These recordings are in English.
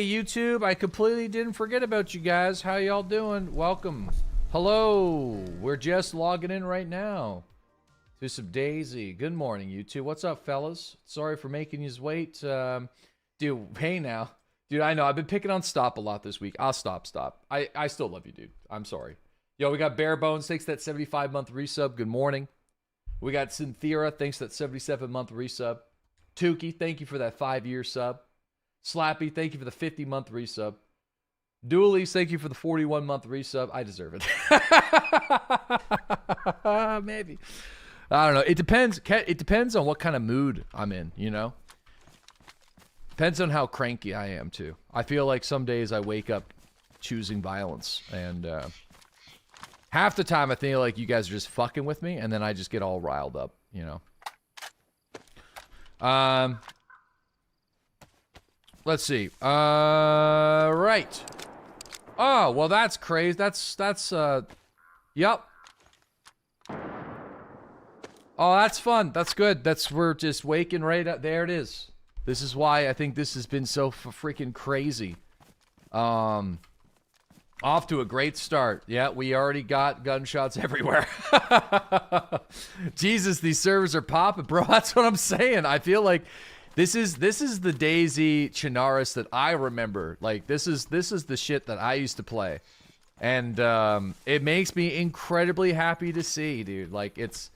Hey, YouTube, I completely didn't forget about you guys. How y'all doing? Welcome. Hello. We're just logging in right now to some DayZ. Good morning, YouTube. What's up, fellas? Sorry for making you wait. Dude, hey now. Dude, I know. I've been picking on Stop a lot this week. I'll stop. I still love you, dude. I'm sorry. Yo, we got Bare Bones. Thanks for that 75-month resub. Good morning. We got Cynthia. Thanks for that 77-month resub. Tukey, thank you for that 5-year sub. Slappy, thank you for the 50-month resub. Doolies, thank you for the 41-month resub. I deserve it. Maybe. I don't know. It depends. It depends on what kind of mood I'm in, you know? Depends on how cranky I am, too. I feel like some days I wake up choosing violence. And half the time I feel like you guys are just fucking with me. And then I just get all riled up, you know? Let's see. Right. Oh, well, that's crazy. Yep. Oh, that's fun. That's good. We're just waking right up. There it is. This is why I think this has been so freaking crazy. Off to a great start. Yeah, we already got gunshots everywhere. Jesus, these servers are popping, bro. That's what I'm saying. I feel like this is the DayZ Chernarus that I remember. Like this is the shit that I used to play, and it makes me incredibly happy to see, dude. Like it's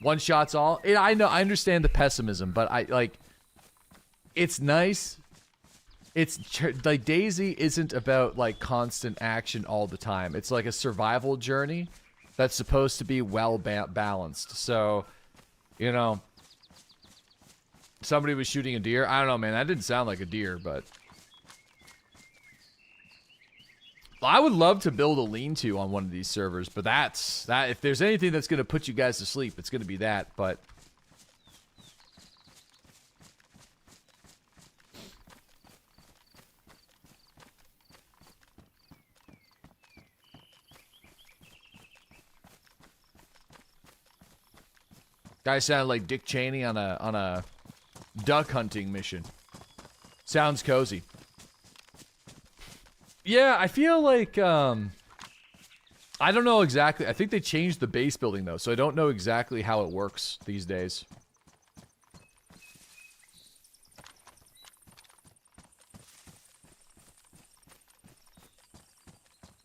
one shots all. I know, I understand the pessimism, but it's nice. It's like DayZ isn't about like constant action all the time. It's like a survival journey that's supposed to be well balanced. So, you know. Somebody was shooting a deer. I don't know, man. That didn't sound like a deer, but I would love to build a lean-to on one of these servers, but that's that. If there's anything that's going to put you guys to sleep, it's going to be that. But guy sounded like Dick Cheney on a duck hunting mission. Sounds cozy. Yeah, I feel like I don't know exactly. I think they changed the base building though, so I don't know exactly how it works these days.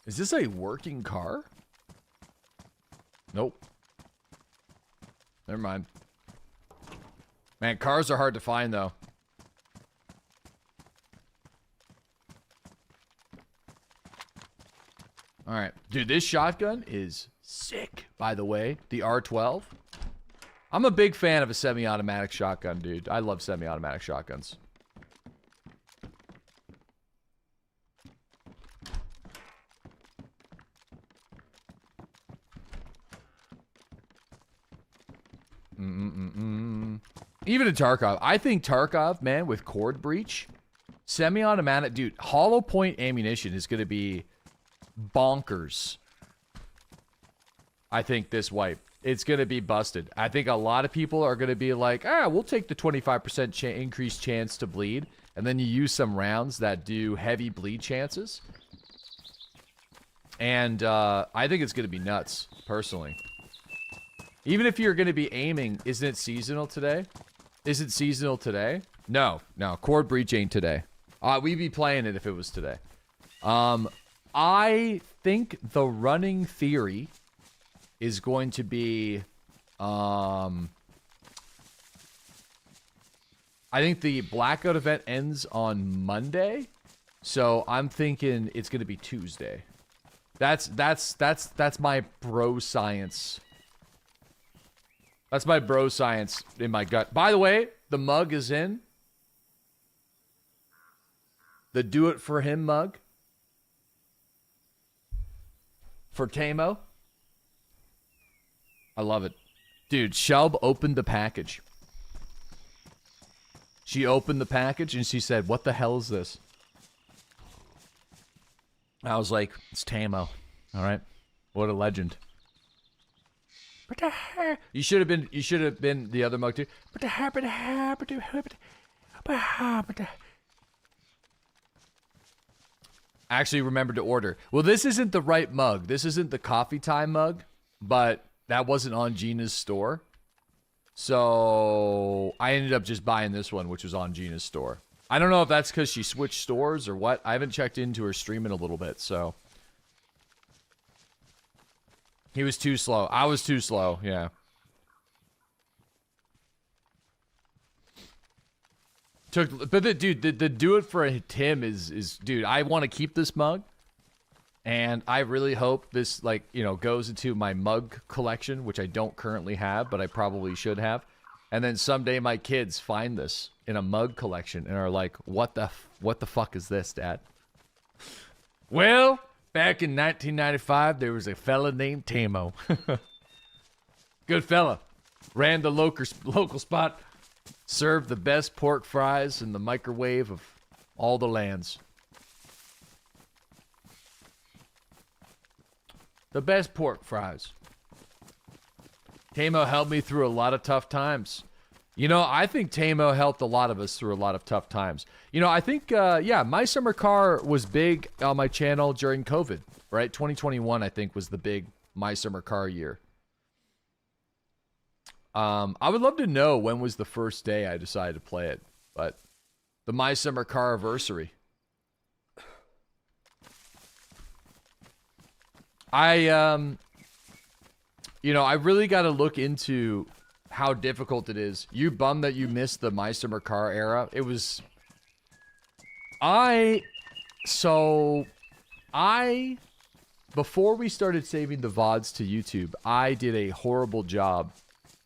Is this a working car? Nope. Never mind. Man, cars are hard to find, though. Alright. Dude, this shotgun is sick, by the way. The R12. I'm a big fan of a semi-automatic shotgun, dude. I love semi-automatic shotguns. Even in Tarkov. I think Tarkov, man, with cord breach, semi-automatic, dude, hollow point ammunition is going to be bonkers. I think this wipe. It's going to be busted. I think a lot of people are going to be like, we'll take the 25% increased chance to bleed. And then you use some rounds that do heavy bleed chances. And I think it's going to be nuts, personally. Even if you're going to be aiming, isn't it seasonal today? Is it seasonal today? No. Cord breach ain't today. We'd be playing it if it was today. I think the running theory is going to be, I think the blackout event ends on Monday, so I'm thinking it's going to be Tuesday. That's my bro science. That's my bro science in my gut. By the way, the mug is in. The do it for him mug. For Tamo. I love it. Dude, Shelb opened the package. She opened the package and she said, "What the hell is this?" I was like, "It's Tamo." All right. What a legend. You should have been the other mug too. actually remembered to order. Well, this isn't the right mug. This isn't the coffee time mug, but that wasn't on Gina's store. So I ended up just buying this one, which was on Gina's store. I don't know if that's because she switched stores or what. I haven't checked into her stream in a little bit, so. He was too slow. I was too slow, yeah. But the do it for Tim is dude, I want to keep this mug. And I really hope this, like, you know, goes into my mug collection, which I don't currently have, but I probably should have. And then someday my kids find this in a mug collection and are like, what the fuck is this, Dad? Well, back in 1995, there was a fella named Tamo. Good fella. Ran the local spot. Served the best pork fries in the microwave of all the lands. The best pork fries. Tamo helped me through a lot of tough times. You know, I think Tamo helped a lot of us through a lot of tough times. You know, I think, yeah, My Summer Car was big on my channel during COVID, right? 2021, I think, was the big My Summer Car year. I would love to know when was the first day I decided to play it, but the My Summer Car anniversary. You know, I really got to look into how difficult it is. You bummed that you missed the My Summer Car era. It was... Before we started saving the VODs to YouTube, I did a horrible job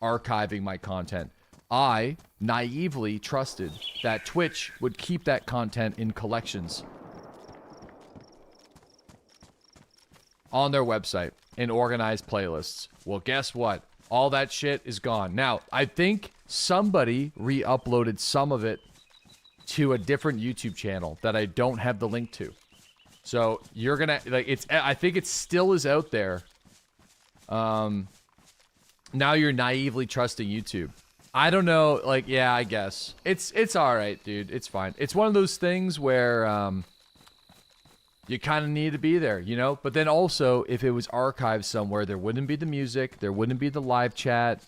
archiving my content. I naively trusted that Twitch would keep that content in collections on their website in organized playlists. Well, guess what? All that shit is gone. Now, I think somebody re-uploaded some of it to a different YouTube channel that I don't have the link to. So, you're gonna, like, I think it still is out there. Now you're naively trusting YouTube. I don't know, like, yeah, I guess. It's alright, dude. It's fine. It's one of those things where, you kind of need to be there, you know? But then also, if it was archived somewhere, there wouldn't be the music, there wouldn't be the live chat.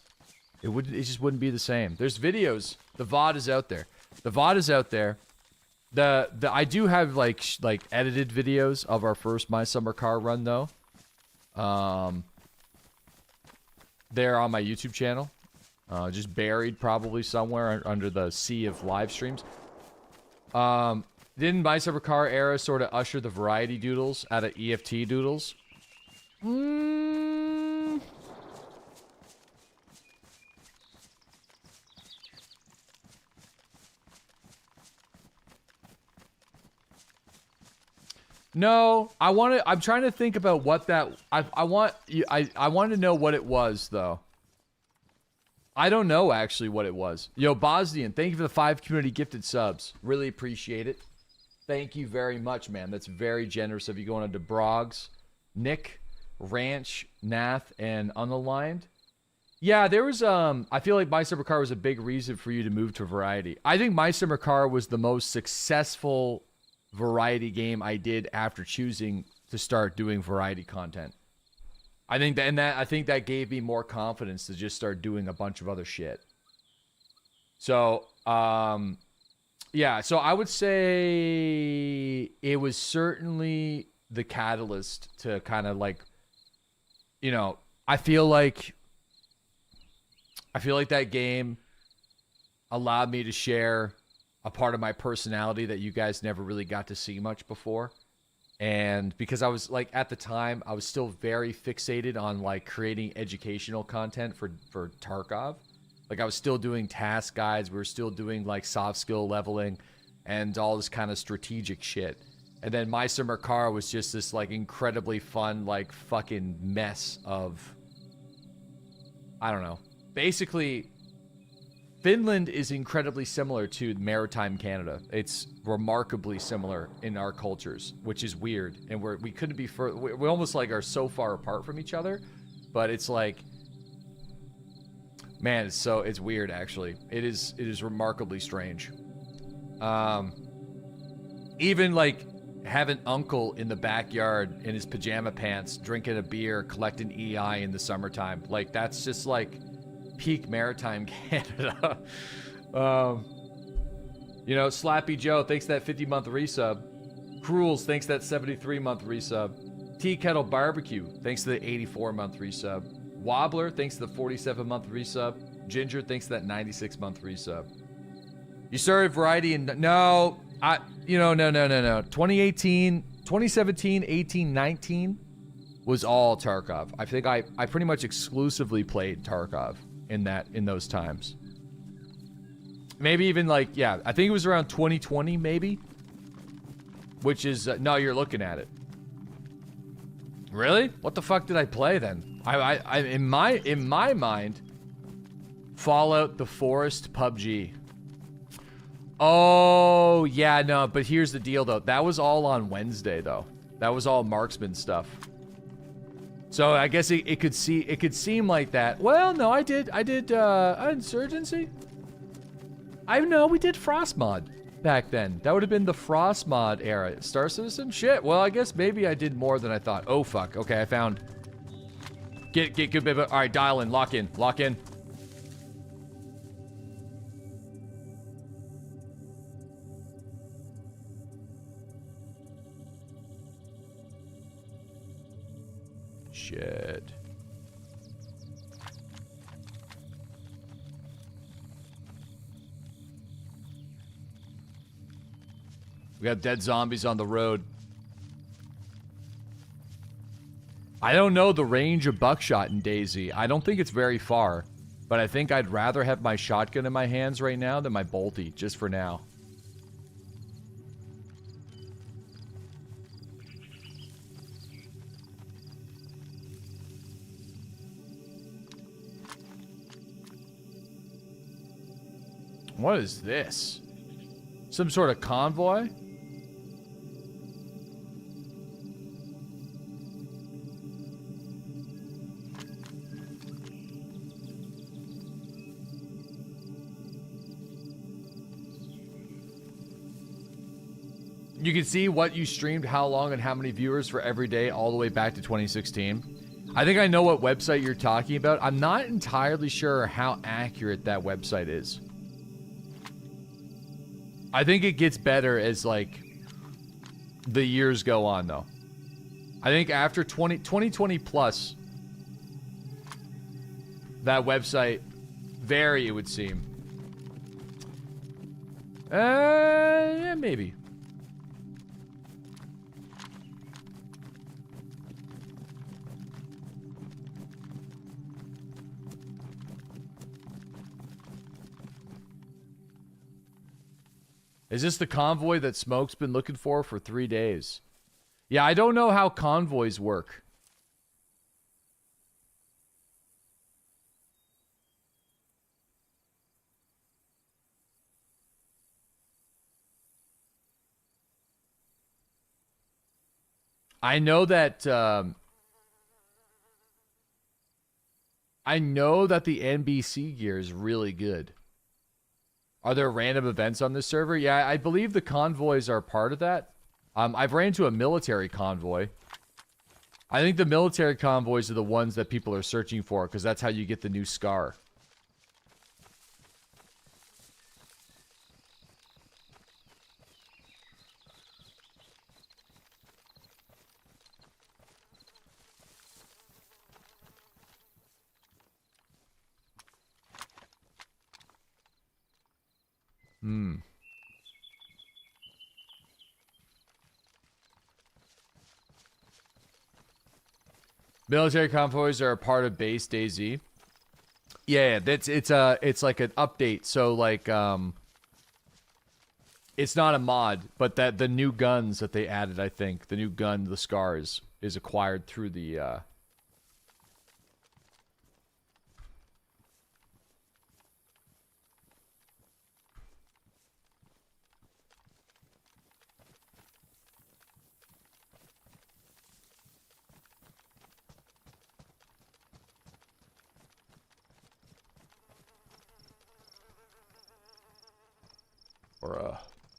It just wouldn't be the same. There's videos. The VOD is out there. The VOD is out there. I do have like edited videos of our first My Summer Car run though. They're on my YouTube channel. Just buried probably somewhere under the sea of live streams. Didn't My Summer Car era sort of usher the variety doodles out of EFT doodles? No, I'm trying to think about what that, I want to know what it was though. I don't know actually what it was. Yo, Bosnian, thank you for the 5 community gifted subs. Really appreciate it. Thank you very much, man. That's very generous of you going into Broggs, Nick, Ranch, Nath, and Unaligned. Yeah, there was, I feel like My Summer Car was a big reason for you to move to Variety. I think My Summer Car was the most successful variety game I did after choosing to start doing variety content. I think that gave me more confidence to just start doing a bunch of other shit. So, yeah, so I would say it was certainly the catalyst to kind of like, you know, I feel like that game allowed me to share a part of my personality that you guys never really got to see much before. And because I was like, at the time, I was still very fixated on like creating educational content for Tarkov. Like I was still doing task guides. We were still doing like soft skill leveling and all this kind of strategic shit. And then My Summer Car was just this like incredibly fun, like fucking mess of, I don't know. Basically, Finland is incredibly similar to maritime Canada. It's remarkably similar in our cultures, which is weird. And we couldn't be further. We almost like are so far apart from each other, but it's like, man, it's weird actually. It is remarkably strange. Even like have an uncle in the backyard in his pajama pants drinking a beer collecting EI in the summertime. Like, that's just like peak maritime Canada. You know, Slappy Joe, thanks for that 50-month resub. Cruels, thanks for that 73-month resub. Tea Kettle Barbecue, thanks to the 84-month resub. Wobbler, thanks to the 47-month resub. Ginger, thanks to that 96-month resub. You started Variety in... No, no. 2018, 2017, 18, 19 was all Tarkov. I think I pretty much exclusively played Tarkov in those times. Maybe even like, yeah, I think it was around 2020 maybe. Which is, no, you're looking at it. Really? What the fuck did I play then? In my mind, Fallout, The Forest, PUBG. Oh, yeah, no, but here's the deal though. That was all on Wednesday though. That was all marksman stuff. So I guess it could seem like that. Well, no, I did Insurgency. I know we did Frost mod back then. That would have been the Frost mod era. Star Citizen? Shit. Well, I guess maybe I did more than I thought. Oh, fuck. Okay, I found. Get good, baby. All right, dial in. Lock in. Lock in. Shit. We got dead zombies on the road. I don't know the range of buckshot in DayZ. I don't think it's very far. But I think I'd rather have my shotgun in my hands right now than my bolty, just for now. What is this? Some sort of convoy? You can see what you streamed, how long, and how many viewers for every day all the way back to 2016. I think I know what website you're talking about. I'm not entirely sure how accurate that website is. I think it gets better as, like, the years go on, though. I think after 2020 plus, that website, it would seem. Yeah, maybe. Is this the convoy that Smoke's been looking for 3 days? Yeah, I don't know how convoys work. I know that the NBC gear is really good. Are there random events on this server? Yeah, I believe the convoys are part of that. I've ran into a military convoy. I think the military convoys are the ones that people are searching for, because that's how you get the new SCAR. Military convoys are a part of base DayZ. Yeah, it's like an update. So like it's not a mod, but that the new guns that they added, I think, the new gun, the SCARs, is acquired through the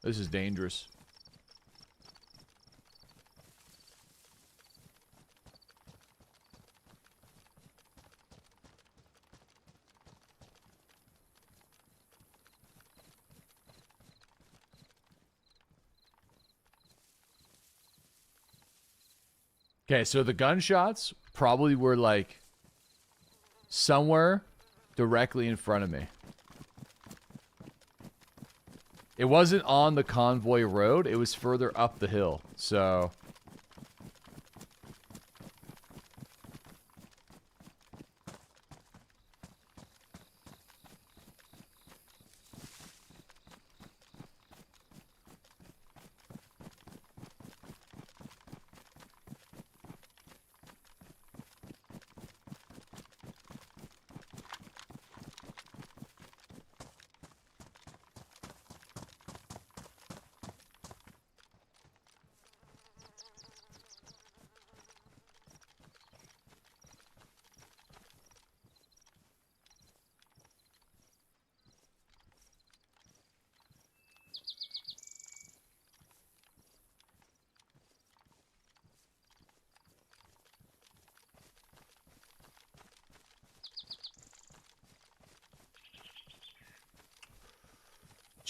this is dangerous. Okay, so the gunshots probably were like somewhere directly in front of me. It wasn't on the convoy road, it was further up the hill. So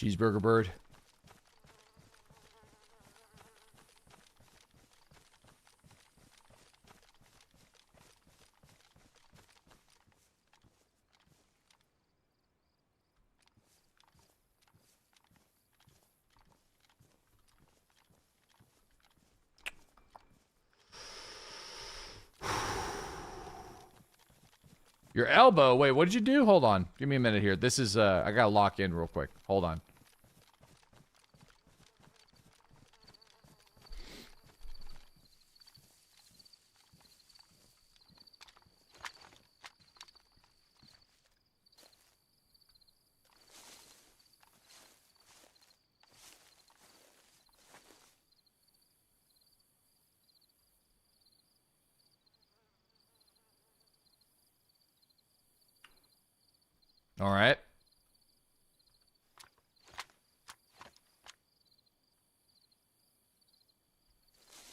cheeseburger bird. Your elbow? Wait, what did you do? Hold on. Give me a minute here. This is, I gotta lock in real quick. Hold on. All right.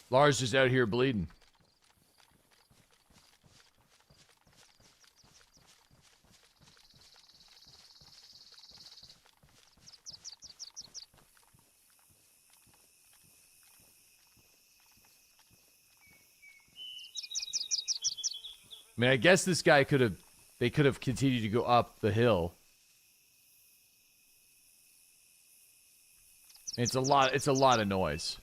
Lars just out here bleeding. I mean, I guess this guy could have... They could have continued to go up the hill. It's a lot of noise.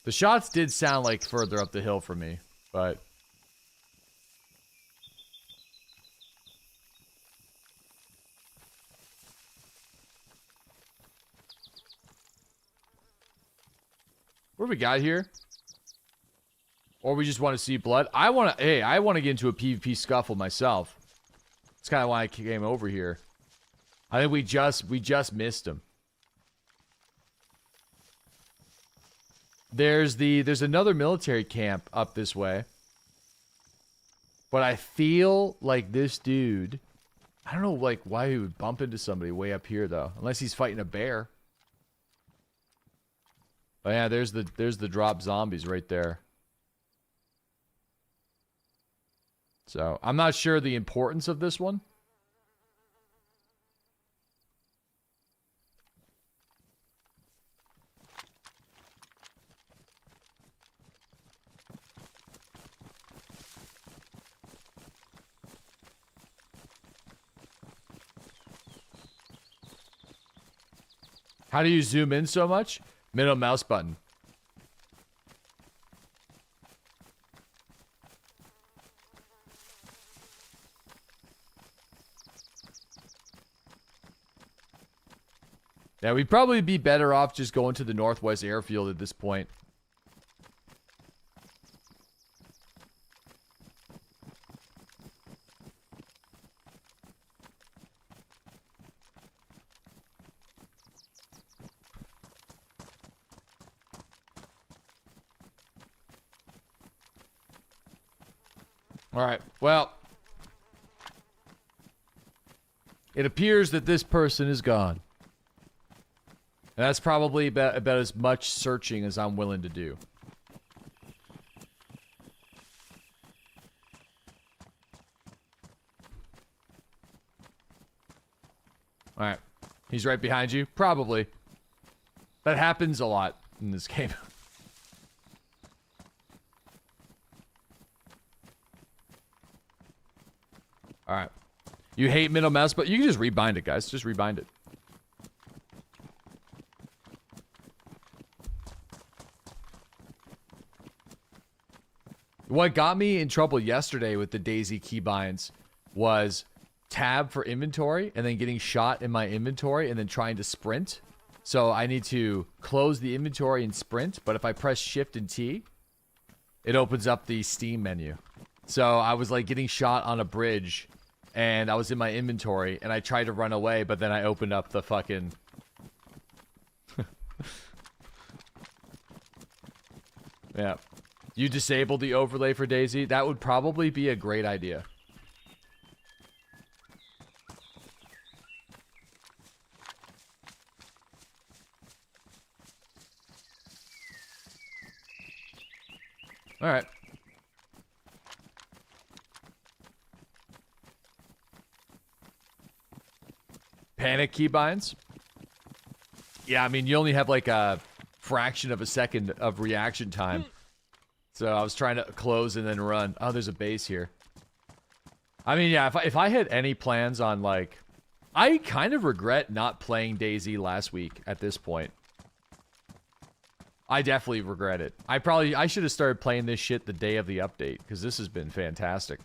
The shots did sound like further up the hill for me, but... What do we got here? Or we just want to see blood? I want to get into a PvP scuffle myself. That's kind of why I came over here. I think we just missed him. There's another military camp up this way. But I feel like this dude, I don't know like why he would bump into somebody way up here though, unless he's fighting a bear. Oh yeah, there's the drop zombies right there. So, I'm not sure the importance of this one. How do you zoom in so much? Middle mouse button. Yeah, we'd probably be better off just going to the Northwest Airfield at this point. Alright, well. It appears that this person is gone. And that's probably about as much searching as I'm willing to do. Alright. He's right behind you? Probably. That happens a lot in this game. Alright. You hate middle mouse, but you can just rebind it, guys. Just rebind it. What got me in trouble yesterday with the DayZ keybinds was tab for inventory and then getting shot in my inventory and then trying to sprint. So I need to close the inventory and sprint, but if I press Shift and T, it opens up the Steam menu. So I was like getting shot on a bridge and I was in my inventory and I tried to run away, but then I opened up the fucking... Yeah. You disabled the overlay for DayZ? That would probably be a great idea. Alright. Panic keybinds? Yeah, I mean, you only have like a fraction of a second of reaction time. So I was trying to close and then run. Oh, there's a base here. I mean, yeah, if I had any plans on, like... I kind of regret not playing DayZ last week at this point. I definitely regret it. I should have started playing this shit the day of the update, because this has been fantastic.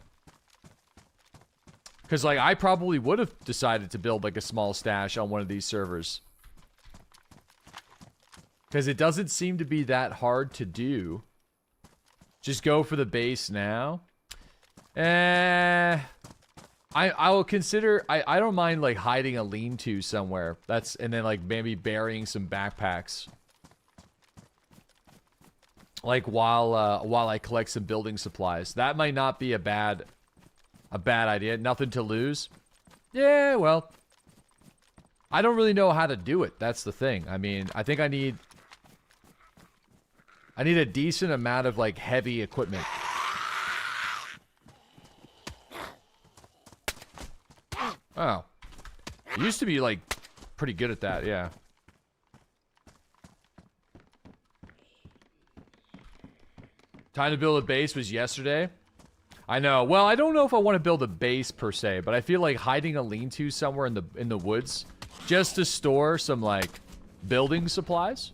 Because, like, I probably would have decided to build, like, a small stash on one of these servers. Because it doesn't seem to be that hard to do. Just go for the base now. I will consider... I don't mind, like, hiding a lean-to somewhere. And then, like, maybe burying some backpacks. Like, while I collect some building supplies. That might not be a bad idea. Nothing to lose. Yeah, well. I don't really know how to do it. That's the thing. I mean, I think I need a decent amount of, like, heavy equipment. Oh. I used to be, like, pretty good at that, yeah. Time to build a base was yesterday. I know. Well, I don't know if I want to build a base per se, but I feel like hiding a lean-to somewhere in the woods just to store some, like, building supplies.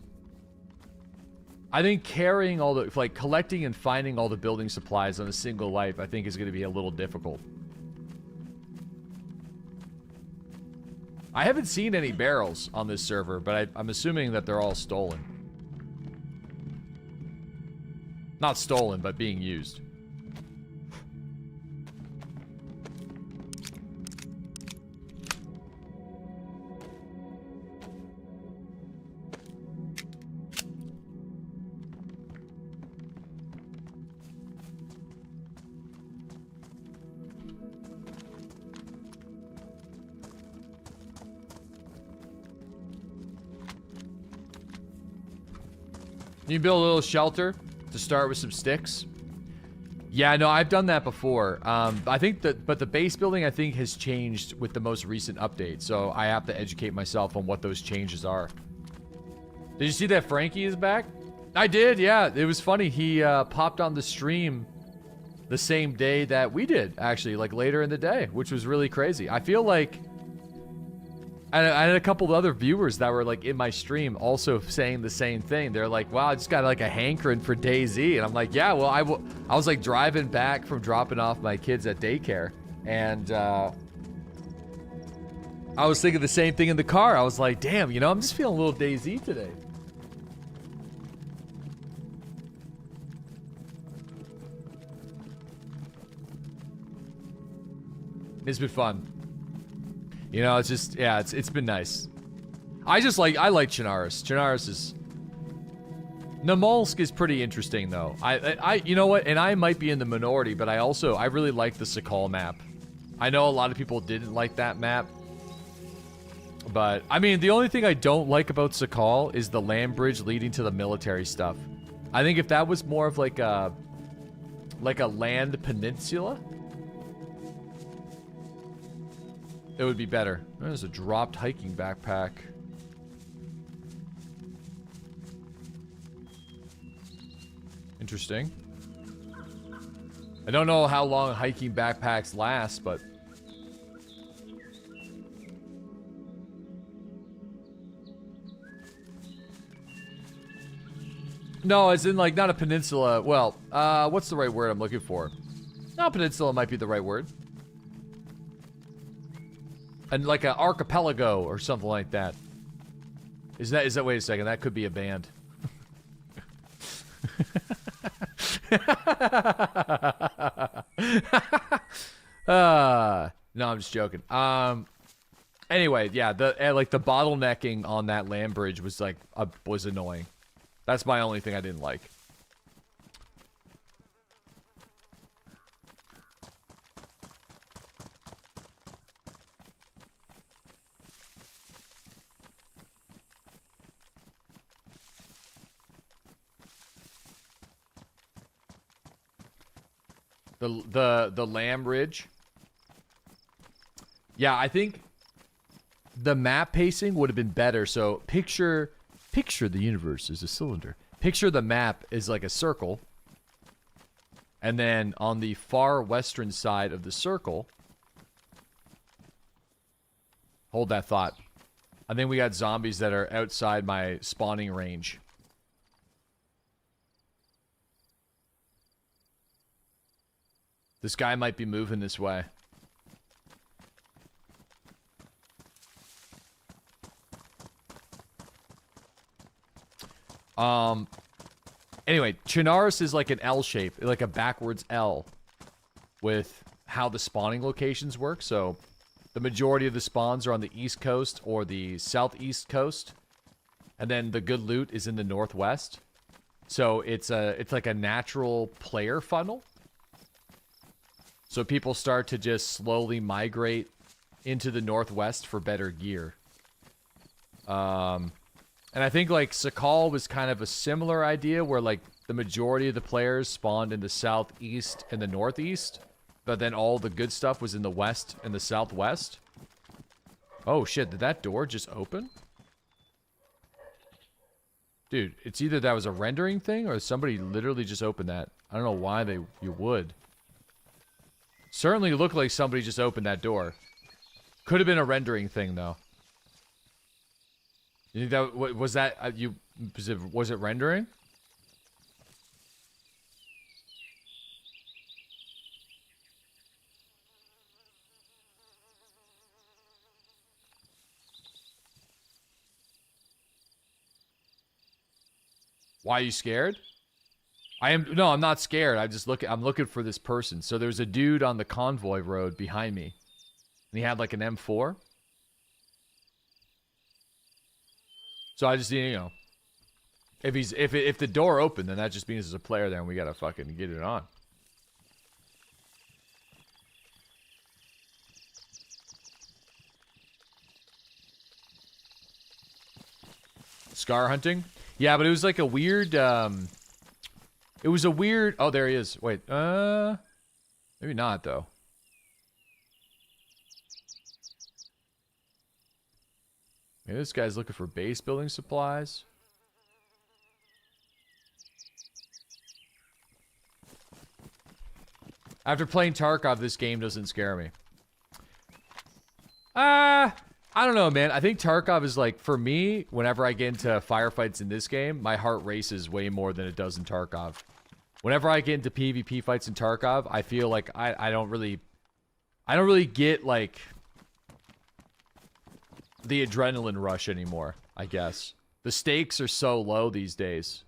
I think carrying all the, like, collecting and finding all the building supplies on a single life, I think is going to be a little difficult. I haven't seen any barrels on this server, but I'm assuming that they're all stolen. Not stolen, but being used. You build a little shelter to start with some sticks. Yeah, no, I've done that before. I think but the base building, I think, has changed with the most recent update. So I have to educate myself on what those changes are. Did you see that Frankie is back? I did, yeah. It was funny. He popped on the stream the same day that we did, actually, like later in the day, which was really crazy. I feel like I had a couple of other viewers that were, like, in my stream also saying the same thing. They're like, wow, I just got, like, a hankering for DayZ. And I'm like, yeah, well, I was, like, driving back from dropping off my kids at daycare. And I was thinking the same thing in the car. I was like, damn, you know, I'm just feeling a little DayZ today. It's been fun. You know, it's just, yeah, it's been nice. I like Chernarus. Chernarus is... Namolsk is pretty interesting, though. You know what, and I might be in the minority, but I really like the Sakal map. I know a lot of people didn't like that map. But, I mean, the only thing I don't like about Sakal is the land bridge leading to the military stuff. I think if that was more of like a land peninsula, it would be better. There's a dropped hiking backpack. Interesting. I don't know how long hiking backpacks last, but... No, as in, like, not a peninsula. Well, what's the right word I'm looking for? No, peninsula might be the right word. And like an archipelago or something like that. Is that, wait a second, that could be a band. No, I'm just joking. Anyway, yeah, like the bottlenecking on that land bridge was like was annoying. That's my only thing I didn't like. The land bridge. Yeah, I think the map pacing would have been better. So picture the universe as a cylinder. Picture the map as like a circle. And then on the far western side of the circle, hold that thought. I think we got zombies that are outside my spawning range. This guy might be moving this way. Anyway, Chernarus is like an L shape, like a backwards L with how the spawning locations work. So the majority of the spawns are on the east coast or the southeast coast. And then the good loot is in the northwest. So it's like a natural player funnel. So people start to just slowly migrate into the northwest for better gear. And I think like Sakal was kind of a similar idea where like the majority of the players spawned in the southeast and the northeast, but then all the good stuff was in the west and the southwest. Oh shit, did that door just open? Dude, it's either that was a rendering thing or somebody literally just opened that. I don't know why you would. Certainly looked like somebody just opened that door. Could have been a rendering thing though. You think that was that was it rendering? Why are you scared? No, I'm not scared. I'm looking for this person. So there's a dude on the convoy road behind me. And he had like an M4. So I just, you know, if the door opened, then that just means there's a player there and we gotta fucking get it on. Scar hunting? Yeah, but it was like a weird, it was a weird, oh, there he is. Wait, maybe not though. Maybe this guy's looking for base building supplies. After playing Tarkov, this game doesn't scare me. I don't know, man. I think Tarkov is like, for me, whenever I get into firefights in this game, my heart races way more than it does in Tarkov. Whenever I get into PvP fights in Tarkov, I feel like I don't really get like the adrenaline rush anymore, I guess. The stakes are so low these days.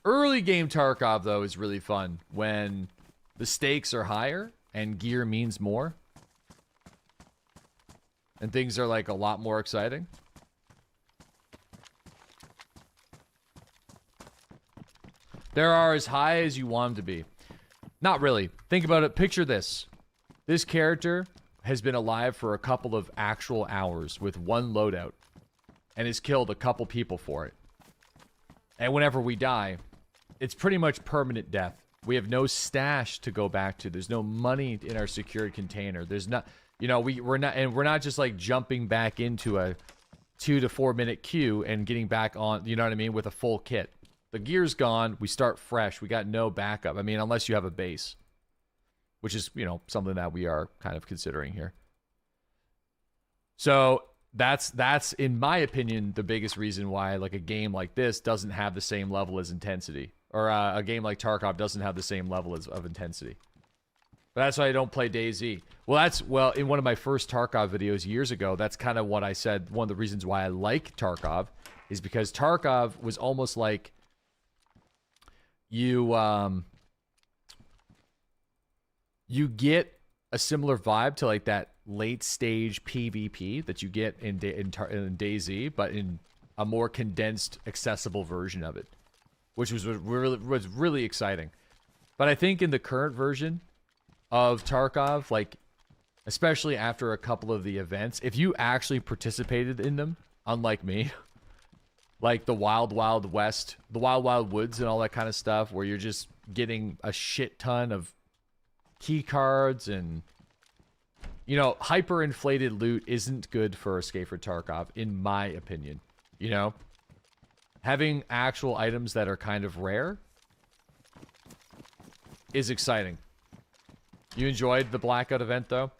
Early game Tarkov, though, is really fun when the stakes are higher and gear means more. And things are, like, a lot more exciting. There are as high as you want them to be. Not really. Think about it. Picture this. This character has been alive for a couple of actual hours with one loadout and has killed a couple people for it. And whenever we die, it's pretty much permanent death. We have no stash to go back to. There's no money in our secured container. There's not... You know, we're not just like jumping back into a 2 to 4 minute queue and getting back on, you know what I mean, with a full kit. The gear's gone, we start fresh, we got no backup. I mean, unless you have a base, which is, you know, something that we are kind of considering here. So that's in my opinion the biggest reason why like a game like this doesn't have the same level as intensity, or a game like Tarkov doesn't have the same level of intensity. But that's why I don't play DayZ. Well, in one of my first Tarkov videos years ago, that's kind of what I said. One of the reasons why I like Tarkov is because Tarkov was almost like you get a similar vibe to like that late stage PvP that you get in DayZ, but in a more condensed, accessible version of it, which was really exciting. But I think in the current version of Tarkov, like especially after a couple of the events, if you actually participated in them, unlike me, like the Wild Wild West, the Wild Wild Woods and all that kind of stuff, where you're just getting a shit ton of key cards and, you know, hyper-inflated loot isn't good for Escape from Tarkov, in my opinion. You know? Having actual items that are kind of rare is exciting. You enjoyed the Blackout event, though?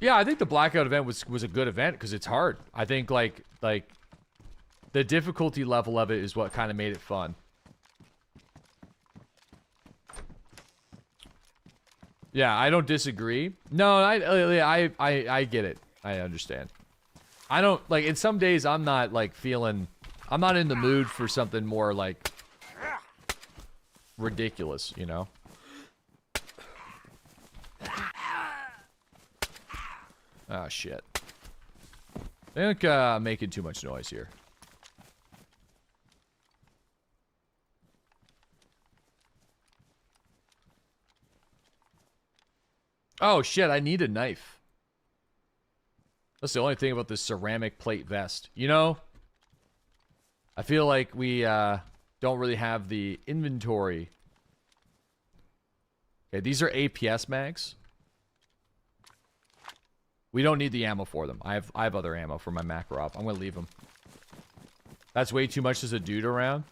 Yeah, I think the Blackout event was a good event, because it's hard. I think, like, the difficulty level of it is what kind of made it fun. Yeah, I don't disagree. No, I get it. I understand. I don't, like, in some days I'm not, like, feeling, I'm not in the mood for something more, like, ridiculous, you know? Ah, shit. I think I'm making too much noise here. Oh, shit, I need a knife. That's the only thing about this ceramic plate vest. You know, I feel like we don't really have the inventory. Okay, these are APS mags. We don't need the ammo for them. I have other ammo for my Makarov. I'm gonna leave them. That's way too much as a dude around.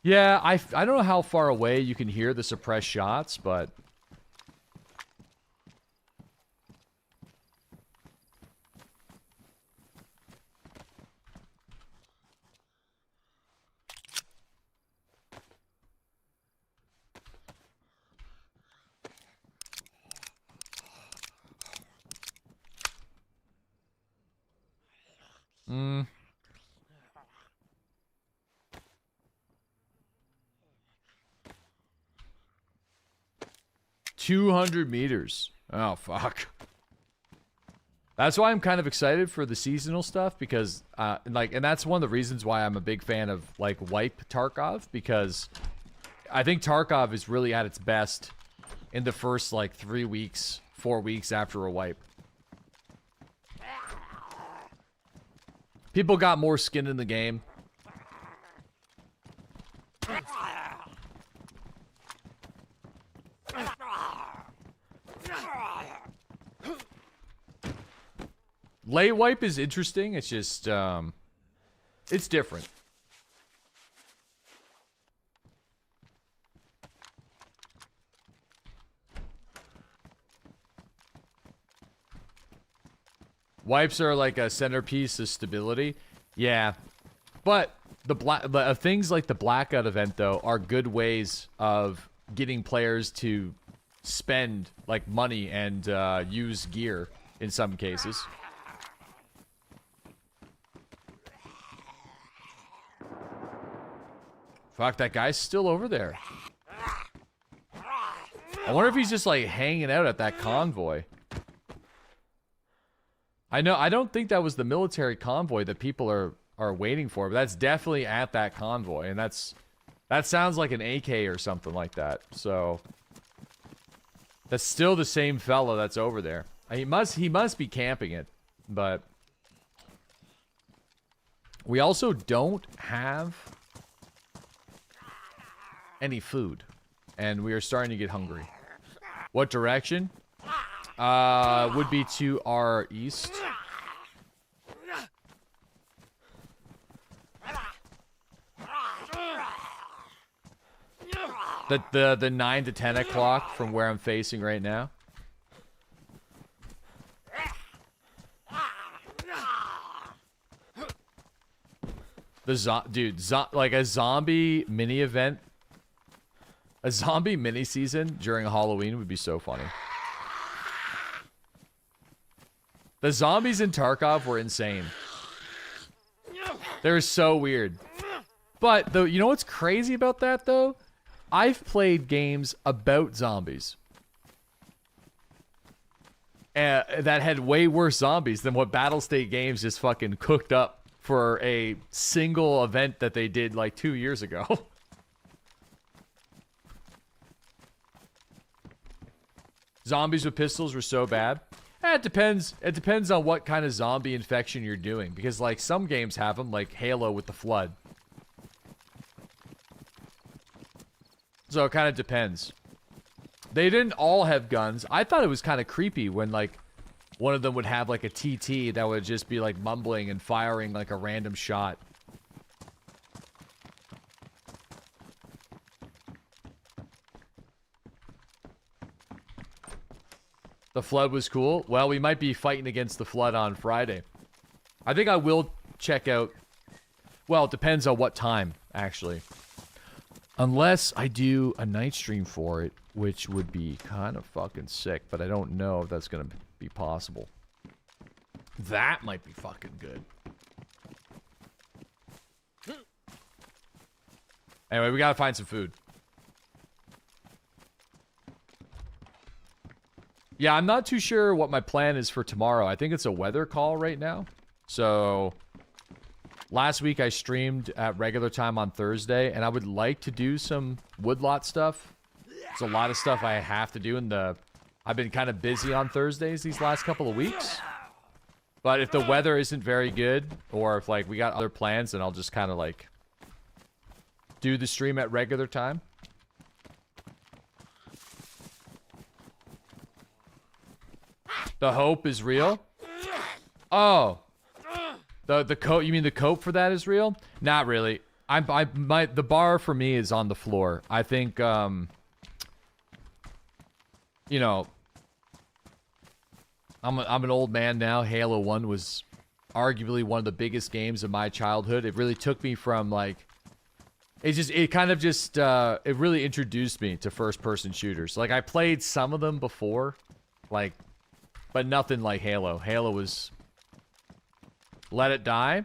Yeah, I don't know how far away you can hear the suppressed shots, but... Hmm. 200 meters. Oh, fuck. That's why I'm kind of excited for the seasonal stuff, because, and that's one of the reasons why I'm a big fan of, like, Wipe Tarkov, because I think Tarkov is really at its best in the first, like, 3 weeks, 4 weeks after a wipe. People got more skin in the game. Late wipe is interesting. It's just, it's different. Wipes are like a centerpiece of stability. Yeah. But the things like the Blackout event, though, are good ways of getting players to spend, like, money and use gear in some cases. Fuck, that guy's still over there. I wonder if he's just, like, hanging out at that convoy. I don't think that was the military convoy that people are waiting for, but that's definitely at that convoy, and that sounds like an AK or something like that. So that's still the same fella that's over there. He must be camping it, but we also don't have any food, and we are starting to get hungry. What direction? Would be to our east. The 9 to 10 o'clock from where I'm facing right now. Dude, like a zombie mini event, a zombie mini season during Halloween would be so funny. The zombies in Tarkov were insane. They were so weird. But though, you know what's crazy about that though? I've played games about zombies that had way worse zombies than what Battlestate Games just fucking cooked up for a single event that they did like 2 years ago. Zombies with pistols were so bad. It depends. It depends on what kind of zombie infection you're doing. Because like some games have them, like Halo with the Flood. So it kind of depends. They didn't all have guns. I thought it was kind of creepy when like one of them would have like a TT that would just be like mumbling and firing like a random shot. The Flood was cool. Well, we might be fighting against the Flood on Friday. I think I will check out... Well, it depends on what time, actually. Unless I do a night stream for it, which would be kind of fucking sick, but I don't know if that's going to be possible. That might be fucking good. Anyway, we gotta find some food. Yeah, I'm not too sure what my plan is for tomorrow. I think it's a weather call right now. So, last week I streamed at regular time on Thursday, and I would like to do some woodlot stuff. There's a lot of stuff I have to do in the... I've been kind of busy on Thursdays these last couple of weeks. But if the weather isn't very good, or if like we got other plans, then I'll just kind of like do the stream at regular time. The hope is real? Oh. The cope, you mean the cope for that is real? Not really. The bar for me is on the floor. I think, you know, I'm an old man now. Halo 1 was arguably one of the biggest games of my childhood. It really took me from like, it really introduced me to first-person shooters. Like I played some of them before, like, but nothing like Halo. Halo was, let it die.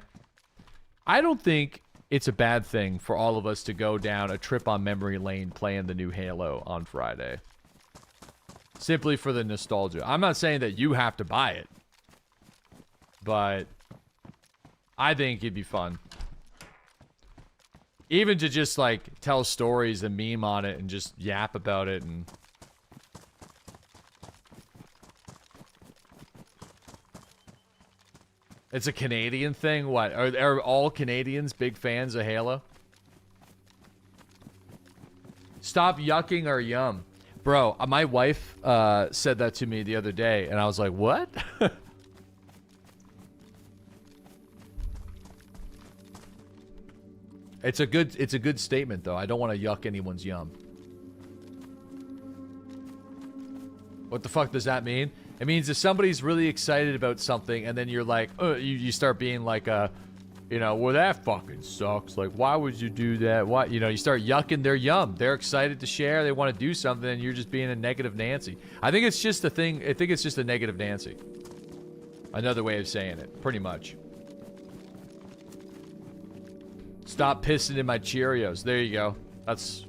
I don't think it's a bad thing for all of us to go down a trip on memory lane playing the new Halo on Friday. Simply for the nostalgia. I'm not saying that you have to buy it, but I think it'd be fun. Even to just like tell stories and meme on it and just yap about it and... It's a Canadian thing? What? Are all Canadians big fans of Halo? Stop yucking our yum. Bro, my wife said that to me the other day, and I was like, what? It's a good statement, though. I don't want to yuck anyone's yum. What the fuck does that mean? It means if somebody's really excited about something, and then you're like, you start being like, you know, well, that fucking sucks. Like, why would you do that? Why, you know, you start yucking their yum. They're excited to share. They want to do something, and you're just being a negative Nancy. I think it's just a thing. I think it's just a negative Nancy. Another way of saying it, pretty much. Stop pissing in my Cheerios. There you go. That's,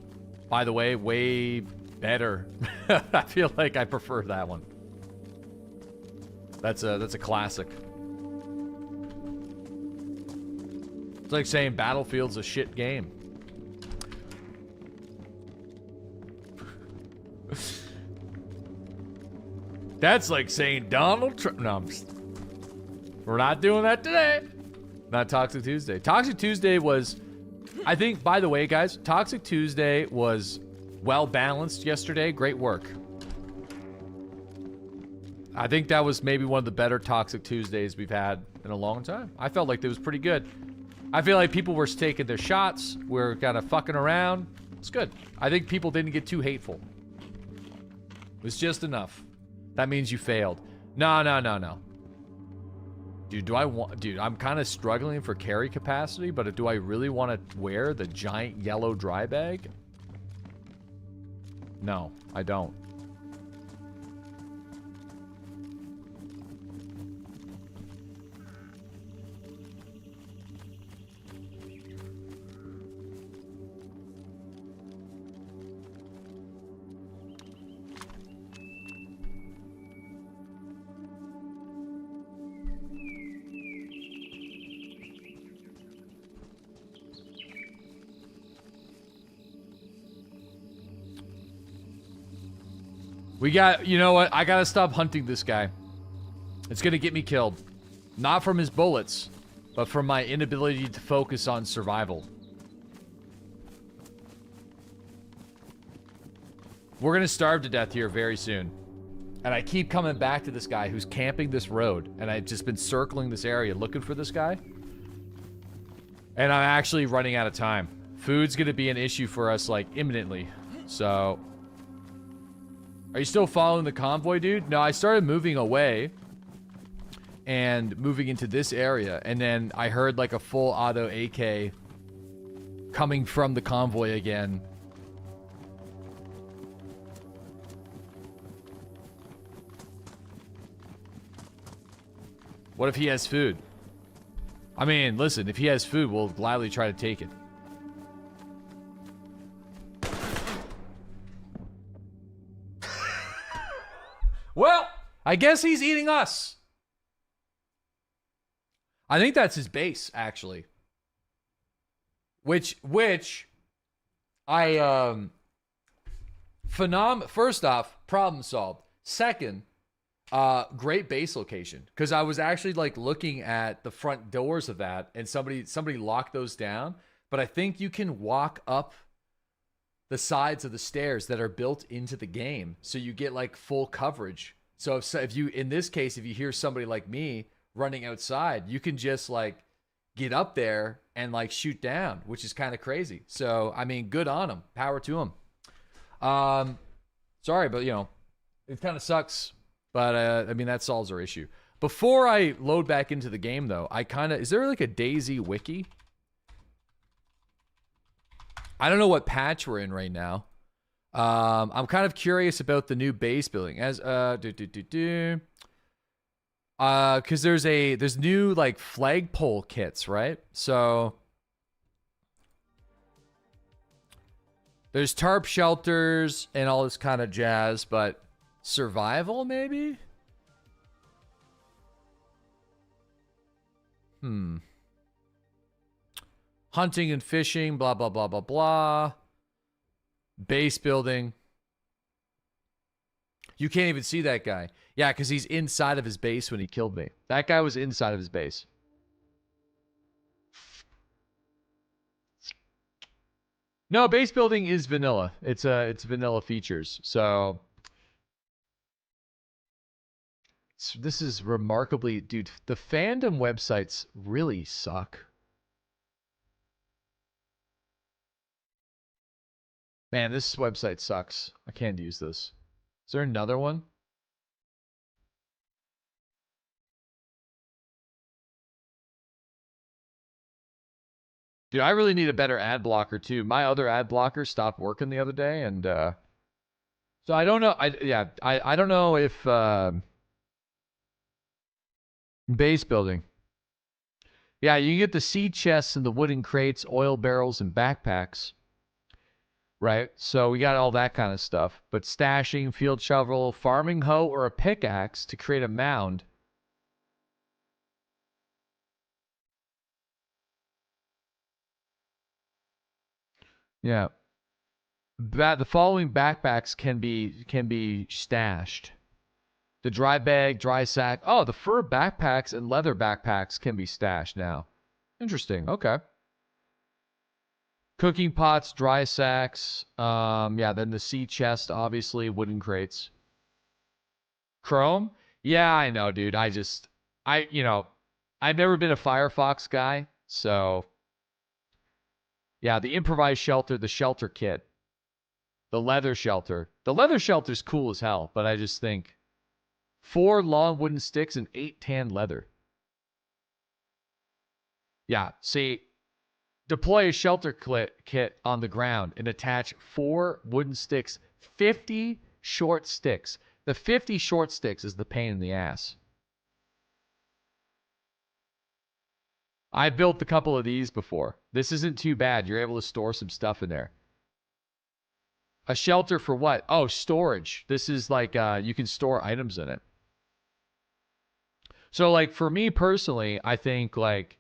by the way, way better. I feel like I prefer that one. That's a classic. It's like saying Battlefield's a shit game. That's like saying Donald Trump. No, we're not doing that today. Not Toxic Tuesday. Toxic Tuesday was, I think, by the way, guys, Toxic Tuesday was well balanced yesterday. Great work. I think that was maybe one of the better Toxic Tuesdays we've had in a long time. I felt like it was pretty good. I feel like people were taking their shots. We're kind of fucking around. It's good. I think people didn't get too hateful. It was just enough. That means you failed. No, no, no, no. Dude, Dude, I'm kind of struggling for carry capacity, but do I really want to wear the giant yellow dry bag? No, I don't. We got, you know what? I gotta stop hunting this guy. It's gonna get me killed. Not from his bullets, but from my inability to focus on survival. We're gonna starve to death here very soon. And I keep coming back to this guy who's camping this road. And I've just been circling this area looking for this guy. And I'm actually running out of time. Food's gonna be an issue for us, like, imminently. So... Are you still following the convoy, dude? No, I started moving away and moving into this area, and then I heard like a full auto AK coming from the convoy again. What if he has food? I mean, listen, if he has food, we'll gladly try to take it. Well, I guess he's eating us. I think that's his base, actually. Which I first off, problem solved. Second, great base location, because I was actually like looking at the front doors of that, and somebody locked those down. But I think you can walk up the sides of the stairs that are built into the game, so you get like full coverage. So if you, in this case, if you hear somebody like me running outside, you can just like get up there and like shoot down, which is kind of crazy. So I mean, good on them, power to them. Sorry, but you know, it kind of sucks. But I mean, that solves our issue. Before I load back into the game, though, is there like a DayZ wiki? I don't know what patch we're in right now. I'm kind of curious about the new base building. Because there's new like flagpole kits, right? So there's tarp shelters and all this kind of jazz, but survival maybe? Hunting and fishing, blah, blah, blah, blah, blah. Base building. You can't even see that guy. Yeah, because he's inside of his base when he killed me. That guy was inside of his base. No, base building is vanilla. It's vanilla features. So this is remarkably, dude, the fandom websites really suck. Man, this website sucks. I can't use this. Is there another one? Dude, I really need a better ad blocker too. My other ad blocker stopped working the other day, and so I don't know. I don't know if base building. Yeah, you can get the seed chests and the wooden crates, oil barrels, and backpacks. Right, so we got all that kind of stuff. But stashing, field shovel, farming hoe, or a pickaxe to create a mound. Yeah. The following backpacks can be stashed. The dry bag, dry sack. Oh, the fur backpacks and leather backpacks can be stashed now. Interesting. Okay. Cooking pots, dry sacks. Yeah, then the sea chest, obviously, wooden crates. Chrome? Yeah, I know, dude. You know, I've never been a Firefox guy, so yeah, the improvised shelter, the shelter kit, the leather shelter. The leather shelter's cool as hell, but I just think 4 long wooden sticks and 8 tan leather. Yeah, see, deploy a shelter kit on the ground and attach 4 wooden sticks, 50 short sticks. The 50 short sticks is the pain in the ass. I built a couple of these before. This isn't too bad. You're able to store some stuff in there. A shelter for what? Oh, storage. This is like, you can store items in it. So, like, for me personally, I think, like,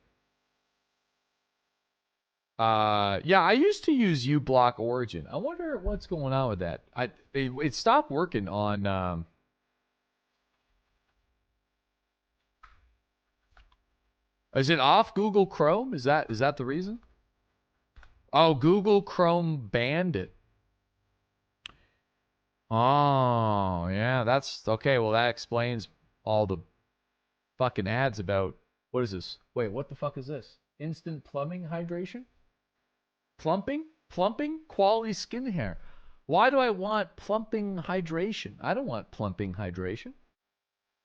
yeah, I used to use uBlock Origin. I wonder what's going on with that. It stopped working on, is it off Google Chrome? Is that the reason? Oh, Google Chrome banned it. Oh, yeah, that's okay. Well, that explains all the fucking ads about what is this? Wait, what the fuck is this? Instant plumbing hydration? Plumping quality skin hair. Why do I want plumping hydration? I don't want plumping hydration.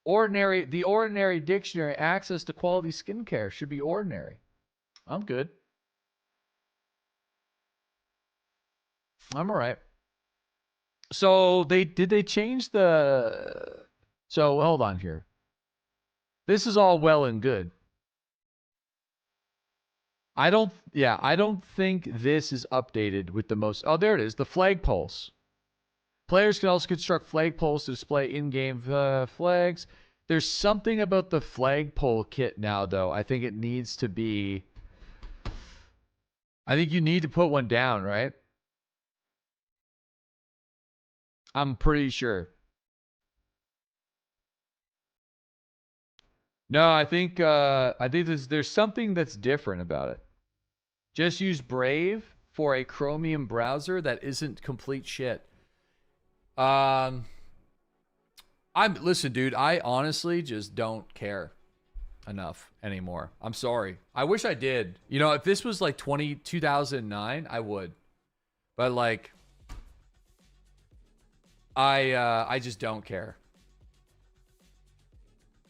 The ordinary dictionary access to quality skincare should be ordinary. I'm good. I'm all right. So did they change the? So hold on here. This is all well and good. I don't think this is updated with the most. Oh, there it is. The flag poles. Players can also construct flag poles to display in-game flags. There's something about the flagpole kit now, though. I think it needs to be. I think you need to put one down, right? I'm pretty sure. No, I think there's something that's different about it. Just use Brave for a Chromium browser that isn't complete shit. Listen, dude, I honestly just don't care enough anymore. I'm sorry. I wish I did. You know, if this was like 2009, I would. But like I just don't care.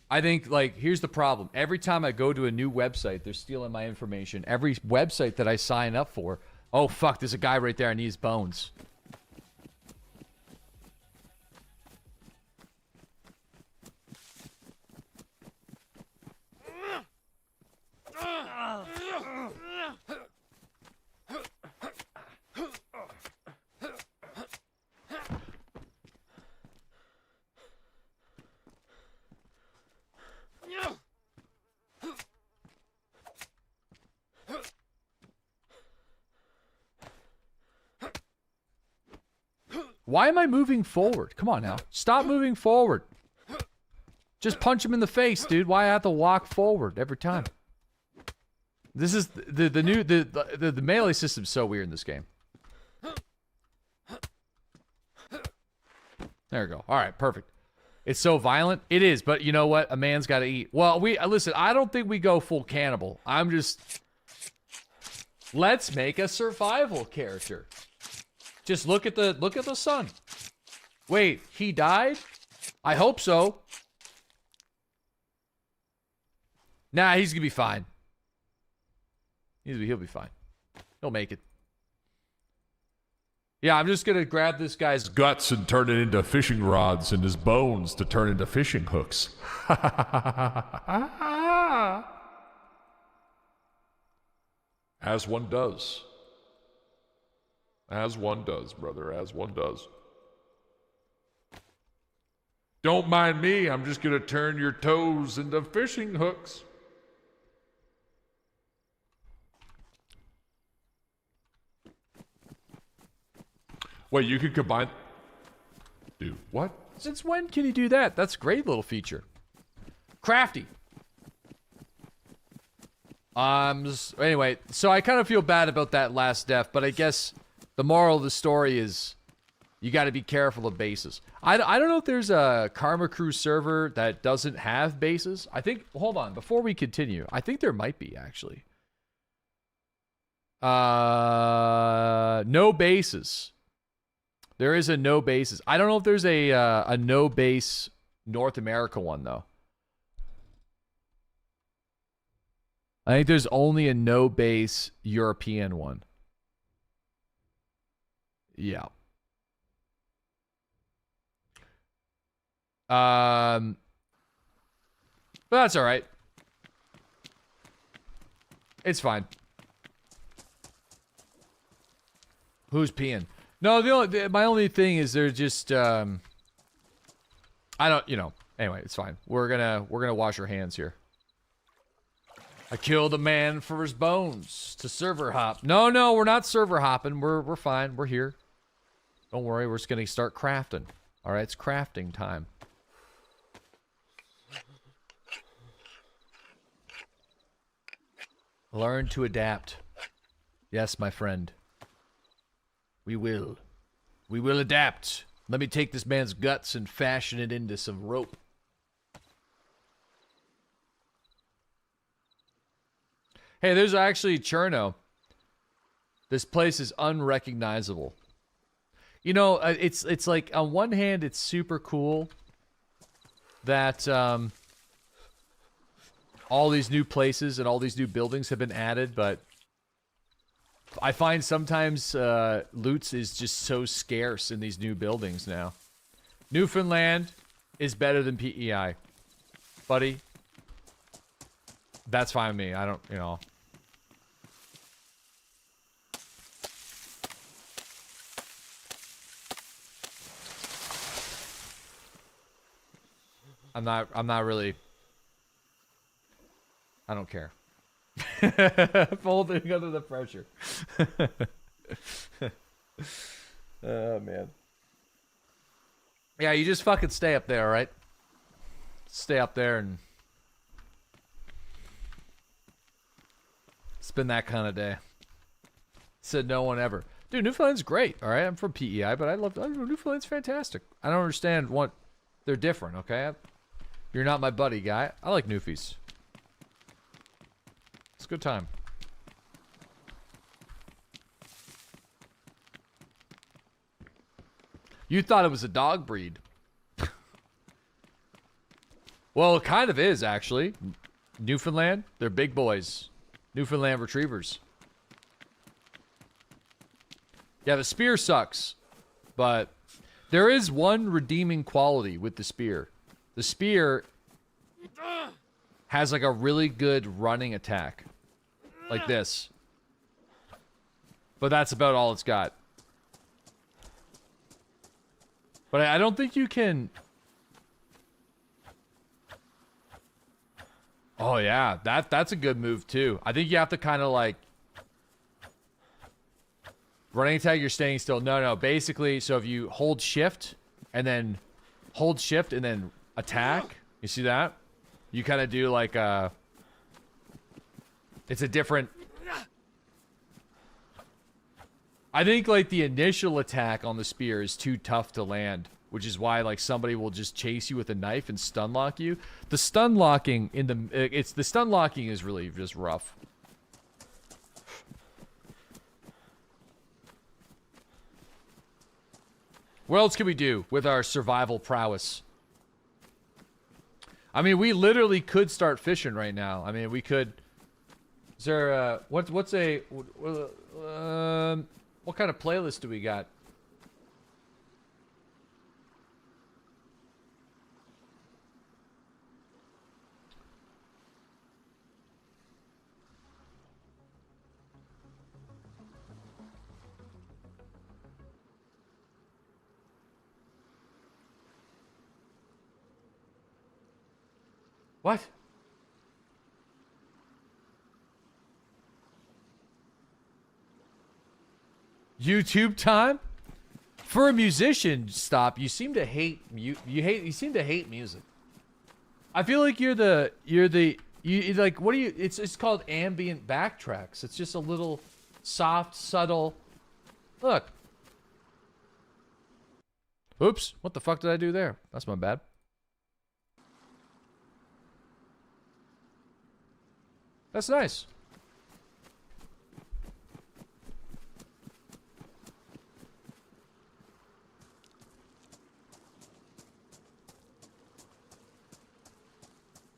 I think, like, here's the problem. Every time I go to a new website, they're stealing my information. Every website that I sign up for, oh, fuck, there's a guy right there. I need his bones. Why am I moving forward? Come on now. Stop moving forward. Just punch him in the face, dude. Why I have to walk forward every time? This is the melee system's so weird in this game. There we go. All right, perfect. It's so violent. It is, but you know what? A man's got to eat. Well, listen, I don't think we go full cannibal. I'm just let's make a survival character. Just look at the sun. Wait, he died? I hope so. Nah, he's gonna be fine. He'll be fine. He'll make it. Yeah, I'm just gonna grab this guy's guts and turn it into fishing rods and his bones to turn into fishing hooks. As one does. As one does, brother, as one does. Don't mind me, I'm just gonna turn your toes into fishing hooks. Wait, you could combine... Dude, what? Since when can you do that? That's a great little feature. Crafty. Anyway, so I kind of feel bad about that last death, but I guess the moral of the story is You got to be careful of bases. I don't know if there's a Karma Crew server that doesn't have bases. I think, hold on, before we continue, I think there might be, actually. No bases. There is a no bases. I don't know if there's a no base North America one, though. I think there's only a no base European one. Yeah. But that's all right. It's fine. Who's peeing? No, my only thing is they're just I don't, you know. Anyway, it's fine. We're gonna wash our hands here. I killed a man for his bones to server hop. No, we're not server hopping. We're fine. We're here. Don't worry. We're just gonna start crafting. All right, it's crafting time. Learn to adapt. Yes, my friend. We will. We will adapt. Let me take this man's guts and fashion it into some rope. Hey, there's actually Cherno. This place is unrecognizable. You know, it's like, on one hand, it's super cool that all these new places and all these new buildings have been added, but I find sometimes loot is just so scarce in these new buildings now. Newfoundland is better than PEI. Buddy, that's fine with me. I don't, you know. I'm not really. I don't care. Folding under the pressure. Oh, man. Yeah, you just fucking stay up there, right? Stay up there and it's been that kind of day. Said no one ever. Dude, Newfoundland's great, all right? I'm from PEI, but I love Newfoundland's fantastic. I don't understand what they're different, okay? You're not my buddy, guy. I like Newfies. It's a good time. You thought it was a dog breed. Well, it kind of is, actually. Newfoundland, they're big boys. Newfoundland retrievers. Yeah, the spear sucks. But there is one redeeming quality with the spear. The spear has like a really good running attack. Like this. But that's about all it's got. But I don't think you can... Oh yeah, that's a good move too. I think you have to kind of like... Running attack, you're staying still. No, basically, so if you hold shift, and then hold shift, and then attack, you see that? You kind of do like a... It's a different... I think like the initial attack on the spear is too tough to land, which is why like somebody will just chase you with a knife and stun lock you. The stun locking in the... the stun locking is really just rough. What else can we do with our survival prowess? I mean, we literally could start fishing right now. I mean, we could... Is there what kind of playlist do we got? What? YouTube time? For a musician, stop. You seem to hate you seem to hate music. I feel like you're like, what do you, it's called ambient backtracks. It's just a little soft, subtle. Look. Oops, what the fuck did I do there? That's my bad. That's nice.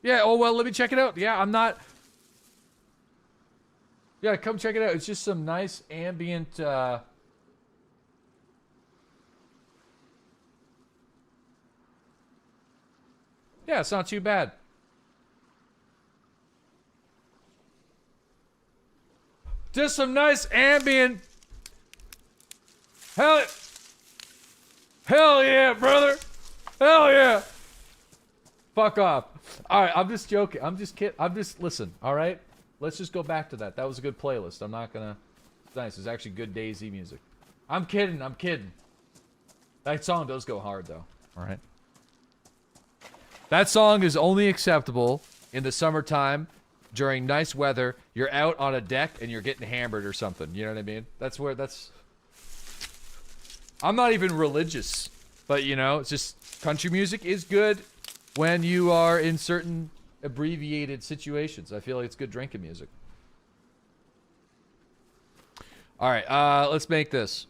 Yeah, oh well, let me check it out. Yeah, I'm not... Yeah, come check it out. It's just some nice ambient, Yeah, it's not too bad. Just some nice ambient... Hell yeah, brother! Hell yeah! Fuck off. Alright, I'm just joking. I'm just kidding. Listen, alright? Let's just go back to that. That was a good playlist. I'm not gonna... It's nice. It's actually good DayZ music. I'm kidding. I'm kidding. That song does go hard, though. Alright? That song is only acceptable in the summertime during nice weather. You're out on a deck and you're getting hammered or something. You know what I mean? That's... I'm not even religious. But, you know, it's just... Country music is good when you are in certain abbreviated situations. I feel like it's good drinking music. Alright, let's make this.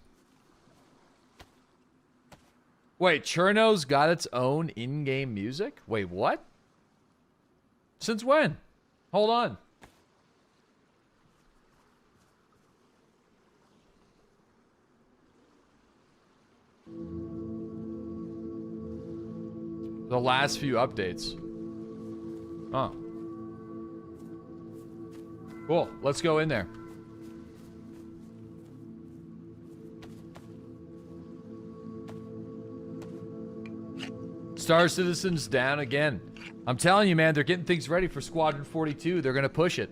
Wait, Chernarus got its own in-game music? Wait, what? Since when? Hold on. The last few updates. Oh. Cool. Let's go in there. Star Citizen's down again. I'm telling you, man, they're getting things ready for Squadron 42. They're gonna push it.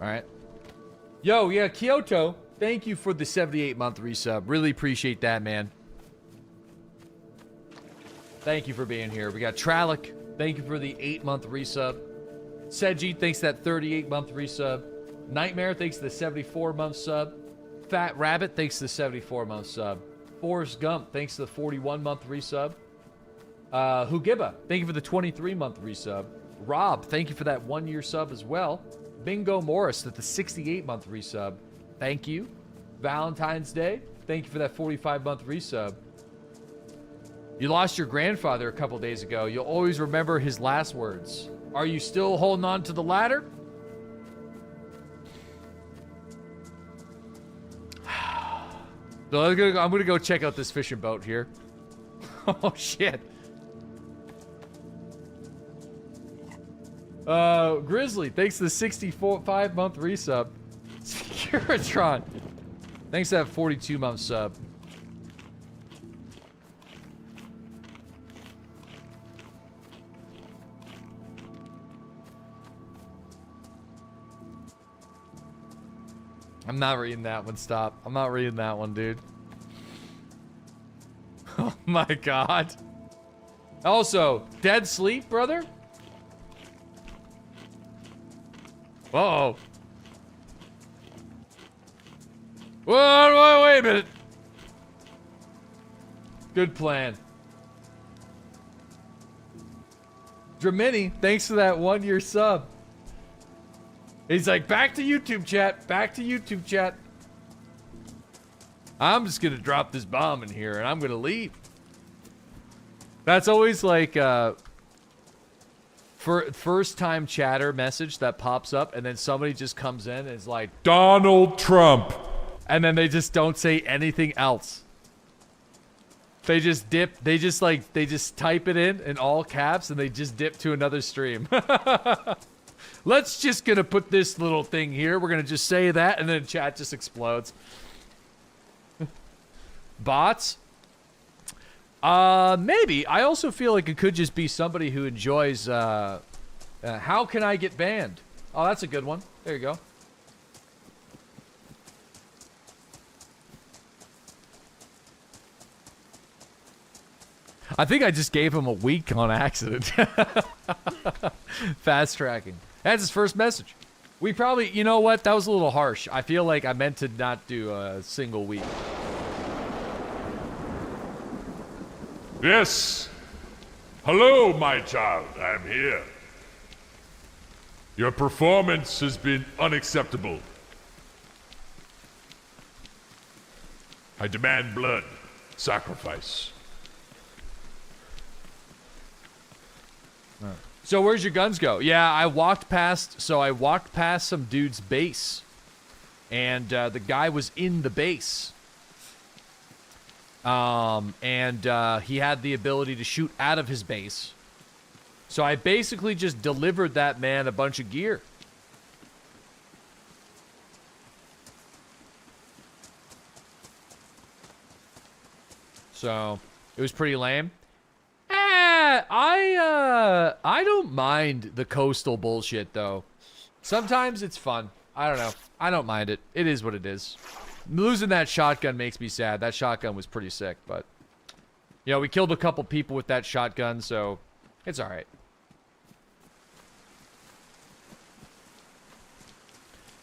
Alright. Yo, yeah, Kyoto, thank you for the 78-month resub. Really appreciate that, man. Thank you for being here. We got Trallic. Thank you for the 8-month resub. Seji, thanks that 38-month resub. Nightmare, thanks the 74-month sub. Fat Rabbit, thanks the 74-month sub. Forrest Gump, thanks to the 41-month resub. Hugiba, thank you for the 23-month resub. Rob, thank you for that 1-year sub as well. Bingo Morris, at the 68-month resub. Thank you. Valentine's Day, thank you for that 45-month resub. You lost your grandfather a couple days ago. You'll always remember his last words. Are you still holding on to the ladder? So I'm gonna go check out this fishing boat here. Oh shit. Grizzly, thanks to the 65-month resub. Securitron, thanks to that 42-month sub. I'm not reading that one, stop. I'm not reading that one, dude. Oh my god. Also, dead sleep, brother? Uh-oh. Whoa, wait a minute. Good plan. Dramini, thanks for that 1-year sub. He's like, back to YouTube chat. Back to YouTube chat. I'm just going to drop this bomb in here and I'm going to leave. That's always like first time chatter message that pops up and then somebody just comes in and is like, Donald Trump. And then they just don't say anything else. They just dip. They just type it in all caps and they just dip to another stream. Let's just gonna put this little thing here. We're gonna just say that, and then chat just explodes. Bots? Maybe. I also feel like it could just be somebody who enjoys, how can I get banned? Oh, that's a good one. There you go. I think I just gave him a week on accident. Fast tracking. That's his first message. We probably, you know what? That was a little harsh. I feel like I meant to not do a single week. Yes. Hello, my child. I'm here. Your performance has been unacceptable. I demand blood. Sacrifice. So where's your guns go? Yeah, I walked past some dude's base. And the guy was in the base. He had the ability to shoot out of his base. So I basically just delivered that man a bunch of gear. So it was pretty lame. I don't mind the coastal bullshit though. Sometimes it's fun. I don't know. I don't mind it. It is what it is. Losing that shotgun makes me sad. That shotgun was pretty sick, but you know, we killed a couple people with that shotgun, so it's all right.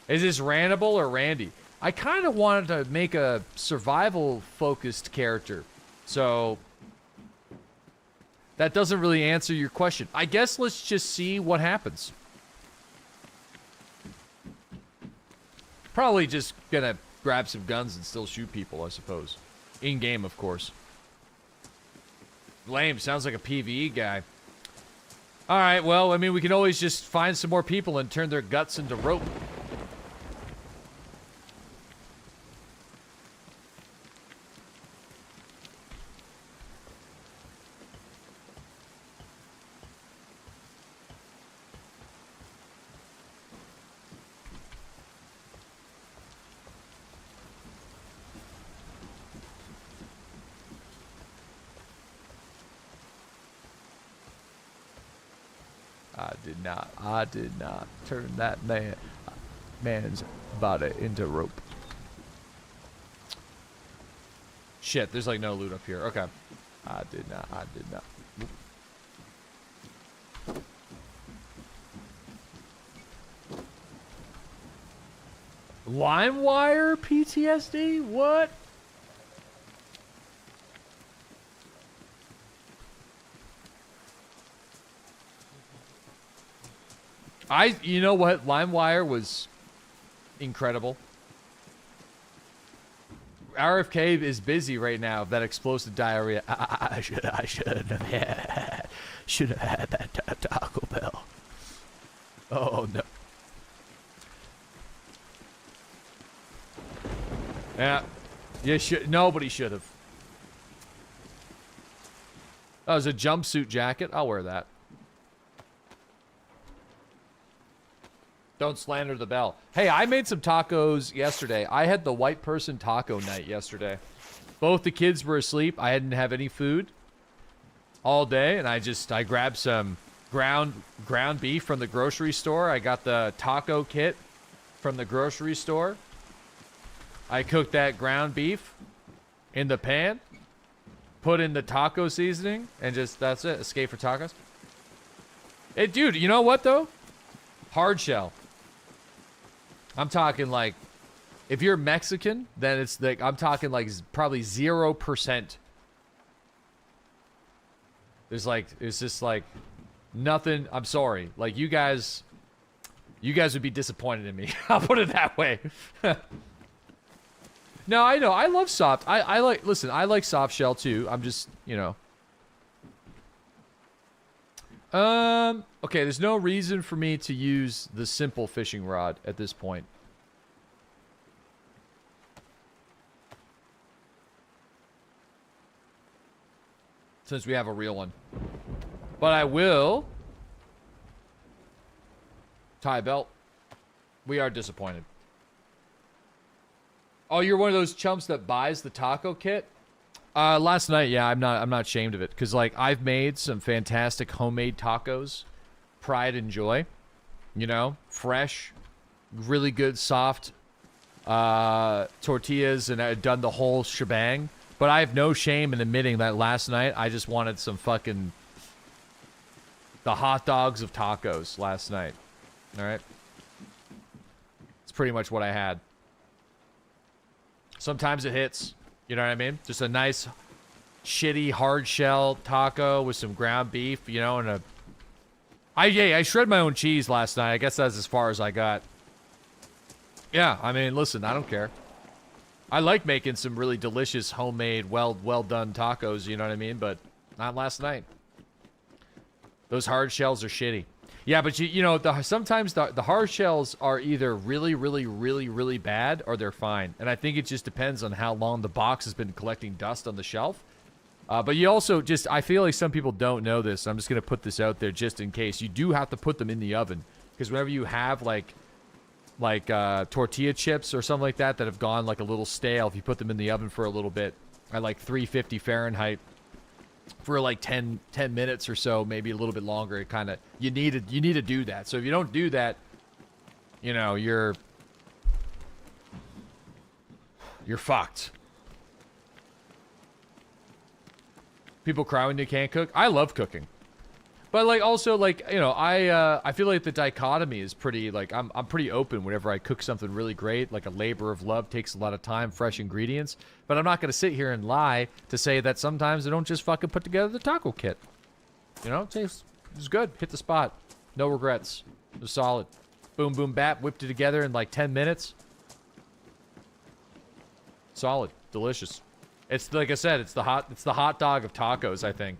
Is this Randable or Randy? I kind of wanted to make a survival-focused character, so that doesn't really answer your question. I guess let's just see what happens. Probably just gonna grab some guns and still shoot people, I suppose. In-game, of course. Lame, sounds like a PvE guy. Alright, well, I mean, we can always just find some more people and turn their guts into rope. I did not turn that man's body into rope. Shit, there's like no loot up here. Okay. I did not. LimeWire PTSD? What? You know what? LimeWire was incredible. RFK is busy right now. That explosive diarrhea. I should have had that Taco Bell. Oh no. Yeah, you should. Nobody should have. That was a jumpsuit jacket. I'll wear that. Don't slander the bell. Hey, I made some tacos yesterday. I had the white person taco night yesterday. Both the kids were asleep. I didn't have any food all day, and I grabbed some ground beef from the grocery store. I got the taco kit from the grocery store. I cooked that ground beef in the pan, put in the taco seasoning, and that's it. Escape for tacos. Hey, dude, you know what, though? Hard shell. I'm talking like, if you're Mexican, then it's like, I'm talking like probably 0%. It's just like nothing. I'm sorry. Like you guys would be disappointed in me. I'll put it that way. No, I know. I love soft. I like soft shell too. I'm just, you know. Okay, there's no reason for me to use the simple fishing rod at this point. Since we have a real one. But I will tie a belt. We are disappointed. Oh, you're one of those chumps that buys the taco kit? Last night, yeah, I'm not ashamed of it, because like I've made some fantastic homemade tacos, pride and joy, you know, fresh, really good soft tortillas, and I've done the whole shebang. But I have no shame in admitting that last night I just wanted some fucking the hot dogs of tacos last night. All right, it's pretty much what I had. Sometimes it hits. You know what I mean? Just a nice shitty hard shell taco with some ground beef, you know, and a... I shred my own cheese last night. I guess that's as far as I got. Yeah, I mean, listen, I don't care. I like making some really delicious, homemade, well done tacos, you know what I mean? But not last night. Those hard shells are shitty. Yeah, but you know, sometimes the hard shells are either really bad or they're fine. And I think it just depends on how long the box has been collecting dust on the shelf. But you also just, I feel like some people don't know this. I'm just going to put this out there just in case. You do have to put them in the oven. Because whenever you have like tortilla chips or something like that have gone like a little stale, if you put them in the oven for a little bit at like 350 Fahrenheit for like 10 minutes or so, maybe a little bit longer, it kind of, you need to do that. So if you don't do that, you know, you're fucked. People cry when you can't cook. I love cooking. But like also like, you know, I feel like the dichotomy is pretty, like I'm pretty open whenever I cook something really great, like a labor of love, takes a lot of time, fresh ingredients. But I'm not going to sit here and lie to say that sometimes I don't just fucking put together the taco kit. You know, it was good. Hit the spot. No regrets. It was solid. Boom, boom, bap. Whipped it together in like 10 minutes. Solid. Delicious. It's like I said, it's the hot dog of tacos, I think.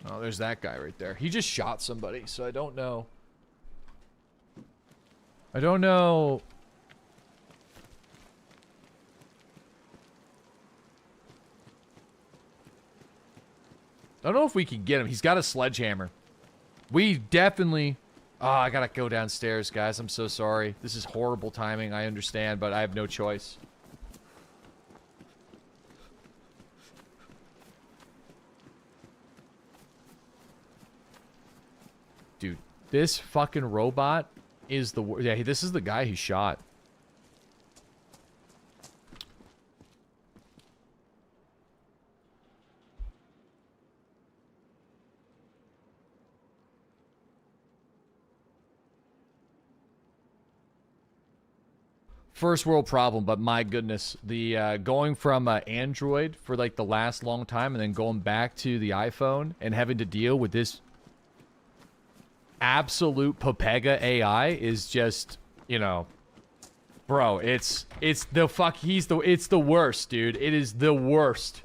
Oh, there's that guy right there. He just shot somebody, so I don't know. I don't know. I don't know if we can get him. He's got a sledgehammer. We definitely... Oh, I gotta go downstairs, guys. I'm so sorry. This is horrible timing, I understand, but I have no choice. Dude, this fucking robot is the worst. Yeah, this is the guy he shot. First world problem, but my goodness, the going from Android for like the last long time and then going back to the iPhone and having to deal with this absolute Papega AI is just, you know, bro, it's the fuck, it's the worst, dude. It is the worst.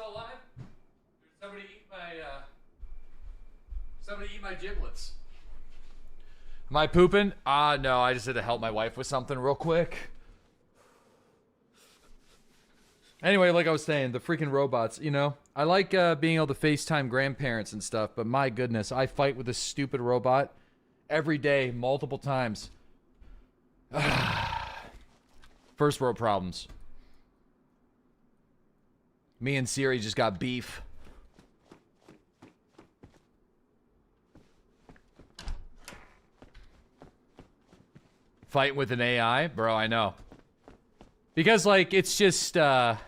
still alive? Did somebody eat my giblets? Am I pooping? No, I just had to help my wife with something real quick. Anyway, like I was saying, the freaking robots, you know? I like being able to FaceTime grandparents and stuff, but my goodness, I fight with this stupid robot every day, multiple times. First world problems. Me and Siri just got beef. Fighting with an AI? Bro, I know. Because, like, it's just, the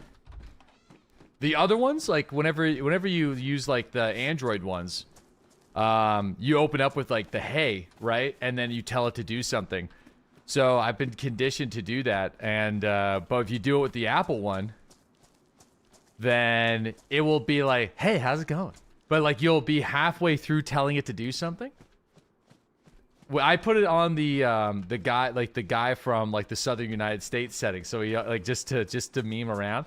other ones, like, whenever you use, like, the Android ones, you open up with, like, the hey, right? And then you tell it to do something. So, I've been conditioned to do that, and, but if you do it with the Apple one, then it will be like, hey, how's it going? But, like, you'll be halfway through telling it to do something. Well, I put it on the guy from like the Southern United States setting, so he like just to meme around.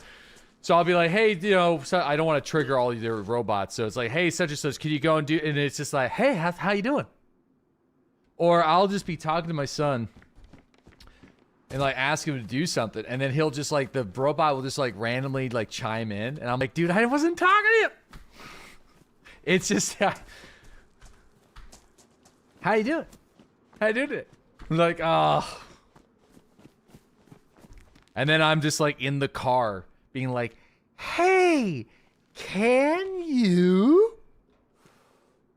So I'll be like, hey, you know, so I don't want to trigger all your robots, so it's like, hey, such and such, can you go and do? And it's just like, hey, how you doing? Or I'll just be talking to my son and like ask him to do something, and then he'll just like the robot will just like randomly like chime in, and I'm like, dude, I wasn't talking to you. It's just, how you doing? I did it. Like, oh. And then I'm just like in the car being like, hey, can you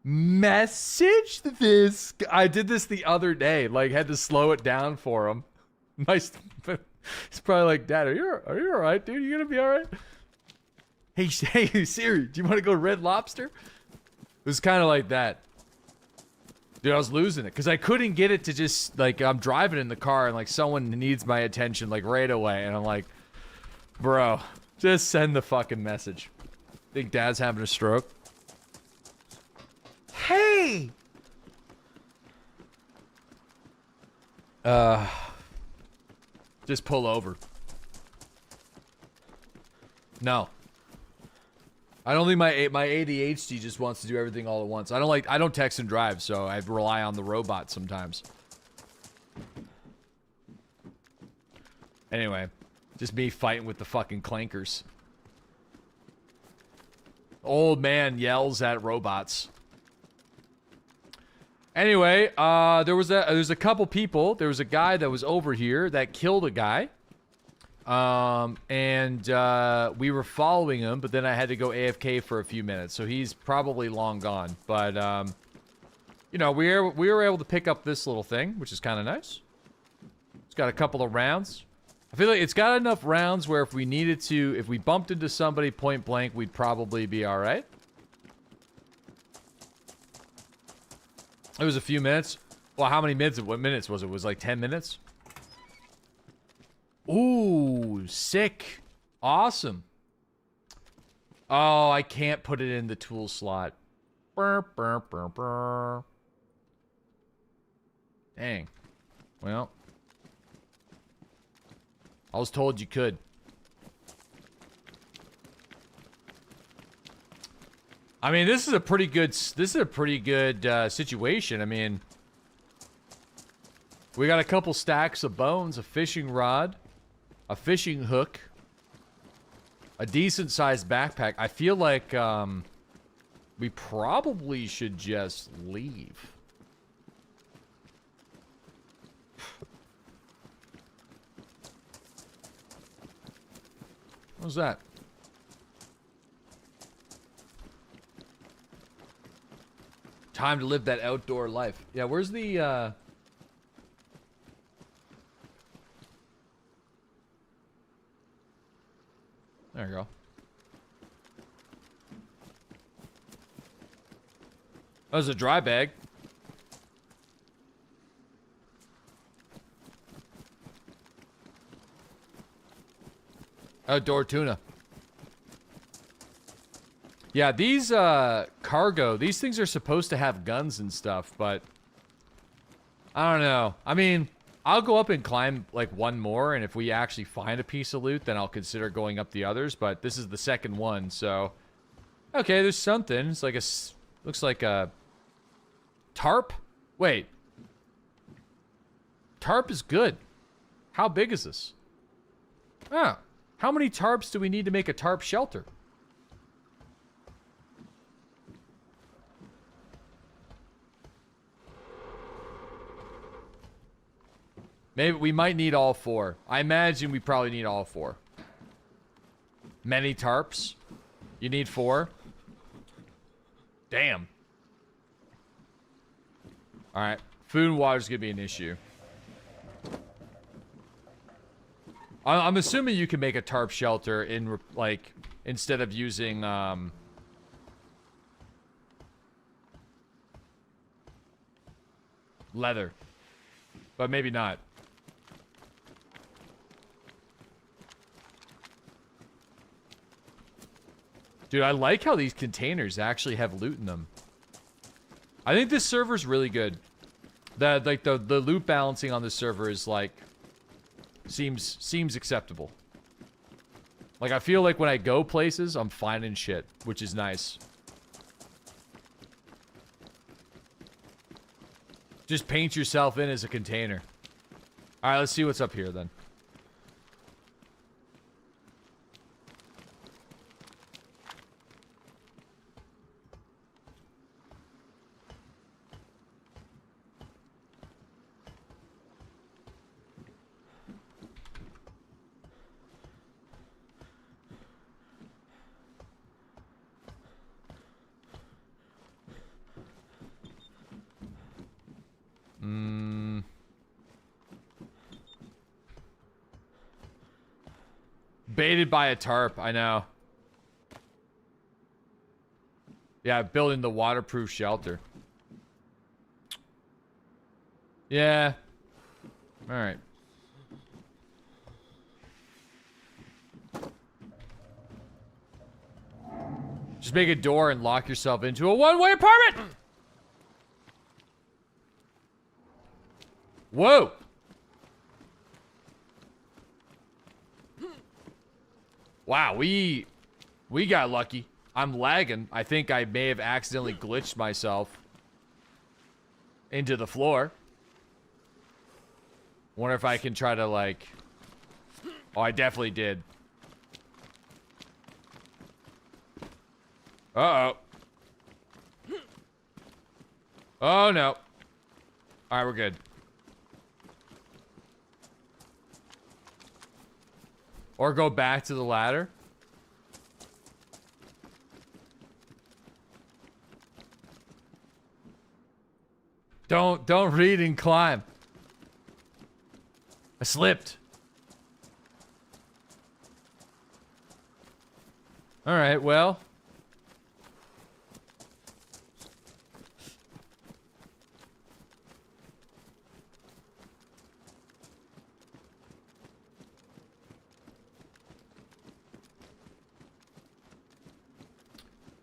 message this? I did this the other day, like had to slow it down for him. He's probably like, Dad, are you all right, dude? You gonna be all right? Hey, Siri, do you want to go Red Lobster? It was kind of like that. Dude, I was losing it because I couldn't get it to just like I'm driving in the car and like someone needs my attention like right away, and I'm like, bro, just send the fucking message. Think Dad's having a stroke? Hey. Just pull over. No. I don't think my ADHD just wants to do everything all at once. I don't text and drive, so I rely on the robot sometimes. Anyway, just me fighting with the fucking clankers. Old man yells at robots. Anyway, there's a couple people. There was a guy that was over here that killed a guy. We were following him, but then I had to go AFK for a few minutes, so he's probably long gone. But, you know, we were able to pick up this little thing, which is kind of nice. It's got a couple of rounds. I feel like it's got enough rounds where if we needed to, if we bumped into somebody point blank, we'd probably be all right. It was a few minutes. Well, how many minutes? What minutes was it? It was like 10 minutes? Ooh, sick. Awesome. Oh, I can't put it in the tool slot. Burr, burr, burr, burr. Dang. Well. I was told you could. I mean, this is a pretty good situation. I mean, we got a couple stacks of bones, a fishing rod, a fishing hook, a decent sized backpack. I feel like we probably should just leave. What was that? Time to live that outdoor life. Yeah, where's the there you go. That was a dry bag. Outdoor tuna. Yeah, these cargo, these things are supposed to have guns and stuff, but I don't know. I mean, I'll go up and climb like one more, and if we actually find a piece of loot, then I'll consider going up the others. But this is the second one, so okay. There's something. It's like looks like a tarp. Wait, tarp is good. How big is this? Ah, how many tarps do we need to make a tarp shelter? Maybe we might need all 4. I imagine we probably need all 4. Many tarps? You need 4? Damn. Alright. Food and water is going to be an issue. I'm assuming you can make a tarp shelter in, like, instead of using, leather. But maybe not. Dude, I like how these containers actually have loot in them. I think this server's really good. The loot balancing on this server is like seems acceptable. Like I feel like when I go places, I'm finding shit, which is nice. Just paint yourself in as a container. All right, let's see what's up here then. Baited by a tarp, I know. Yeah, building the waterproof shelter. Yeah. Alright. Just make a door and lock yourself into a one-way apartment! Whoa! Wow, we got lucky. I'm lagging. I think I may have accidentally glitched myself into the floor. Wonder if I can try to like... Oh, I definitely did. Uh-oh. Oh, no. Alright, we're good. Or go back to the ladder. Don't read and climb. I slipped. All right, well.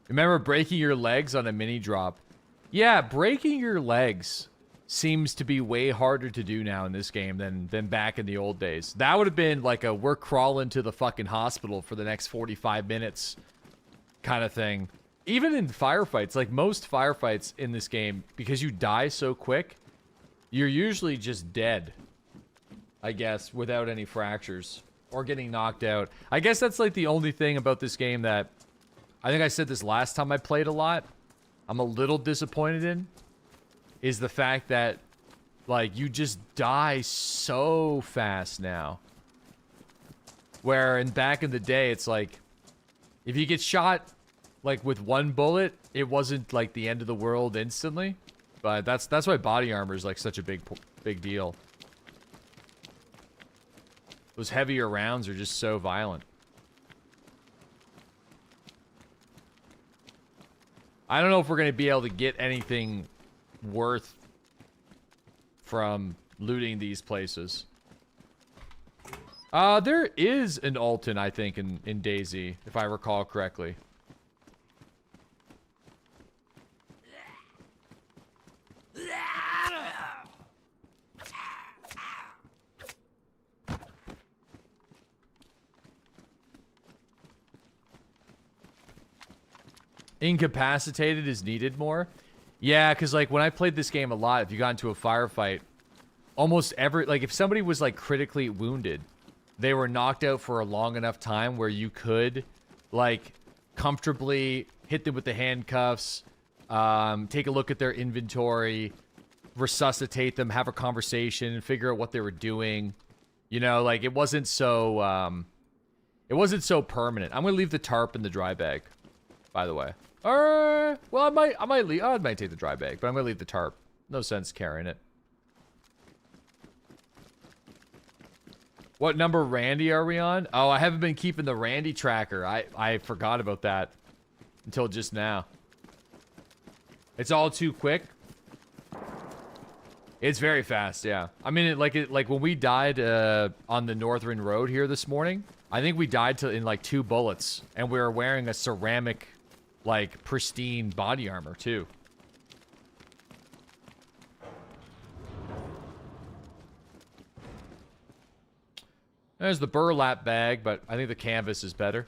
Remember breaking your legs on a mini drop? Yeah, breaking your legs seems to be way harder to do now in this game than back in the old days. That would have been like a we're crawling to the fucking hospital for the next 45 minutes kind of thing. Even in firefights, like most firefights in this game, because you die so quick, you're usually just dead, I guess, without any fractures or getting knocked out. I guess that's like the only thing about this game that I think I said this last time I played a lot. I'm a little disappointed in is the fact that like you just die so fast now. Where back in the day it's like if you get shot like with one bullet, it wasn't like the end of the world instantly. But that's why body armor is like such a big deal. Those heavier rounds are just so violent. I don't know if we're going to be able to get anything worth from looting these places. There is an Alton, I think, in DayZ, if I recall correctly. Incapacitated is needed more. Yeah, because like when I played this game a lot, if you got into a firefight, almost every, like if somebody was like critically wounded, they were knocked out for a long enough time where you could like comfortably hit them with the handcuffs, take a look at their inventory, resuscitate them, have a conversation, figure out what they were doing. You know, like it wasn't so permanent. I'm gonna leave the tarp in the dry bag, by the way. Well, I might take the dry bag, but I'm gonna leave the tarp. No sense carrying it. What number Randy are we on? Oh, I haven't been keeping the Randy tracker. I forgot about that until just now. It's all too quick. It's very fast, yeah. I mean, like when we died on the Northern Road here this morning, I think we died in like 2 bullets, and we were wearing a ceramic, like pristine body armor too. There's the burlap bag, but I think the canvas is better.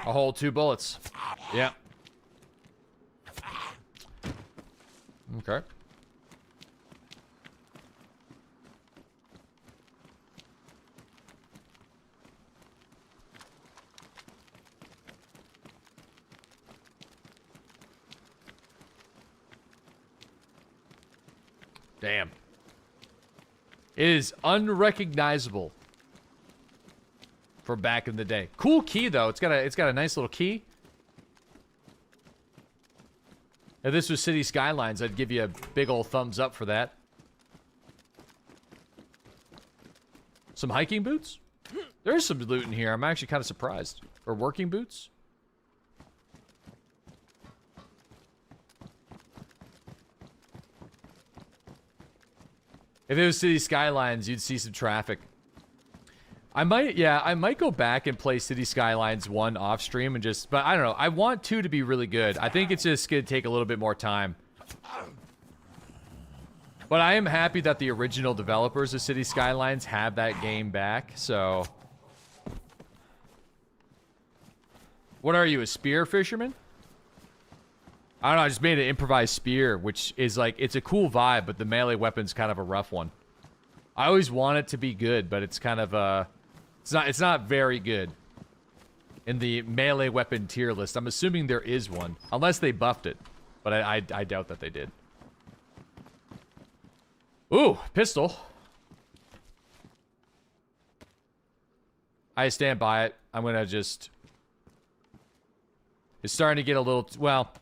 A whole 2 bullets. Yeah. Okay. Damn. It is unrecognizable from back in the day. Cool key though. It's got a nice little key. If this was City Skylines, I'd give you a big old thumbs up for that. Some hiking boots? There's some loot in here. I'm actually kind of surprised. Or working boots? If it was City Skylines, you'd see some traffic. I might go back and play City Skylines 1 off stream and just, but I don't know. I want 2 to be really good. I think it's just gonna take a little bit more time. But I am happy that the original developers of City Skylines have that game back, so. What are you, a spear fisherman? I don't know, I just made an improvised spear, which is like, it's a cool vibe, but the melee weapon's kind of a rough one. I always want it to be good, but it's kind of, it's not very good in the melee weapon tier list. I'm assuming there is one, unless they buffed it, but I doubt that they did. Ooh, pistol. I stand by it. I'm gonna just... It's starting to get a little... Well...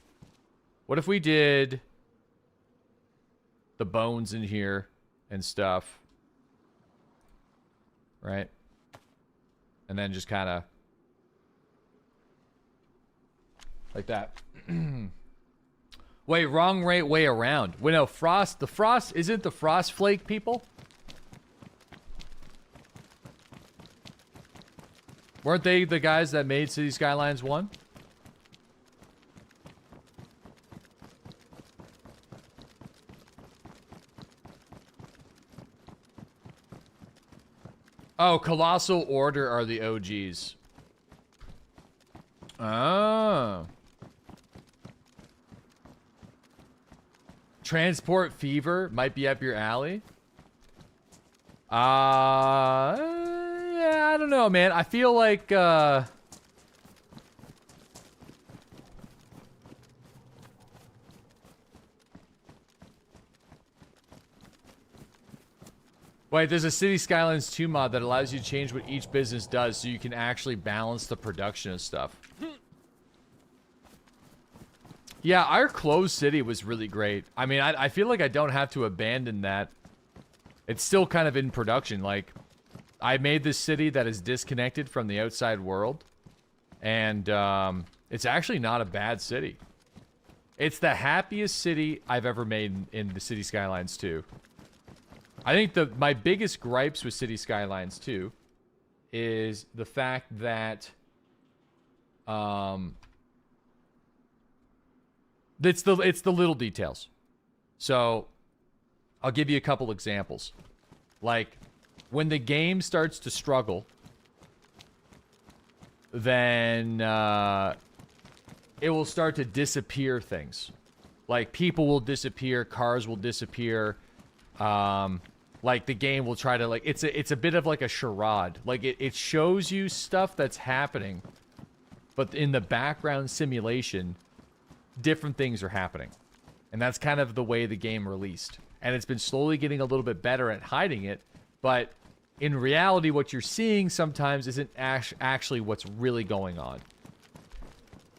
What if we did the bones in here and stuff, right? And then just kind of like that. Wait, wrong way around. Wait, no, Frost. The Frost isn't the Frost Flake people. Weren't they the guys that made City Skylines 1? Oh, Colossal Order are the OGs. Oh. Transport Fever might be up your alley. Yeah, I don't know, man. I feel like, Wait, there's a City Skylines 2 mod that allows you to change what each business does so you can actually balance the production of stuff. Yeah, our closed city was really great. I mean, I feel like I don't have to abandon that. It's still kind of in production. Like, I made this city that is disconnected from the outside world. And, it's actually not a bad city. It's the happiest city I've ever made in the City Skylines 2. I think my biggest gripes with City Skylines 2 is the fact that It's the little details. So, I'll give you a couple examples. Like, when the game starts to struggle, then it will start to disappear things. Like, people will disappear, cars will disappear. Like, the game will try to, like, it's a bit of like a charade. Like, it shows you stuff that's happening, but in the background simulation, different things are happening. And that's kind of the way the game released. And it's been slowly getting a little bit better at hiding it, but in reality, what you're seeing sometimes isn't actually what's really going on.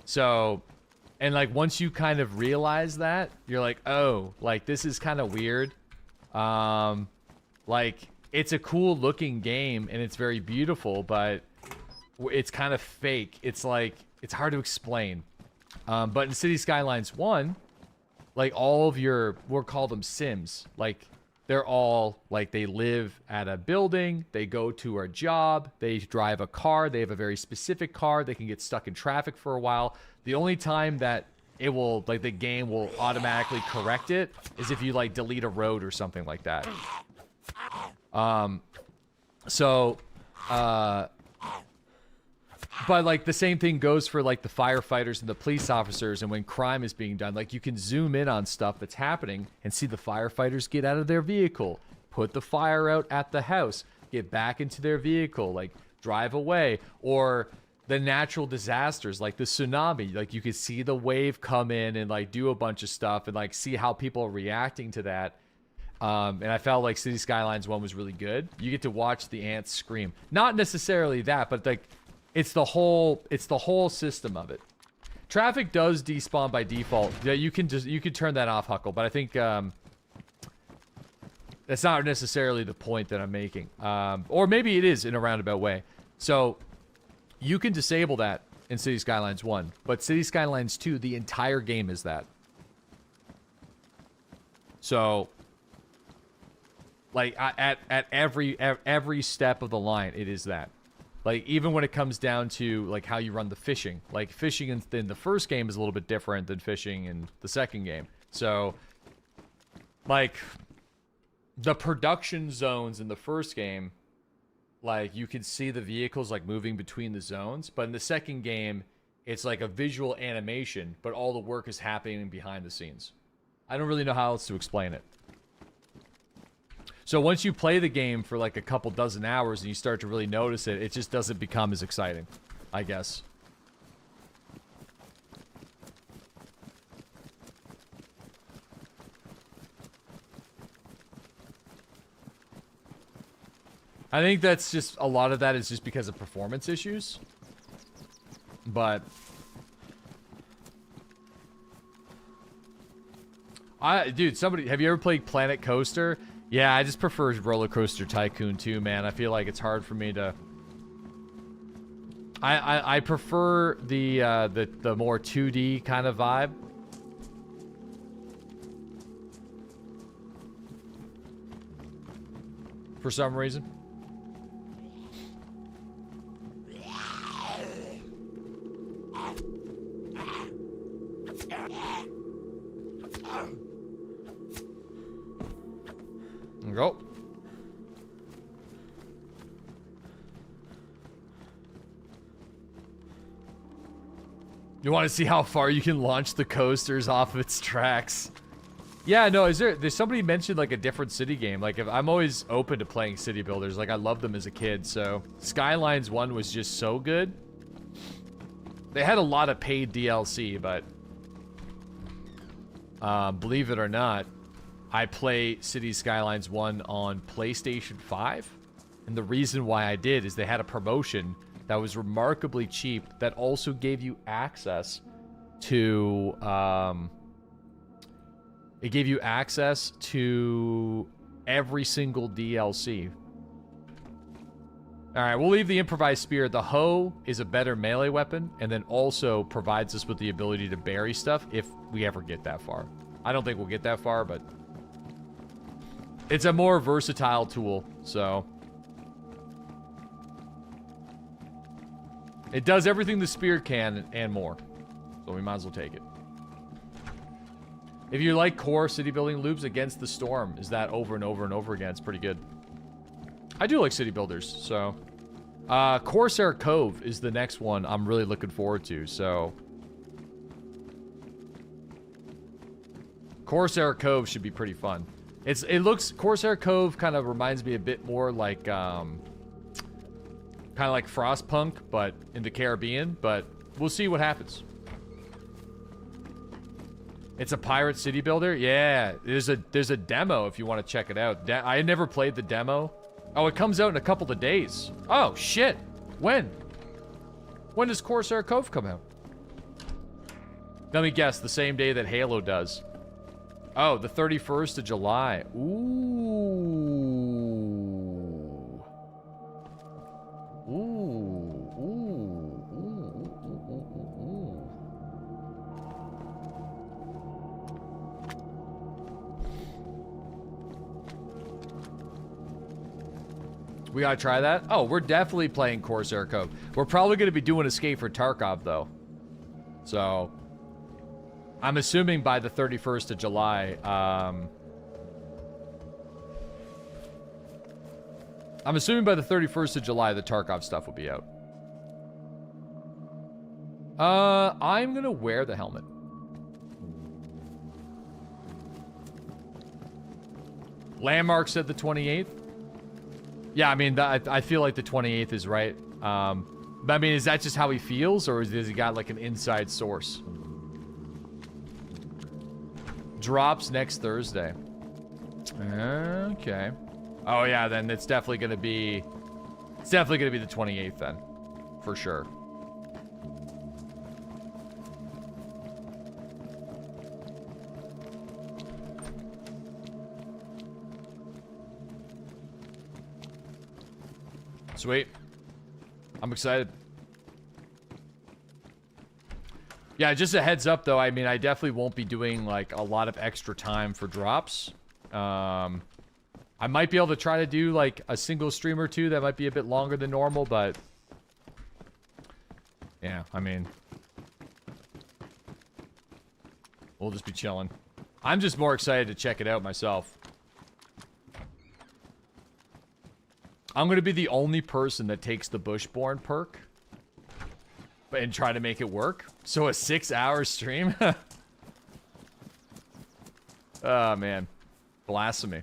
So, and like, once you kind of realize that, you're like, oh, like, this is kind of weird. Like, it's a cool looking game and it's very beautiful, but it's kind of fake. It's like, it's hard to explain. But in City Skylines 1, like, all of your, we'll call them Sims. Like, they're all, like, they live at a building, they go to a job, they drive a car, they have a very specific car, they can get stuck in traffic for a while. The only time that it will, like, the game will automatically correct it is if you, like, delete a road or something like that. But, like, the same thing goes for, like, the firefighters and the police officers, and when crime is being done. Like, you can zoom in on stuff that's happening and see the firefighters get out of their vehicle, put the fire out at the house, get back into their vehicle, like, drive away. Or the natural disasters, like the tsunami. Like, you could see the wave come in and, like, do a bunch of stuff and, like, see how people are reacting to that. And I felt like City Skylines 1 was really good. You get to watch the ants scream. Not necessarily that, but, like, it's the whole system of it. Traffic does despawn by default. Yeah, you can turn that off, Huckle, but I think that's not necessarily the point that I'm making. Or maybe it is in a roundabout way. So you can disable that in City Skylines 1, but City Skylines 2, the entire game is that. So, like, at every step of the line, it is that. Like, even when it comes down to, like, how you run the fishing. Like, fishing in the first game is a little bit different than fishing in the second game. So, like, the production zones in the first game, like, you can see the vehicles, like, moving between the zones. But in the second game, it's like a visual animation, but all the work is happening behind the scenes. I don't really know how else to explain it. So once you play the game for like a couple dozen hours and you start to really notice it, it just doesn't become as exciting, I guess. I think that's just, a lot of that is just because of performance issues. But dude, have you ever played Planet Coaster? Yeah, I just prefer Roller Coaster Tycoon too, man. I feel like it's hard for me to... I prefer the more 2D kind of vibe. For some reason. Go. You want to see how far you can launch the coasters off of its tracks? Yeah, no, there's somebody mentioned like a different city game. Like, if I'm always open to playing city builders. Like, I loved them as a kid. So Skylines 1 was just so good. They had a lot of paid DLC, but believe it or not, I play City Skylines 1 on PlayStation 5. And the reason why I did is they had a promotion that was remarkably cheap that also gave you access to, it gave you access to every single DLC. Alright, we'll leave the improvised spear. The hoe is a better melee weapon, and then also provides us with the ability to bury stuff if we ever get that far. I don't think we'll get that far, but it's a more versatile tool, so it does everything the spear can and more. So we might as well take it. If you like core city building loops, Against the Storm is that over and over and over again. It's pretty good. I do like city builders, so. Corsair Cove is the next one I'm really looking forward to, so. Corsair Cove should be pretty fun. Corsair Cove kind of reminds me a bit more like, kind of like Frostpunk, but in the Caribbean, but we'll see what happens. It's a pirate city builder? Yeah, there's a demo if you want to check it out. I never played the demo. Oh, it comes out in a couple of days. Oh, shit. When? When does Corsair Cove come out? Let me guess, the same day that Halo does. Oh, the 31st of July. Ooh. We gotta try that? Oh, we're definitely playing Corsair Cove. We're probably gonna be doing Escape for Tarkov, though. So, I'm assuming by the 31st of July, I'm assuming by the 31st of July, the Tarkov stuff will be out. I'm gonna wear the helmet. Landmark said the 28th. Yeah, I mean, I feel like the 28th is right. But I mean, is that just how he feels, or has he got like an inside source? Drops next Thursday. Okay. Oh yeah, then it's definitely gonna be the 28th then, for sure. Sweet. I'm excited. Yeah, just a heads up though, I mean, I definitely won't be doing like a lot of extra time for drops. I might be able to try to do like a single stream or two that might be a bit longer than normal, but yeah, I mean, we'll just be chilling. I'm just more excited to check it out myself. I'm gonna be the only person that takes the Bushborn perk and try to make it work. So a 6-hour stream? Oh man, blasphemy.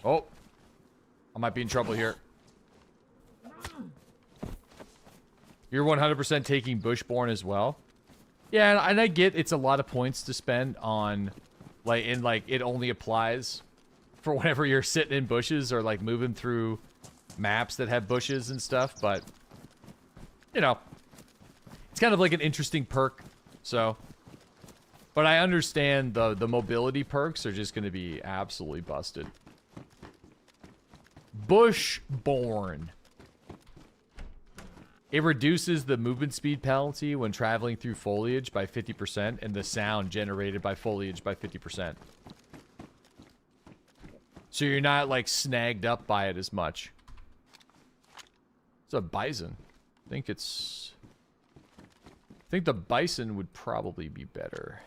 Oh, I might be in trouble here. You're 100% taking Bushborn as well? Yeah, and I get it's a lot of points to spend on, like, and like it only applies for whenever you're sitting in bushes or like moving through maps that have bushes and stuff, but you know, it's kind of like an interesting perk. So, but I understand the mobility perks are just going to be absolutely busted. Bushborn. It reduces the movement speed penalty when traveling through foliage by 50% and the sound generated by foliage by 50%. So you're not like snagged up by it as much. It's a bison. I think the bison would probably be better.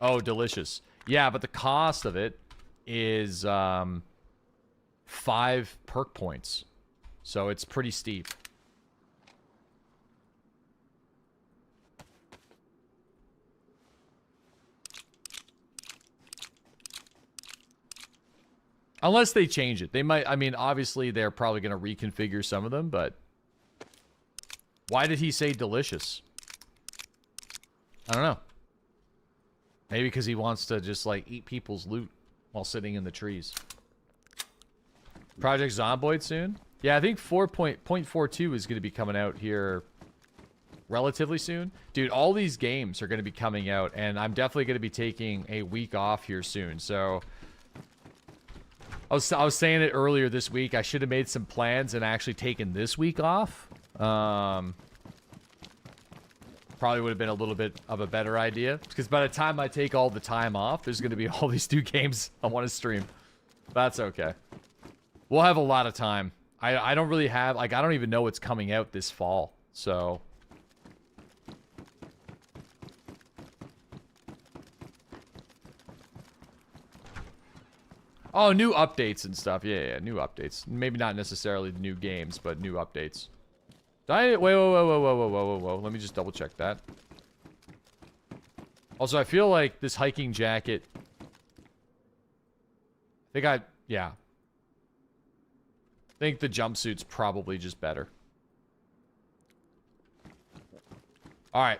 Oh, delicious. Yeah, but the cost of it is 5 perk points. So it's pretty steep. Unless they change it. They might, I mean, obviously they're probably going to reconfigure some of them, but why did he say delicious? I don't know. Maybe because he wants to just like eat people's loot while sitting in the trees. Project Zomboid soon? Yeah, I think 4.42 is going to be coming out here relatively soon. Dude, all these games are going to be coming out, and I'm definitely going to be taking a week off here soon. So, I was saying it earlier this week. I should have made some plans and actually taken this week off. Probably would have been a little bit of a better idea. Because by the time I take all the time off, there's going to be all these new games I want to stream. That's okay. We'll have a lot of time. I don't really have, like, I don't even know what's coming out this fall, so. Oh, new updates and stuff. Yeah, new updates. Maybe not necessarily new games, but new updates. Wait, whoa. Let me just double check that. Also, I feel like this hiking jacket. Yeah. I think the jumpsuit's probably just better. Alright.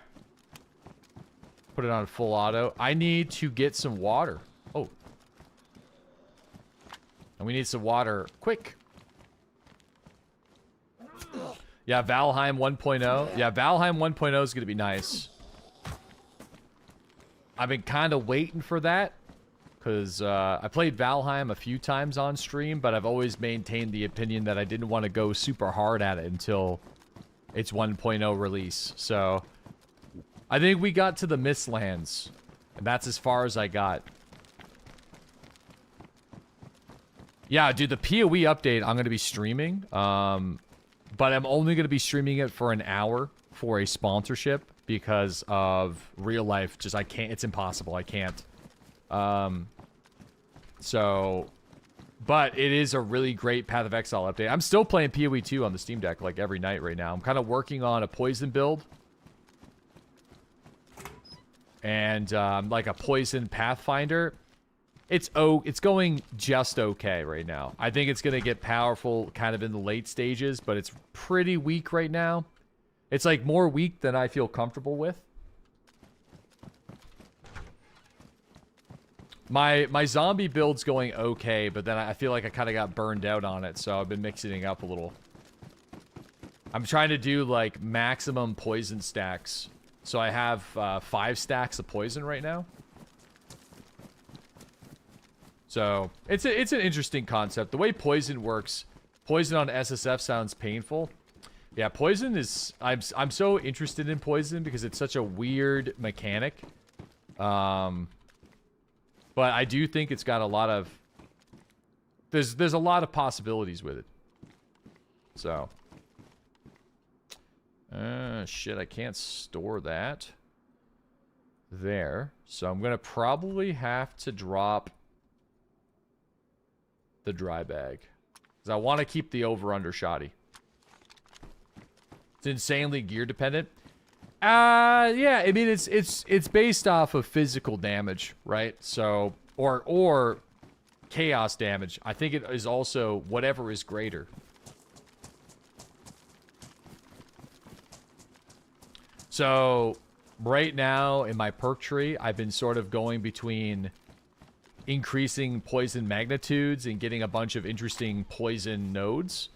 Put it on full auto. I need to get some water. Oh. And we need some water quick. Yeah, Valheim 1.0. Yeah, Valheim 1.0 is going to be nice. I've been kind of waiting for that. Because I played Valheim a few times on stream, but I've always maintained the opinion that I didn't want to go super hard at it until its 1.0 release. So, I think we got to the Mistlands. And that's as far as I got. Yeah, dude, the PoE update I'm going to be streaming. But I'm only going to be streaming it for an hour for a sponsorship. Because of real life, just I can't, it's impossible, I can't. But it is a really great Path of Exile update. I'm still playing PoE 2 on the Steam Deck, like, every night right now. I'm kind of working on a Poison build. And, like, a Poison Pathfinder. It's going just okay right now. I think it's going to get powerful kind of in the late stages, but it's pretty weak right now. It's, like, more weak than I feel comfortable with. My zombie build's going okay, but then I feel like I kind of got burned out on it, so I've been mixing it up a little. I'm trying to do, like, maximum poison stacks. So I have 5 stacks of poison right now. So, it's an interesting concept. The way poison works, poison on SSF sounds painful. Yeah, poison is... I'm so interested in poison because it's such a weird mechanic. But I do think it's got a lot of... There's a lot of possibilities with it. So. Shit, I can't store that. There. So I'm going to probably have to drop the dry bag. Because I want to keep the over-under shoddy. It's insanely gear dependent. Yeah, I mean, it's based off of physical damage, right? So, or chaos damage. I think it is also whatever is greater. So, right now in my perk tree, I've been sort of going between increasing poison magnitudes and getting a bunch of interesting poison nodes.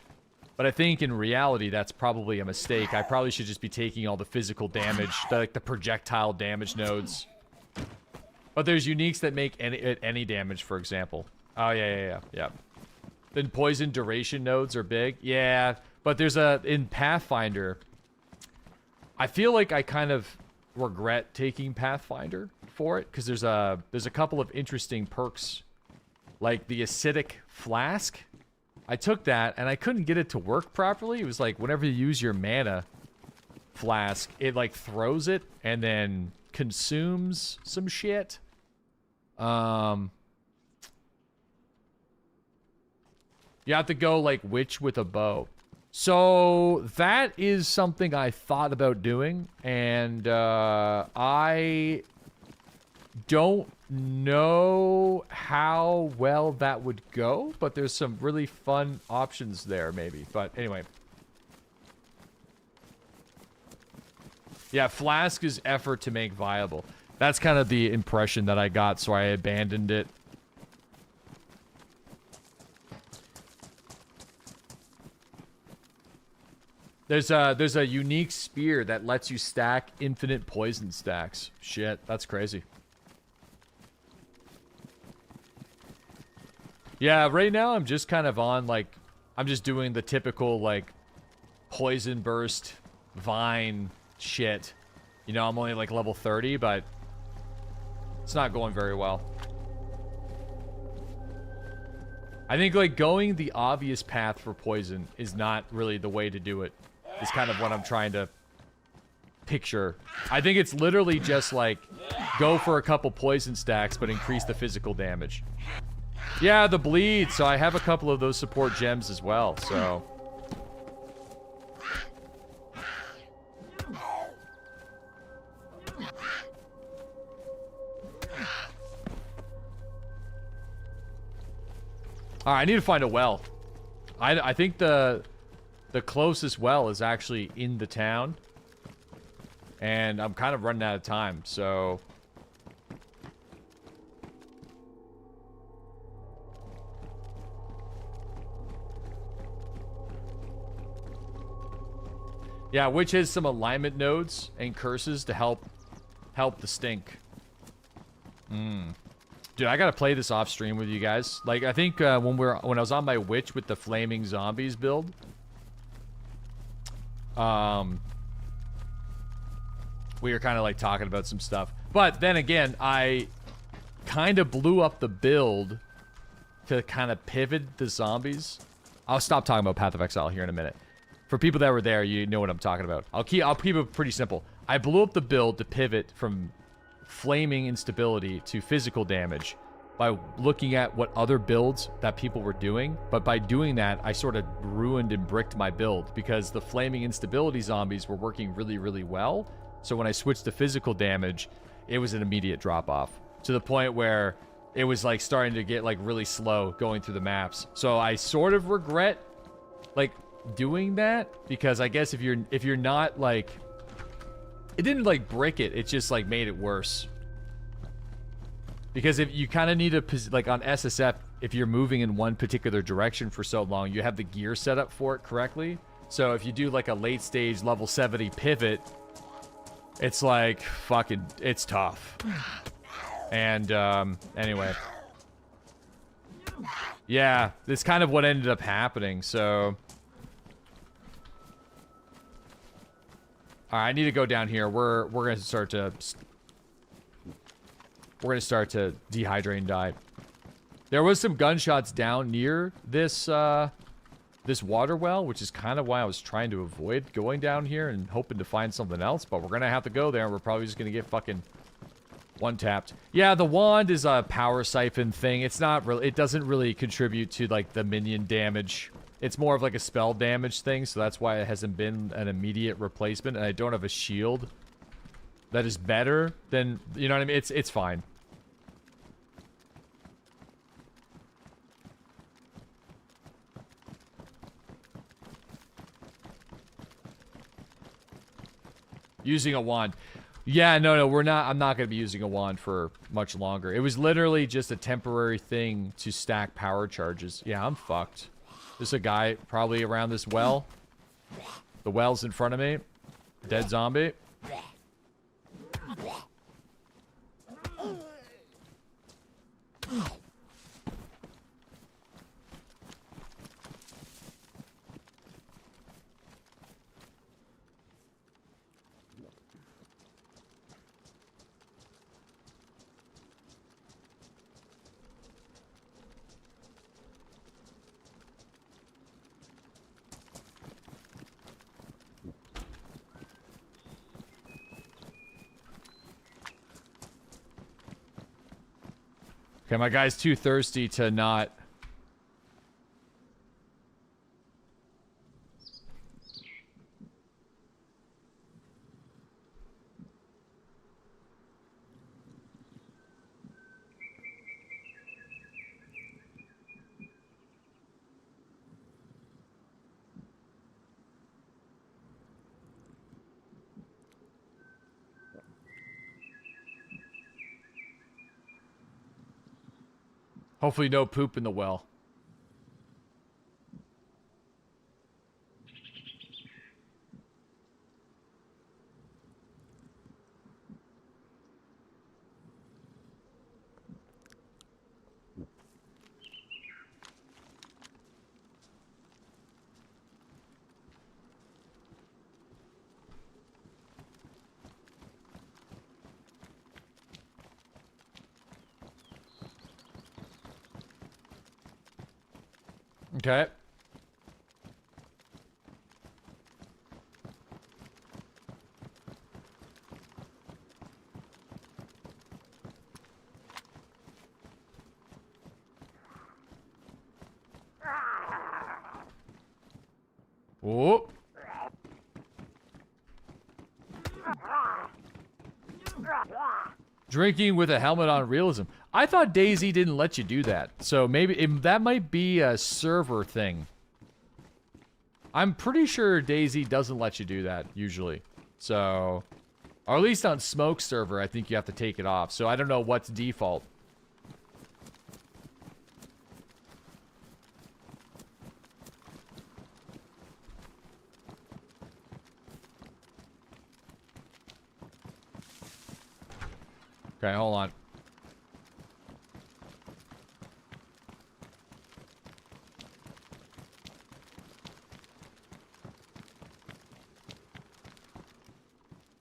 But I think in reality, that's probably a mistake. I probably should just be taking all the physical damage, like the projectile damage nodes. But there's uniques that make any damage, for example. Oh, yeah. Then poison duration nodes are big. Yeah, but there's in Pathfinder, I feel like I kind of regret taking Pathfinder for it, because there's a couple of interesting perks, like the acidic flask. I took that, and I couldn't get it to work properly. It was like, whenever you use your mana flask, it, like, throws it, and then consumes some shit. You have to go, like, witch with a bow. So, that is something I thought about doing, and, I don't know how well that would go, but there's some really fun options there, maybe. But anyway. Yeah, flask is effort to make viable. That's kind of the impression that I got, so I abandoned it. There's a unique spear that lets you stack infinite poison stacks. Shit, that's crazy. Yeah, right now I'm just kind of on, like, I'm just doing the typical, like, poison burst, vine shit. You know, I'm only, like, level 30, but it's not going very well. I think like going the obvious path for poison is not really the way to do it. Is kind of what I'm trying to picture. I think it's literally just like go for a couple poison stacks but increase the physical damage. Yeah, the bleed. So I have a couple of those support gems as well. So alright, I need to find a well. I think the closest well is actually in the town. And I'm kind of running out of time, so... Yeah, which has some alignment nodes and curses to help the stink. Dude, I gotta play this off stream with you guys. Like, I think when I was on my witch with the flaming zombies build, we were kind of like talking about some stuff. But then again, I kind of blew up the build to kind of pivot the zombies. I'll stop talking about Path of Exile here in a minute. For people that were there, you know what I'm talking about. I'll keep it pretty simple. I blew up the build to pivot from flaming instability to physical damage by looking at what other builds that people were doing. But by doing that, I sort of ruined and bricked my build because the flaming instability zombies were working really, really well. So when I switched to physical damage, it was an immediate drop-off to the point where it was like starting to get like really slow going through the maps. So I sort of regret like doing that because I guess if you're not like, it didn't like brick it, it just like made it worse. Because if you kind of need to, like on SSF, if you're moving in one particular direction for so long, you have the gear set up for it correctly. So if you do like a late stage level 70 pivot, it's like fucking, it's tough. And anyway, yeah, that's kind of what ended up happening. So all right, I need to go down here. We're gonna start to dehydrate and die. There was some gunshots down near this this water well, which is kind of why I was trying to avoid going down here and hoping to find something else. But we're gonna have to go there, and we're probably just gonna get fucking one-tapped. Yeah, the wand is a power siphon thing. It's not really. It doesn't really contribute to like the minion damage. It's more of like a spell damage thing, so that's why it hasn't been an immediate replacement. And I don't have a shield that is better than, you know what I mean? It's fine. Using a wand. Yeah, no, we're not. I'm not going to be using a wand for much longer. It was literally just a temporary thing to stack power charges. Yeah, I'm fucked. There's a guy probably around this well. The well's in front of me. Dead zombie. Okay, my guy's too thirsty to not... Hopefully no poop in the well. Okay. Oh. Drinking with a helmet on realism. I thought DayZ didn't let you do that. So maybe that might be a server thing. I'm pretty sure DayZ doesn't let you do that usually. So, or at least on Smoke server, I think you have to take it off. So I don't know what's default. Okay, hold on.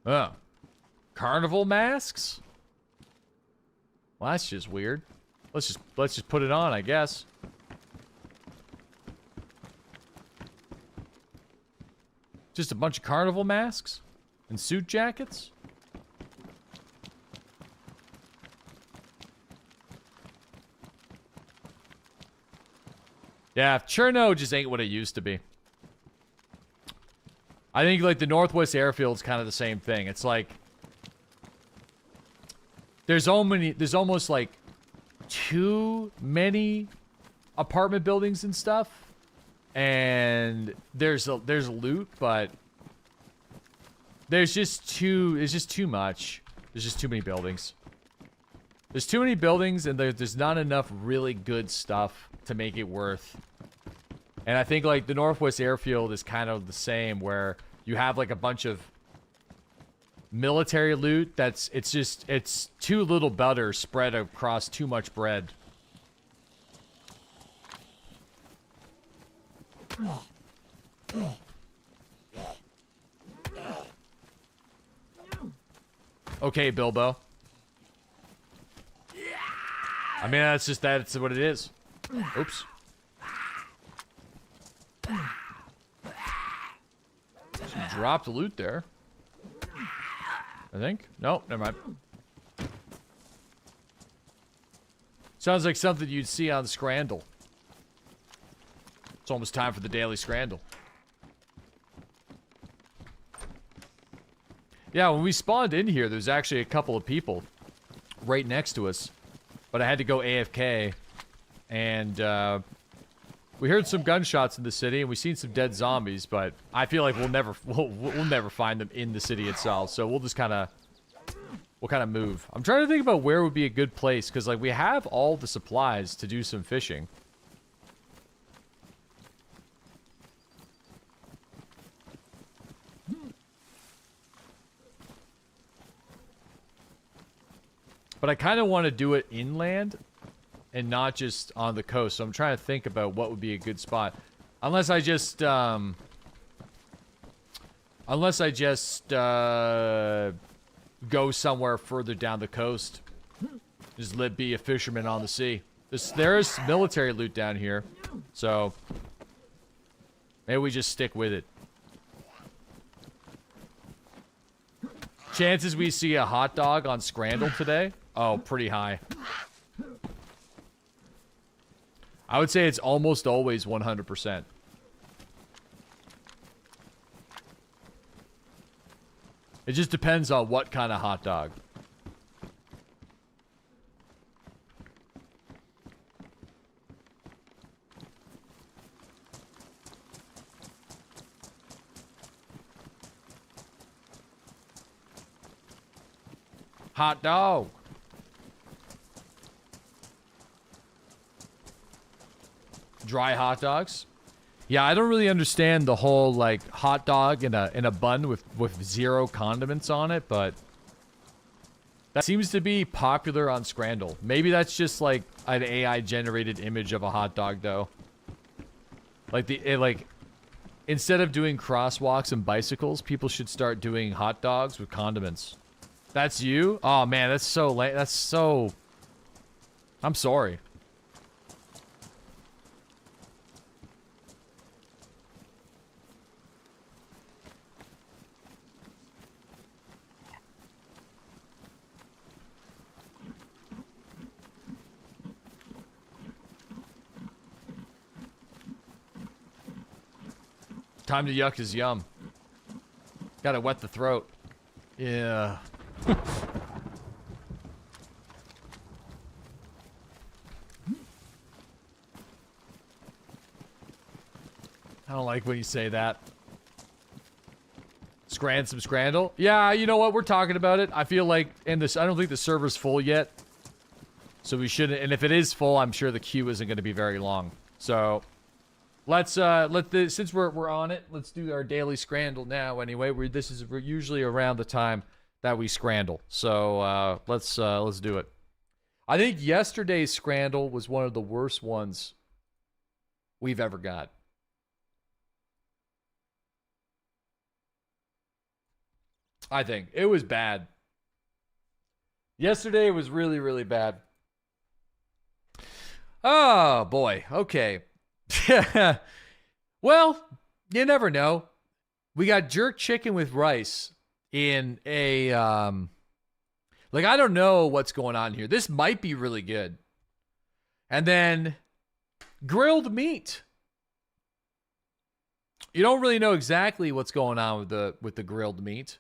Oh. Carnival masks? Well, that's just weird. Let's just put it on, I guess. Just a bunch of carnival masks and suit jackets? Yeah, Chernarus just ain't what it used to be. I think, like, the Northwest Airfield's kind of the same thing. It's like... There's almost, like, too many apartment buildings and stuff. And there's loot, but... There's just too much. There's just too many buildings. There's too many buildings, and there's not enough really good stuff to make it worth. And I think, like, the Northwest Airfield is kind of the same, where you have, like, a bunch of military loot it's too little butter spread across too much bread. Okay, Bilbo. I mean, that's what it is. Oops. Some dropped loot there. I think. No, never mind. Sounds like something you'd see on Scrandle. It's almost time for the daily Scrandle. Yeah, when we spawned in here, there's actually a couple of people right next to us. But I had to go AFK. And, we heard some gunshots in the city, and we seen some dead zombies, but I feel like we'll never find them in the city itself. So we'll just kind of move. I'm trying to think about where would be a good place, because, like, we have all the supplies to do some fishing. But I kind of want to do it inland and not just on the coast. So I'm trying to think about what would be a good spot. Unless I just go somewhere further down the coast. Just be a fisherman on the sea. There's military loot down here. So maybe we just stick with it. Chances we see a hot dog on Scrandle today? Oh, pretty high. I would say it's almost always 100%. It just depends on what kind of hot dog. Hot dog. Dry hot dogs. Yeah, I don't really understand the whole, like, hot dog in a bun with zero condiments on it, but that seems to be popular on Scrandle. Maybe that's just, like, an AI generated image of a hot dog, though. Like instead of doing crosswalks and bicycles, people should start doing hot dogs with condiments. That's you? Oh man, that's so late. That's so... I'm sorry. Time to yuck his yum. Gotta wet the throat. Yeah. I don't like when you say that. Scran some scrandle? Yeah, you know what? We're talking about it. I feel like, and this, I don't think the server's full yet. So we shouldn't, and if it is full, I'm sure the queue isn't going to be very long. So, since we're on it, let's do our daily scrandle now anyway. We're usually around the time that we scrandle. So, let's do it. I think yesterday's scrandle was one of the worst ones we've ever got. I think it was bad. Yesterday was really, really bad. Oh boy. Okay. Well, you never know. We got jerk chicken with rice in a like, I don't know what's going on here. This might be really good. And then grilled meat. You don't really know exactly what's going on with the grilled meat.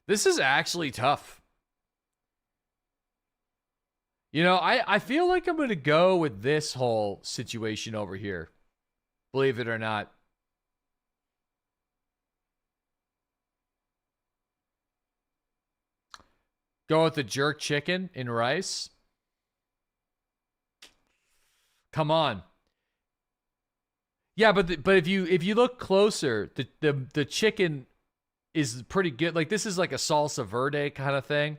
This is actually tough. You know, I feel like I'm going to go with this whole situation over here. Believe it or not. Go with the jerk chicken in rice. Come on. Yeah, but if you look closer, the chicken is pretty good. Like, this is like a salsa verde kind of thing.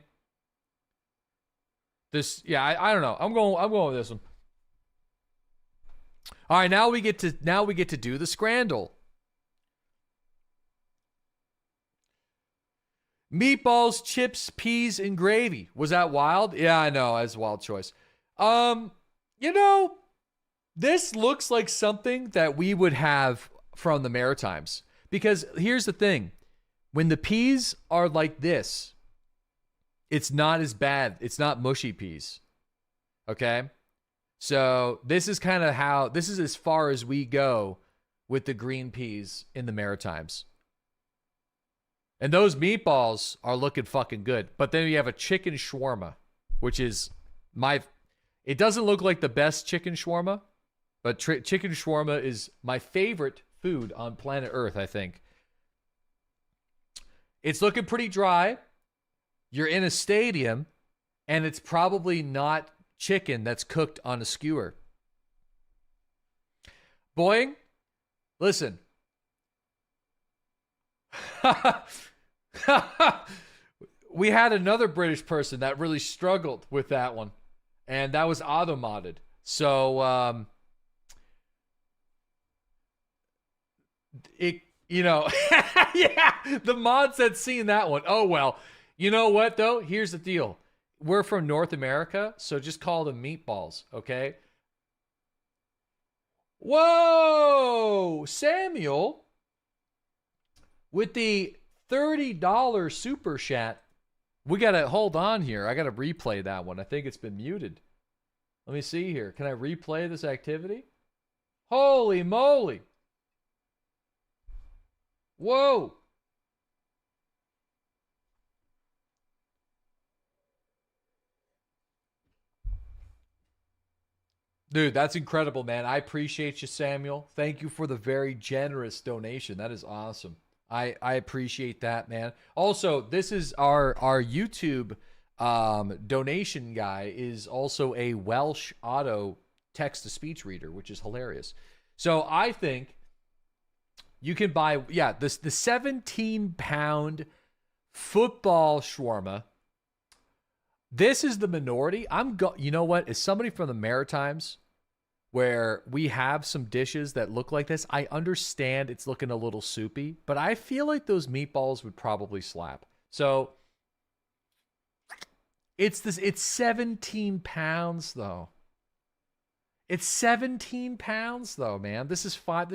This, yeah, I don't know. I'm going with this one. All right, now we get to do the scrandle. Meatballs, chips, peas, and gravy. Was that wild? Yeah, I know. That's a wild choice. You know, this looks like something that we would have from the Maritimes. Because here's the thing. When the peas are like this, it's not as bad. It's not mushy peas. Okay? So this is kind of this is as far as we go with the green peas in the Maritimes. And those meatballs are looking fucking good. But then you have a chicken shawarma, which is it doesn't look like the best chicken shawarma, but chicken shawarma is my favorite food on planet Earth, I think. It's looking pretty dry. You're in a stadium, and it's probably not chicken that's cooked on a skewer. Boing, listen. We had another British person that really struggled with that one, and that was automodded. So, you know, yeah, the mods had seen that one. Oh, well, you know what, though? Here's the deal. We're from North America, so just call them meatballs, okay? Whoa! Samuel, with the $30 super chat. We got to hold on here. I got to replay that one. I think it's been muted. Let me see here. Can I replay this activity? Holy moly. Whoa. Dude, that's incredible, man. I appreciate you, Samuel. Thank you for the very generous donation. That is awesome. I appreciate that, man. Also, this is our YouTube donation guy is also a Welsh auto text-to-speech reader, which is hilarious. So I think you can buy, the 17-pound football shawarma. This is the minority. You know what? As somebody from the Maritimes, where we have some dishes that look like this, I understand it's looking a little soupy, but I feel like those meatballs would probably slap. So it's 17 pounds though. It's 17 pounds though, man. This is 5.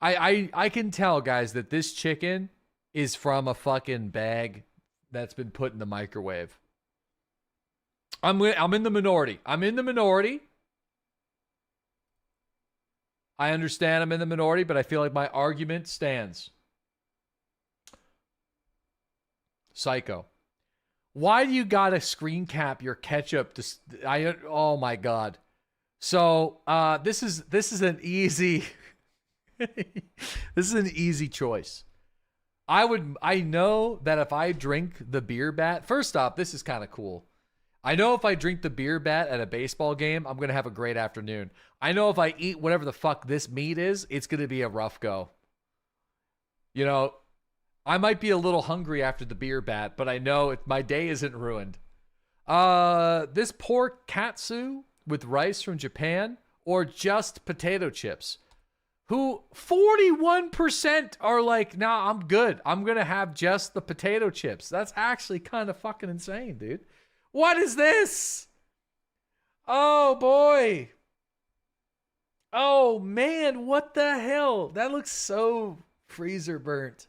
I can tell, guys, that this chicken is from a fucking bag that's been put in the microwave. I'm in the minority. I'm in the minority. I understand I'm in the minority, but I feel like my argument stands. Psycho. Why do you gotta screen cap your ketchup? Oh my god. So this is an easy this is an easy choice. I know that if I drink the beer bat, first off, this is kind of cool. I know if I drink the beer bat at a baseball game, I'm gonna have a great afternoon. I know if I eat whatever the fuck this meat is, it's gonna be a rough go. You know, I might be a little hungry after the beer bat, but I know my day isn't ruined. This pork katsu with rice from Japan or just potato chips. Who 41% are like, nah, I'm good. I'm going to have just the potato chips. That's actually kind of fucking insane, dude. What is this? Oh, boy. Oh, man, what the hell? That looks so freezer burnt.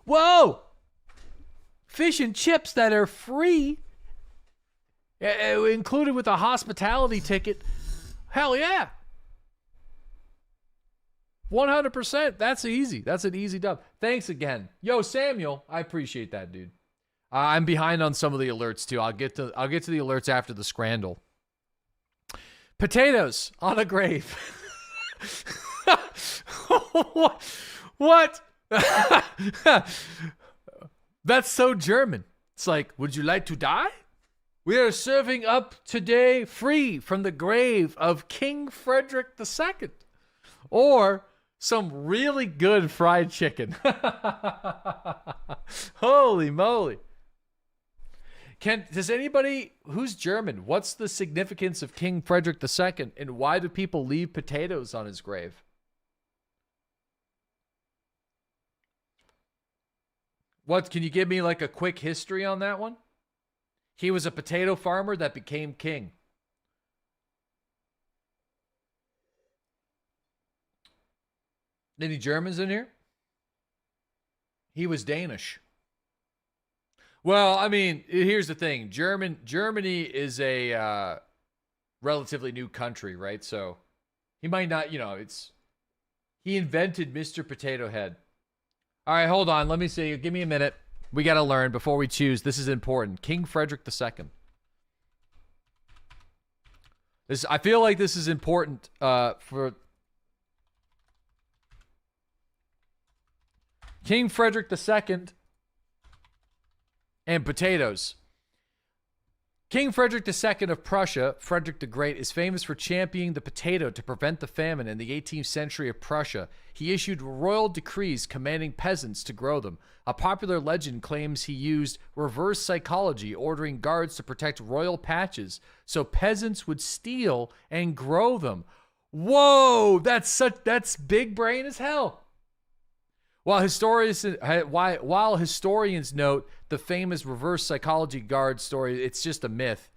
Whoa! Fish and chips that are free, included with a hospitality ticket. Hell yeah. 100%. That's easy. That's an easy dub. Thanks again. Yo, Samuel, I appreciate that, dude. I'm behind on some of the alerts too. I'll get to the alerts after the scrandle. Potatoes on a grave. What? That's so German. It's like, would you like to die? We are serving up today free from the grave of King Frederick II. Or some really good fried chicken. Holy moly. Does anybody who's German, what's the significance of King Frederick II and why do people leave potatoes on his grave? What, can you give me like a quick history on that one? He was a potato farmer that became king. Any Germans in here? He was Danish. Well, I mean, here's the thing. Germany is a relatively new country, right? So he might not, he invented Mr. Potato Head. All right, hold on. Let me see. Give me a minute. We got to learn before we choose. This is important. King Frederick II. I feel like this is important for King Frederick II and potatoes. King Frederick II of Prussia, Frederick the Great, is famous for championing the potato to prevent the famine in the 18th century of Prussia. He issued royal decrees commanding peasants to grow them. A popular legend claims he used reverse psychology, ordering guards to protect royal patches so peasants would steal and grow them. Whoa, that's big brain as hell. While historians note the famous reverse psychology guard story, it's just a myth.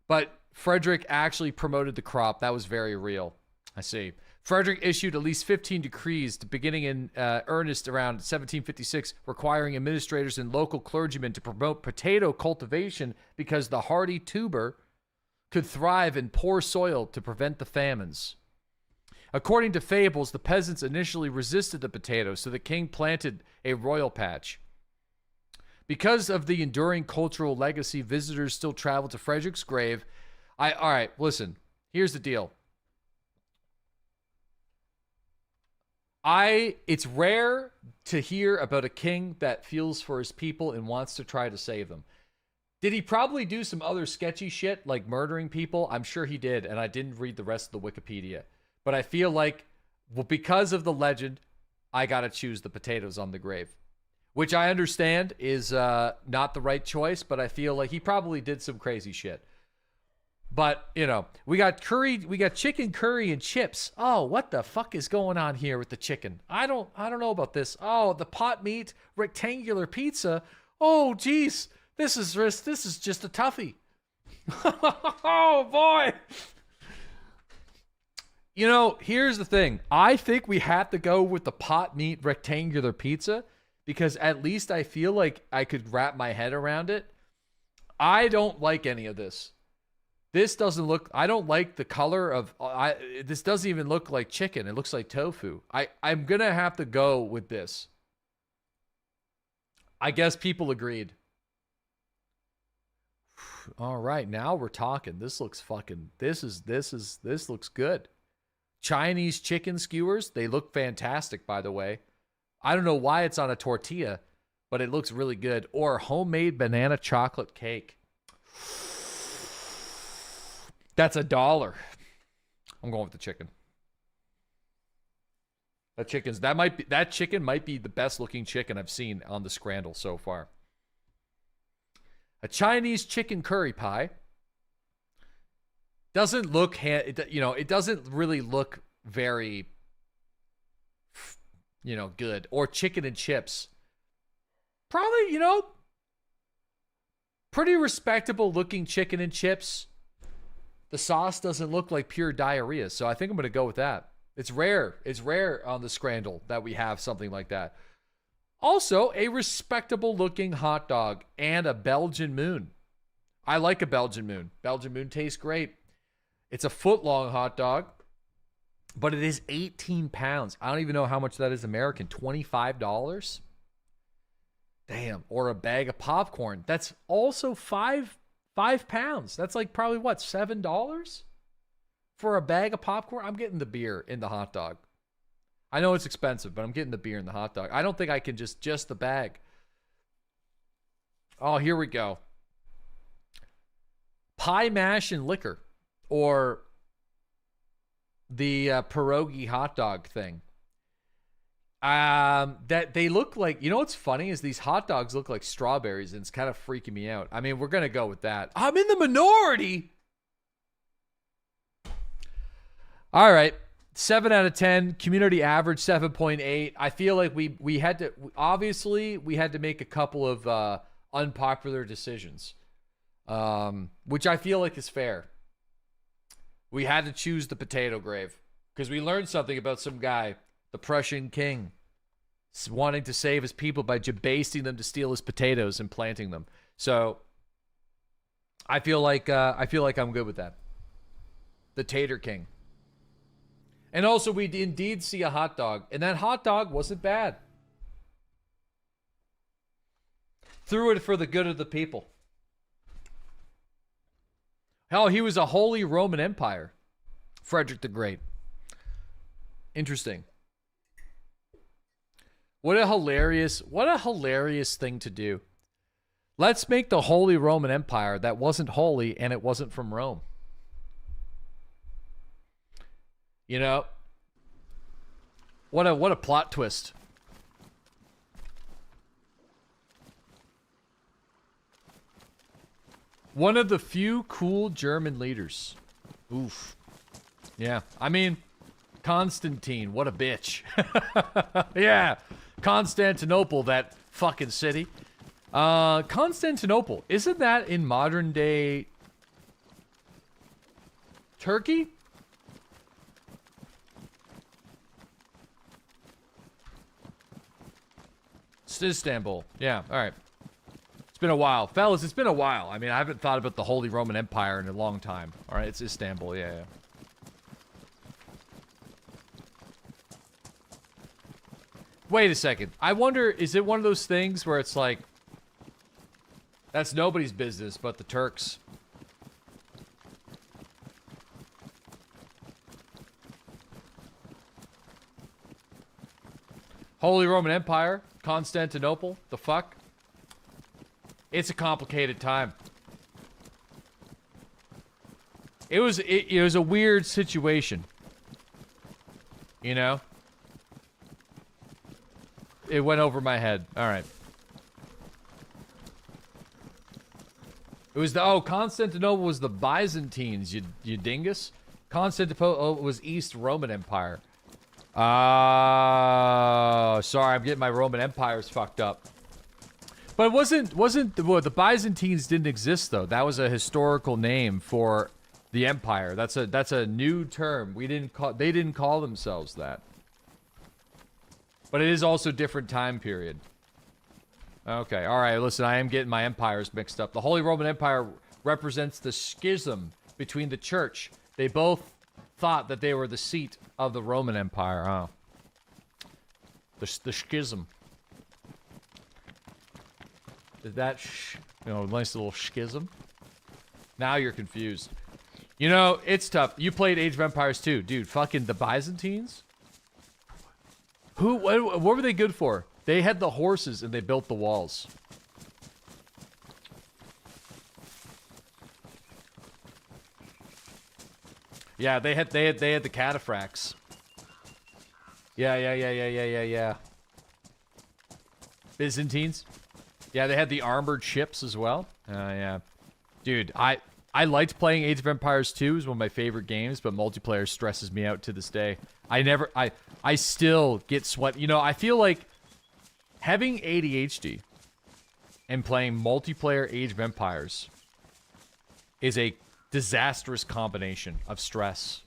But Frederick actually promoted the crop. That was very real. I see. Frederick issued at least 15 decrees beginning in earnest around 1756, requiring administrators and local clergymen to promote potato cultivation because the hardy tuber could thrive in poor soil to prevent the famines. According to fables, the peasants initially resisted the potato, so the king planted a royal patch. Because of the enduring cultural legacy, visitors still travel to Frederick's grave. All right, listen. Here's the deal. It's rare to hear about a king that feels for his people and wants to try to save them. Did he probably do some other sketchy shit like murdering people? I'm sure he did, and I didn't read the rest of the Wikipedia. But I feel like, well, because of the legend, I got to choose the potatoes on the grave. Which I understand is not the right choice, but I feel like he probably did some crazy shit. But, we got chicken curry and chips. Oh, what the fuck is going on here with the chicken? I don't know about this. Oh, the pot meat rectangular pizza. Oh, geez. This is just a toughie. Oh, boy. Here's the thing. I think we have to go with the pot meat rectangular pizza because at least I feel like I could wrap my head around it. I don't like any of this. This doesn't look, I don't like the color of, this doesn't even look like chicken. It looks like tofu. I'm going to have to go with this. I guess people agreed. All right, now we're talking. This looks fucking, this looks good. Chinese chicken skewers, they look fantastic, by the way. I don't know why it's on a tortilla, but it looks really good. Or homemade banana chocolate cake. That's $1. I'm going with the chicken. That chicken might be the best looking chicken I've seen on the Scrandle so far. A Chinese chicken curry pie. Doesn't look, it doesn't really look very, good. Or chicken and chips. Probably, pretty respectable looking chicken and chips. The sauce doesn't look like pure diarrhea, so I think I'm going to go with that. It's rare. It's rare on the Scrandle that we have something like that. Also, a respectable looking hot dog and a Belgian Moon. I like a Belgian Moon. Belgian Moon tastes great. It's a foot-long hot dog, but it is 18 pounds. I don't even know how much that is American. $25? Damn. Or a bag of popcorn. That's also 5 pounds. That's like probably what, $7 for a bag of popcorn? I'm getting the beer in the hot dog. I know it's expensive, but I'm getting the beer in the hot dog. I don't think I can just the bag. Oh, here we go. Pie mash and liquor, or the pierogi hot dog thing. That they look like, what's funny is these hot dogs look like strawberries, and it's kind of freaking me out. I mean, we're going to go with that. I'm in the minority. All right. 7 out of 10. Community average 7.8. I feel like we had to make a couple of unpopular decisions, which I feel like is fair. We had to choose the potato grave because we learned something about some guy, the Prussian king, wanting to save his people by debasing them to steal his potatoes and planting them. So I feel like I'm good with that. The Tater King. And also, we indeed see a hot dog, and that hot dog wasn't bad. Threw it for the good of the people. Hell, he was a Holy Roman Empire. Frederick the Great. Interesting. What a hilarious thing to do. Let's make the Holy Roman Empire that wasn't holy and it wasn't from Rome. What a plot twist. One of the few cool German leaders. Oof. Yeah, I mean, Constantine, what a bitch. Yeah, Constantinople, that fucking city. Constantinople, isn't that in modern day Turkey? It's Istanbul. Yeah, all right. It's been a while. Fellas, it's been a while. I mean, I haven't thought about the Holy Roman Empire in a long time. All right, it's Istanbul. Yeah. Wait a second. I wonder, is it one of those things where it's like, that's nobody's business but the Turks? Holy Roman Empire, Constantinople, the fuck? It's a complicated time. It was a weird situation. It went over my head. All right. It was Constantinople was the Byzantines, you dingus. Constantinople was East Roman Empire. Sorry, I'm getting my Roman Empires fucked up. But the Byzantines didn't exist though. That was a historical name for the empire. That's a new term. They didn't call themselves that. But it is also a different time period. Okay, alright, listen, I am getting my empires mixed up. The Holy Roman Empire represents the schism between the church. They both thought that they were the seat of the Roman Empire. Oh. The schism. Is that, nice little schism? Now you're confused. You know, it's tough. You played Age of Empires 2. Dude, fucking the Byzantines? What were they good for? They had the horses and they built the walls. Yeah, they had the cataphracts. Yeah. Byzantines? Yeah, they had the armored ships as well. Yeah. Dude, I liked playing Age of Empires 2. It was one of my favorite games, but multiplayer stresses me out to this day. I still get sweat. You know, I feel like having ADHD and playing multiplayer Age of Empires is a disastrous combination of stress.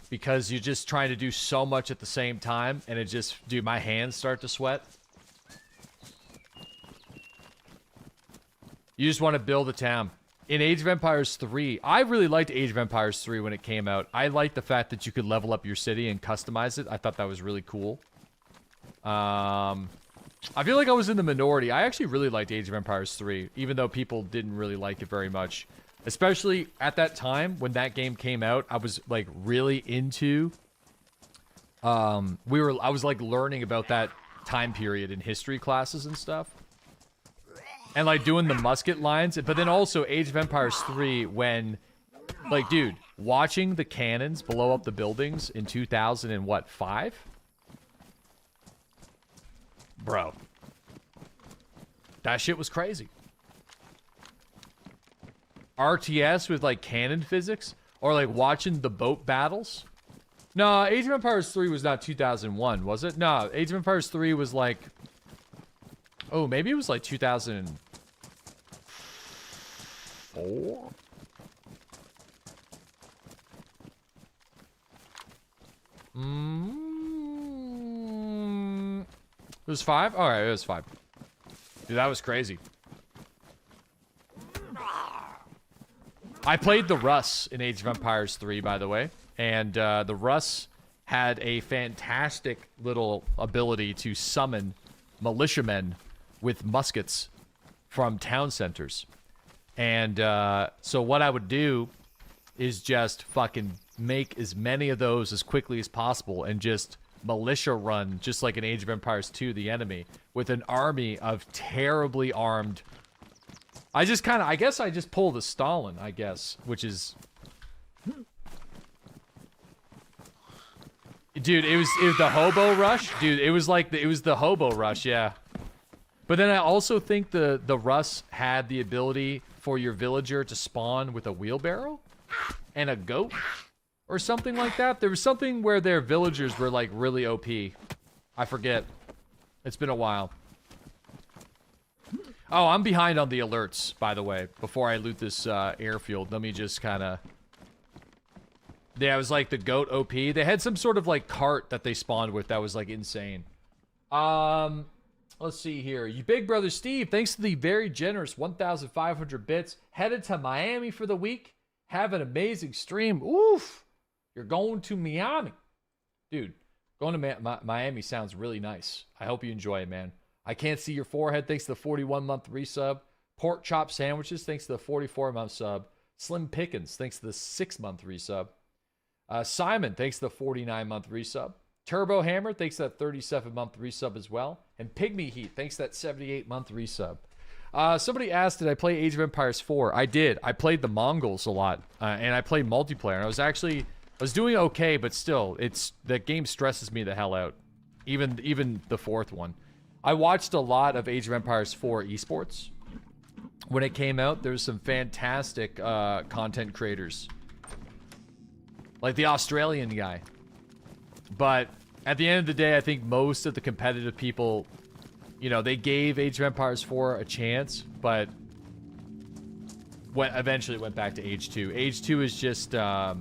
Because you're just trying to do so much at the same time, and it just, dude, my hands start to sweat. You just want to build a town. In Age of Empires 3, I really liked Age of Empires 3 when it came out. I liked the fact that you could level up your city and customize it. I thought that was really cool. I feel like I was in the minority. I actually really liked Age of Empires 3, even though people didn't really like it very much. Especially at that time when that game came out, I was like really into. I was like learning about that time period in history classes and stuff. And like doing the musket lines, but then also Age of Empires 3 when, like, dude, watching the cannons blow up the buildings in 2005? Bro. That shit was crazy. RTS with like cannon physics, or like watching the boat battles. No, Age of Empires 3 was not 2001, was it? No, Age of Empires 3 was like, oh, maybe it was like 2004? It was 5? Alright, it was 5. Dude, that was crazy. I played the Russ in Age of Empires 3, by the way. And the Russ had a fantastic little ability to summon militiamen with muskets from town centers. And so what I would do is just fucking make as many of those as quickly as possible and just militia run, just like in Age of Empires 2, the enemy, with an army of terribly armed. I guess I just pulled a Stalin, I guess, which is... Dude, it was the hobo rush. Dude, it was the hobo rush, yeah. But then I also think the Russ had the ability for your villager to spawn with a wheelbarrow and a goat or something like that. There was something where their villagers were like really OP. I forget. It's been a while. Oh, I'm behind on the alerts, by the way. Before I loot this airfield, let me just kind of... Yeah, it was like the goat OP. They had some sort of like cart that they spawned with that was like insane. Let's see here. You big brother Steve, thanks to the very generous 1,500 bits. Headed to Miami for the week. Have an amazing stream. Oof. You're going to Miami. Dude, going to Miami sounds really nice. I hope you enjoy it, man. I can't see your forehead. Thanks to the 41-month resub. Pork chop sandwiches. Thanks to the 44-month sub. Slim Pickens. Thanks to the 6-month resub. Simon. Thanks to the 49-month resub. Turbo Hammer. Thanks to that 37-month resub as well. And Pygmy Heat. Thanks to that 78-month resub. Somebody asked, did I play Age of Empires 4? I did. I played the Mongols a lot. And I played multiplayer. And I was doing okay, but still, that game stresses me the hell out. Even the fourth one. I watched a lot of Age of Empires 4 esports. When it came out, there was some fantastic content creators. Like the Australian guy. But at the end of the day, I think most of the competitive people, you know, they gave Age of Empires 4 a chance, but eventually went back to Age 2. Age 2 is just a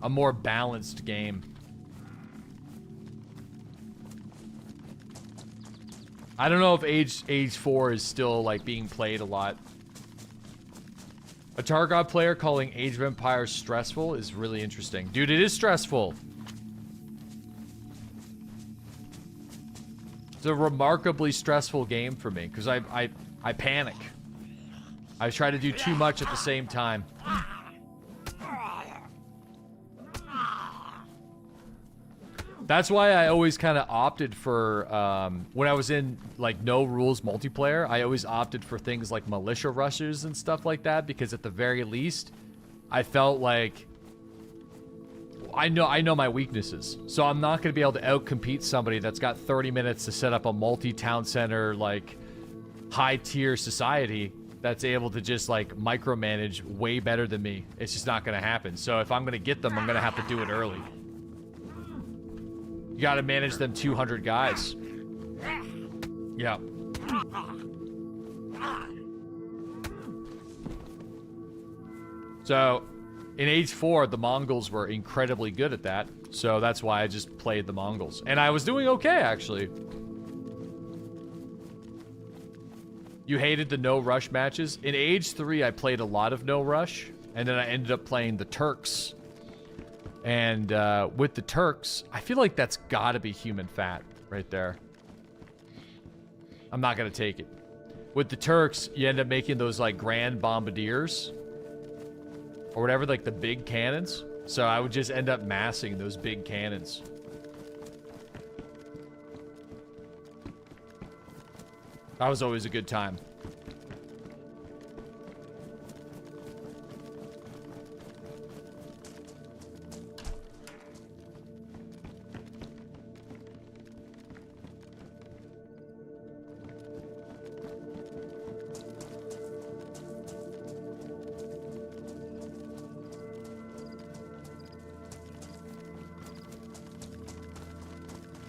more balanced game. I don't know if Age 4 is still like being played a lot. A Tarkov player calling Age of Empires stressful is really interesting. Dude, it is stressful. It's a remarkably stressful game for me because I panic. I try to do too much at the same time. That's why I always kind of opted for, when I was in, like, no rules multiplayer, I always opted for things like militia rushes and stuff like that, because at the very least, I felt like, I know my weaknesses, so I'm not going to be able to outcompete somebody that's got 30 minutes to set up a multi-town center, like, high-tier society that's able to just, like, micromanage way better than me. It's just not going to happen. So if I'm going to get them, I'm going to have to do it early. You gotta manage them 200 guys. Yeah. So, in Age 4, the Mongols were incredibly good at that. So that's why I just played the Mongols. And I was doing okay, actually. You hated the no rush matches? In Age 3, I played a lot of no rush. And then I ended up playing the Turks. And with the Turks, I feel like that's gotta be human fat right there. I'm not gonna take it. With the Turks, you end up making those like grand bombardiers or whatever, like the big cannons. So I would just end up massing those big cannons. That was always a good time.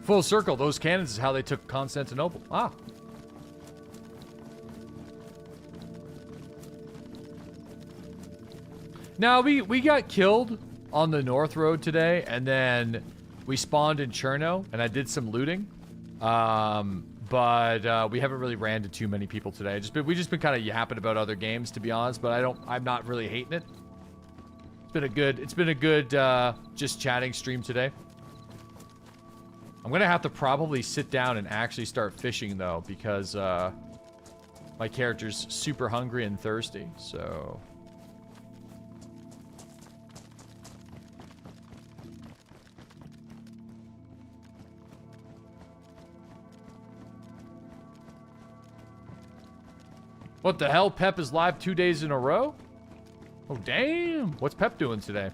Full circle, those cannons is how they took Constantinople. Ah. Now, we got killed on the North Road today, and then we spawned in Cherno, and I did some looting. But we haven't really ran to too many people today. We just been kind of yapping about other games, to be honest, but I'm not really hating it. It's been a good just chatting stream today. I'm gonna have to probably sit down and actually start fishing though, because my character's super hungry and thirsty, so. What the hell? Pep is live 2 days in a row? Oh, damn. What's Pep doing today?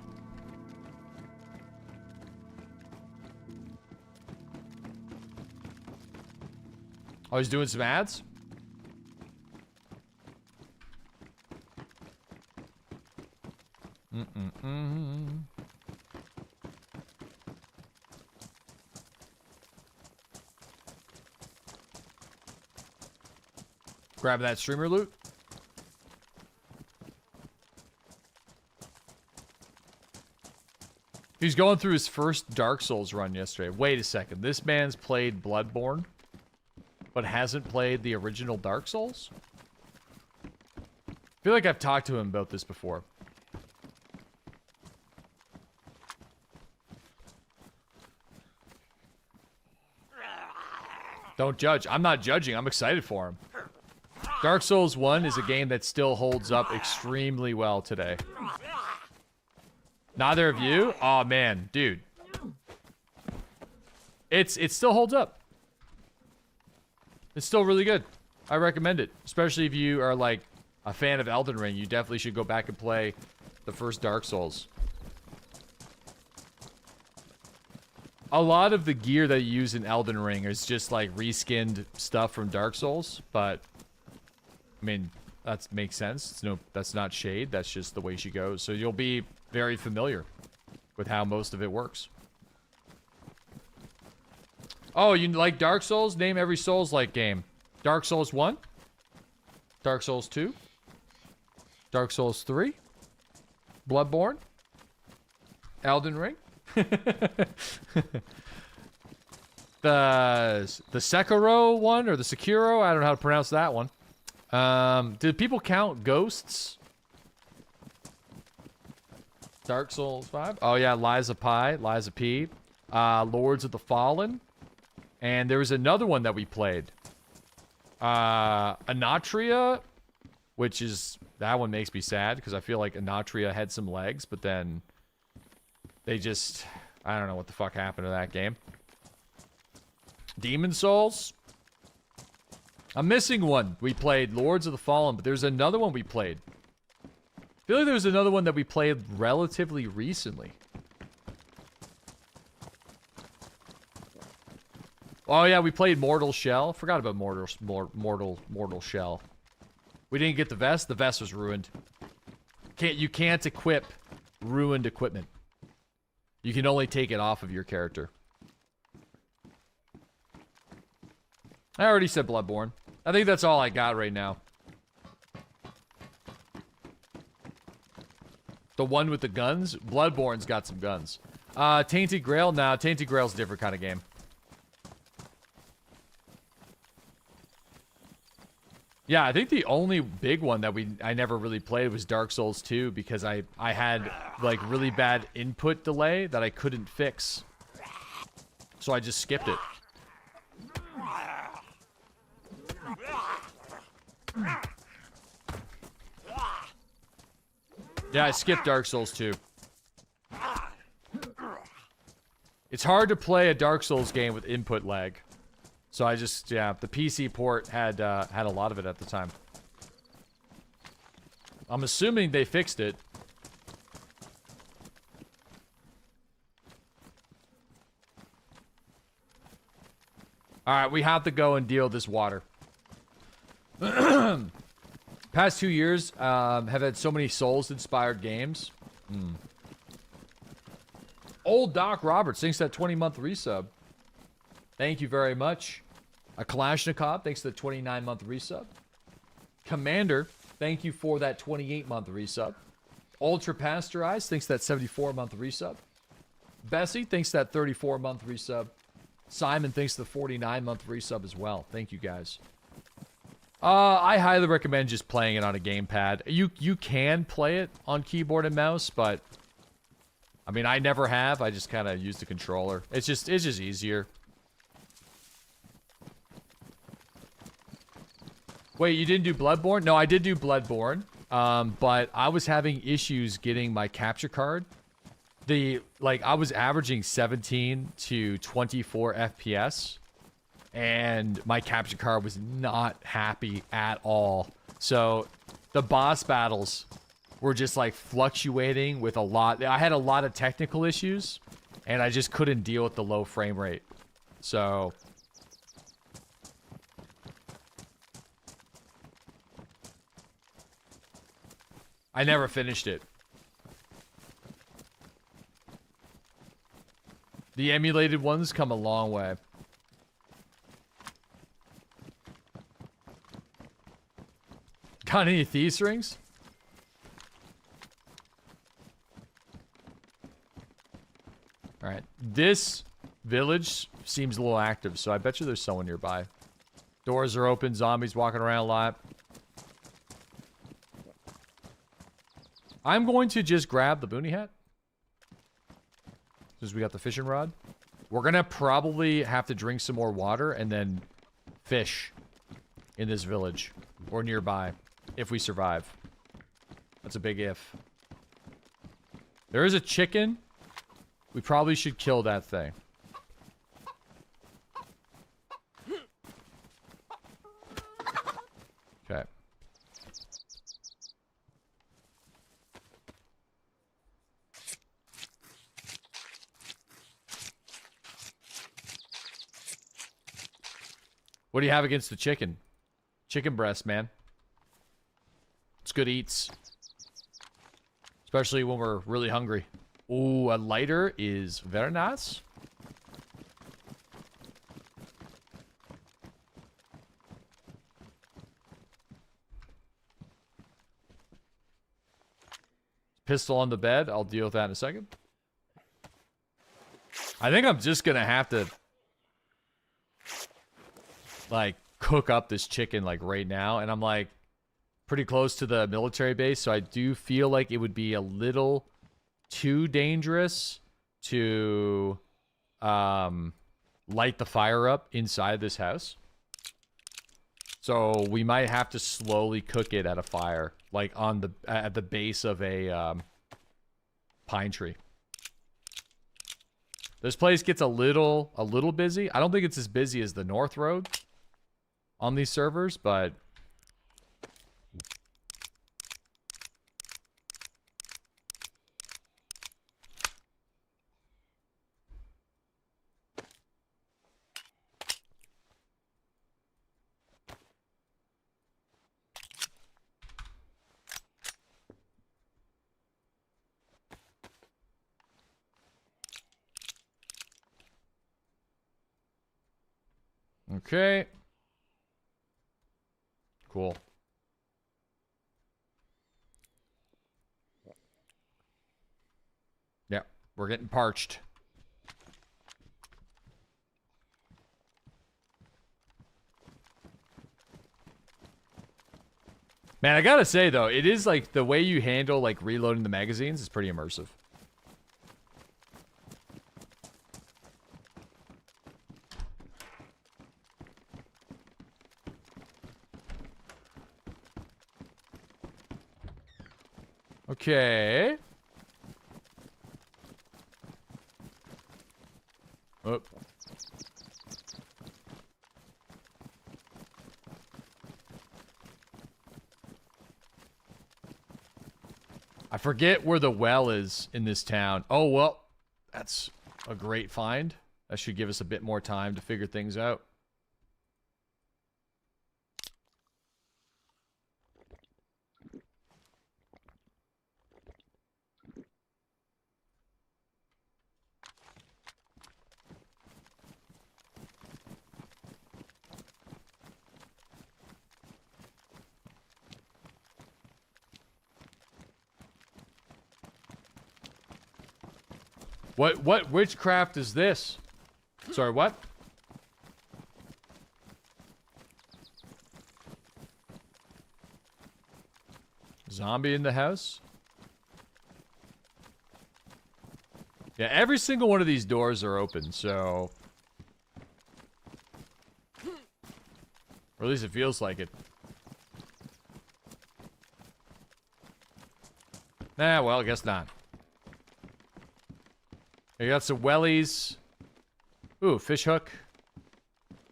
Oh, he's doing some ads? Grab that streamer loot. He's going through his first Dark Souls run yesterday. Wait a second. This man's played Bloodborne, but hasn't played the original Dark Souls? I feel like I've talked to him about this before. Don't judge. I'm not judging. I'm excited for him. Dark Souls 1 is a game that still holds up extremely well today. Neither of you? Oh man, dude. It still holds up. It's still really good. I recommend it. Especially if you are like a fan of Elden Ring, you definitely should go back and play the first Dark Souls. A lot of the gear that you use in Elden Ring is just like reskinned stuff from Dark Souls, but I mean, that makes sense. That's not shade. That's just the way she goes. So you'll be very familiar with how most of it works. Oh, you like Dark Souls? Name every Souls-like game. Dark Souls 1? Dark Souls 2? Dark Souls 3? Bloodborne? Elden Ring? The Sekiro one or the Sekiro? I don't know how to pronounce that one. Did people count Ghosts? Dark Souls 5? Oh yeah, Liza P. Lords of the Fallen. And there was another one that we played. Anatria, which is... That one makes me sad, because I feel like Anatria had some legs, but then... They just... I don't know what the fuck happened to that game. Demon Souls? I'm missing one. We played Lords of the Fallen, but there's another one we played. I feel like there was another one that we played relatively recently. Oh yeah, we played Mortal Shell. Forgot about Mortal Shell. We didn't get the vest. The vest was ruined. You can't equip ruined equipment. You can only take it off of your character. I already said Bloodborne. I think that's all I got right now. The one with the guns? Bloodborne's got some guns. Tainted Grail? Nah, Tainted Grail's a different kind of game. Yeah, I think the only big one that I never really played was Dark Souls 2 because I had like really bad input delay that I couldn't fix. So I just skipped it. Yeah, I skipped Dark Souls 2. It's hard to play a Dark Souls game with input lag. So I just, yeah, the PC port had a lot of it at the time. I'm assuming they fixed it. Alright, we have to go and deal with this water. Past 2 years have had so many Souls-inspired games. Old Doc Roberts, thanks for that 20-month resub. Thank you very much. A Kalashnikov, thanks to the 29-month resub. Commander, thank you for that 28-month resub. Ultra Pasteurized, thanks to that 74-month resub. Bessie, thanks to that 34-month resub. Simon, thanks to the 49-month resub as well. Thank you, guys. I highly recommend just playing it on a gamepad. You can play it on keyboard and mouse, but... I mean, I never have. I just kind of use the controller. It's just easier. Wait, you didn't do Bloodborne? No, I did do Bloodborne. But I was having issues getting my capture card. I was averaging 17 to 24 FPS. And my capture card was not happy at all. So, the boss battles were just, like, fluctuating with a lot. I had a lot of technical issues. And I just couldn't deal with the low frame rate. So... I never finished it. The emulated ones come a long way. Got any thieves rings? Alright. This village seems a little active, so I bet you there's someone nearby. Doors are open, zombies walking around a lot. I'm going to just grab the boonie hat. Since we got the fishing rod. We're gonna probably have to drink some more water and then fish in this village. Or nearby. If we survive. That's a big if. There is a chicken. We probably should kill that thing. Okay. What do you have against the chicken? Chicken breast, man. It's good eats. Especially when we're really hungry. Ooh, a lighter is very nice. Pistol on the bed. I'll deal with that in a second. I think I'm just gonna have to like cook up this chicken like right now, and I'm like pretty close to the military base, so I do feel like it would be a little too dangerous to light the fire up inside this house. So we might have to slowly cook it at a fire, like on the at the base of a pine tree. This place gets a little busy. I don't think it's as busy as the North Road on these servers, but okay. Cool. Yeah, we're getting parched. Man, I gotta say though, it is like the way you handle like reloading the magazines is pretty immersive. Okay. Oh. I forget where the well is in this town. Oh, well, that's a great find. That should give us a bit more time to figure things out. What witchcraft is this? Sorry, what? Zombie in the house? Yeah, every single one of these doors are open, so... Or at least it feels like it. Nah, well, I guess not. We got some wellies. Ooh, fish hook.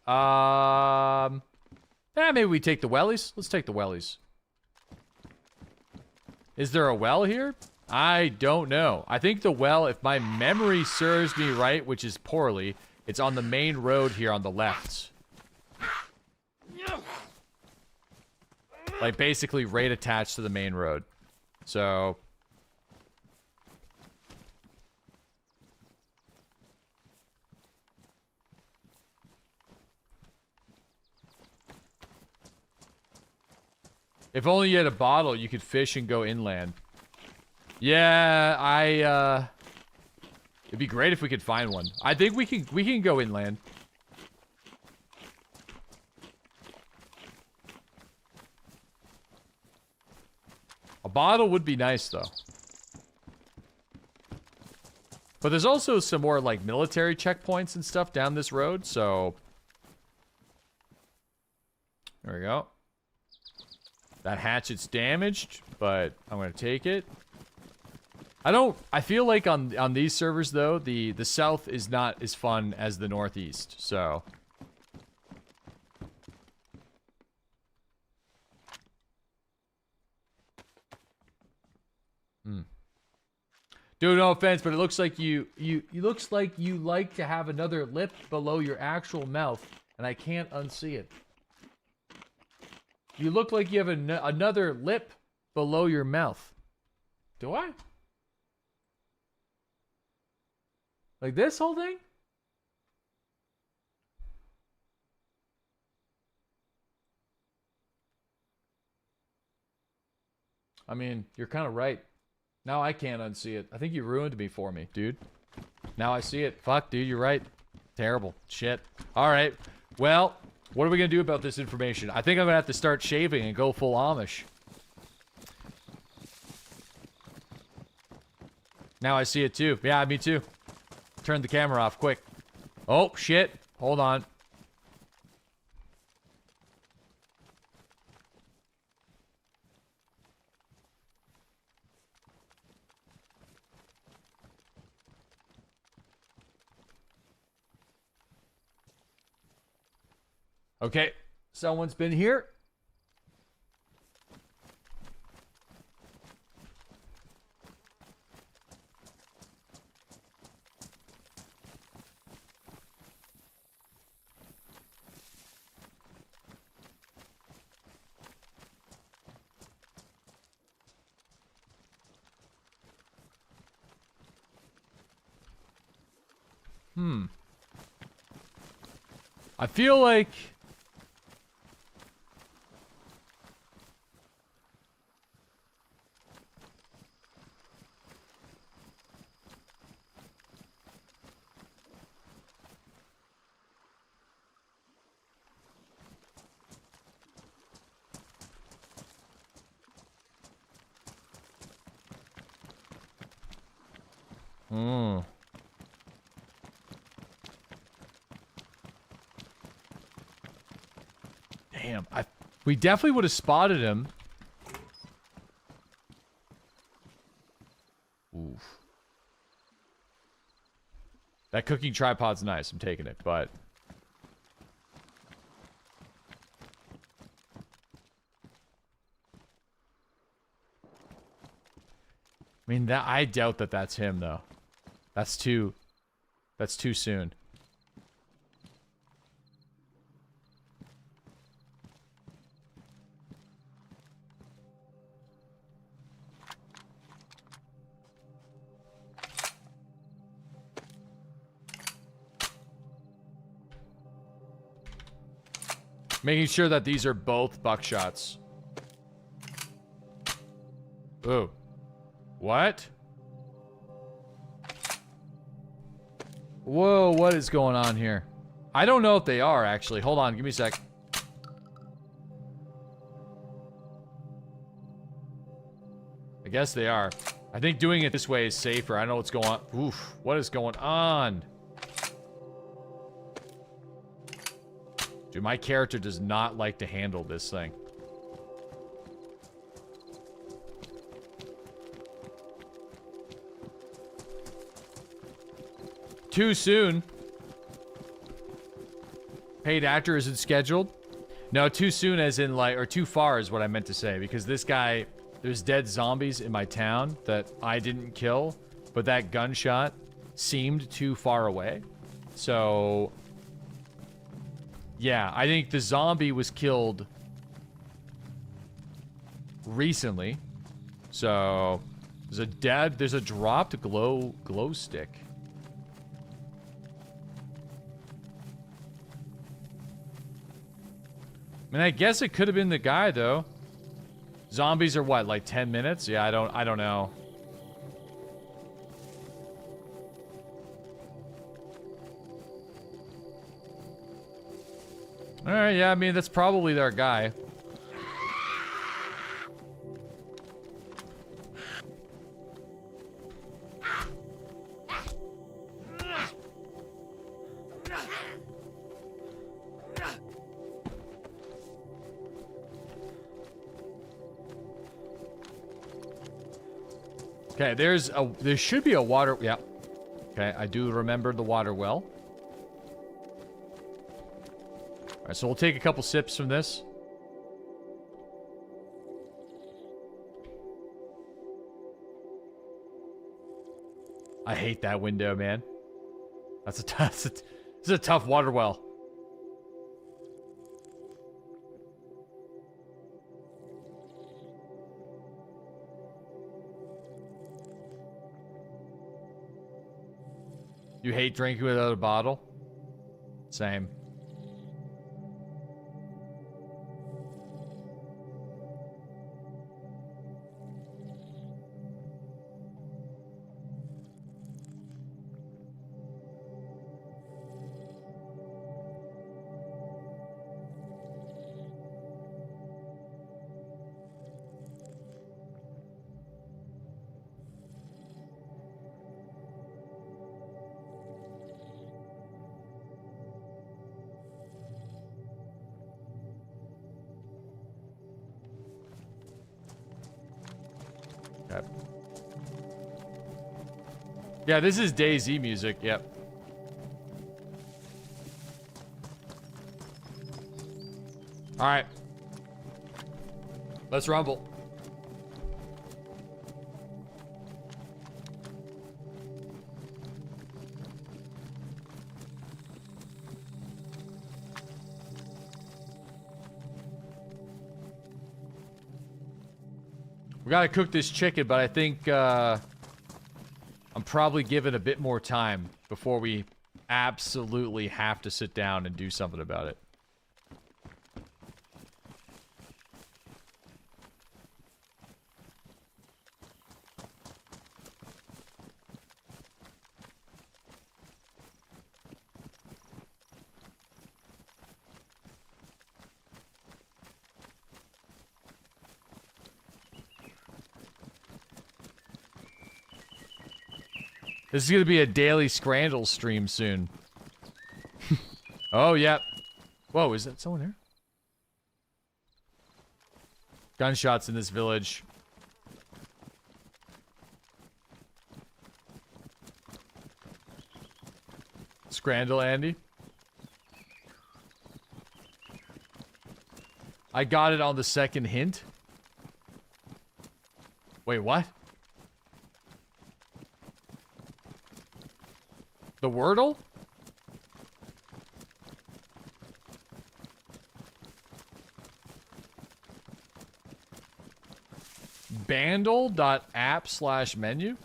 Yeah, maybe we take the wellies. Let's take the wellies. Is there a well here? I don't know. I think the well, if my memory serves me right, which is poorly, it's on the main road here on the left. Like, basically right attached to the main road. So... If only you had a bottle, you could fish and go inland. Yeah, it'd be great if we could find one. I think we can go inland. A bottle would be nice, though. But there's also some more, like, military checkpoints and stuff down this road, so... There we go. That hatchet's damaged, but I'm gonna take it. I feel like on these servers though, the south is not as fun as the northeast, so. Dude, no offense, but it looks like you like to have another lip below your actual mouth, and I can't unsee it. You look like you have another lip below your mouth. Do I? Like this whole thing? I mean, you're kind of right. Now I can't unsee it. I think you ruined me for me, dude. Now I see it. Fuck, dude, you're right. Terrible. Shit. All right. Well, What are we going to do about this information? I think I'm going to have to start shaving and go full Amish. Now I see it too. Yeah, me too. Turn the camera off, quick. Oh, shit. Hold on. Okay, someone's been here. I feel like... Damn, we definitely would have spotted him. Oof. That cooking tripod's nice, I'm taking it, but... I mean, I doubt that that's him, though. That's too soon. Making sure that these are both buckshots. Ooh. What? Whoa, what is going on here? I don't know if they are, actually. Hold on, give me a sec. I guess they are. I think doing it this way is safer. I know what's going on. Oof, what is going on? Dude, my character does not like to handle this thing. Too soon. Paid actor isn't scheduled. No, too soon as in like, or too far is what I meant to say. Because this guy, there's dead zombies in my town that I didn't kill. But that gunshot seemed too far away. So, yeah, I think the zombie was killed recently. So, there's a dropped glow stick. I mean, I guess it could have been the guy, though. Zombies are what, like 10 minutes? Yeah, I don't know. Alright, yeah, I mean, that's probably their guy. Okay, there should be a water, yeah. Okay, I do remember the water well. Alright, so we'll take a couple sips from this. I hate that window, man. This is a tough water well. You hate drinking without a bottle? Same. Okay. Yeah, this is DayZ music. Yep. All right. Let's rumble. We gotta cook this chicken, but I think I'm probably given a bit more time before we absolutely have to sit down and do something about it. This is going to be a daily Scrandle stream soon. Oh, yeah. Whoa, is that someone here? Gunshots in this village. Scrandle, Andy. I got it on the second hint. Wait, what? The Wordle? Bandle.app/menu?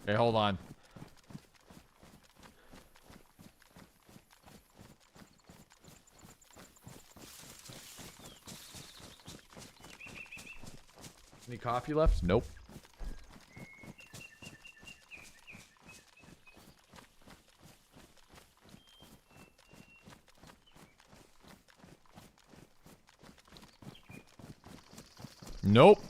Okay, hold on. Any coffee left? Nope. Nope.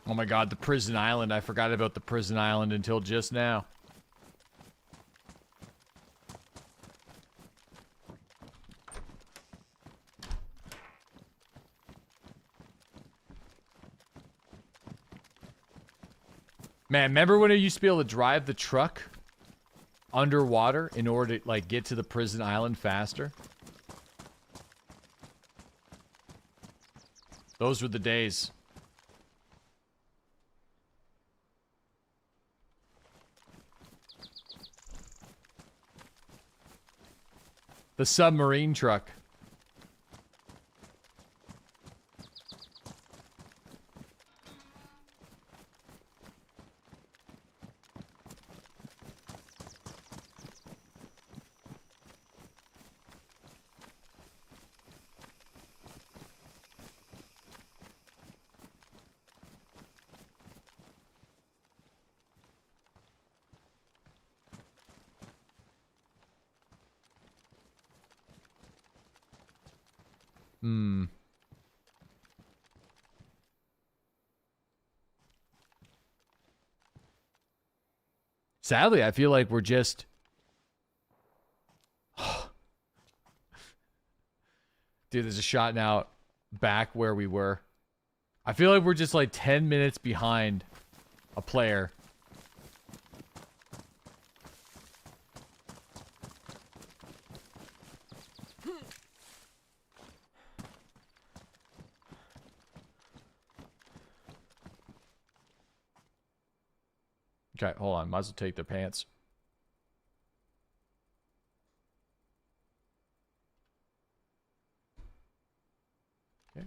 Oh my god, the prison island. I forgot about the prison island until just now. Man, remember when I used to be able to drive the truck underwater in order to, like, get to the prison island faster? Those were the days. The submarine truck. Sadly, I feel like we're just... Dude, there's a shot now back where we were. I feel like we're just like 10 minutes behind a player. Okay, hold on. Might as well take their pants. Okay.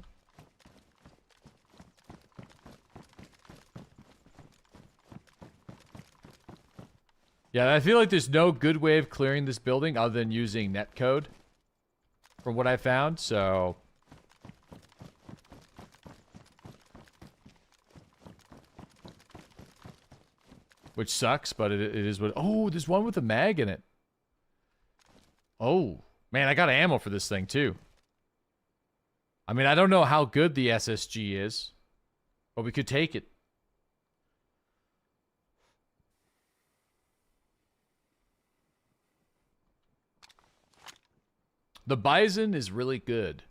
Yeah, I feel like there's no good way of clearing this building other than using netcode. From what I found, so... which sucks, but it is what... Oh, there's one with a mag in it. Oh, man, I got ammo for this thing, too. I mean, I don't know how good the SSG is, but we could take it. The Bison is really good.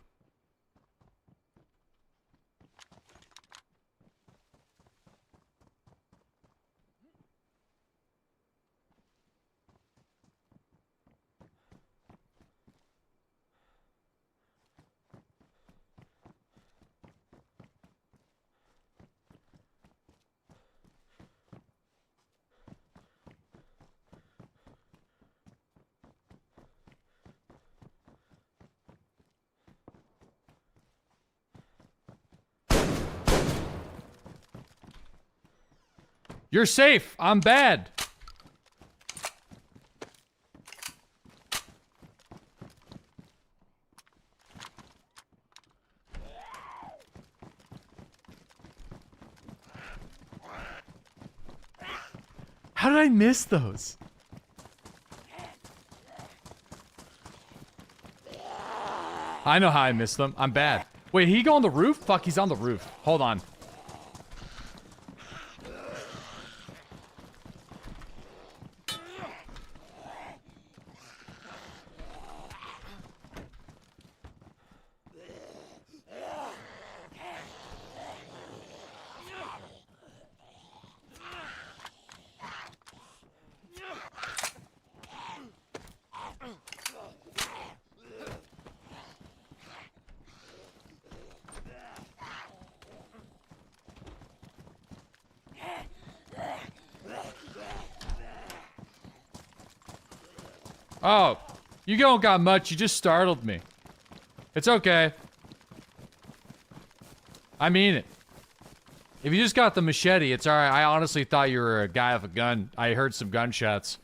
You're safe. I'm bad. How did I miss those? I know how I missed them. I'm bad. Wait, he go on the roof? Fuck, he's on the roof. Hold on. Oh, you don't got much. You just startled me. It's okay. I mean it. If you just got the machete, it's alright. I honestly thought you were a guy with a gun. I heard some gunshots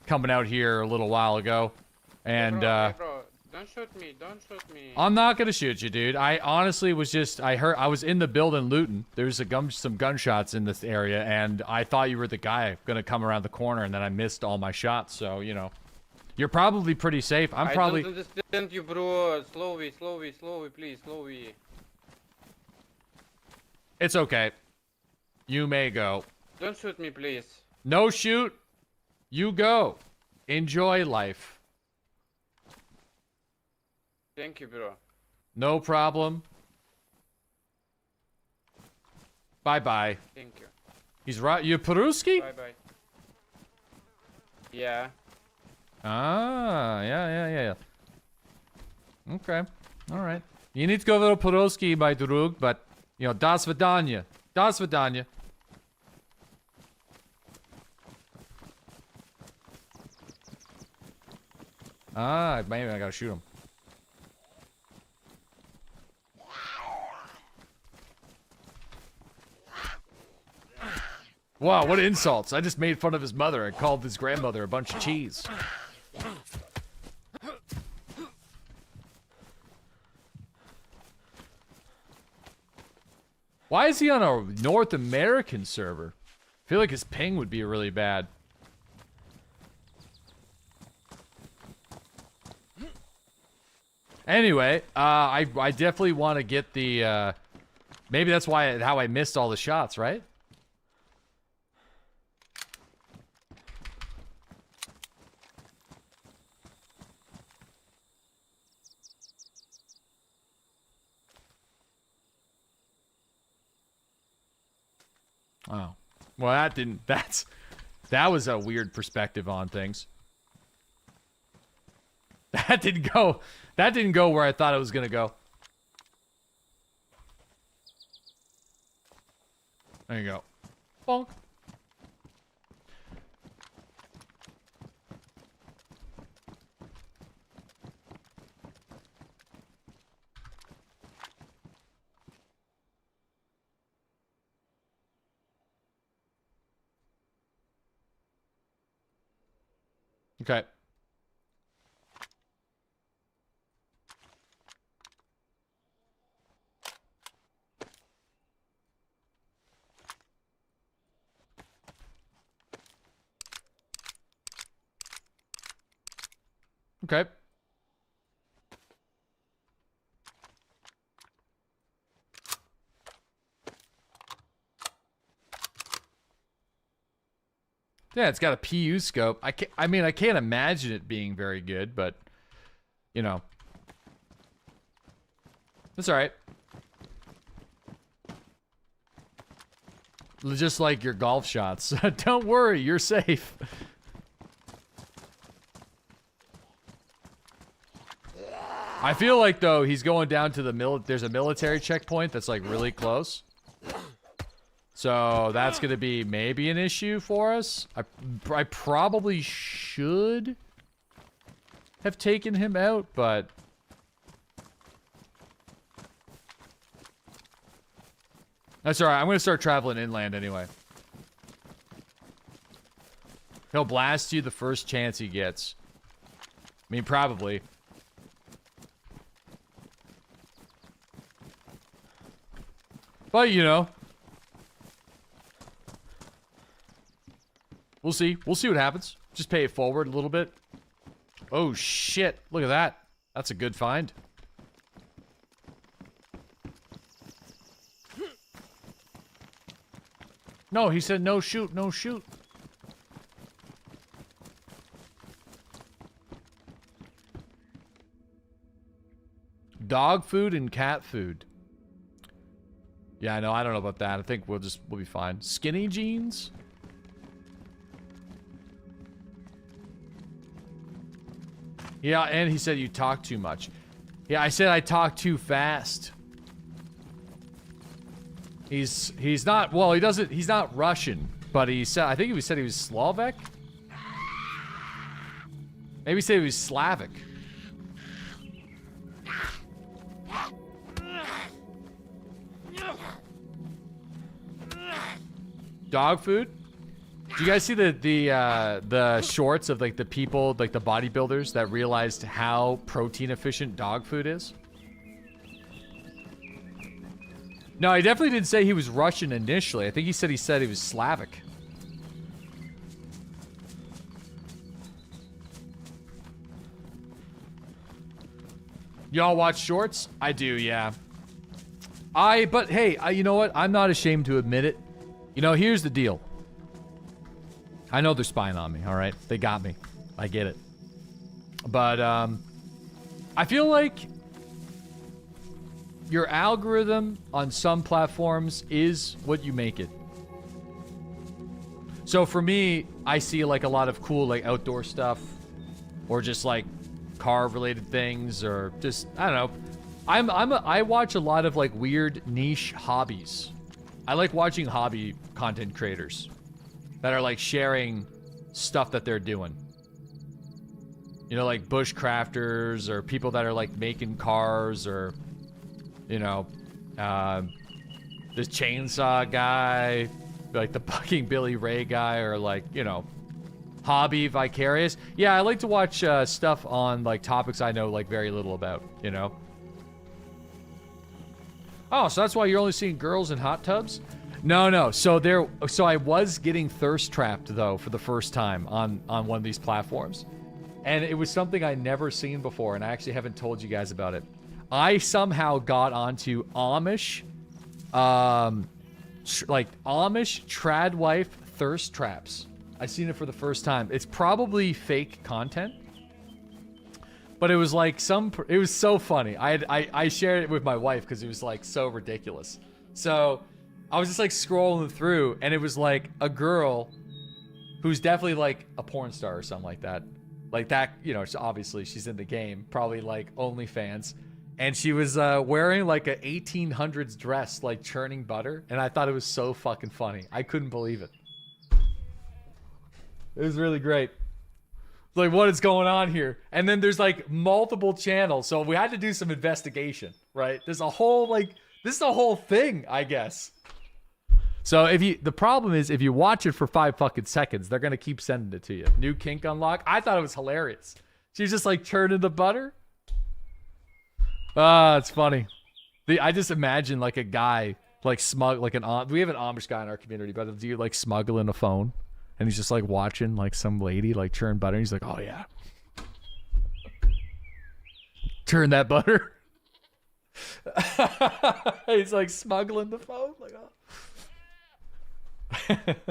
coming out here a little while ago. And, hey bro, don't shoot me. Don't shoot me. I'm not gonna shoot you, dude. I honestly was just... I was in the building looting. There's some gunshots in this area, and I thought you were the guy gonna come around the corner, and then I missed all my shots, so, you know. You're probably pretty safe. I'm probably... I don't understand you, bro. Slowly, please, slowly. It's okay. You may go. Don't shoot me, please. No shoot. You go. Enjoy life. Thank you, bro. No problem. Bye-bye. Thank you. He's right. You Peruski? Bye-bye. Yeah. Ah, yeah. Okay. Alright. You need to go to Peruski, my drug, but, you know, das vidanya. Das vidanya. Ah, maybe I gotta shoot him. Wow, what insults. I just made fun of his mother and called his grandmother a bunch of cheese. Why is he on a North American server? I feel like his ping would be really bad. Anyway, I definitely want to get the, maybe that's how I missed all the shots, right? Oh. Well, that was a weird perspective on things. That didn't go where I thought it was gonna go. There you go. Bonk. Okay. Okay. Yeah, it's got a PU scope. I mean, I can't imagine it being very good, but you know, that's all right. Just like your golf shots. Don't worry, you're safe. I feel like though he's going down to the there's a military checkpoint that's like really close. So that's gonna be maybe an issue for us. I probably should have taken him out, but that's alright. I'm gonna start traveling inland anyway. He'll blast you the first chance he gets. I mean, probably. But, you know. We'll see. We'll see what happens. Just pay it forward a little bit. Oh, shit. Look at that. That's a good find. No, he said no shoot, no shoot. Dog food and cat food. Yeah, I know. I don't know about that. I think we'll be fine. Skinny jeans? Yeah, and he said you talk too much. Yeah, I said I talk too fast. He's not, well, he's not Russian, but he said, I think he said he was Slovak? Maybe he said he was Slavic. Dog food? Did you guys see the shorts of like the people, like the bodybuilders that realized how protein efficient dog food is? No, he definitely didn't say he was Russian initially. I think he said he was Slavic. Y'all watch shorts? I do, yeah. But hey, you know what? I'm not ashamed to admit it. You know, here's the deal. I know they're spying on me, all right? They got me. I get it. But, I feel like your algorithm on some platforms is what you make it. So for me, I see like a lot of cool like outdoor stuff or just like car related things or just, I don't know. I watch a lot of like weird niche hobbies. I like watching hobby content creators that are like sharing stuff that they're doing. You know, like bushcrafters or people that are like making cars or, you know, this chainsaw guy, like the fucking Billy Ray guy, or like, you know, hobby vicarious. Yeah, I like to watch stuff on like topics I know like very little about, you know. Oh, so that's why you're only seeing girls in hot tubs? No. So I was getting thirst trapped though for the first time on one of these platforms. And it was something I never seen before, and I actually haven't told you guys about it. I somehow got onto Amish, like Amish trad wife thirst traps. I seen it for the first time. It's probably fake content, but it was like it was so funny. I shared it with my wife because it was like so ridiculous. So I was just like scrolling through, and it was like a girl who's definitely like a porn star or something like that. Like that, you know, so obviously she's in the game, probably like OnlyFans. And she was wearing like a 1800s dress, like churning butter. And I thought it was so fucking funny. I couldn't believe it. It was really great. Like, what is going on here? And then there's like multiple channels. So we had to do some investigation, right? There's a whole like, this is the whole thing, I guess. So the problem is if you watch it for 5 fucking seconds, they're going to keep sending it to you. New kink unlock. I thought it was hilarious. She's just like churning the butter. It's funny. I just imagine like a guy like we have an Amish guy in our community, but a dude like smuggling a phone and he's just like watching like some lady like churn butter. And he's like, oh yeah. Return that butter. He's like smuggling the phone. Like, oh.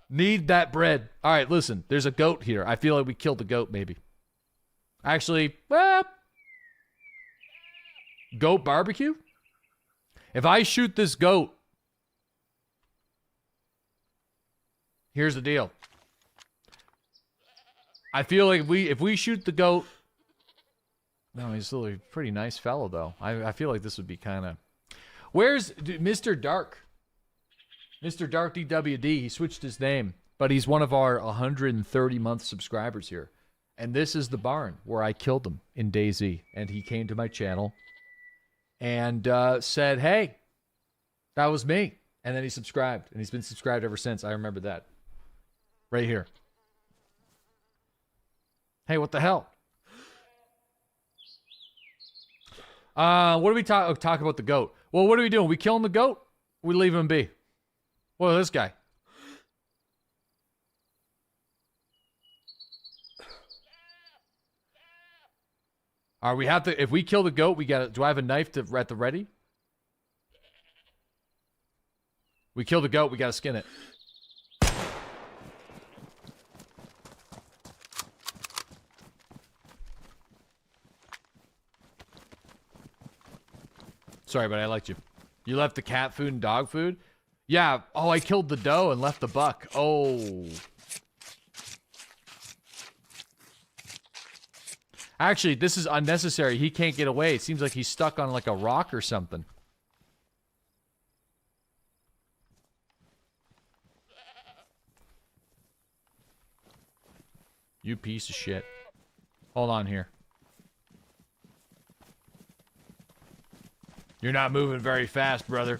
Need that bread. All right, listen. There's a goat here. I feel like we killed the goat, maybe. Actually, well, goat barbecue? If I shoot this goat, here's the deal. I feel like if we shoot the goat, no, he's still a pretty nice fellow, though. I feel like this would be kind of... Where's Mr. Dark? Mr. Dark DWD, he switched his name, but he's one of our 130-month subscribers here. And this is the barn where I killed him in DayZ. And he came to my channel and said, hey, that was me. And then he subscribed, and he's been subscribed ever since. I remember that. Right here. Hey, what the hell? What do we talk about the goat? Well, what are we doing? We killing the goat? We leave him be. Well, this guy. All right, we have to. If we kill the goat, we got. Do I have a knife at the ready? We kill the goat. We got to skin it. Sorry, but I liked you. You left the cat food and dog food? Yeah. Oh, I killed the doe and left the buck. Oh. Actually, this is unnecessary. He can't get away. It seems like he's stuck on like a rock or something. You piece of shit. Hold on here. You're not moving very fast, brother.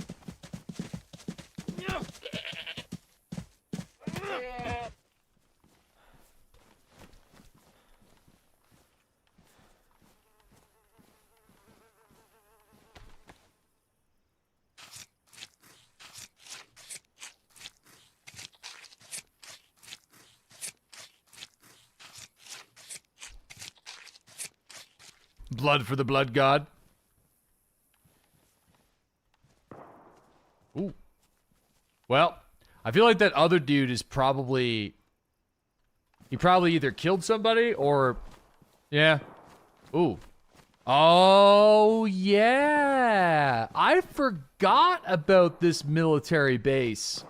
Blood for the blood god. Ooh. Well, I feel like that other dude is probably... He probably either killed somebody or... Yeah. Ooh. Oh, yeah. I forgot about this military base.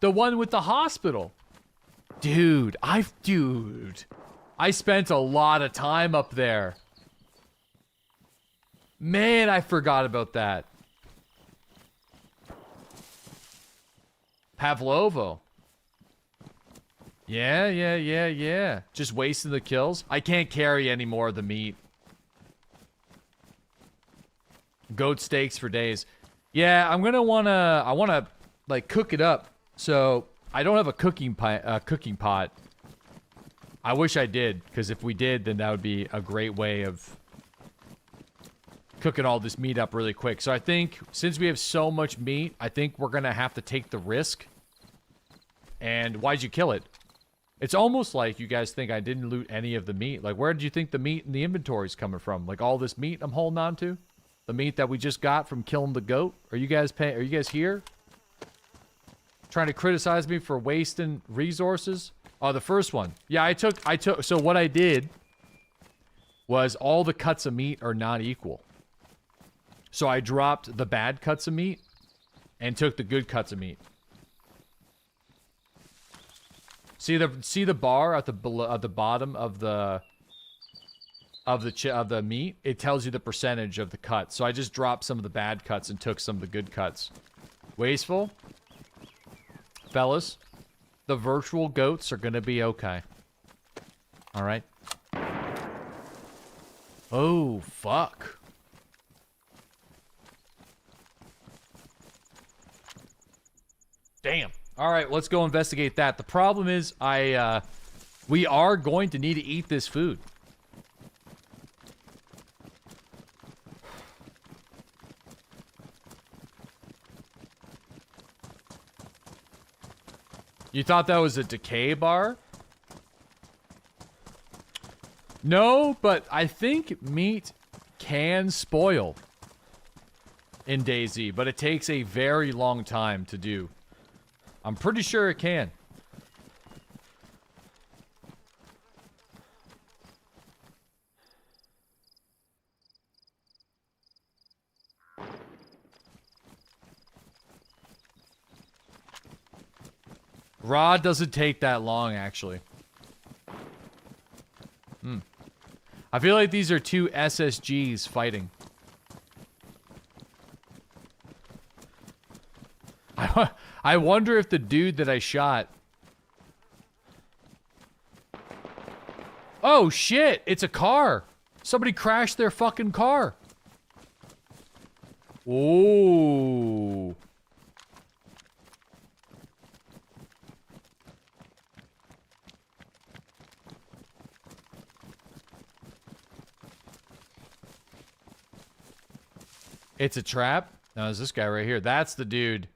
The one with the hospital. Dude, I spent a lot of time up there. Man, I forgot about that. Pavlovo. Yeah. Just wasting the kills. I can't carry any more of the meat. Goat steaks for days. Yeah, I wanna like cook it up. So I don't have a cooking pot. I wish I did, because if we did, then that would be a great way of cooking all this meat up really quick. So I think since we have so much meat, I think we're gonna have to take the risk. And why'd you kill it? It's almost like you guys think I didn't loot any of the meat. Like, where did you think the meat in the inventory is coming from? Like all this meat I'm holding on to? The meat that we just got from killing the goat? Are you guys here? Trying to criticize me for wasting resources? Oh, the first one. Yeah, I took, so what I did was all the cuts of meat are not equal. So I dropped the bad cuts of meat and took the good cuts of meat. See the bar at the bottom of the meat? It tells you the percentage of the cut. So I just dropped some of the bad cuts and took some of the good cuts. Wasteful? Fellas, the virtual goats are gonna be okay. Alright? Oh, fuck. Damn. Alright, let's go investigate that. The problem is, we are going to need to eat this food. You thought that was a decay bar? No, but I think meat can spoil in DayZ, but it takes a very long time to do. I'm pretty sure it can. Raw doesn't take that long, actually. I feel like these are two SSGs fighting. I wonder if the dude that I shot... Oh, shit! It's a car! Somebody crashed their fucking car! Ooh. It's a trap? No, it's this guy right here. That's the dude.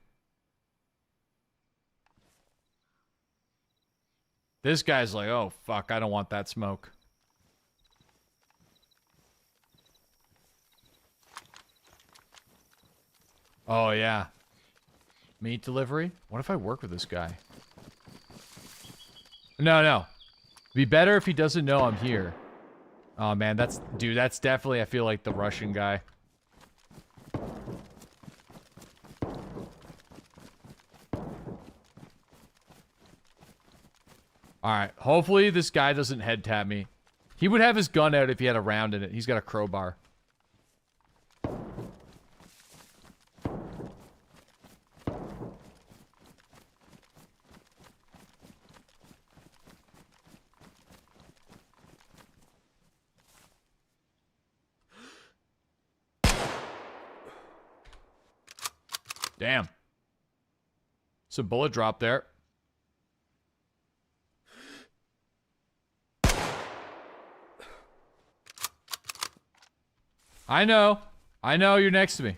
This guy's like, oh, fuck, I don't want that smoke. Oh, yeah. Meat delivery? What if I work with this guy? No, no. It'd be better if he doesn't know I'm here. Oh, man, that's... Dude, that's definitely, I feel like, the Russian guy. Alright, hopefully this guy doesn't head tap me. He would have his gun out if he had a round in it. He's got a crowbar. Damn. Some bullet drop there. I know. I know you're next to me.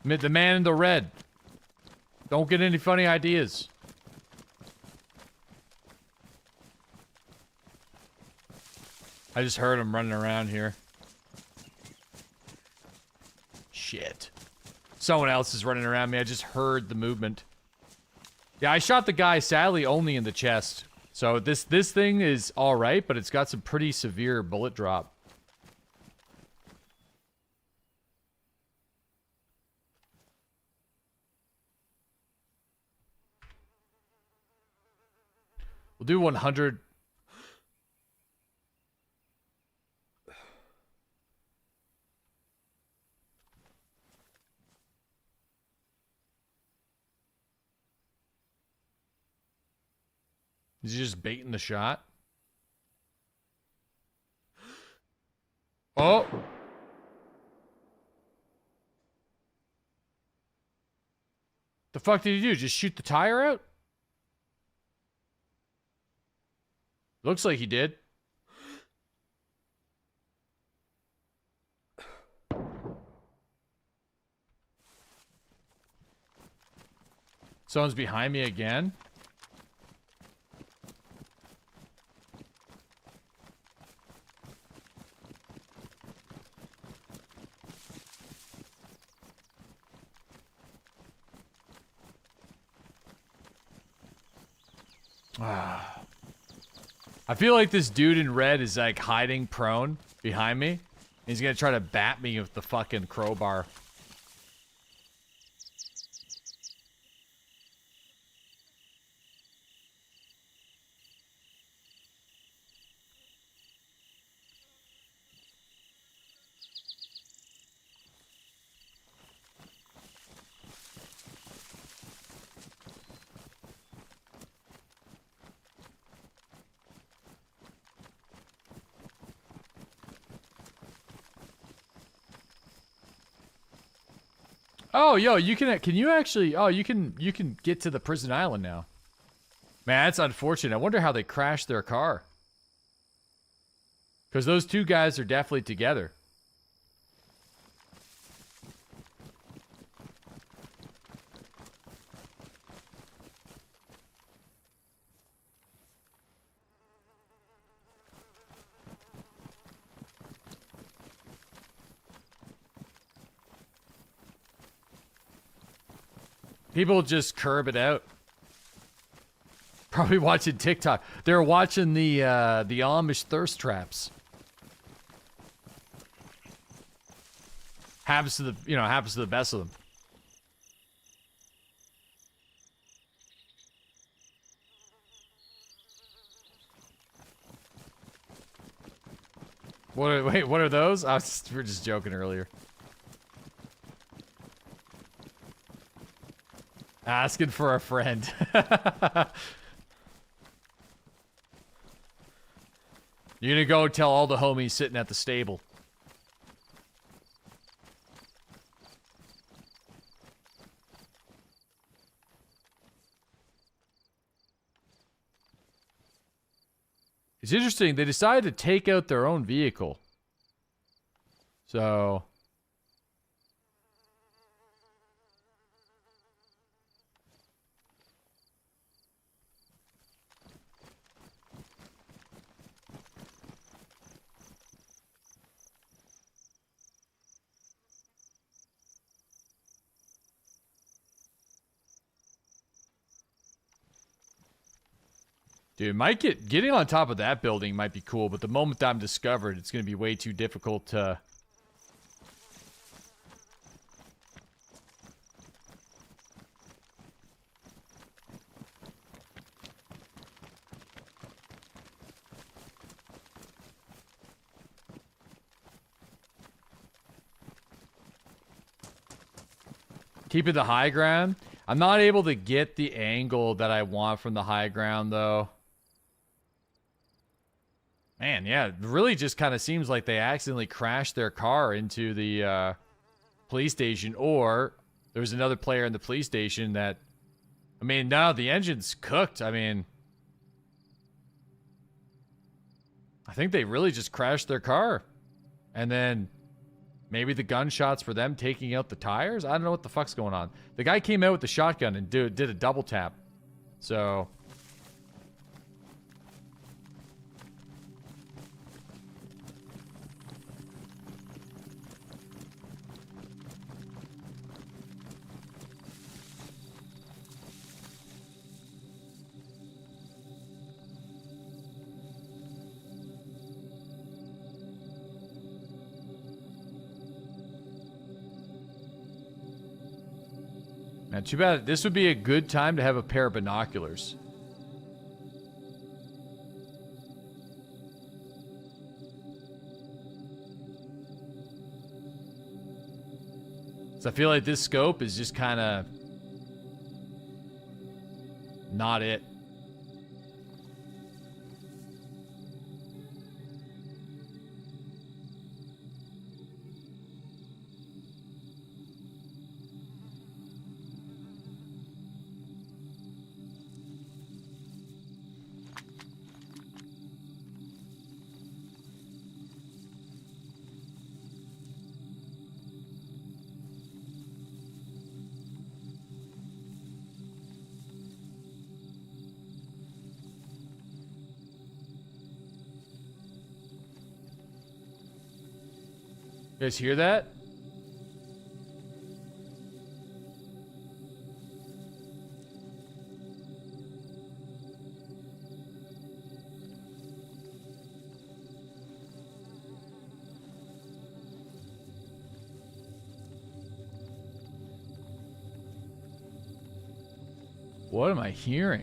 The man in the red. Don't get any funny ideas. I just heard him running around here. Shit. Someone else is running around me. I just heard the movement. Yeah, I shot the guy, sadly, only in the chest. So this thing is alright, but it's got some pretty severe bullet drop. We'll do 100. Is he just baiting the shot? Oh! The fuck did he do? Just shoot the tire out? Looks like he did. Someone's behind me again. I feel like this dude in red is like hiding prone behind me. He's gonna try to bat me with the fucking crowbar. Oh, yo, you can you actually, oh, you can get to the prison island now. Man, that's unfortunate. I wonder how they crashed their car. Because those two guys are definitely together. People just curb it out. Probably watching TikTok. They're watching the Amish thirst traps. Happens to the best of them. What are those? We were just joking earlier. Asking for a friend. You're gonna go tell all the homies sitting at the stable. It's interesting, they decided to take out their own vehicle. So... Dude, getting on top of that building might be cool, but the moment I'm discovered, it's going to be way too difficult to... Keeping the high ground. I'm not able to get the angle that I want from the high ground, though. Man, yeah, it really just kind of seems like they accidentally crashed their car into the police station, or there was another player in the police station that... I mean, now the engine's cooked. I mean... I think they really just crashed their car. And then... maybe the gunshots for them taking out the tires? I don't know what the fuck's going on. The guy came out with the shotgun and did a double tap. So... Man, too bad. This would be a good time to have a pair of binoculars. So I feel like this scope is just kind of not it. You guys hear that? What am I hearing?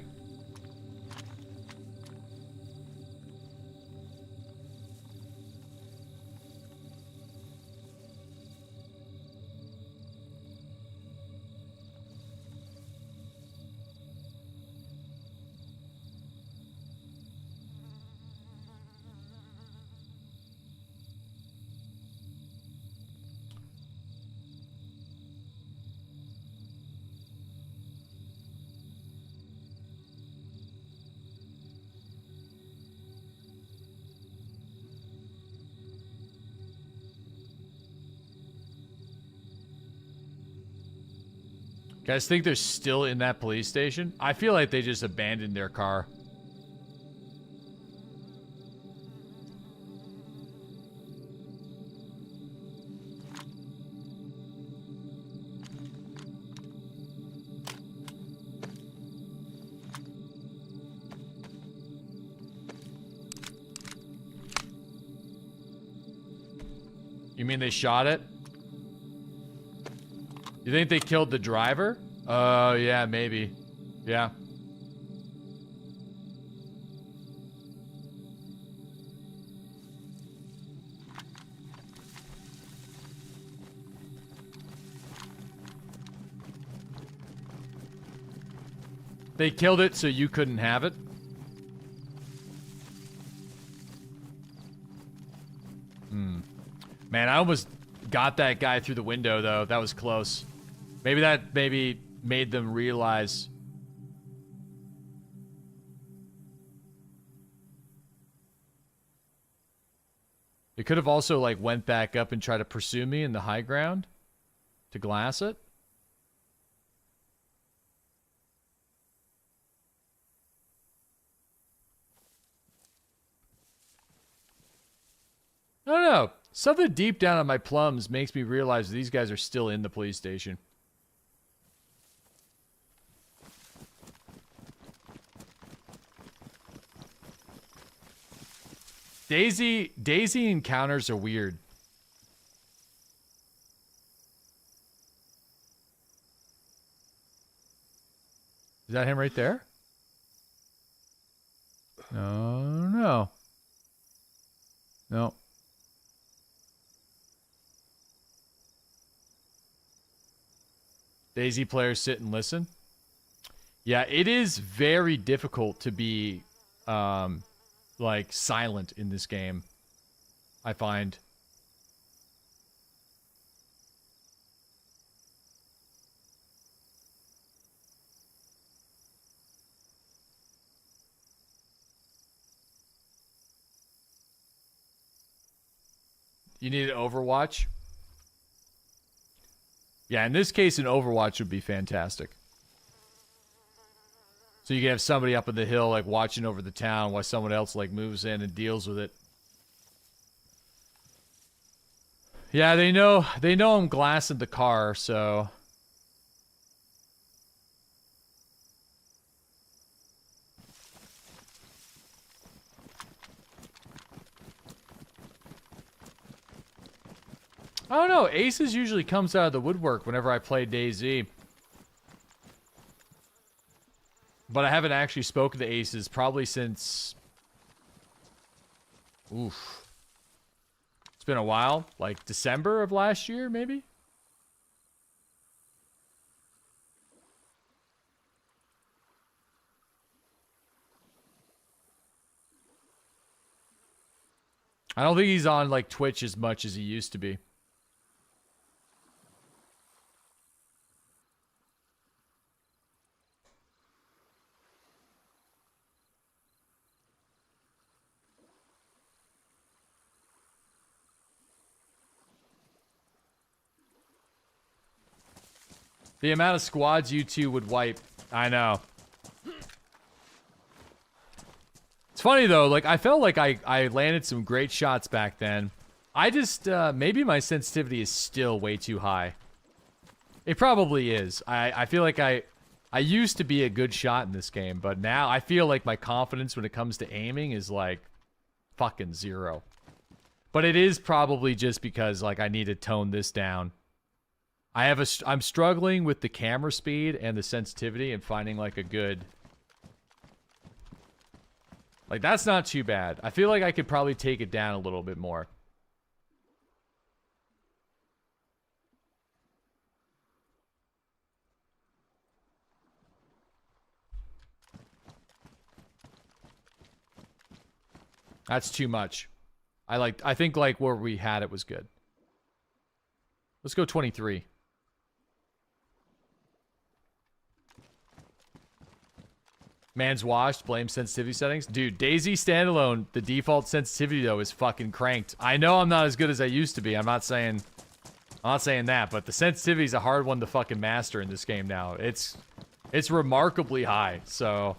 Guys think they're still in that police station? I feel like they just abandoned their car. You mean they shot it? You think they killed the driver? Oh, yeah, maybe. Yeah. They killed it so you couldn't have it? Man, I almost got that guy through the window, though. That was close. Maybe that made them realize. It could have also, like, went back up and tried to pursue me in the high ground to glass it. I don't know. Something deep down on my plums makes me realize these guys are still in the police station. DayZ encounters are weird. Is that him right there? No. No. DayZ players sit and listen. Yeah, it is very difficult to be, like, silent in this game, I find. You need an Overwatch? Yeah, in this case, an Overwatch would be fantastic. So you can have somebody up in the hill, like, watching over the town while someone else, like, moves in and deals with it. Yeah, they know I'm glassing the car, so... I don't know, Aces usually comes out of the woodwork whenever I play DayZ. But I haven't actually spoken to Aces probably since... Oof. It's been a while. Like December of last year, maybe? I don't think he's on, like, Twitch as much as he used to be. The amount of squads you two would wipe. I know. It's funny, though. Like, I felt like I landed some great shots back then. I just, maybe my sensitivity is still way too high. It probably is. I feel like I used to be a good shot in this game, but now I feel like my confidence when it comes to aiming is, like, fucking zero. But it is probably just because, like, I need to tone this down. I'm struggling with the camera speed and the sensitivity and finding, like, a good... Like, that's not too bad. I feel like I could probably take it down a little bit more. That's too much. I think, like, where we had it was good. Let's go 23. Man's washed, blame sensitivity settings. Dude, DayZ standalone, the default sensitivity, though, is fucking cranked. I know I'm not as good as I used to be. I'm not saying that, but the sensitivity is a hard one to fucking master in this game now. It's remarkably high, so...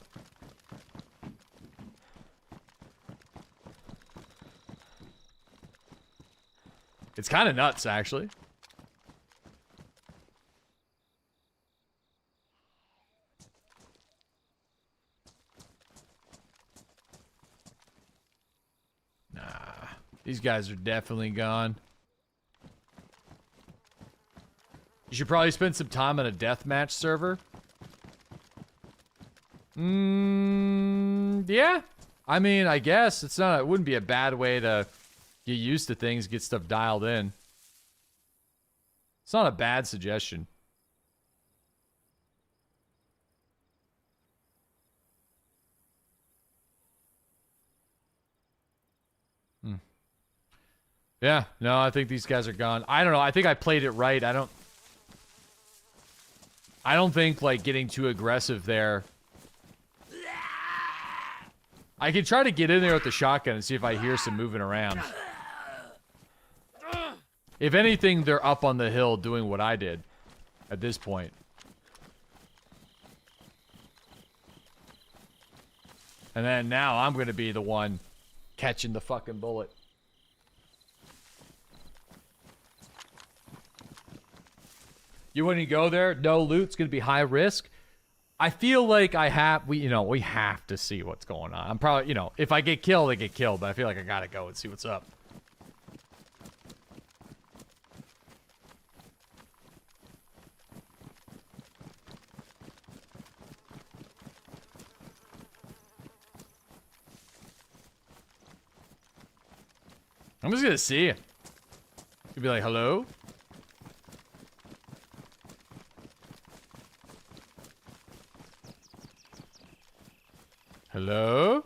It's kind of nuts, actually. Nah, these guys are definitely gone. You should probably spend some time on a deathmatch server. Yeah. I mean, I guess it wouldn't be a bad way to get used to things, get stuff dialed in. It's not a bad suggestion. Yeah, no, I think these guys are gone. I don't know. I think I played it right. I don't think, like, getting too aggressive there. I can try to get in there with the shotgun and see if I hear some moving around. If anything, they're up on the hill doing what I did at this point. And then now I'm going to be the one catching the fucking bullet. You wouldn't go there? No loot. It's going to be high risk. I feel like we have to see what's going on. I'm probably, if I get killed, I get killed. But I feel like I got to go and see what's up. I'm just going to see. You'll be like, hello? Hello?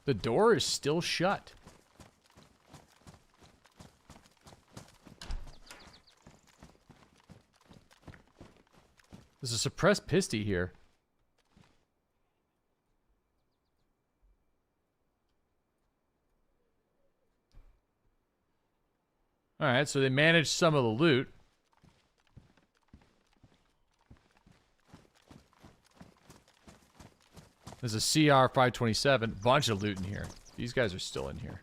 The door is still shut. There's a suppressed pisty here. Alright, so they managed some of the loot. There's a CR 527. Bunch of loot in here. These guys are still in here.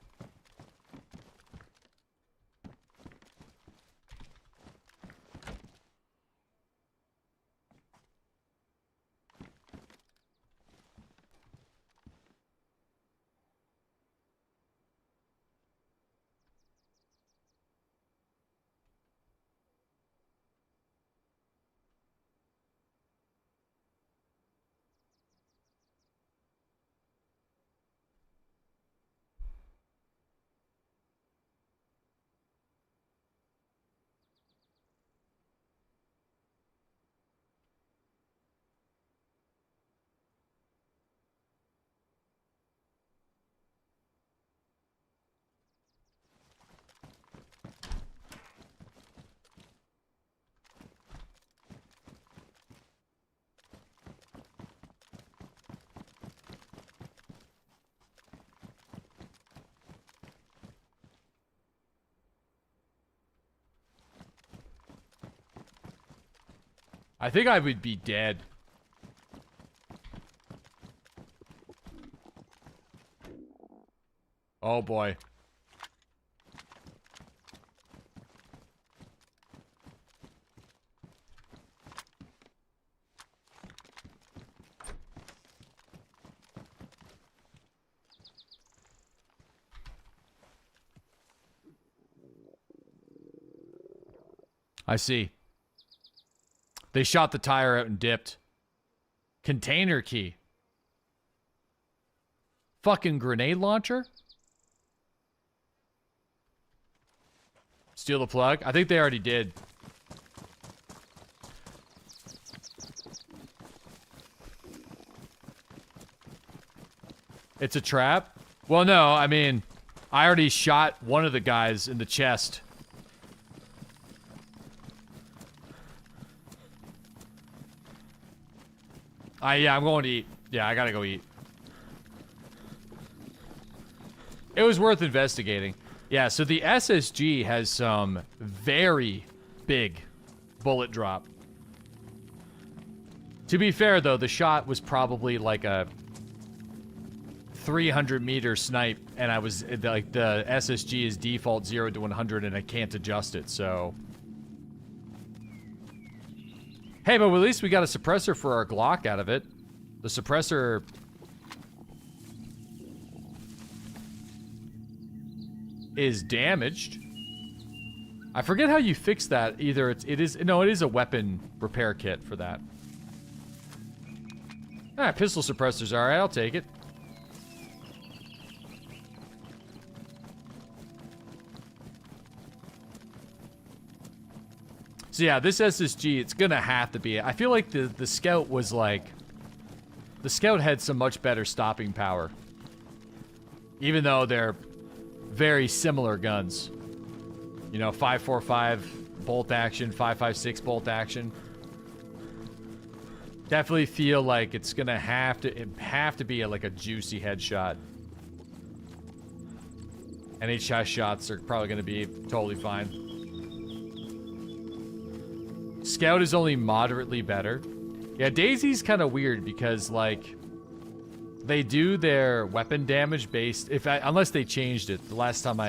I think I would be dead. Oh boy. I see. They shot the tire out and dipped. Container key. Fucking grenade launcher? Steal the plug? I think they already did. It's a trap? Well, no, I mean, I already shot one of the guys in the chest. Yeah, I'm going to eat. Yeah, I gotta go eat. It was worth investigating. Yeah, so the SSG has some very big bullet drop. To be fair, though, the shot was probably like a 300-meter snipe, and I was, like, the SSG is default 0 to 100, and I can't adjust it, so... Hey, but at least we got a suppressor for our Glock out of it. The suppressor... is damaged. I forget how you fix that. Either it is a weapon repair kit for that. Ah, pistol suppressors, alright, I'll take it. So yeah, this SSG, it's gonna have to be it. I feel like the Scout was like... The Scout had some much better stopping power. Even though they're very similar guns. You know, 5.45 bolt action, 5.56 bolt action. Definitely feel like it's gonna have to be like a juicy headshot. NHS shots are probably gonna be totally fine. Scout is only moderately better. Yeah, DayZ's kind of weird because like they do their weapon damage based unless they changed it. The last time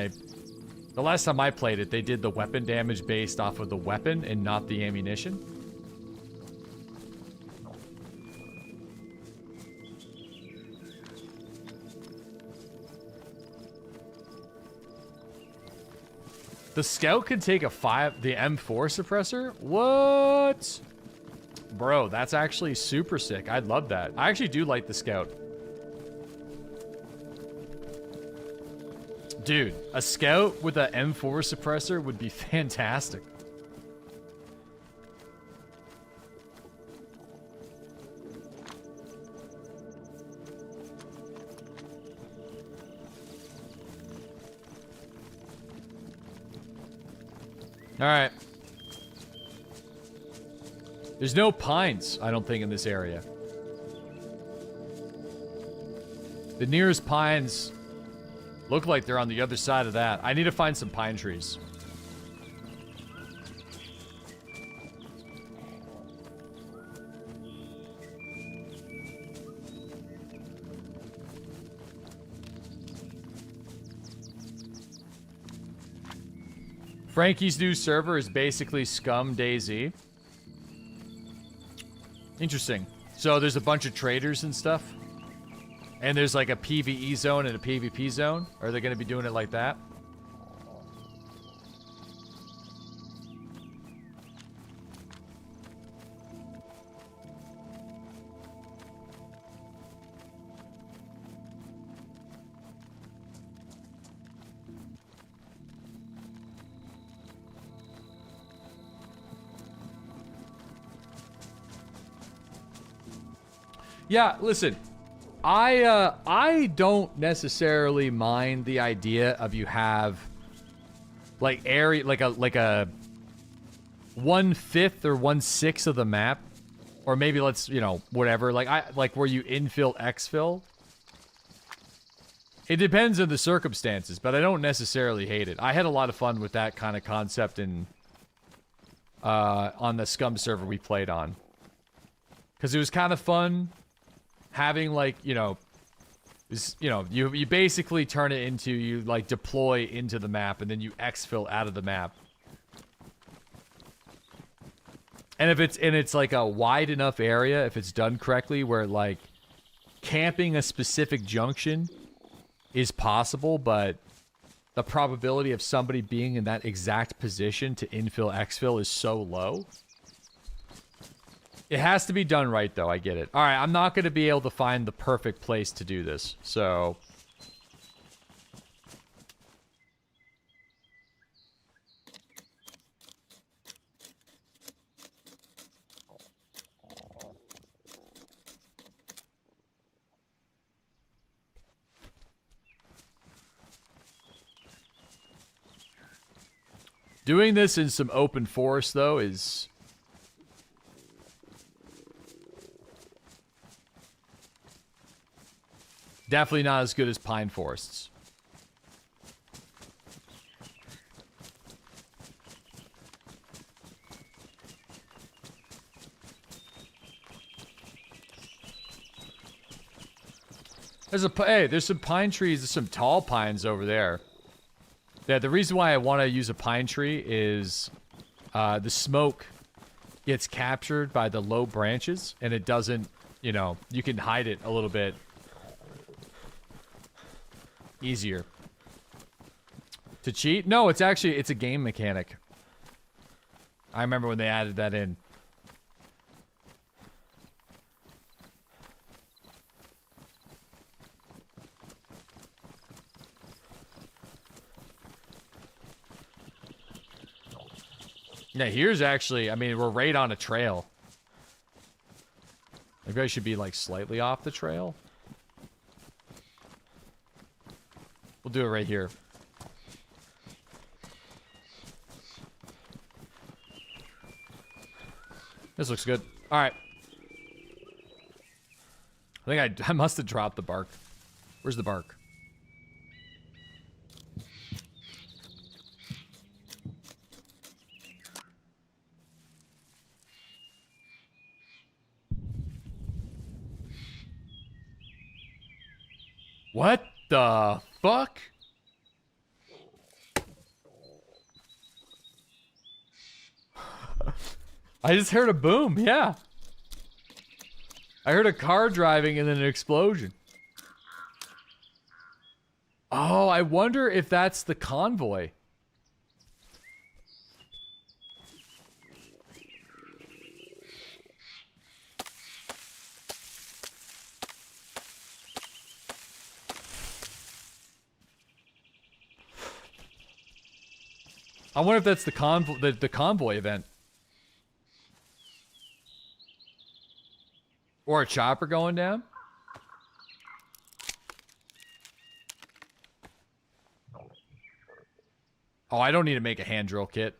I played it, they did the weapon damage based off of the weapon and not the ammunition. The Scout can take the M4 suppressor? What? Bro, that's actually super sick. I'd love that. I actually do like the Scout. Dude, a Scout with an M4 suppressor would be fantastic. Alright. There's no pines, I don't think, in this area. The nearest pines look like they're on the other side of that. I need to find some pine trees. Frankie's new server is basically scum DayZ. Interesting. So there's a bunch of traders and stuff? And there's like a PvE zone and a PvP zone? Are they going to be doing it like that? Yeah, listen. I don't necessarily mind the idea of you have like area like a 1/5 or 1/6 of the map, or maybe let's, you know, whatever, like where you infill exfil. It depends on the circumstances, but I don't necessarily hate it. I had a lot of fun with that kind of concept in on the scum server we played on, because it was kind of fun having, like, you know, you basically turn it into, you like deploy into the map and then you exfil out of the map. And if it's like a wide enough area, if it's done correctly, where like camping a specific junction is possible, but the probability of somebody being in that exact position to infill exfil is so low. It has to be done right, though. I get it. All right, I'm not going to be able to find the perfect place to do this, so... Doing this in some open forest, though, is... definitely not as good as pine forests. There's some pine trees, there's some tall pines over there. Yeah, the reason why I want to use a pine tree is the smoke gets captured by the low branches and it doesn't, you know, you can hide it a little bit easier. To cheat? No, it's actually, it's a game mechanic. I remember when they added that in. Yeah, here's actually, I mean, we're right on a trail. Maybe I should be, like, slightly off the trail. We'll do it right here. This looks good. Alright. I think I must have dropped the bark. Where's the bark? What the fuck? I just heard a boom, yeah. I heard a car driving and then an explosion. Oh, I wonder if that's the convoy. I wonder if that's the convoy event. Or a chopper going down. Oh, I don't need to make a hand drill kit.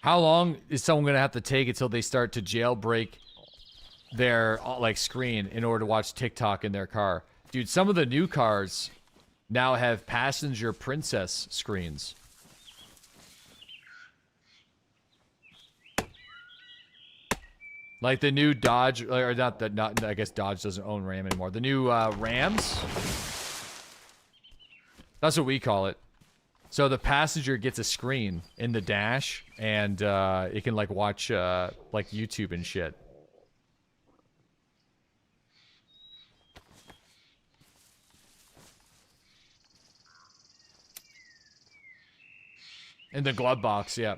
How long is someone going to have to take until they start to jailbreak their, like, screen in order to watch TikTok in their car? Dude, some of the new cars now have passenger princess screens. Like the new Dodge, or not, I guess Dodge doesn't own Ram anymore. The new Rams? That's what we call it. So the passenger gets a screen in the dash, and it can, like, watch, like, YouTube and shit. In the glove box, yeah.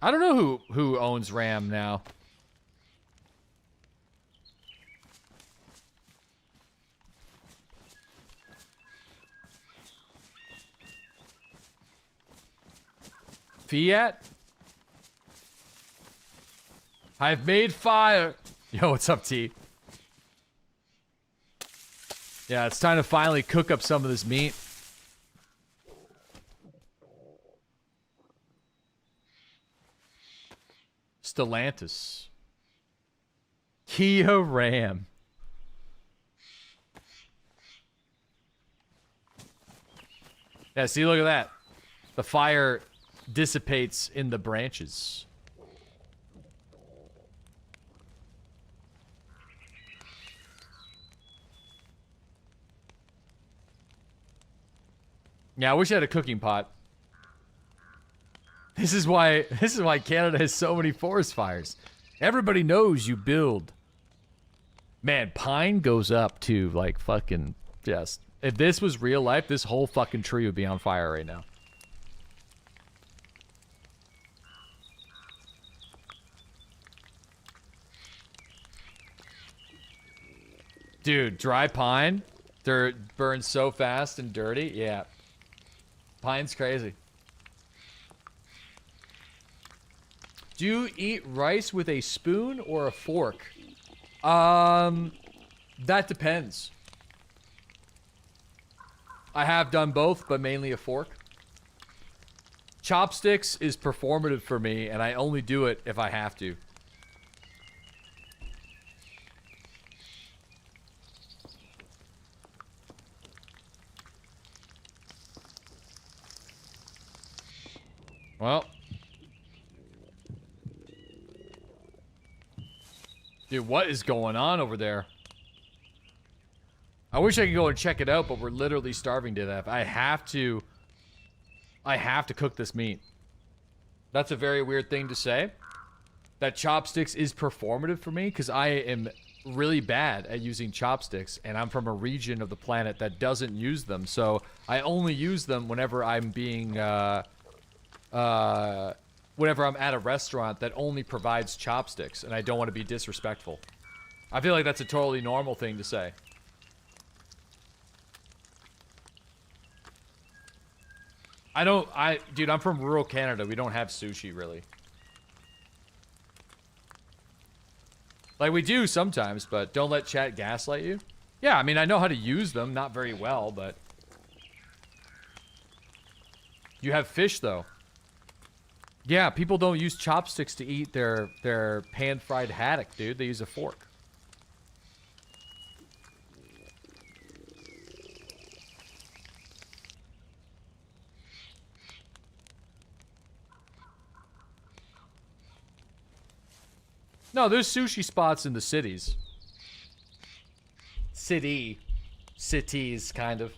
I don't know who owns Ram now. Fiat? I've made fire. Yo, what's up, T? Yeah, it's time to finally cook up some of this meat. Stellantis. Kia Ram. Yeah, see, look at that. The fire dissipates in the branches. Yeah, I wish I had a cooking pot. This is why Canada has so many forest fires. Everybody knows you build. Man, pine goes up too, like fucking just. If this was real life, this whole fucking tree would be on fire right now. Dude, dry pine, dirt burns so fast and dirty. Yeah. Pine's crazy. Do you eat rice with a spoon or a fork? That depends. I have done both, but mainly a fork. Chopsticks is performative for me, and I only do it if I have to. Well. Dude, what is going on over there? I wish I could go and check it out, but we're literally starving to death. I have to cook this meat. That's a very weird thing to say. That chopsticks is performative for me because I am really bad at using chopsticks, and I'm from a region of the planet that doesn't use them. So I only use them whenever I'm being, whenever I'm at a restaurant that only provides chopsticks, and I don't want to be disrespectful. I feel like that's a totally normal thing to say. Dude, I'm from rural Canada. We don't have sushi, really. Like, we do sometimes, but don't let chat gaslight you. Yeah, I mean, I know how to use them. Not very well, but... You have fish, though. Yeah, people don't use chopsticks to eat their pan-fried haddock, dude. They use a fork. No, there's sushi spots in the cities. Cities, kind of.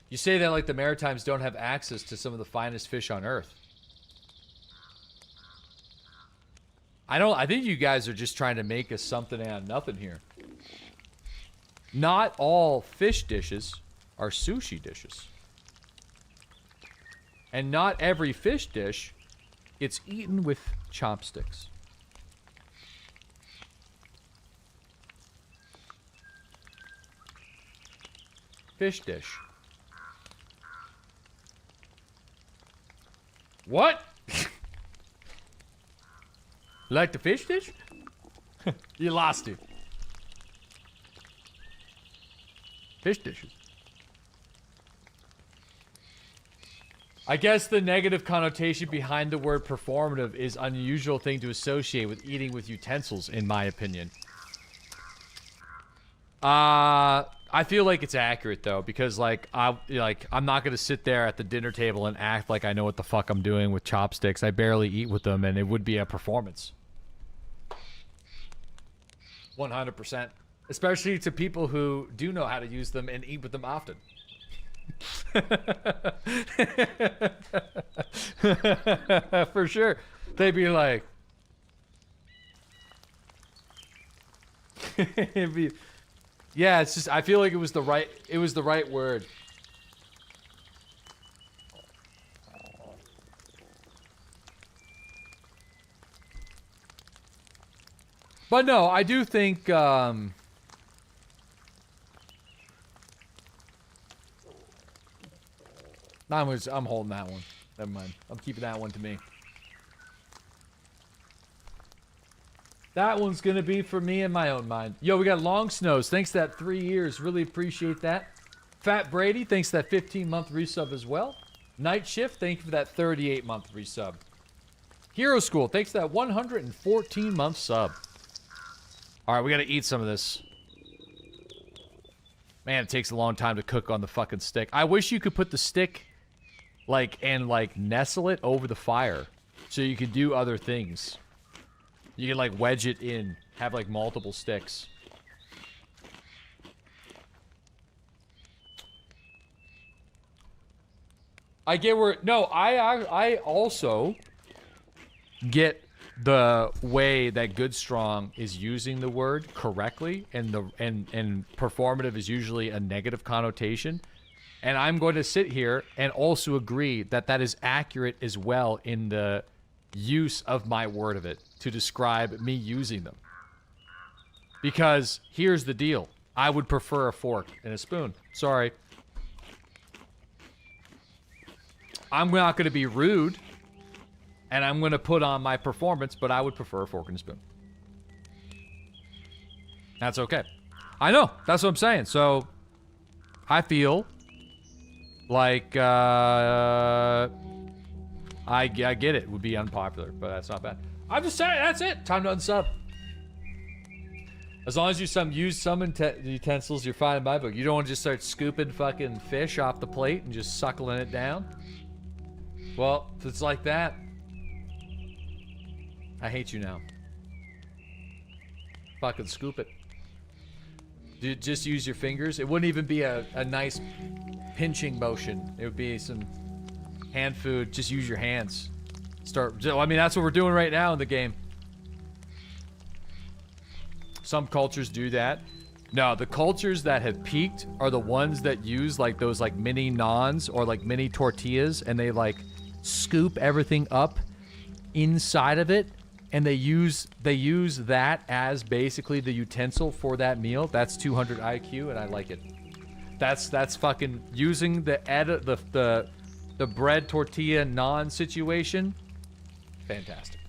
You say that like the Maritimes don't have access to some of the finest fish on Earth. I think you guys are just trying to make us something out of nothing here. Not all fish dishes are sushi dishes. And not every fish dish gets eaten with chopsticks. Fish dish. What? Like the fish dish? You lost it. Fish dishes. I guess the negative connotation behind the word performative is an unusual thing to associate with eating with utensils, in my opinion. I feel like it's accurate though, because like I'm not gonna sit there at the dinner table and act like I know what the fuck I'm doing with chopsticks. I barely eat with them, and it would be a performance. 100%, especially to people who do know how to use them and eat with them often. For sure, they'd be like, yeah, it's just I feel like it was the right word. But no, I do think I'm holding that one. Never mind. I'm keeping that one to me. That one's gonna be for me in my own mind. Yo, we got Long Snows. Thanks for that 3 years. Really appreciate that. Fat Brady, thanks for that 15-month resub as well. Night Shift, thank you for that 38-month resub. Hero School, thanks for that 114-month sub. Alright, we gotta eat some of this. Man, it takes a long time to cook on the fucking stick. I wish you could put the stick, and nestle it over the fire. So you could do other things. You can, wedge it in. Have, multiple sticks. I get where... No, I also get the way that Good Strong is using the word correctly, and performative is usually a negative connotation. And I'm going to sit here and also agree that that is accurate as well in the use of my word of it to describe me using them. Because here's the deal. I would prefer a fork and a spoon. Sorry. I'm not going to be rude, and I'm going to put on my performance, but I would prefer a fork and a spoon. That's okay. I know. That's what I'm saying. So, I feel like, I get it. It would be unpopular, but that's not bad. I'm just saying, that's it. Time to unsub. As long as you use some utensils, you're fine in my book. You don't want to just start scooping fucking fish off the plate and just suckling it down. Well, if it's like that, I hate you now. Fucking scoop it. Dude, just use your fingers. It wouldn't even be a nice pinching motion. It would be some hand food. Just use your hands. I mean, that's what we're doing right now in the game. Some cultures do that. No, the cultures that have peaked are the ones that use like those like mini naans or like mini tortillas, and they like scoop everything up inside of it, and they use that as basically the utensil for that meal. That's 200 IQ, and I like it. That's fucking using the bread tortilla naan situation. Fantastic.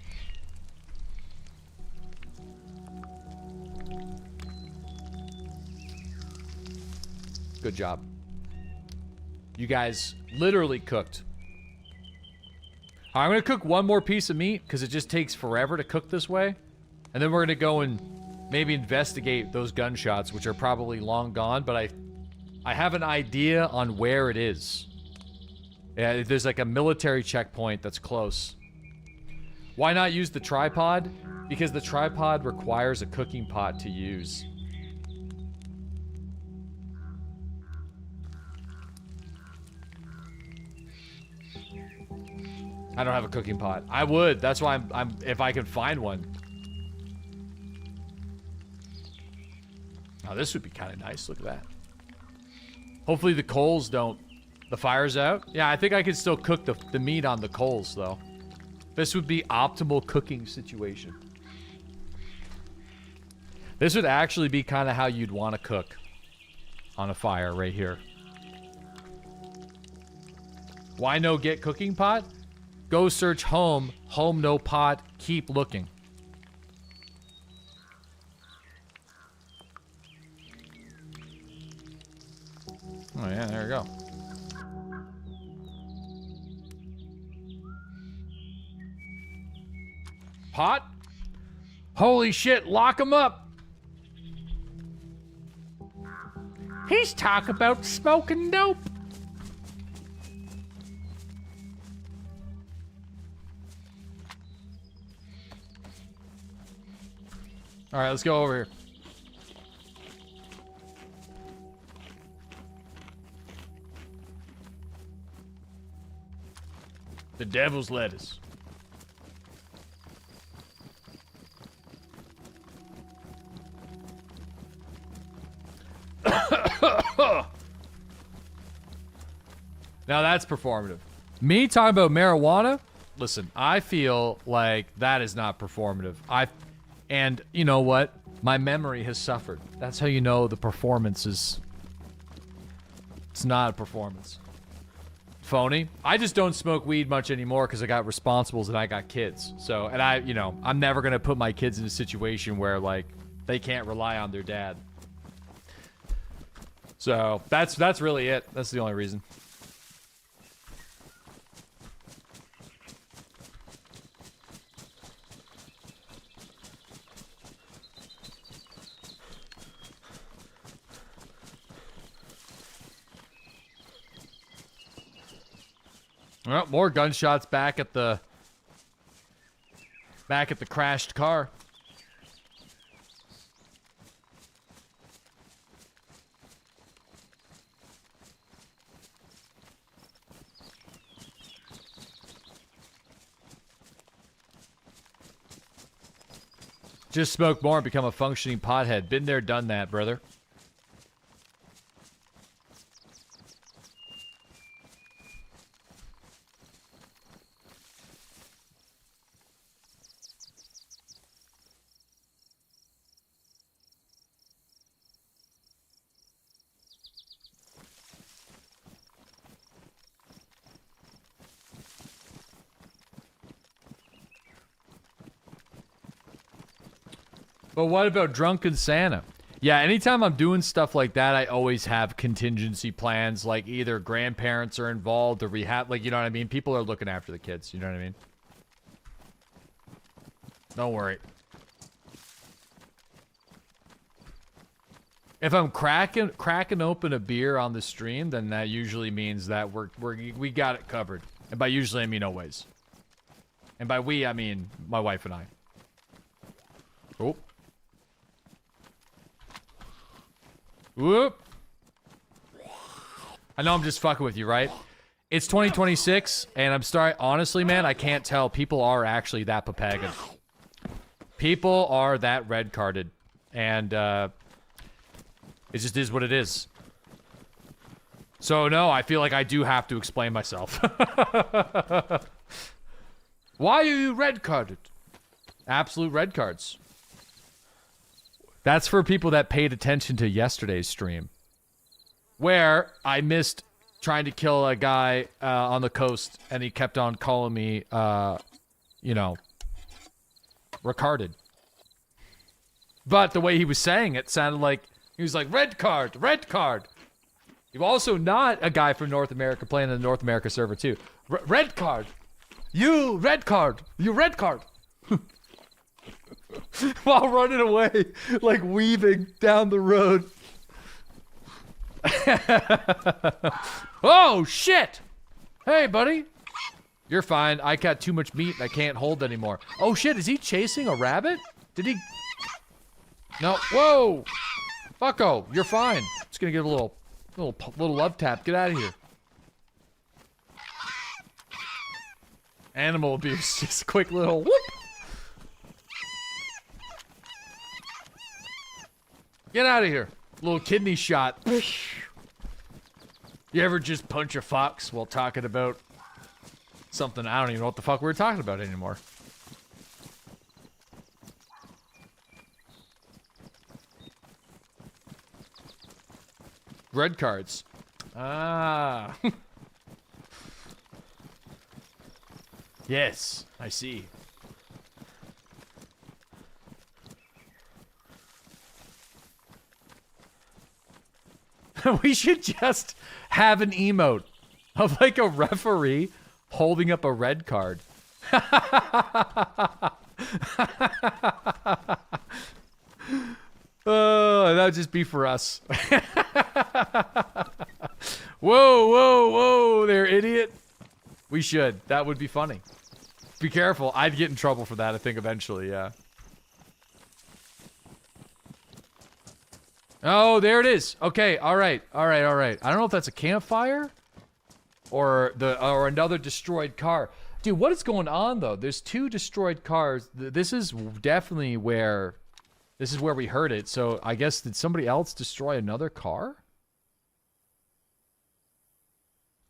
Good job. You guys literally cooked. I'm gonna cook one more piece of meat because it just takes forever to cook this way. And then we're gonna go and maybe investigate those gunshots, which are probably long gone, but I have an idea on where it is. Yeah, there's like a military checkpoint that's close. Why not use the tripod? Because the tripod requires a cooking pot to use. I don't have a cooking pot. I would. That's why I'm if I could find one. Oh, this would be kind of nice. Look at that. Hopefully the coals don't... The fire's out? Yeah, I think I could still cook the meat on the coals, though. This would be optimal cooking situation. This would actually be kind of how you'd want to cook on a fire right here. Why no get cooking pot? Go search home, home no pot, keep looking. Oh yeah, there we go. Pot? Holy shit, lock him up! He's talking about smoking dope. All right, let's go over here. The devil's lettuce. Now that's performative. Me talking about marijuana? Listen, I feel like that is not performative. And you know what? My memory has suffered. That's how you know the performance is... It's not a performance. Phony. I just don't smoke weed much anymore because I got responsibles and I got kids. So, and you know, I'm never going to put my kids in a situation where, like, they can't rely on their dad. So, that's really it. That's the only reason. Well, more gunshots back at the crashed car. Just smoke more and become a functioning pothead. Been there, done that, brother. But what about Drunken Santa? Yeah, anytime I'm doing stuff like that, I always have contingency plans, like either grandparents are involved or we have, like, you know what I mean? People are looking after the kids, you know what I mean? Don't worry. If I'm cracking open a beer on the stream, then that usually means that we got it covered. And by usually, I mean always. And by we, I mean my wife and I. Oh. Whoop. I know I'm just fucking with you, right? It's 2026, and I'm sorry, honestly, man, I can't tell. People are actually that papagan. People are that red-carded. And, it just is what it is. So, no, I feel like I do have to explain myself. Why are you red-carded? Absolute red cards. That's for people that paid attention to yesterday's stream. Where I missed trying to kill a guy on the coast, and he kept on calling me, you know, retarded. But the way he was saying it sounded like, he was like, red card, red card. You're also not a guy from North America playing in the North America server too. Red card. You, red card. You, red card. While running away, like weaving down the road. Oh, shit! Hey, buddy. You're fine. I got too much meat and I can't hold anymore. Oh, shit. Is he chasing a rabbit? Did he? No. Whoa! Fucko, you're fine. Just gonna give a little love tap. Get out of here. Animal abuse. Just a quick little whoop. Get out of here. Little kidney shot. You ever just punch a fox while talking about something? I don't even know what the fuck we were talking about anymore. Red cards. Ah. Yes, I see. We should just have an emote of like a referee holding up a red card. Oh, that would just be for us. Whoa, whoa, whoa, there, idiot. We should. That would be funny. Be careful. I'd get in trouble for that, I think, eventually, yeah. Oh, there it is. Okay, alright, alright, alright. I don't know if that's a campfire or another destroyed car. Dude, what is going on, though? There's two destroyed cars. This is definitely where... This is where we heard it, so I guess did somebody else destroy another car?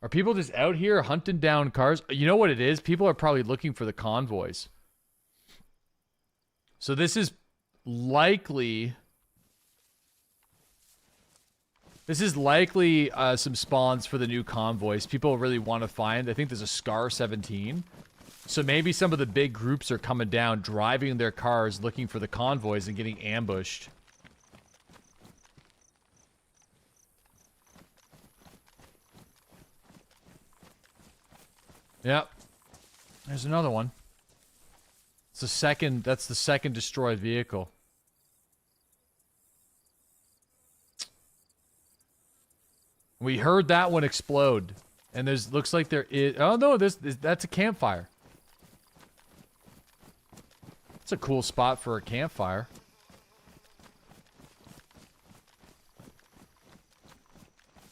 Are people just out here hunting down cars? You know what it is? People are probably looking for the convoys. So this is likely... This is likely some spawns for the new convoys. People really want to find. I think there's a Scar 17. So maybe some of the big groups are coming down, driving their cars, looking for the convoys and getting ambushed. Yep. There's another one. It's the second, that's the second destroyed vehicle. We heard that one explode. And there's, looks like there is, oh no, that's a campfire. It's a cool spot for a campfire.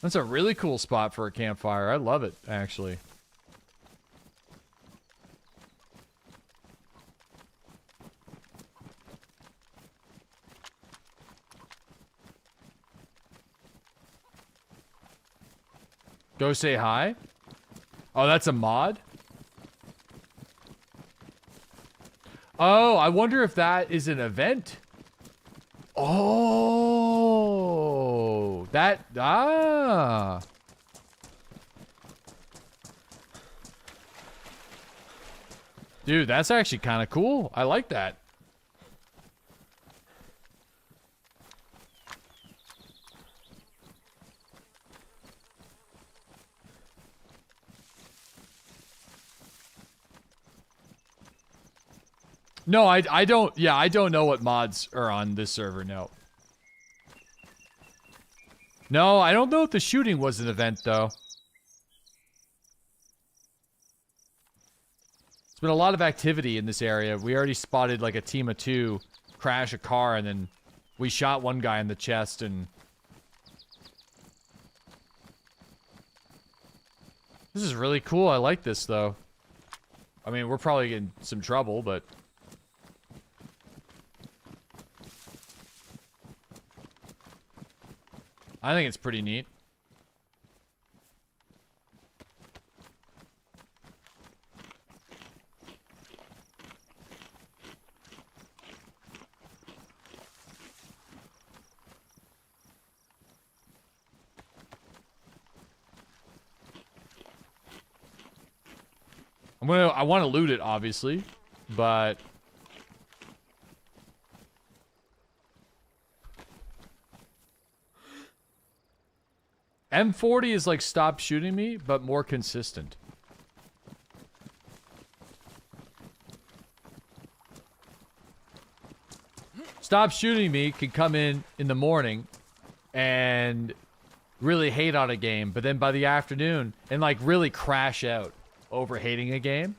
That's a really cool spot for a campfire. I love it, actually. Go say hi? Oh, that's a mod? Oh, I wonder if that is an event. Oh, that, ah. Dude, that's actually kind of cool. I like that. No, I don't, yeah, I don't know what mods are on this server, no. No, I don't know if the shooting was an event, though. There's been a lot of activity in this area. We already spotted, like, a team of 2 crash a car, and then we shot one guy in the chest, and... This is really cool. I like this, though. I mean, we're probably in some trouble, but... I think it's pretty neat. I want to loot it, obviously, but... M40 is like stop shooting me, but more consistent. Stop shooting me can come in the morning and really hate on a game, but then by the afternoon, and like really crash out over hating a game.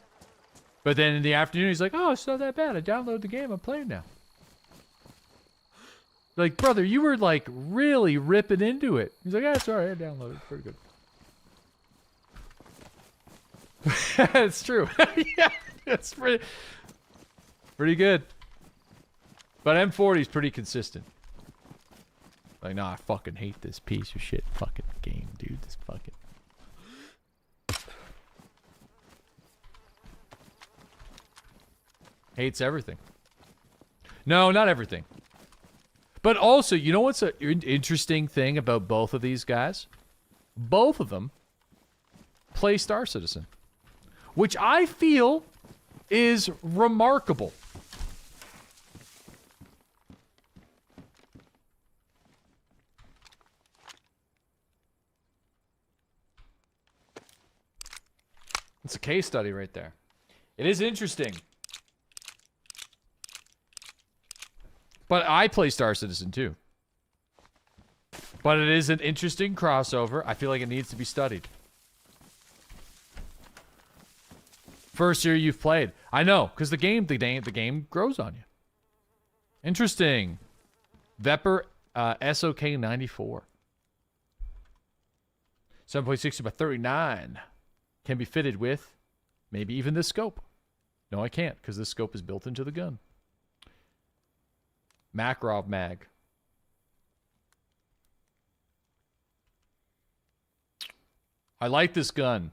But then in the afternoon, he's like, oh, it's not that bad. I downloaded the game. I'm playing now. Like, brother, you were like really ripping into it. He's like, yeah, it's alright. I downloaded it. Pretty good. It's true. Yeah, it's pretty good. But M40 is pretty consistent. Like, nah, I fucking hate this piece of shit fucking game, dude. This fucking... Hates everything. No, not everything. But also, you know what's an interesting thing about both of these guys? Both of them play Star Citizen. Which I feel is remarkable. It's a case study right there. It is interesting. But I play Star Citizen too. But it is an interesting crossover. I feel like it needs to be studied. First year you've played. I know, because the game grows on you. Interesting. Vepper SOK 94. 7.60 by 39. Can be fitted with maybe even this scope. No, I can't, because this scope is built into the gun. Makarov mag. I like this gun,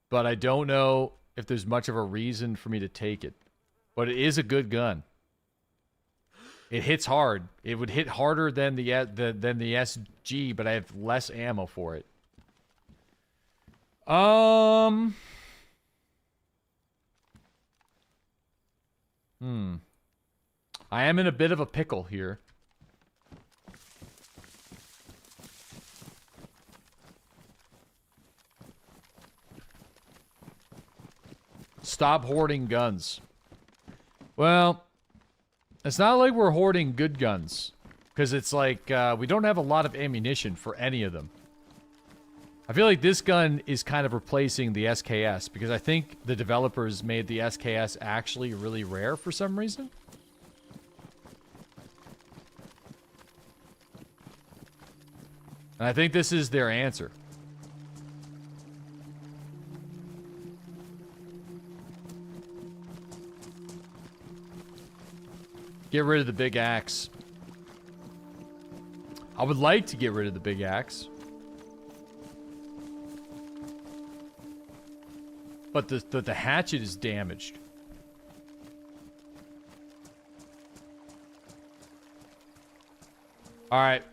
but I don't know if there's much of a reason for me to take it. But it is a good gun. It hits hard. It would hit harder than the SG, but I have less ammo for it. I am in a bit of a pickle here. Stop hoarding guns. Well, it's not like we're hoarding good guns. Because it's like, we don't have a lot of ammunition for any of them. I feel like this gun is kind of replacing the SKS. Because I think the developers made the SKS actually really rare for some reason. And I think this is their answer. Get rid of the big axe. I would like to get rid of the big axe. But the hatchet is damaged. Alright,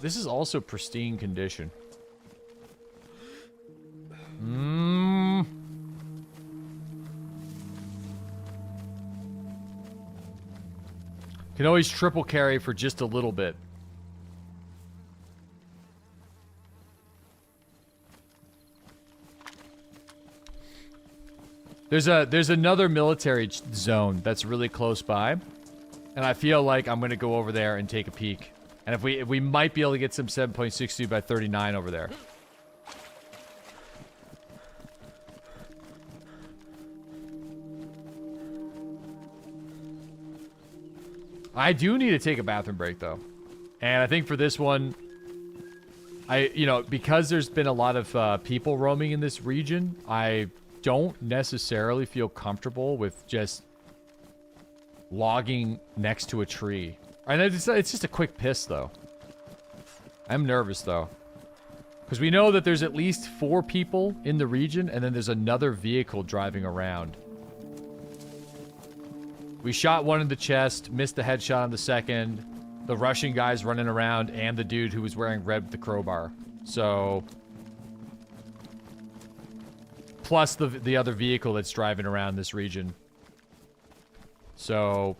this is also pristine condition. Can always triple carry for just a little bit. There's another military zone that's really close by. And I feel like I'm gonna go over there and take a peek. And if we might be able to get some 7.62 by 39 over there. I do need to take a bathroom break, though. And I think for this one, because there's been a lot of people roaming in this region, I don't necessarily feel comfortable with just logging next to a tree. And it's just a quick piss, though. I'm nervous, though. Because we know that there's at least 4 people in the region, and then there's another vehicle driving around. We shot one in the chest, missed the headshot on the second. The Russian guy's running around, and the dude who was wearing red with the crowbar. So... plus the other vehicle that's driving around this region. So...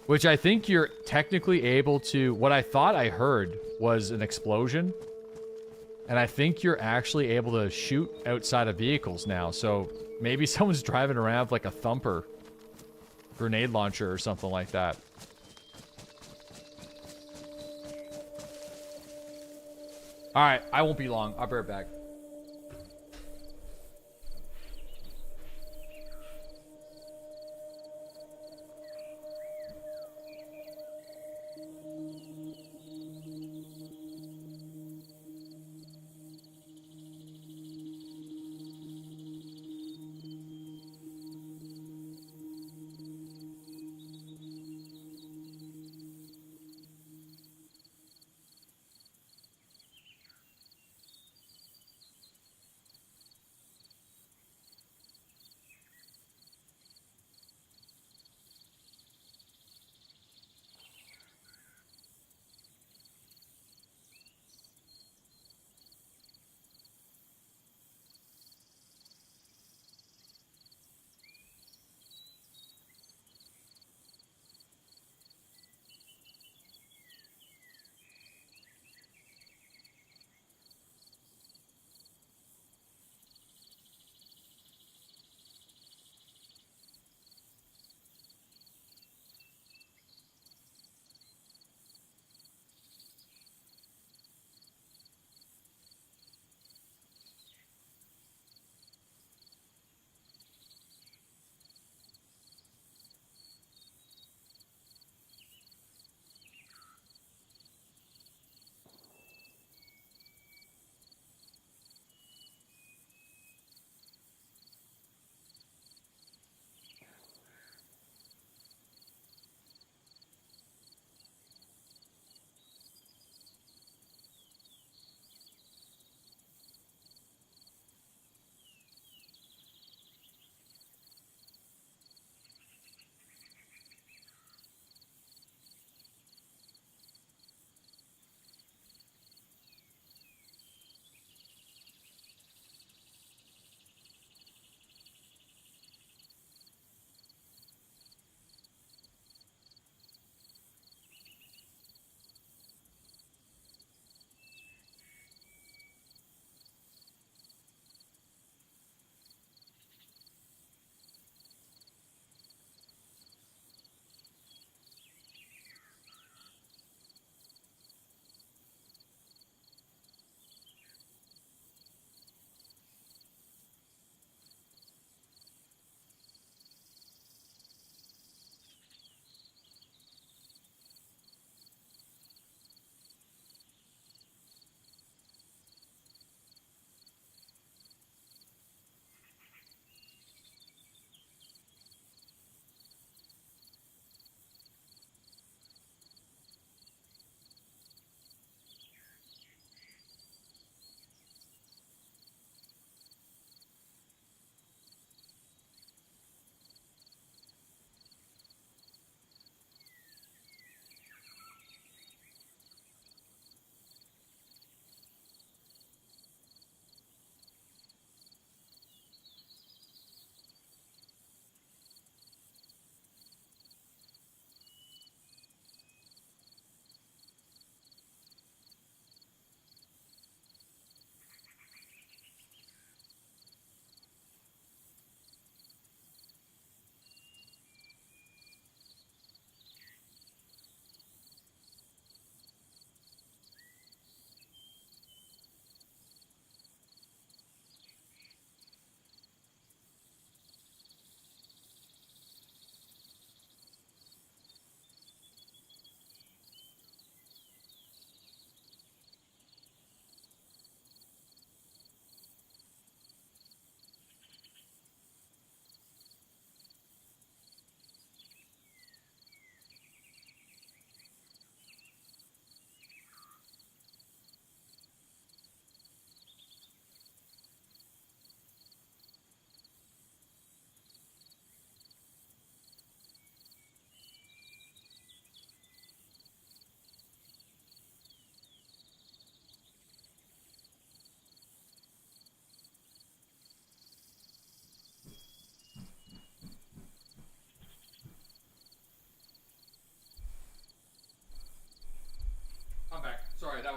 which I think you're technically able to... what I thought I heard was an explosion. And I think you're actually able to shoot outside of vehicles now. So maybe someone's driving around with like a thumper. Grenade launcher or something like that. Alright, I won't be long. I'll be right back.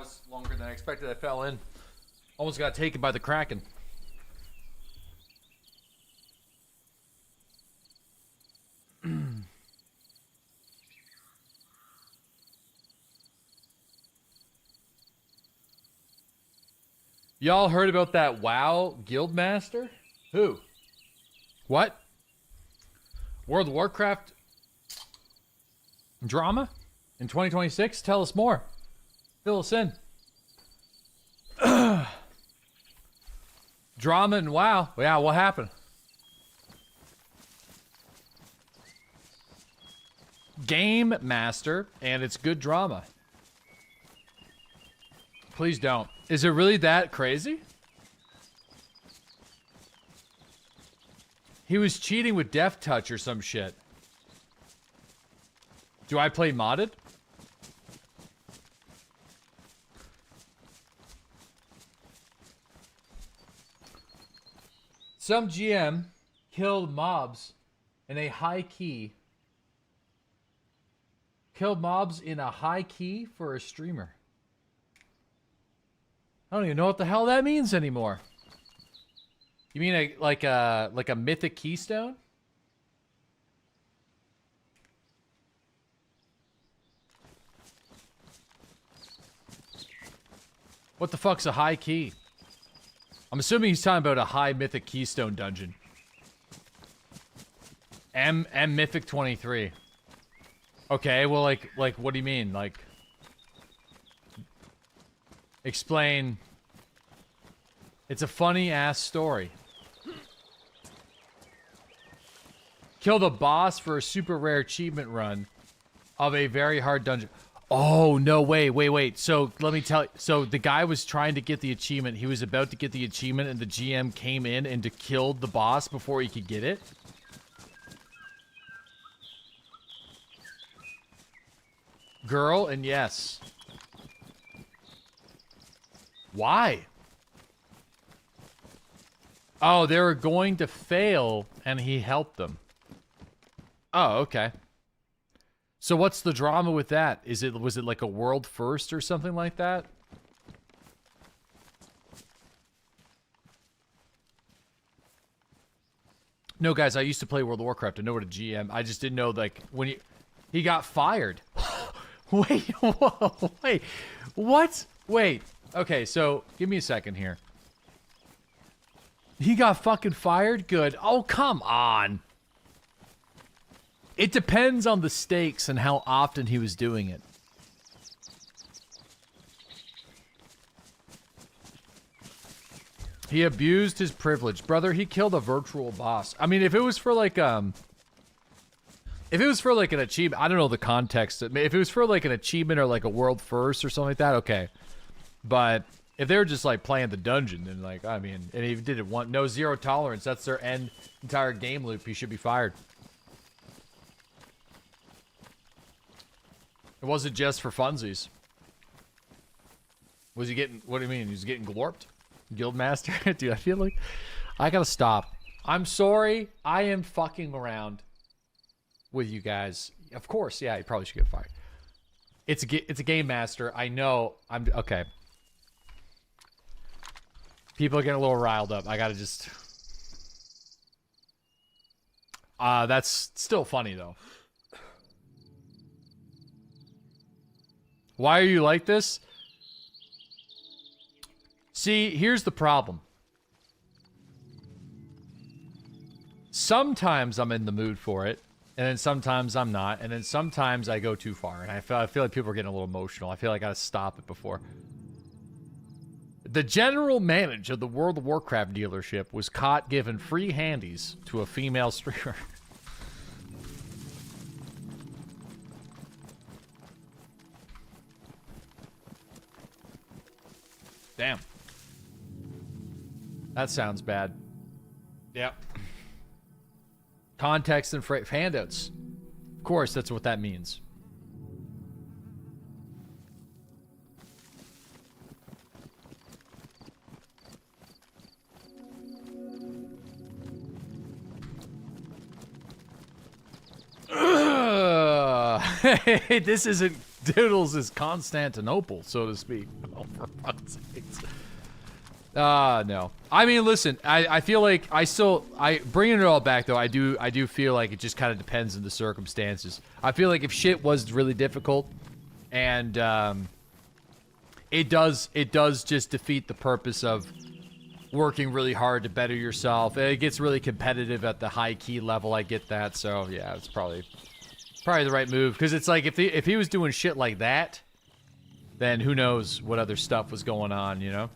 was longer than I expected. I fell in. Almost got taken by the Kraken. Y'all heard about that WoW Guildmaster? Who? What? World of Warcraft drama in 2026? Tell us more. Fill us in. Drama and WoW. Yeah, what happened? Game Master, and it's good drama. Please don't. Is it really that crazy? He was cheating with Death Touch or some shit. Do I play modded? Some GM killed mobs in a high key. Killed mobs in a high key for a streamer. I don't even know what the hell that means anymore. You mean like a mythic keystone? What the fuck's a high key? I'm assuming he's talking about a high mythic keystone dungeon. M mythic 23. Okay, well like what do you mean? Like explain. It's a funny ass story. Kill the boss for a super rare achievement run of a very hard dungeon. Oh, no, wait. So, let me tell you. So, the guy was trying to get the achievement. He was about to get the achievement, and the GM came in and killed the boss before he could get it. Girl, and yes. Why? Oh, they were going to fail, and he helped them. Oh, okay. So what's the drama with that? Was it like a world first or something like that? No, guys, I used to play World of Warcraft. I know what a GM. I just didn't know, like, when he got fired. Wait, whoa, wait. What? Wait. Okay, so give me a second here. He got fucking fired? Good. Oh, come on. It depends on the stakes and how often he was doing it. He abused his privilege. Brother, he killed a virtual boss. I mean, if it was for like, if it was for like an achievement, I don't know the context. If it was for like an achievement or like a world first or something like that, okay. But if they were just like playing the dungeon and like, I mean, and he did it no zero tolerance, that's their entire game loop, he should be fired. It wasn't just for funsies. Was he getting, what do you mean? He was getting glorped? Guildmaster? Dude, I feel like I gotta stop. I'm sorry. I am fucking around with you guys. Of course, yeah, you probably should get fired. It's a game master. I know. I'm okay. People are getting a little riled up. I gotta just. That's still funny though. Why are you like this? See, here's the problem. Sometimes I'm in the mood for it, and then sometimes I'm not, and then sometimes I go too far, and I feel like people are getting a little emotional. I feel like I gotta stop it before. The general manager of the World of Warcraft dealership was caught giving free handies to a female streamer. Damn. That sounds bad. Yep. Context and handouts. Of course, that's what that means. This isn't Doodles is Constantinople, so to speak. Oh, for fuck's sakes. No. I mean, listen, I feel like bringing it all back though, I do feel like it just kind of depends on the circumstances. I feel like if shit was really difficult and it does just defeat the purpose of working really hard to better yourself. It gets really competitive at the high key level. I get that. So, yeah, it's probably the right move, cuz it's like if he was doing shit like that, then who knows what other stuff was going on, you know?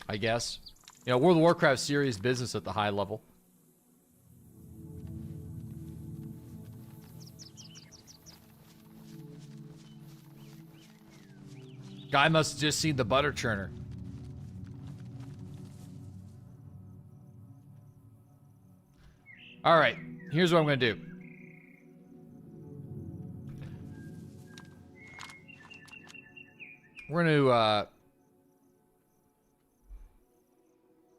I guess. You know, World of Warcraft serious business at the high level. Guy must have just seen the butter churner. Alright, here's what I'm gonna do. We're gonna,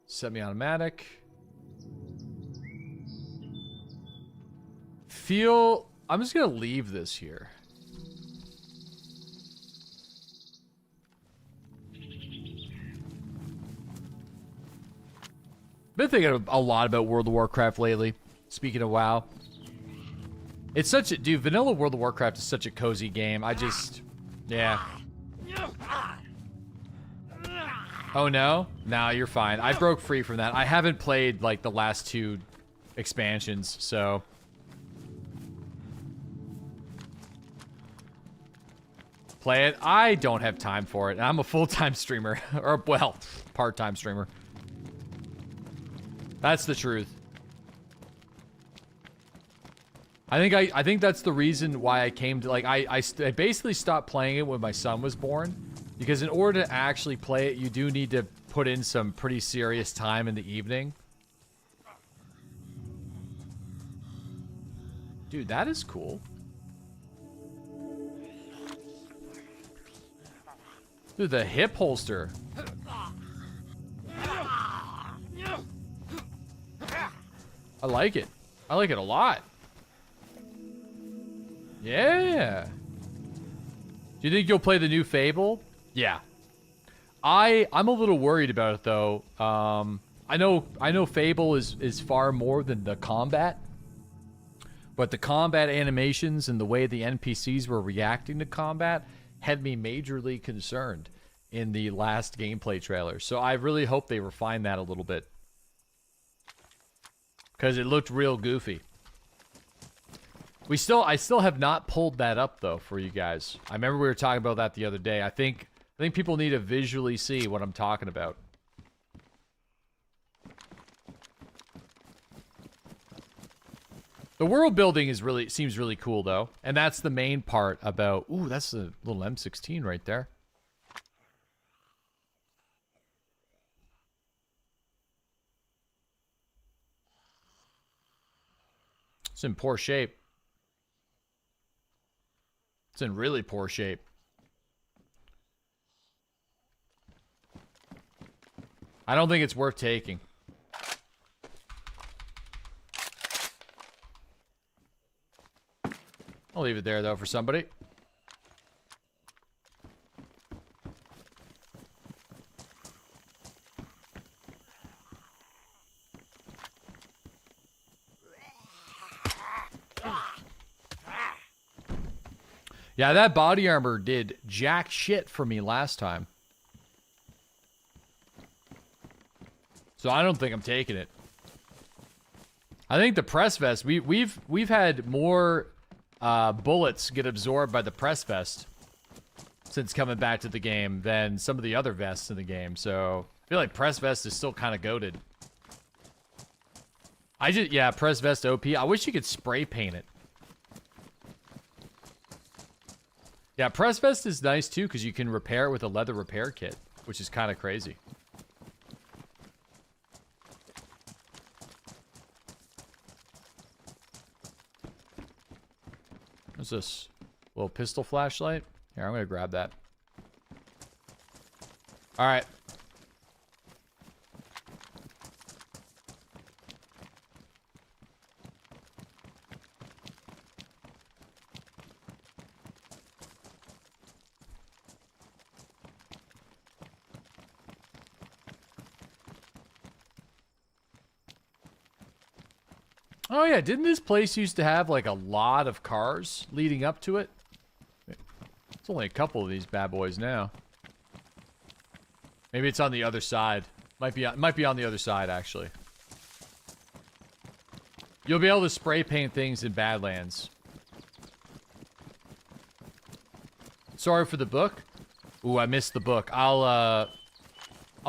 semi-automatic. I'm just gonna leave this here. Been thinking a lot about World of Warcraft lately. Speaking of WoW. It's such a... Dude, vanilla World of Warcraft is such a cozy game. Yeah. Oh, no? No, you're fine. I broke free from that. I haven't played, like, the last 2 expansions, so... Play it? I don't have time for it. I'm a full-time streamer. Or, well, part-time streamer. That's the truth. I think that's the reason why I came to, like, I basically stopped playing it when my son was born. Because in order to actually play it, you do need to put in some pretty serious time in the evening. Dude, that is cool. Dude, the hip holster. I like it. I like it a lot. Yeah. Do you think you'll play the new Fable? Yeah. I'm a little worried about it though. I know Fable is far more than the combat. But the combat animations and the way the NPCs were reacting to combat had me majorly concerned in the last gameplay trailer. So I really hope they refine that a little bit. Because it looked real goofy. I still have not pulled that up though for you guys. I remember we were talking about that the other day. I think people need to visually see what I'm talking about. The world building seems really cool though, and that's the main part about. Ooh, that's a little M16 right there. It's in poor shape. It's in really poor shape. I don't think it's worth taking. I'll leave it there, though, for somebody. Yeah, that body armor did jack shit for me last time. So I don't think I'm taking it. I think the press vest, we've had more bullets get absorbed by the press vest since coming back to the game than some of the other vests in the game. So I feel like press vest is still kind of goated. Yeah, press vest OP. I wish you could spray paint it. Yeah, press vest is nice too because you can repair it with a leather repair kit, which is kind of crazy. What's this? Little pistol flashlight? Here, I'm gonna grab that. Alright. Oh yeah, didn't this place used to have like a lot of cars leading up to it? It's only a couple of these bad boys now. Maybe it's on the other side. Might be on the other side actually. You'll be able to spray paint things in Badlands. Sorry for the book. Ooh, I missed the book. I'll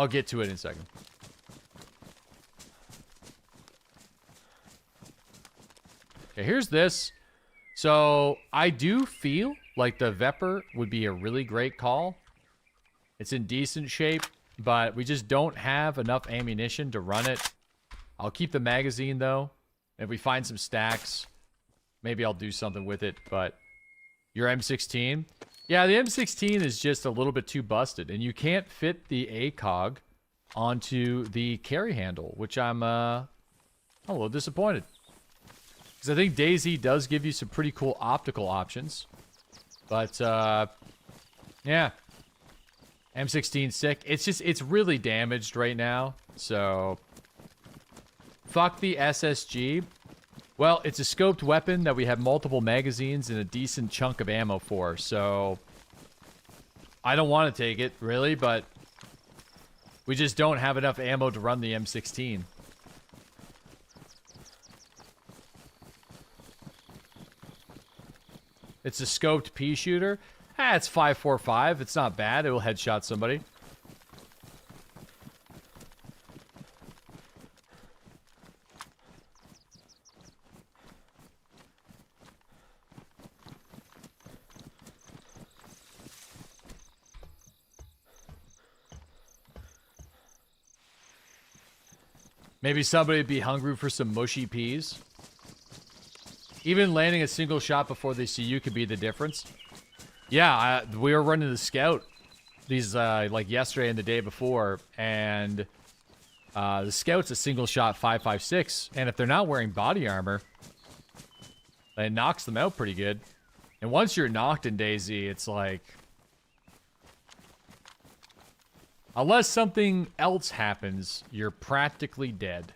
get to it in a second. Okay, here's this. So, I do feel like the Vepr would be a really great call. It's in decent shape, but we just don't have enough ammunition to run it. I'll keep the magazine, though. If we find some stacks, maybe I'll do something with it, but... Your M16? Yeah, the M16 is just a little bit too busted, and you can't fit the ACOG onto the carry handle, which I'm a little disappointed. Because I think DayZ does give you some pretty cool optical options. But, yeah. M16 sick. It's really damaged right now, so... Fuck the SSG. Well, it's a scoped weapon that we have multiple magazines and a decent chunk of ammo for, so... I don't want to take it, really, but... We just don't have enough ammo to run the M16. It's a scoped pea shooter. Ah, it's 5.45. It's not bad. It will headshot somebody. Maybe somebody would be hungry for some mushy peas. Even landing a single shot before they see you could be the difference. Yeah, we were running the scout these like yesterday and the day before, and the scout's a single shot 5.56, and if they're not wearing body armor, it knocks them out pretty good. And once you're knocked in DayZ, it's like, unless something else happens, you're practically dead.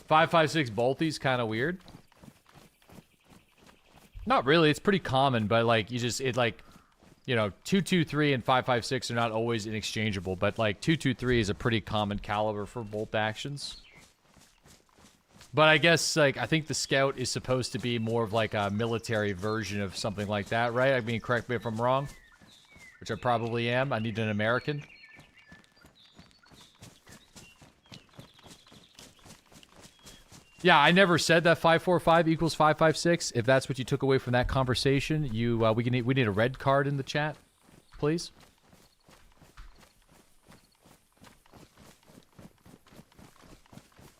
.556 bolty's kind of weird. Not really. It's pretty common, but like you know, 223 and 5.56 are not always inexchangeable, but like 223 is a pretty common caliber for bolt actions. But I guess like I think the scout is supposed to be more of like a military version of something like that, right? I mean, correct me if I'm wrong, which I probably am. I need an American. Yeah, I never said that 5.45 equals 5.56. If that's what you took away from that conversation, we need a red card in the chat, please.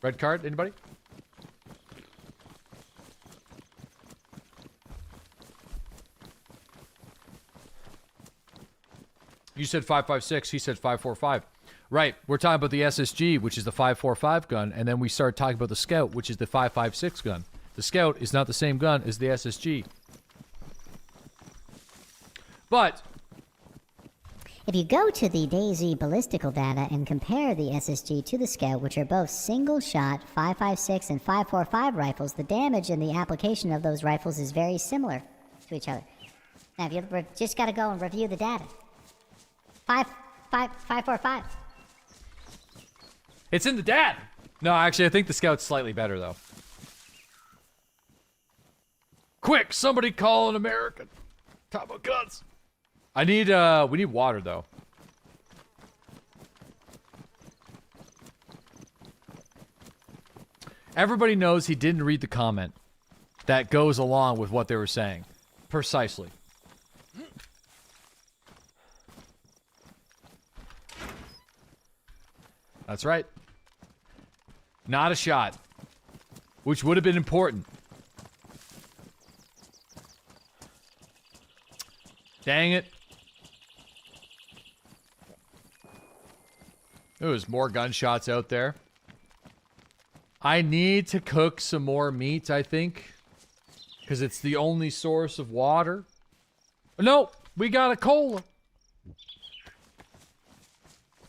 Red card, anybody? You said 5.56, he said 5.45. Right, we're talking about the SSG, which is the 5.45 gun, and then we start talking about the Scout, which is the 5.56 gun. The Scout is not the same gun as the SSG. But if you go to the DayZ ballistical data and compare the SSG to the Scout, which are both single-shot 5.56 and 5.45 rifles, the damage and the application of those rifles is very similar to each other. Now, if you just got to go and review the data. 5.45. it's in the data. No, actually, I think the Scout's slightly better, though. Quick, somebody call an American. Talk about guns. We need water, though. Everybody knows he didn't read the comment that goes along with what they were saying. Precisely. That's right. Not a shot. Which would have been important. Dang it. There's more gunshots out there. I need to cook some more meat, I think. Because it's the only source of water. No, We got a cola.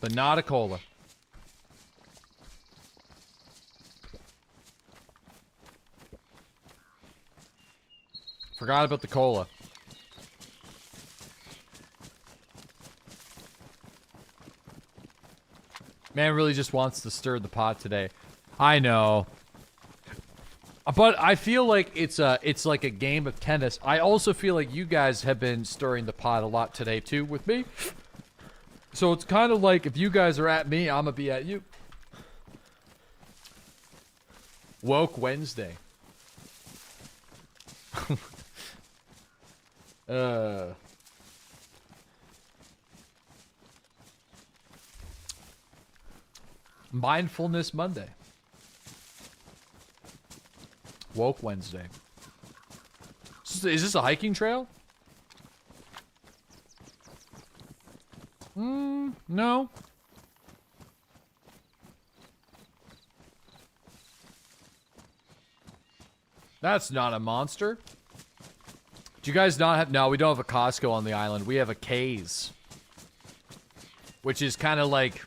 But not a cola. Forgot about the cola. Man really just wants to stir the pot today. I know. But I feel like it's like a game of tennis. I also feel like you guys have been stirring the pot a lot today too with me. So it's kind of like if you guys are at me, I'm gonna be at you. Woke Wednesday. Mindfulness Monday. Woke Wednesday. Is this a hiking trail? No. That's not a monster. Do you guys not have... No, we don't have a Costco on the island. We have a K's. Which is kind of like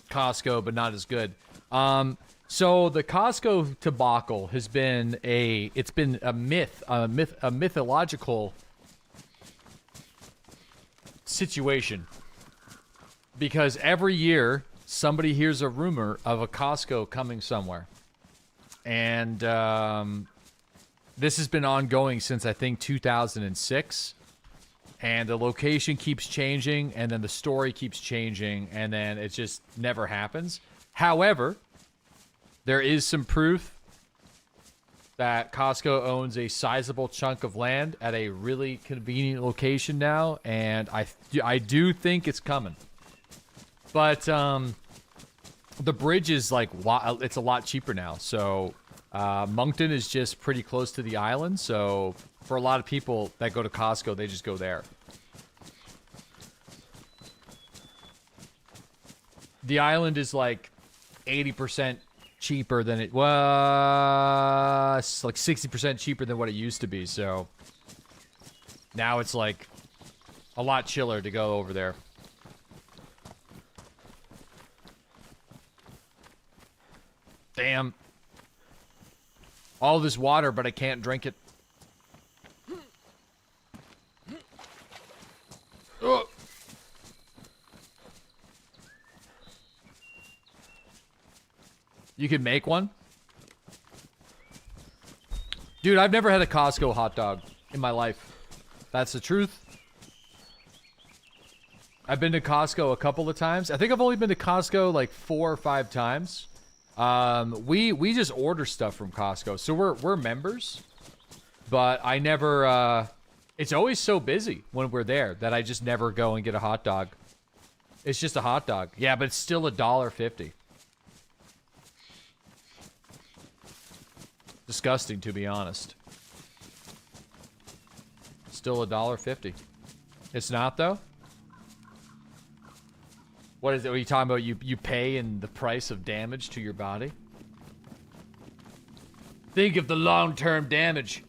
Costco, but not as good. So the Costco debacle has been a mythological situation. Because every year, somebody hears a rumor of a Costco coming somewhere. And, this has been ongoing since, I think, 2006. And the location keeps changing, and then the story keeps changing, and then it just never happens. However, there is some proof that Costco owns a sizable chunk of land at a really convenient location now, and I do think it's coming. But the bridge is like, it's a lot cheaper now, so Moncton is just pretty close to the island, so for a lot of people that go to Costco, they just go there. The island is like 80% cheaper than it was, like 60% cheaper than what it used to be, so now it's like a lot chiller to go over there. Damn. All this water, but I can't drink it. Ugh. You could make one? Dude, I've never had a Costco hot dog in my life. That's the truth. I've been to Costco a couple of times. I think I've only been to Costco like 4 or 5 times. We just order stuff from Costco, so we're members, but I never, it's always so busy when we're there that I just never go and get a hot dog. It's just a hot dog. Yeah, but it's still $1.50. Disgusting, to be honest. Still $1.50. It's not, though? What is it? What are you talking about? You pay in the price of damage to your body? Think of the long-term damage.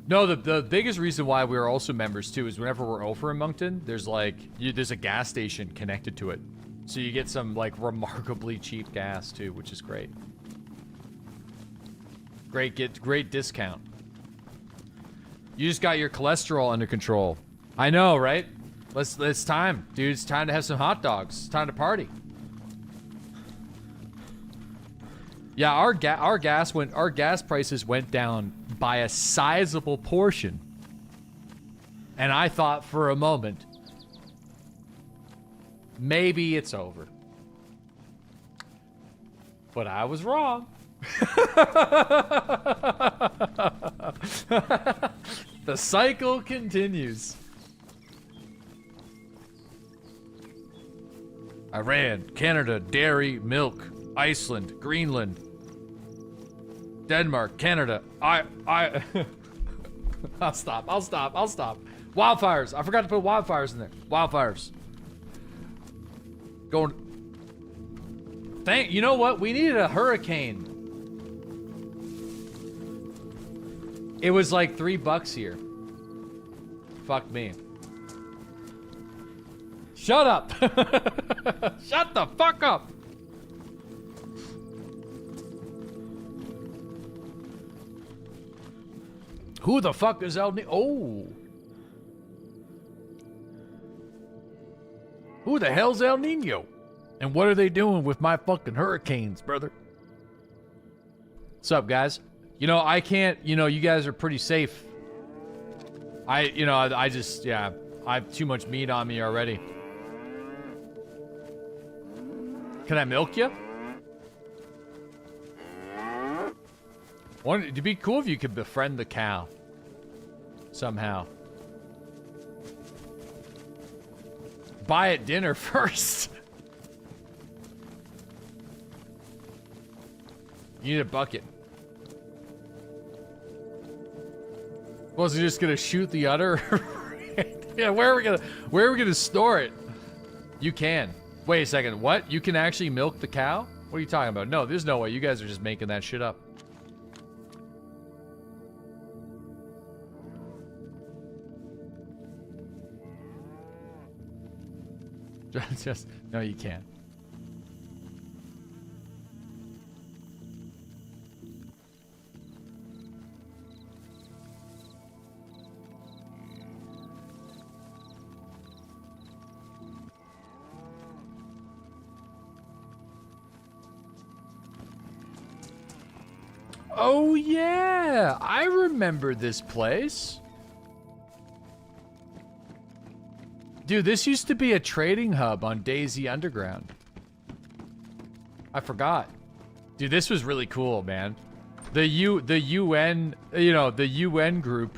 No, the biggest reason why we're also members too is whenever we're over in Moncton, there's like there's a gas station connected to it, so you get some like remarkably cheap gas too, which is great. Great discount. You just got your cholesterol under control. I know, right? It's time, dude. It's time to have some hot dogs. It's time to party. Yeah, our gas prices went down by a sizable portion. And I thought for a moment, maybe it's over. But I was wrong. The cycle continues. Iran, Canada, dairy, milk, Iceland, Greenland, Denmark, Canada. I'll stop. Wildfires. I forgot to put wildfires in there. Wildfires. Going. You know what? We needed a hurricane. It was like $3 here. Fuck me. Shut up! Shut the fuck up! Who the fuck is El Nino? Oh! Who the hell's El Nino? And what are they doing with my fucking hurricanes, brother? What's up, guys? You know, I can't, you know, you guys are pretty safe. I just, yeah, I have too much meat on me already. Can I milk you? It'd be cool if you could befriend the cow. Somehow. Buy it dinner first. You need a bucket. Was he just gonna shoot the udder? Yeah, where are we gonna store it? You can. Wait a second, what? You can actually milk the cow? What are you talking about? No, there's no way. You guys are just making that shit up. Just, no, you can't. Oh yeah, I remember this place. Dude, this used to be a trading hub on DayZ Underground. I forgot. Dude, this was really cool, man. The UN, you know, the UN group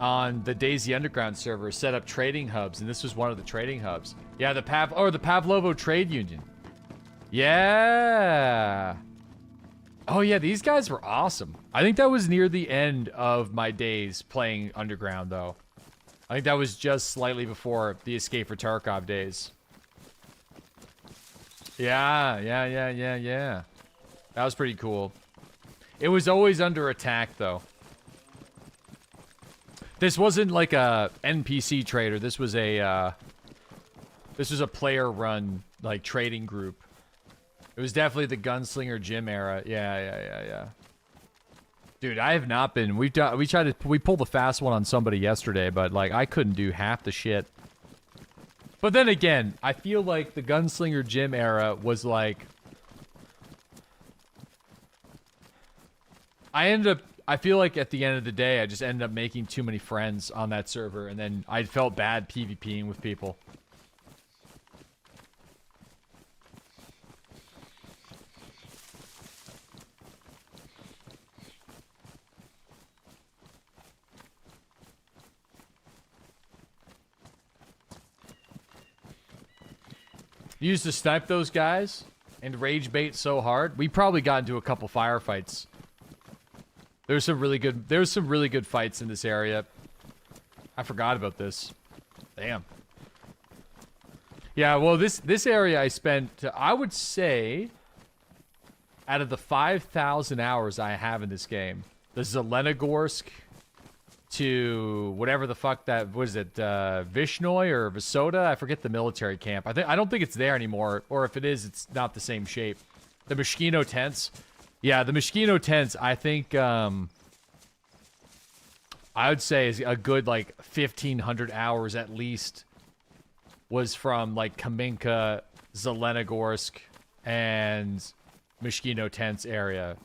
on the DayZ Underground server set up trading hubs, and this was one of the trading hubs. Yeah, the Pavlovo Trade Union. Yeah. Oh yeah, these guys were awesome. I think that was near the end of my days playing Underground, though. I think that was just slightly before the Escape for Tarkov days. Yeah. That was pretty cool. It was always under attack, though. This wasn't like a NPC trader. This was a player-run, like, trading group. It was definitely the Gunslinger Gym era. Yeah. Dude, I have not been. We pulled a fast one on somebody yesterday, but like I couldn't do half the shit. But then again, I feel like the Gunslinger Gym era was like I feel like at the end of the day, I just ended up making too many friends on that server, and then I felt bad PvPing with people. You used to snipe those guys and rage bait so hard. We probably got into a couple firefights. There's some really good fights in this area. I forgot about this. Damn. Yeah, well, this area I spent, I would say, out of the 5,000 hours I have in this game, the Zelenogorsk to whatever the fuck that was, it Vishnoy or Visoda? I forget the military camp. I don't think it's there anymore, or if it is, it's not the same shape. The Mishkino tents. Yeah, the Mishkino tents, I think I would say is a good like 1,500 hours at least was from like Kaminka, Zelenogorsk, and Mishkino tents area.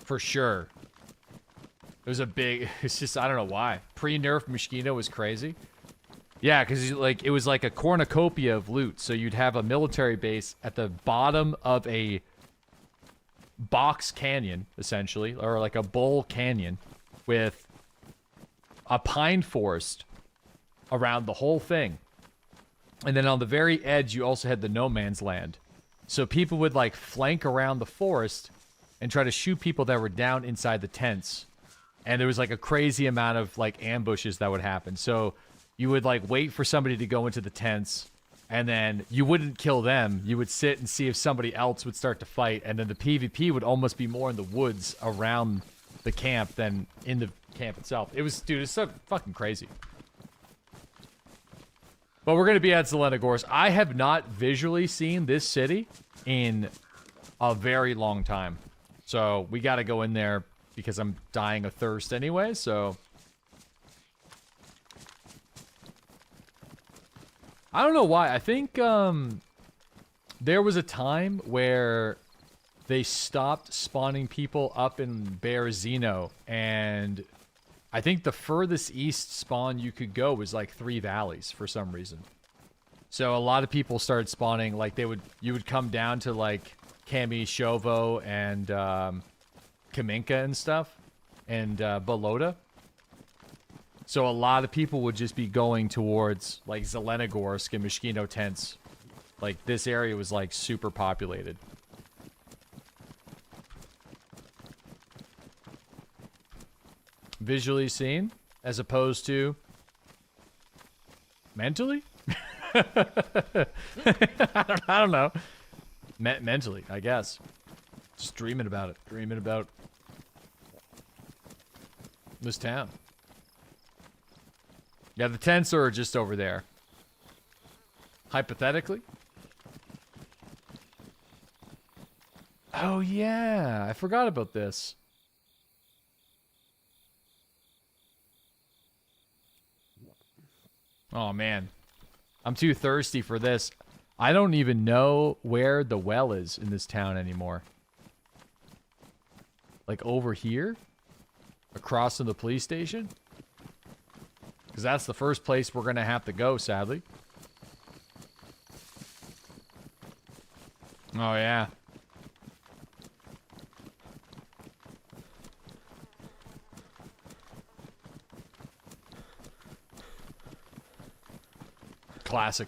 For sure. It was a big, it's just, I don't know why. Pre-nerf Mishkino was crazy. Yeah, because like, it was like a cornucopia of loot. So you'd have a military base at the bottom of a box canyon, essentially, or like a bowl canyon with a pine forest around the whole thing. And then on the very edge, you also had the no man's land. So people would like flank around the forest and try to shoot people that were down inside the tents. And there was like a crazy amount of like ambushes that would happen. So you would like wait for somebody to go into the tents, and then you wouldn't kill them. You would sit and see if somebody else would start to fight, and then the PvP would almost be more in the woods around the camp than in the camp itself. It was, dude, it's so fucking crazy. But we're going to be at Zelenogorsk. I have not visually seen this city in a very long time. So we got to go in there because I'm dying of thirst anyway, so... I don't know why. I think there was a time where they stopped spawning people up in Berezino, and I think the furthest east spawn you could go was like 3 valleys for some reason. So a lot of people started spawning, like you would come down to like Kamishovo and Kaminka and stuff, and Bolota. So a lot of people would just be going towards like Zelenogorsk and Mishkino tents. Like this area was like super populated. Visually seen as opposed to mentally? I don't know. Mentally, I guess. Just dreaming about it. Dreaming about this town. Yeah, the tents are just over there. Hypothetically. Oh, yeah. I forgot about this. Oh, man. I'm too thirsty for this. I don't even know where the well is in this town anymore. Like over here? Across from the police station? Because that's the first place we're going to have to go, sadly. Oh, yeah. Classic.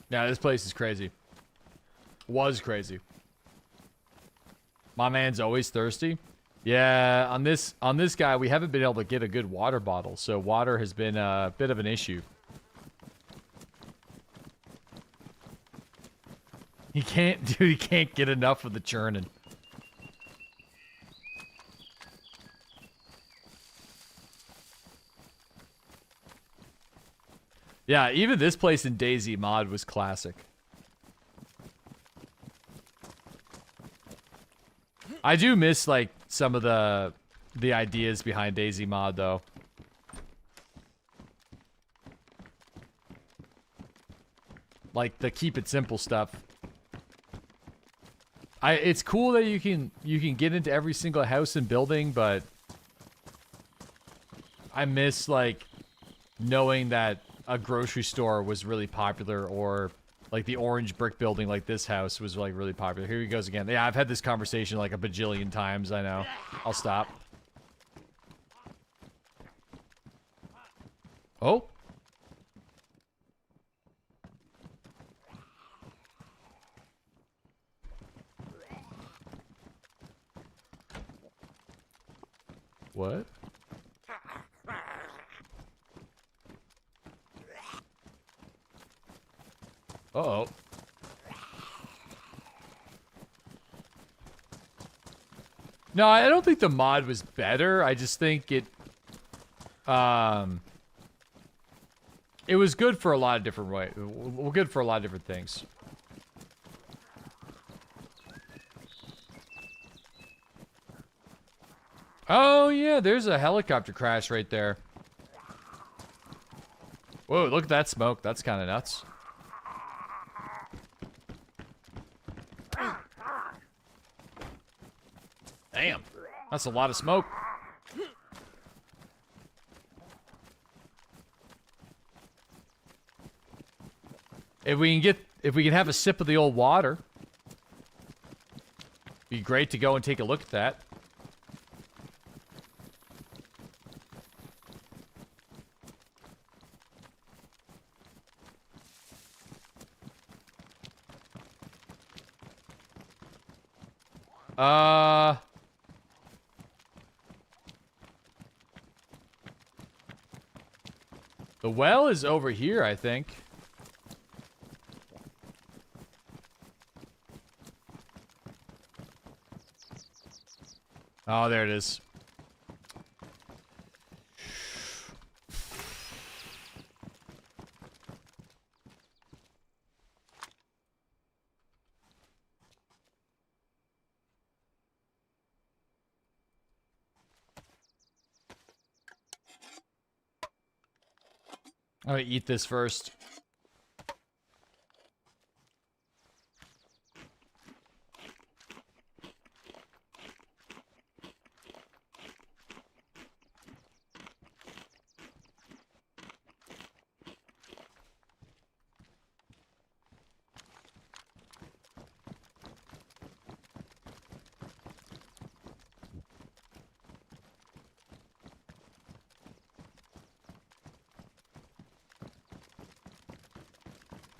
Yeah, this place is crazy. Was crazy. My man's always thirsty. Yeah, on this guy, we haven't been able to get a good water bottle, so water has been a bit of an issue. He can't, dude, he can't get enough of the churning. Yeah, even this place in DayZ mod was classic. I do miss, like, some of the ideas behind DayZ mod, though. Like, the keep it simple stuff. It's cool that you can get into every single house and building, but I miss, like, knowing that a grocery store was really popular, or like the orange brick building like this house was like really popular. Here he goes again. Yeah, I've had this conversation like a bajillion times, I know. I'll stop. Oh. What? Uh-oh. No, I don't think the mod was better. I just think it was good for a lot of different ways. Well, good for a lot of different things. Oh, yeah, there's a helicopter crash right there. Whoa, look at that smoke. That's kind of nuts. Damn, that's a lot of smoke. If we can have a sip of the old water, be great to go and take a look at that. The well is over here, I think. Oh, there it is. I'm gonna eat this first.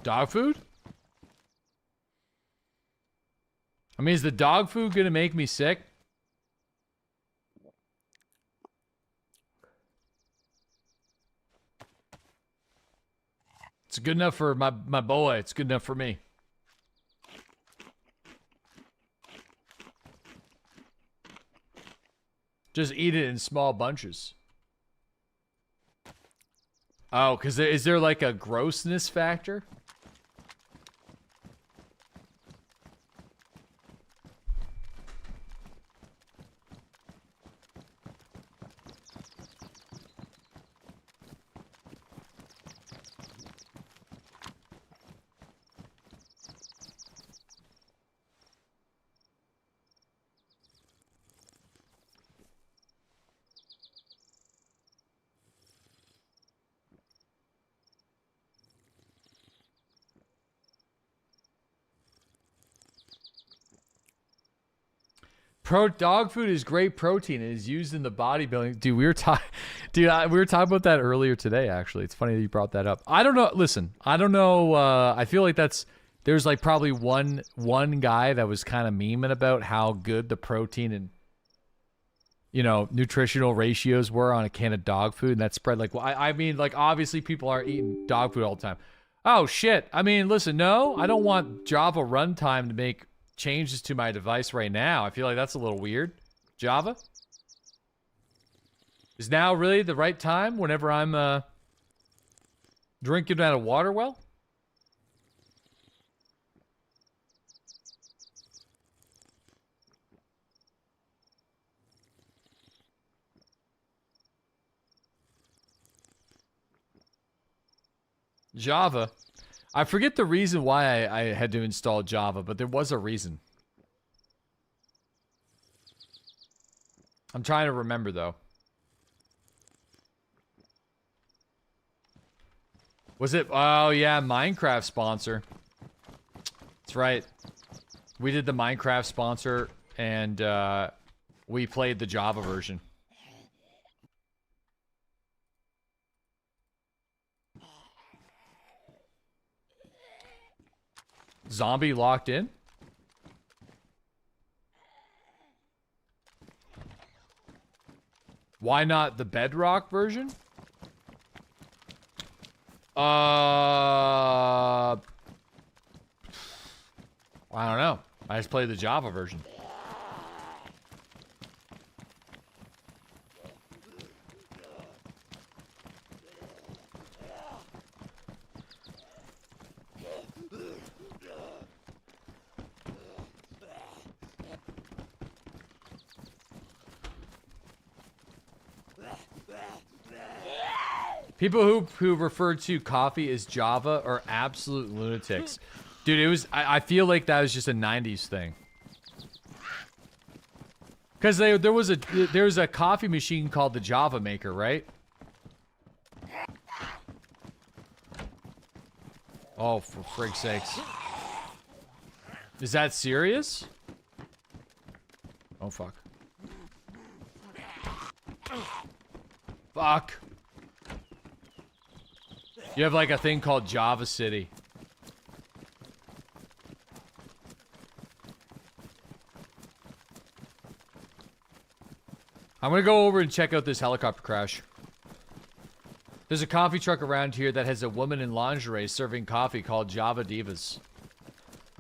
Dog food? I mean, is the dog food gonna make me sick? It's good enough for my boy. It's good enough for me. Just eat it in small bunches. Oh, because is there like a grossness factor? Dog food is great protein and is used in the bodybuilding. Dude, we were talking about that earlier today, actually. It's funny that you brought that up. I don't know. Listen, I don't know. I feel like there's like probably one guy that was kind of memeing about how good the protein and, you know, nutritional ratios were on a can of dog food, and that spread like, well, I mean, like, obviously people aren't eating dog food all the time. Oh shit. I mean, listen, no, I don't want Java runtime to make changes to my device right now. I feel like that's a little weird. Java? Is now really the right time whenever I'm drinking at a water well? Java. I forget the reason why I had to install Java, but there was a reason. I'm trying to remember, though. Was it? Oh, yeah, Minecraft sponsor. That's right. We did the Minecraft sponsor, and we played the Java version. Zombie locked in? Why not the Bedrock version? I don't know. I just played the Java version. People who refer to coffee as Java are absolute lunatics. Dude, it was I feel like that was just a 90s thing. Cuz there was a coffee machine called the Java Maker, right? Oh, for frig's sakes. Is that serious? Oh fuck. Fuck. You have like a thing called Java City. I'm gonna go over and check out this helicopter crash. There's a coffee truck around here that has a woman in lingerie serving coffee called Java Divas.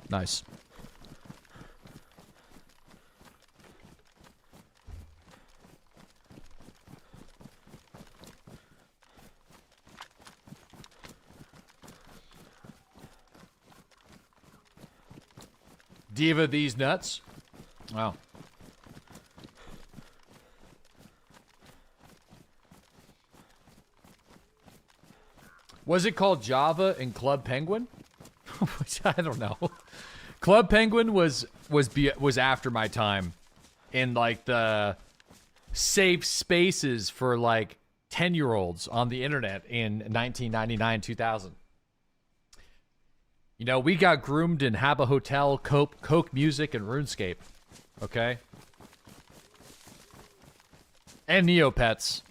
Nice. Diva these nuts. Wow. Was it called Java and Club Penguin? I don't know. Club Penguin was after my time in like the safe spaces for like 10-year-olds on the internet in 1999, 2000. You know, we got groomed in Habba Hotel, Coke Music, and RuneScape. Okay? And Neopets.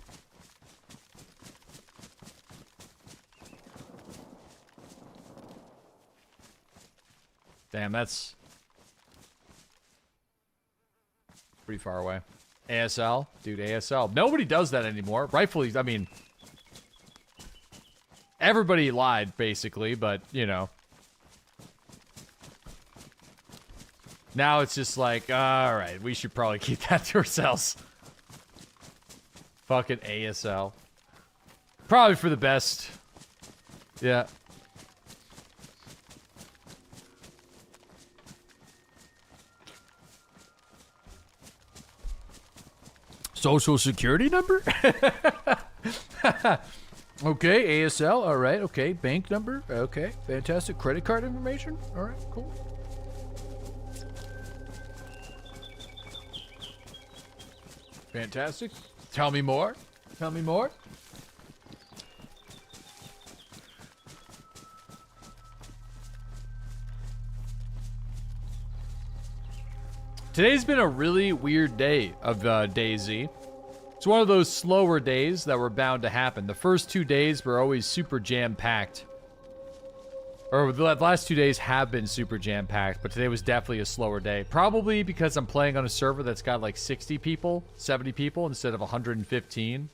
Damn, that's pretty far away. ASL? Dude, ASL. Nobody does that anymore. Rightfully, I mean, everybody lied, basically, but, you know. Now it's just like, alright, we should probably keep that to ourselves. Fucking ASL. Probably for the best. Yeah. Social security number? Okay, ASL, alright, okay. Bank number, okay. Fantastic. Credit card information? Alright, cool. Fantastic. Tell me more. Tell me more. Today's been a really weird day of DayZ. It's one of those slower days that were bound to happen. The first 2 days were always super jam-packed. Or the last 2 days have been super jam-packed, but today was definitely a slower day. Probably because I'm playing on a server that's got like 60 people, 70 people instead of 115.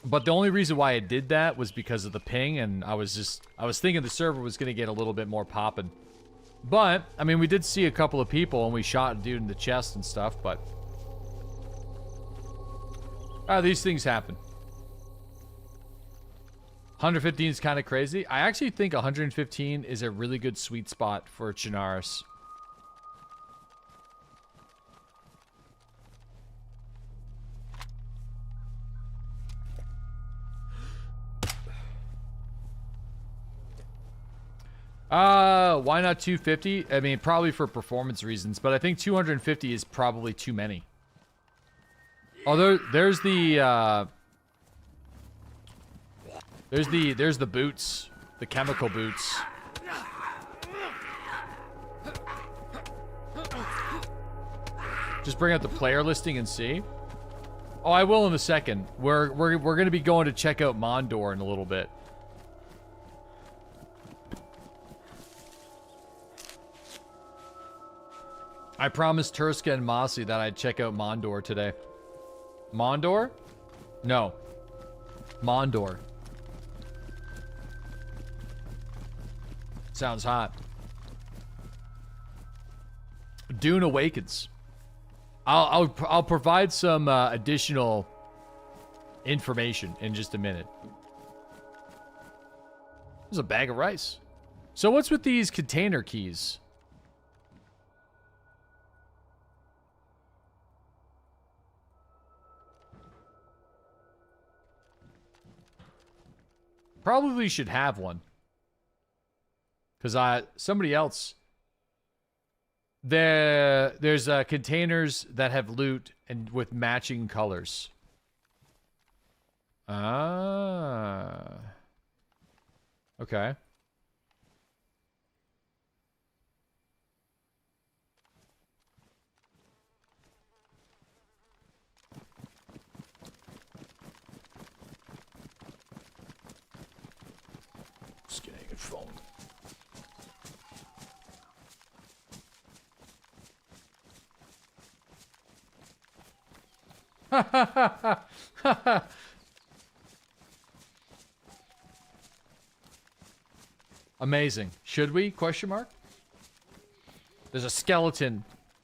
But the only reason why I did that was because of the ping, and I was thinking the server was going to get a little bit more poppin'. But, I mean, we did see a couple of people, and we shot a dude in the chest and stuff, but... these things happen. 115 is kind of crazy. I actually think 115 is a really good sweet spot for Chernarus. Why not 250? I mean, probably for performance reasons, but I think 250 is probably too many. Oh, there's the boots, the chemical boots. Just bring out the player listing and see. Oh, I will in a second. We're gonna be going to check out Mondor in a little bit. I promised Turska and Mossy that I'd check out Mondor today. Mondor? No. Mondor. Sounds hot. Dune Awakens. I'll provide some additional information in just a minute. There's a bag of rice. So what's with these container keys? Probably should have one. Because somebody else... There's containers that have loot and with matching colors. Ah. Okay. Just getting a phone. Amazing. Should we? Question mark. There's a skeleton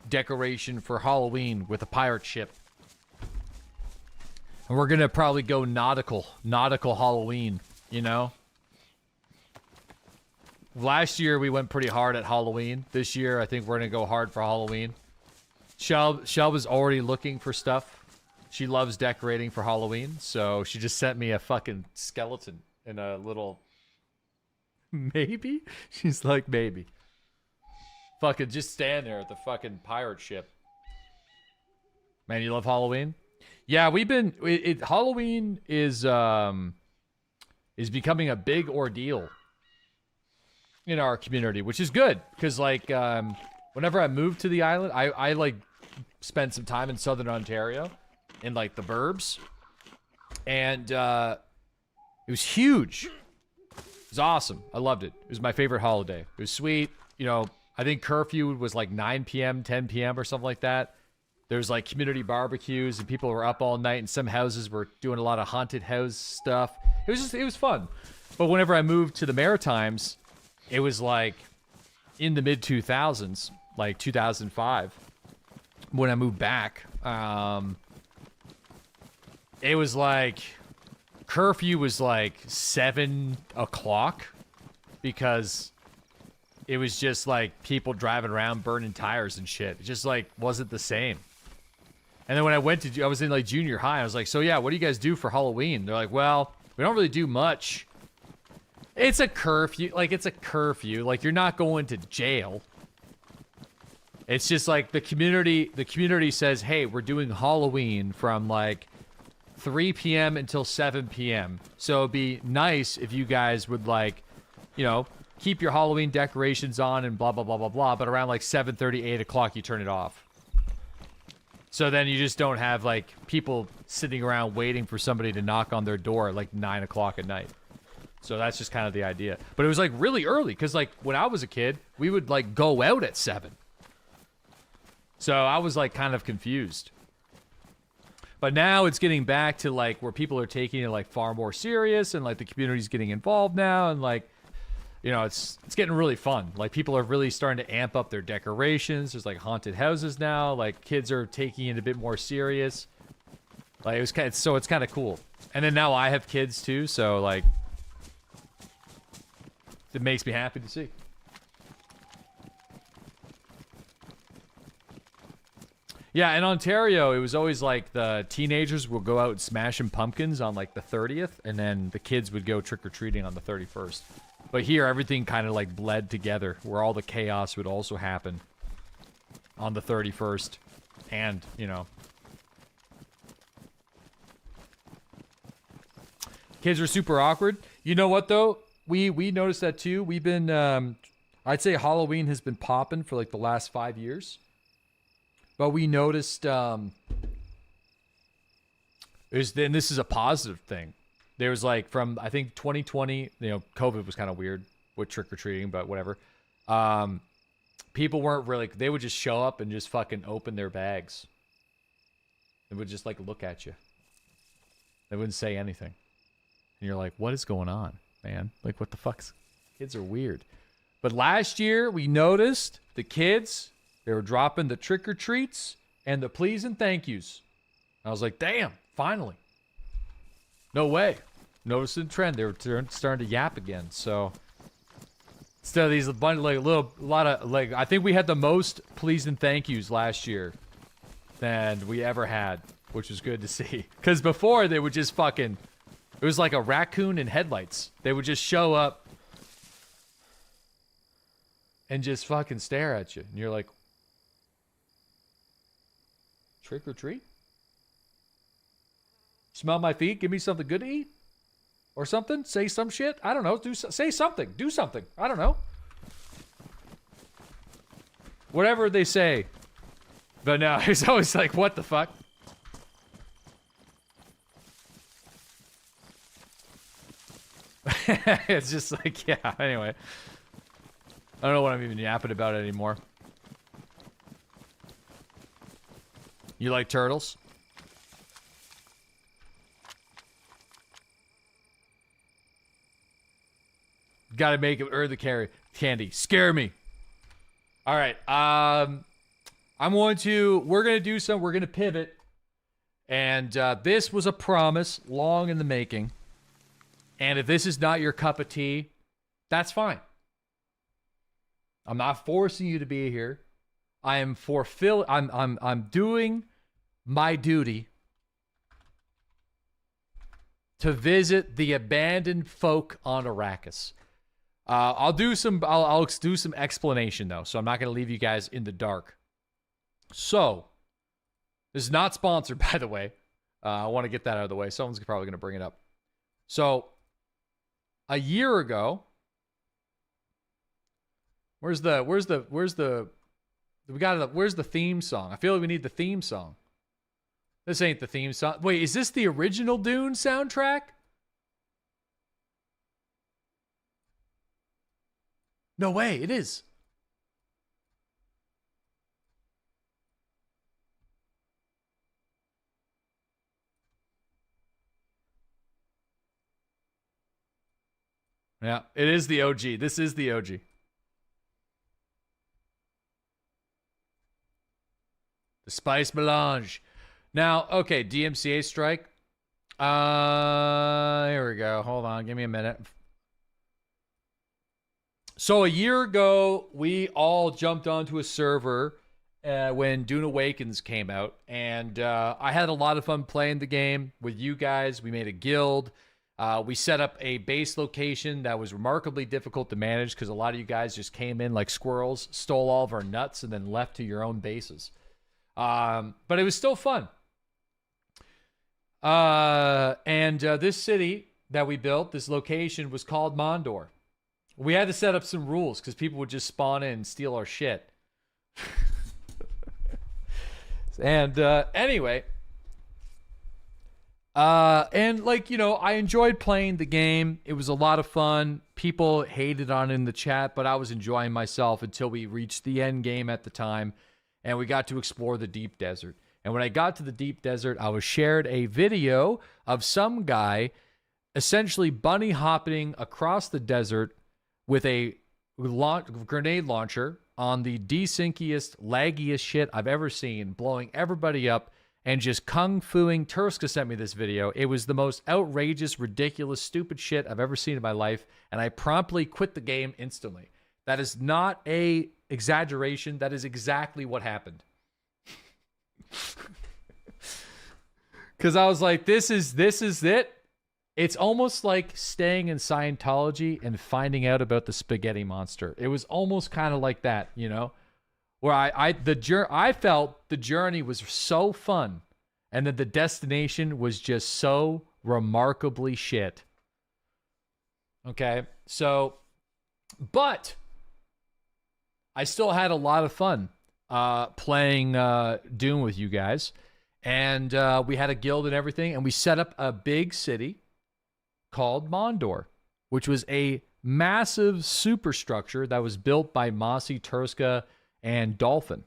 decoration for Halloween with a pirate ship. And we're gonna probably go nautical Halloween, you know? Last year we went pretty hard at Halloween. This year I think we're gonna go hard for Halloween. Shell was already looking for stuff. She loves decorating for Halloween, so she just sent me a fucking skeleton in a little. Maybe? She's like, maybe. Fucking just stand there at the fucking pirate ship. Man, you love Halloween? Yeah, we've been. Halloween is becoming a big ordeal in our community, which is good because like whenever I moved to the island, I like spent some time in southern Ontario in like the burbs, and it was huge. It was awesome. I loved it. It was my favorite holiday. It was sweet. You know, I think curfew was like 9 p.m., 10 p.m. or something like that. There's like community barbecues and people were up all night, and some houses were doing a lot of haunted house stuff. It was fun. But whenever I moved to the Maritimes, it was like in the mid 2000s, like 2005, when I moved back. It was like curfew was like 7 o'clock because it was just like people driving around burning tires and shit. It just like wasn't the same. And then when I was in like junior high, I was like, so yeah, what do you guys do for Halloween? They're like, well, we don't really do much. It's a curfew. Like, it's a curfew. Like, you're not going to jail. It's just like the community says, hey, we're doing Halloween from like 3 p.m. until 7 p.m. So it'd be nice if you guys would like, you know, keep your Halloween decorations on and blah, blah, blah, blah, blah. But around like 7:30, 8 o'clock, you turn it off. So then you just don't have like people sitting around waiting for somebody to knock on their door at like 9 o'clock at night. So that's just kind of the idea. But it was like really early because like when I was a kid, we would like go out at 7. So I was like kind of confused. But now it's getting back to like where people are taking it like far more serious and like the community's getting involved now and like, you know, it's getting really fun. Like people are really starting to amp up their decorations. There's like haunted houses now. Like kids are taking it a bit more serious. Like it's kind of cool. And then now I have kids too, so like it makes me happy to see. Yeah, in Ontario, it was always like the teenagers would go out and smashing pumpkins on like the 30th, and then the kids would go trick-or-treating on the 31st. But here, everything kind of like bled together, where all the chaos would also happen on the 31st. And, you know. Kids are super awkward. You know what, though? We noticed that, too. We've been, I'd say Halloween has been popping for like the last 5 years. But we noticed, and this is a positive thing. There was like from, I think 2020, you know, COVID was kind of weird with trick-or-treating, but whatever. People weren't really, they would just show up and just fucking open their bags. They would just like look at you. They wouldn't say anything. And you're like, what is going on, man? Like, what the fuck's, kids are weird. But last year, we noticed the kids, they were dropping the trick-or-treats and the please and thank yous. I was like, damn, finally. No way. Noticing the trend. They were starting to yap again. So instead of these I think we had the most please and thank yous last year than we ever had, which was good to see. Because before they would just fucking, it was like a raccoon in headlights. They would just show up and just fucking stare at you. And you're like, trick or treat? Smell my feet? Give me something good to eat? Or something? Say some shit? I don't know. Say something. Do something. I don't know. Whatever they say. But no, it's always like, what the fuck? It's just like, yeah, anyway. I don't know what I'm even yapping about anymore. You like turtles? Gotta make it earn the candy. Scare me. All right. We're gonna pivot. And this was a promise long in the making. And if this is not your cup of tea, that's fine. I'm not forcing you to be here. I am I'm doing my duty to visit the abandoned folk on Arrakis. I'll do some explanation though, so I'm not going to leave you guys in the dark. So, this is not sponsored, by the way. I want to get that out of the way. Someone's probably going to bring it up. So, a year ago, where's the theme song? I feel like we need the theme song. This ain't the theme song. Wait, is this the original Dune soundtrack? No way, it is. Yeah, it is the OG. This is the OG. The Spice Melange. Now, okay, DMCA strike. Here we go. Hold on, give me a minute. So a year ago, we all jumped onto a server when Dune Awakens came out, and I had a lot of fun playing the game with you guys. We made a guild. We set up a base location that was remarkably difficult to manage because a lot of you guys just came in like squirrels, stole all of our nuts, and then left to your own bases. But it was still fun. This city that we built, this location, was called Mondor. We had to set up some rules because people would just spawn in and steal our shit. Anyway. And like, you know, I enjoyed playing the game. It was a lot of fun. People hated on it in the chat, but I was enjoying myself until we reached the end game at the time. And we got to explore the deep desert. And when I got to the deep desert, I was shared a video of some guy essentially bunny hopping across the desert with a grenade launcher on the desynkiest, laggiest shit I've ever seen, blowing everybody up and just kung fuing. Turska sent me this video. It was the most outrageous, ridiculous, stupid shit I've ever seen in my life, and I promptly quit the game instantly. That is not a exaggeration. That is exactly what happened. Because I was like, this is it. It's almost like staying in Scientology and finding out about the spaghetti monster. It was almost kind of like that, you know, where I felt the journey was so fun, and that the destination was just so remarkably shit. Okay, so, but I still had a lot of fun playing Dune with you guys, and we had a guild and everything, and we set up a big city called Mondor, which was a massive superstructure that was built by Mossy, Turska, and Dolphin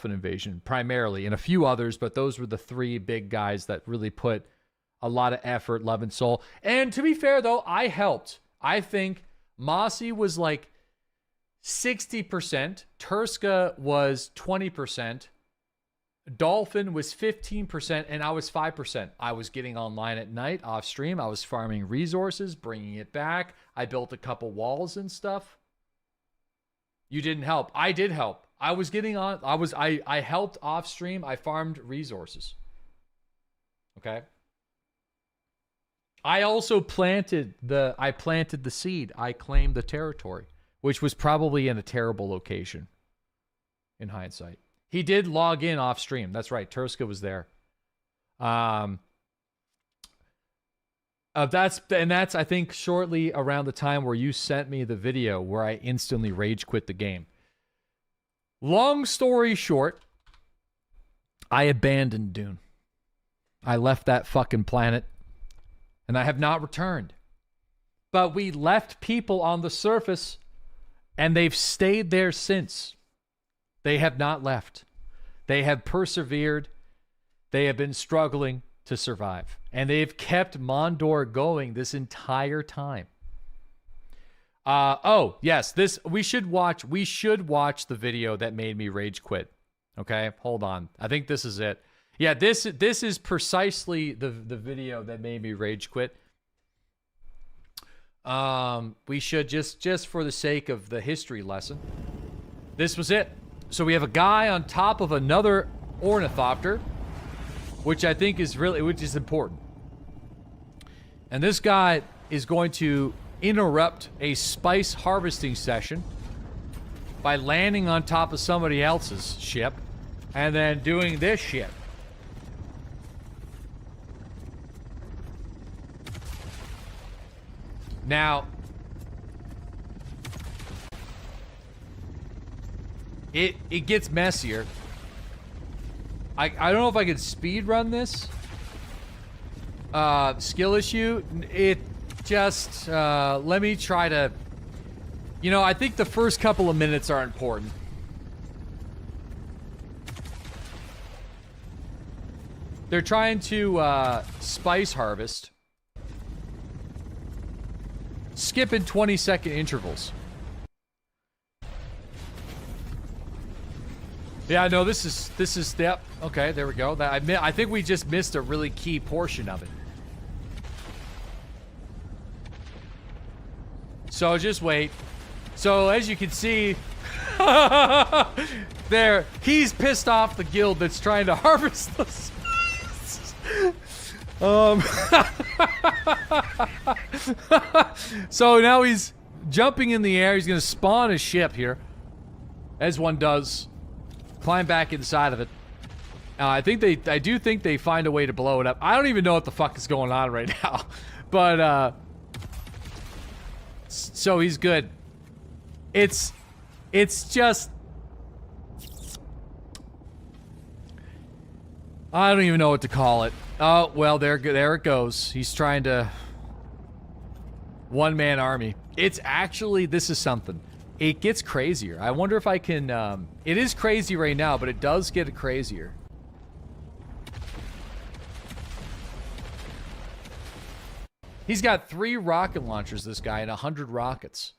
Invasion primarily, and a few others, but those were the three big guys that really put a lot of effort, love, and soul. And to be fair, though, I helped. I think Mossy was like 60%, Turska was 20%, Dolphin was 15%, and I was 5%. I was getting online at night, off stream. I was farming resources, bringing it back. I built a couple walls and stuff. You didn't help. I did help. I was getting on. I helped off stream. I farmed resources. Okay. I also planted the seed. I claimed the territory, which was probably in a terrible location in hindsight. He did log in off stream. That's right. Turska was there. That's I think shortly around the time where you sent me the video where I instantly rage quit the game. Long story short, I abandoned Dune. I left that fucking planet, and I have not returned. But we left people on the surface, and they've stayed there since. They have not left. They have persevered. They have been struggling to survive. And they've kept Mondor going this entire time. Oh, yes, we should watch the video that made me rage quit. Okay, hold on. I think this is it. Yeah, this is precisely the video that made me rage quit. We should just for the sake of the history lesson, this was it. So we have a guy on top of another ornithopter, which I think is important. And this guy is going to interrupt a spice harvesting session by landing on top of somebody else's ship and then doing this shit. Now, it gets messier. I don't know if I could speed run this. Skill issue. It just let me try to. You know, I think the first couple of minutes are important. They're trying to spice harvest. Skip in 20-second intervals. Yeah, no, this is yep. Okay, there we go. I think we just missed a really key portion of it. So just wait. So as you can see, there, he's pissed off the guild that's trying to harvest the spice. So now he's jumping in the air. He's gonna spawn a ship here, as one does. Climb back inside of it. I do think they find a way to blow it up. I don't even know what the fuck is going on right now, but so he's good. It's just, I don't even know what to call it. Oh well, there it goes. He's trying to one-man army. It's actually, this is something. It gets crazier. I wonder if I can, it is crazy right now, but it does get crazier. He's got 3 rocket launchers, this guy, and 100 rockets.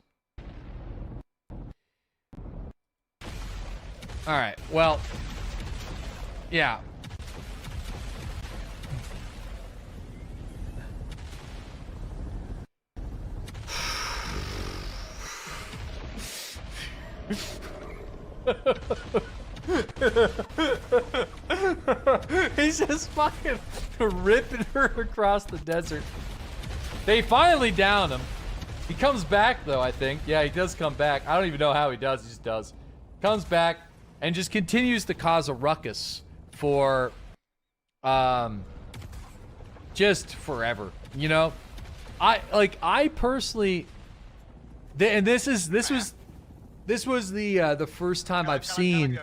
Alright, well, yeah. He's just fucking ripping her across the desert. They finally down him. He comes back though, I think. Yeah, he does come back. I don't even know how he does. He just does. Comes back and just continues to cause a ruckus for just forever. You know? I personally, and this was the first time I've seen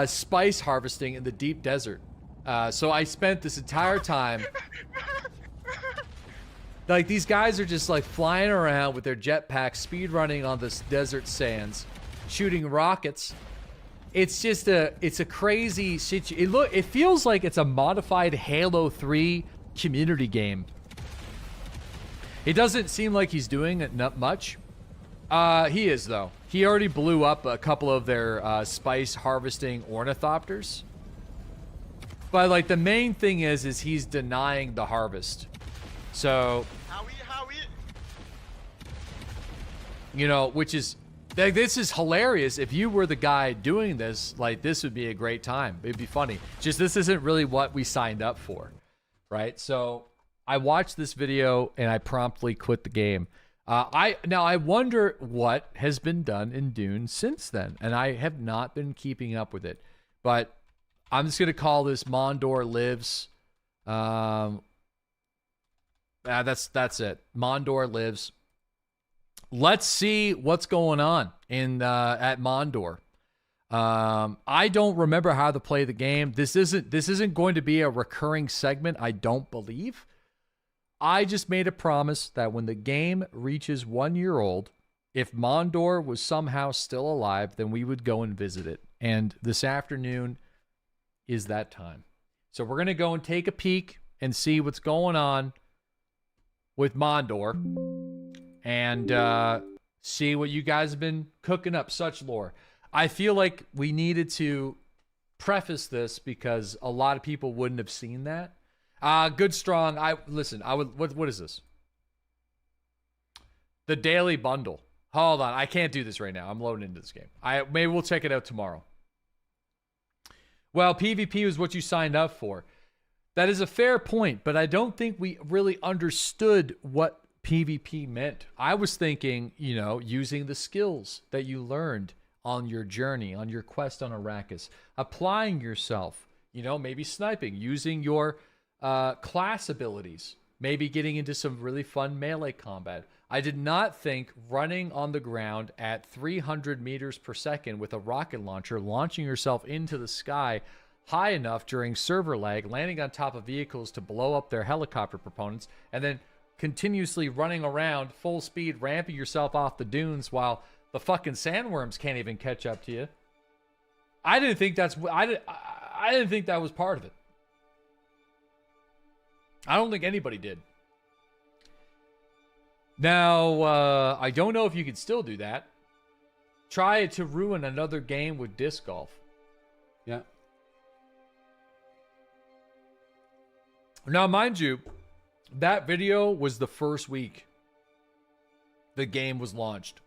spice harvesting in the deep desert. So I spent this entire time, like, these guys are just like flying around with their jetpacks, speed running on this desert sands, shooting rockets. It's just it's a crazy situation. It feels like it's a modified Halo 3 community game. It doesn't seem like he's doing it much. He is, though. He already blew up a couple of their spice harvesting ornithopters. But, like, the main thing is he's denying the harvest. So, you know, which is, like, this is hilarious. If you were the guy doing this, like, this would be a great time. It'd be funny. Just, this isn't really what we signed up for, right? So, I watched this video and I promptly quit the game. I wonder what has been done in Dune since then, and I have not been keeping up with it. But I'm just gonna call this Mondor Lives. That's it. Mondor Lives. Let's see what's going on in at Mondor. I don't remember how to play the game. This isn't going to be a recurring segment, I don't believe. I just made a promise that when the game reaches 1 year old, if Mondor was somehow still alive, then we would go and visit it. And this afternoon is that time. So we're going to go and take a peek and see what's going on with Mondor. And see what you guys have been cooking up, such lore. I feel like we needed to preface this because a lot of people wouldn't have seen that. Good strong. Listen, what is this? The daily bundle. Hold on. I can't do this right now. I'm loading into this game. Maybe we'll check it out tomorrow. Well, PvP was what you signed up for. That is a fair point, but I don't think we really understood what PvP meant. I was thinking, you know, using the skills that you learned on your journey, on your quest on Arrakis, applying yourself, you know, maybe sniping, using your class abilities, maybe getting into some really fun melee combat. I did not think running on the ground at 300 meters per second with a rocket launcher, launching yourself into the sky high enough during server lag, landing on top of vehicles to blow up their helicopter proponents, and then continuously running around full speed, ramping yourself off the dunes while the fucking sandworms can't even catch up to you. I didn't think I didn't think that was part of it. I don't think anybody did. Now, I don't know if you can still do that. Try to ruin another game with disc golf. Yeah. Now, mind you, that video was the first week the game was launched.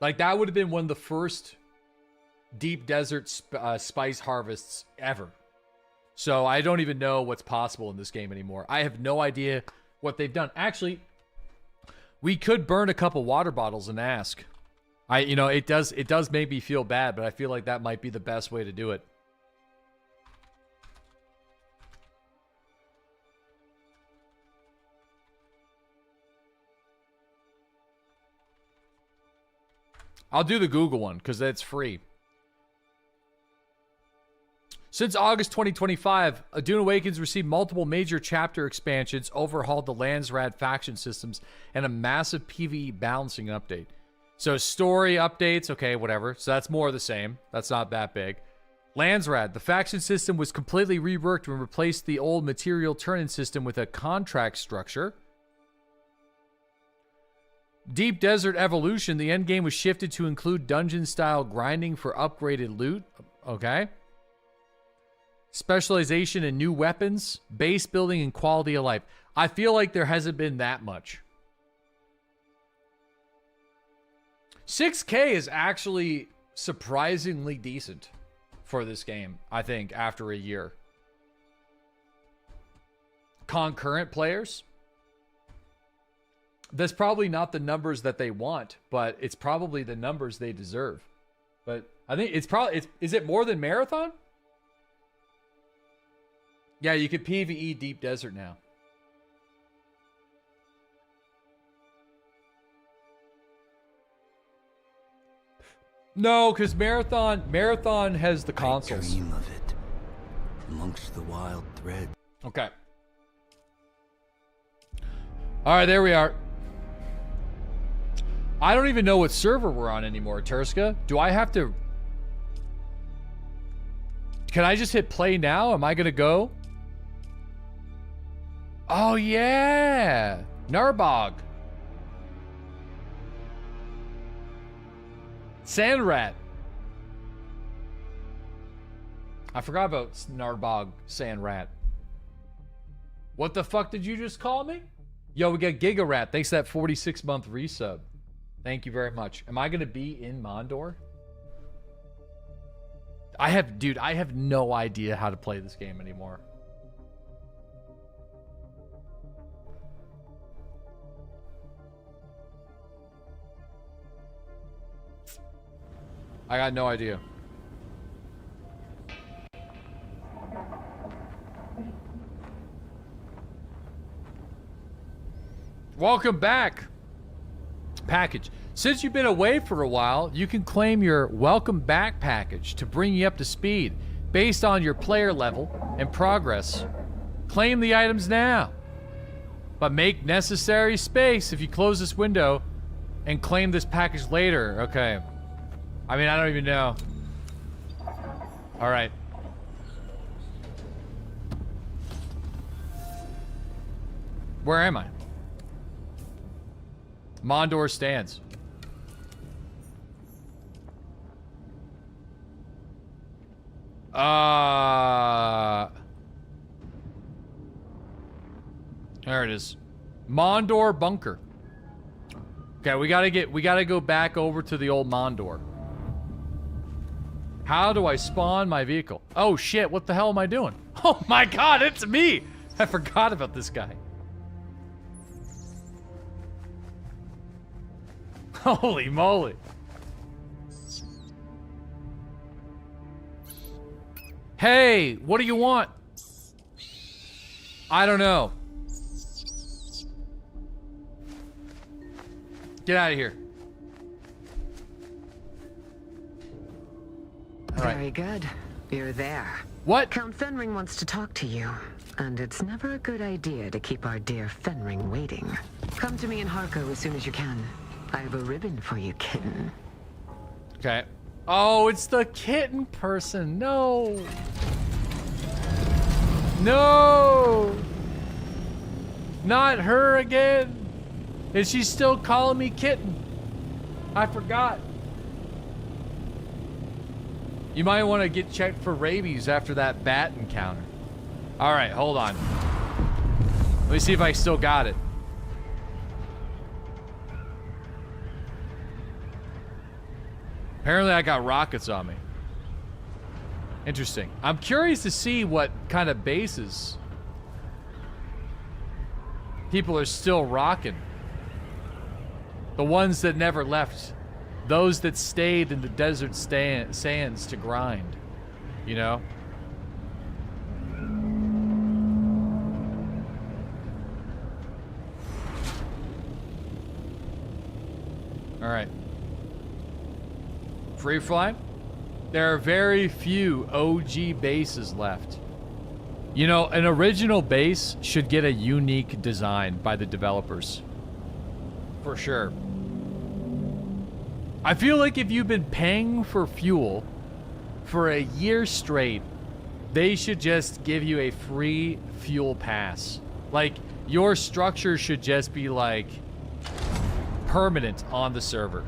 Like, that would have been one of the first deep desert spice harvests ever. So I don't even know what's possible in this game anymore. I have no idea what they've done. Actually, we could burn a couple water bottles and ask. You know, it does make me feel bad, but I feel like that might be the best way to do it. I'll do the Google one because that's free. Since August 2025, Dune Awakens received multiple major chapter expansions, overhauled the Landsrad faction systems, and a massive PvE balancing update. So story updates, okay, whatever. So that's more of the same. That's not that big. Landsrad, the faction system was completely reworked and replaced the old material turn-in system with a contract structure. Deep Desert Evolution, the endgame was shifted to include dungeon-style grinding for upgraded loot. Okay. Specialization in new weapons, base building, and quality of life. I feel like there hasn't been that much. 6K is actually surprisingly decent for this game, I think, after a year. Concurrent players. That's probably not the numbers that they want, but it's probably the numbers they deserve. But I think it's probably... Is it more than Marathon? Yeah, you could PvE Deep Desert now. No, because Marathon has the consoles. I dream of it amongst the wild thread. Okay. All right, there we are. I don't even know what server we're on anymore, Turska. Do I have to... Can I just hit play now? Am I going to go? Oh, yeah. Narbog. Sandrat. I forgot about Narbog Sandrat. What the fuck did you just call me? Yo, we got Gigarat. Thanks for that 46-month resub. Thank you very much. Am I going to be in Mondor? I have no idea how to play this game anymore. I got no idea. Welcome back. Package. Since you've been away for a while, you can claim your welcome back package to bring you up to speed based on your player level and progress. Claim the items now, but make necessary space if you close this window and claim this package later. Okay. I mean, I don't even know. All right. Where am I? Mondor stands. There it is. Mondor Bunker. Okay, we gotta go back over to the old Mondor. How do I spawn my vehicle? Oh shit, what the hell am I doing? Oh my god, it's me! I forgot about this guy. Holy moly. Hey, what do you want? I don't know. Get out of here. Very good. You're there. What? Count Fenring wants to talk to you, and it's never a good idea to keep our dear Fenring waiting. Come to me in Harko as soon as you can. I have a ribbon for you, kitten. Okay. Oh, it's the kitten person. No. No. Not her again. Is she still calling me kitten? I forgot. You might want to get checked for rabies after that bat encounter. All right, hold on. Let me see if I still got it. Apparently I got rockets on me. Interesting. I'm curious to see what kind of bases people are still rocking. The ones that never left. Those that stayed in the desert sands to grind. You know? Alright. Free fly? There are very few OG bases left. You know, an original base should get a unique design by the developers. For sure. I feel like if you've been paying for fuel for a year straight, they should just give you a free fuel pass. Like, your structure should just be like permanent on the server.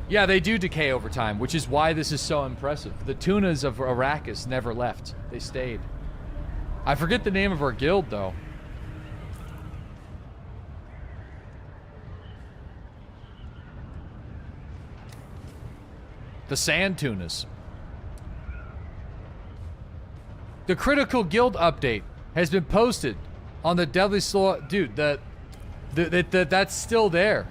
Yeah, they do decay over time, which is why this is so impressive. The tunas of Arrakis never left. They stayed. I forget the name of our guild, though. The Sand Tunas. The Critical Guild update has been posted on the DeadlySlob. Dude, that's still there.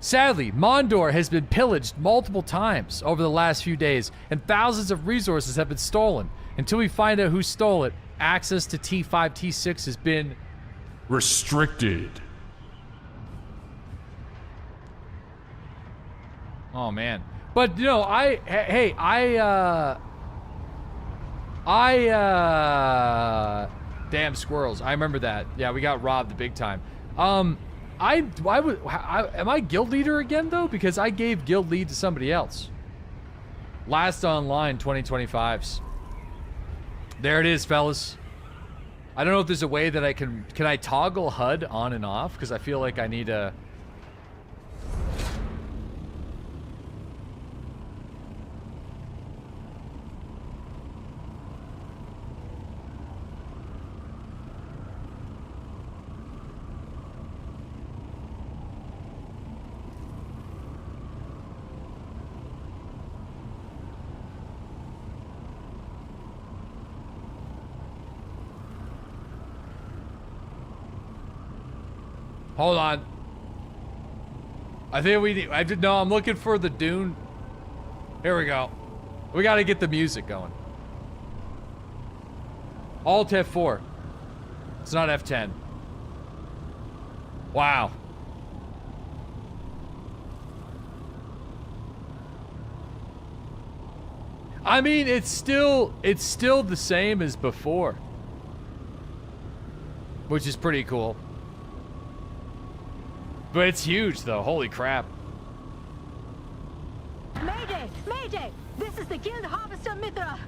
Sadly, Mondor has been pillaged multiple times over the last few days, and thousands of resources have been stolen. Until we find out who stole it, access to T5, T6 has been restricted. Oh man. But you know, damn squirrels. I remember that. Yeah, we got robbed big time. Am I guild leader again though? Because I gave guild lead to somebody else. Last online 2025s. There it is, fellas. I don't know if there's a way that I can I toggle HUD on and off? Because I feel like I need a... Hold on. I think we need... No, I'm looking for the Dune. Here we go. We gotta get the music going. Alt F4. It's not F10. Wow. I mean, it's still the same as before. Which is pretty cool. But it's huge, though. Holy crap. Mayday! Mayday! This is the Guild Harvester Mithra.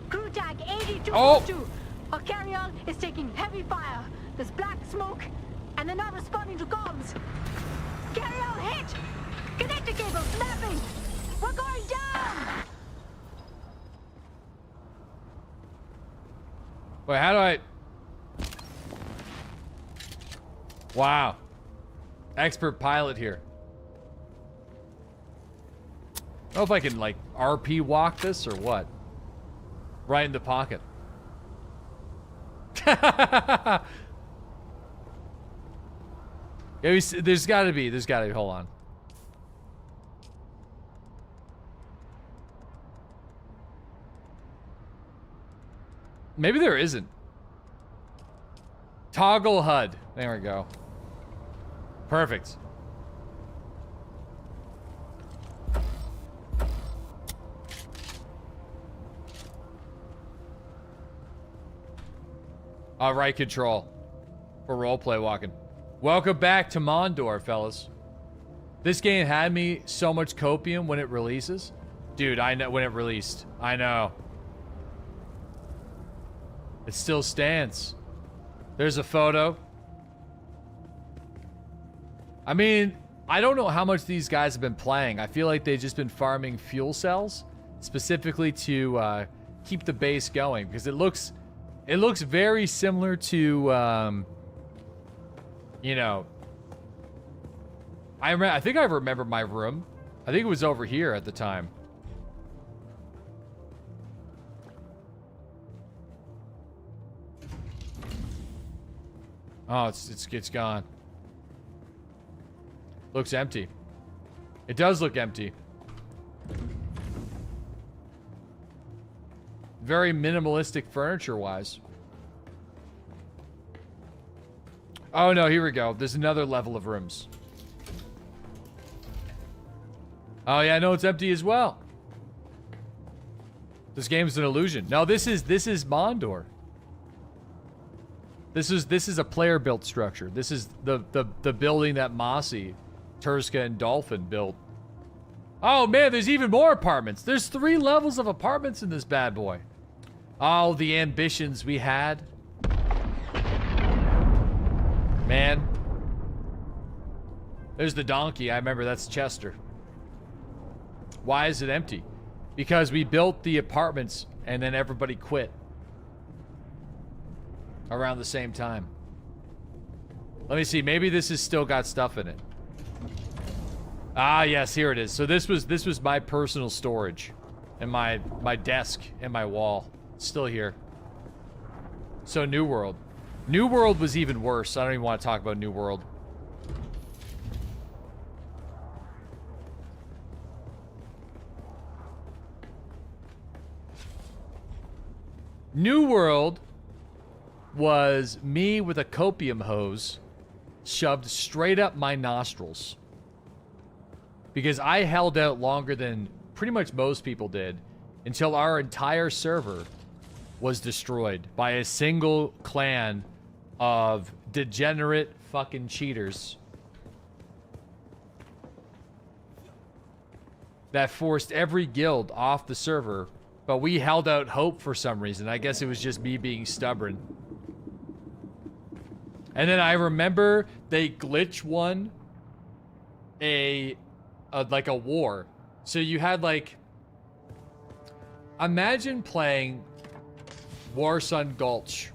Crew tag 8242. Oh. Our carry-on is taking heavy fire. There's black smoke, and they're not responding to comms. Carry-on hit! Connector cable snapping! We're going down! Wait, how do I... Wow. Expert pilot here. I don't know if I can, like, RP walk this or what. Right in the pocket. Yeah, there's gotta be, hold on. Maybe there isn't. Toggle HUD. There we go. Perfect. All right, control. For roleplay walking. Welcome back to Mondor, fellas. This game had me so much copium when it releases. Dude, I know when it released. I know. It still stands. There's a photo. I mean, I don't know how much these guys have been playing. I feel like they've just been farming fuel cells, specifically to keep the base going, because it looks very similar to, you know, I think I remember my room. I think it was over here at the time. Oh, it's gone. Looks empty. It does look empty. Very minimalistic furniture-wise. Oh no, here we go. There's another level of rooms. Oh yeah, no, it's empty as well. This game's an illusion. No, this is Mondor. This is a player-built structure. This is the building that Mossy, Turska, and Dolphin built. Oh man, there's even more apartments. There's 3 levels of apartments in this bad boy. All the ambitions we had. Man. There's the donkey. I remember that's Chester. Why is it empty? Because we built the apartments and then everybody quit. Around the same time. Let me see. Maybe this has still got stuff in it. Ah, yes, here it is. So this was my personal storage. And my desk and my wall. It's still here. So New World. New World was even worse. I don't even want to talk about New World. New World was me with a copium hose shoved straight up my nostrils. Because I held out longer than pretty much most people did until our entire server was destroyed by a single clan of degenerate fucking cheaters that forced every guild off the server, but we held out hope for some reason. I guess it was just me being stubborn. And then I remember they glitch won like a war. So you had like, imagine playing Warsun Gulch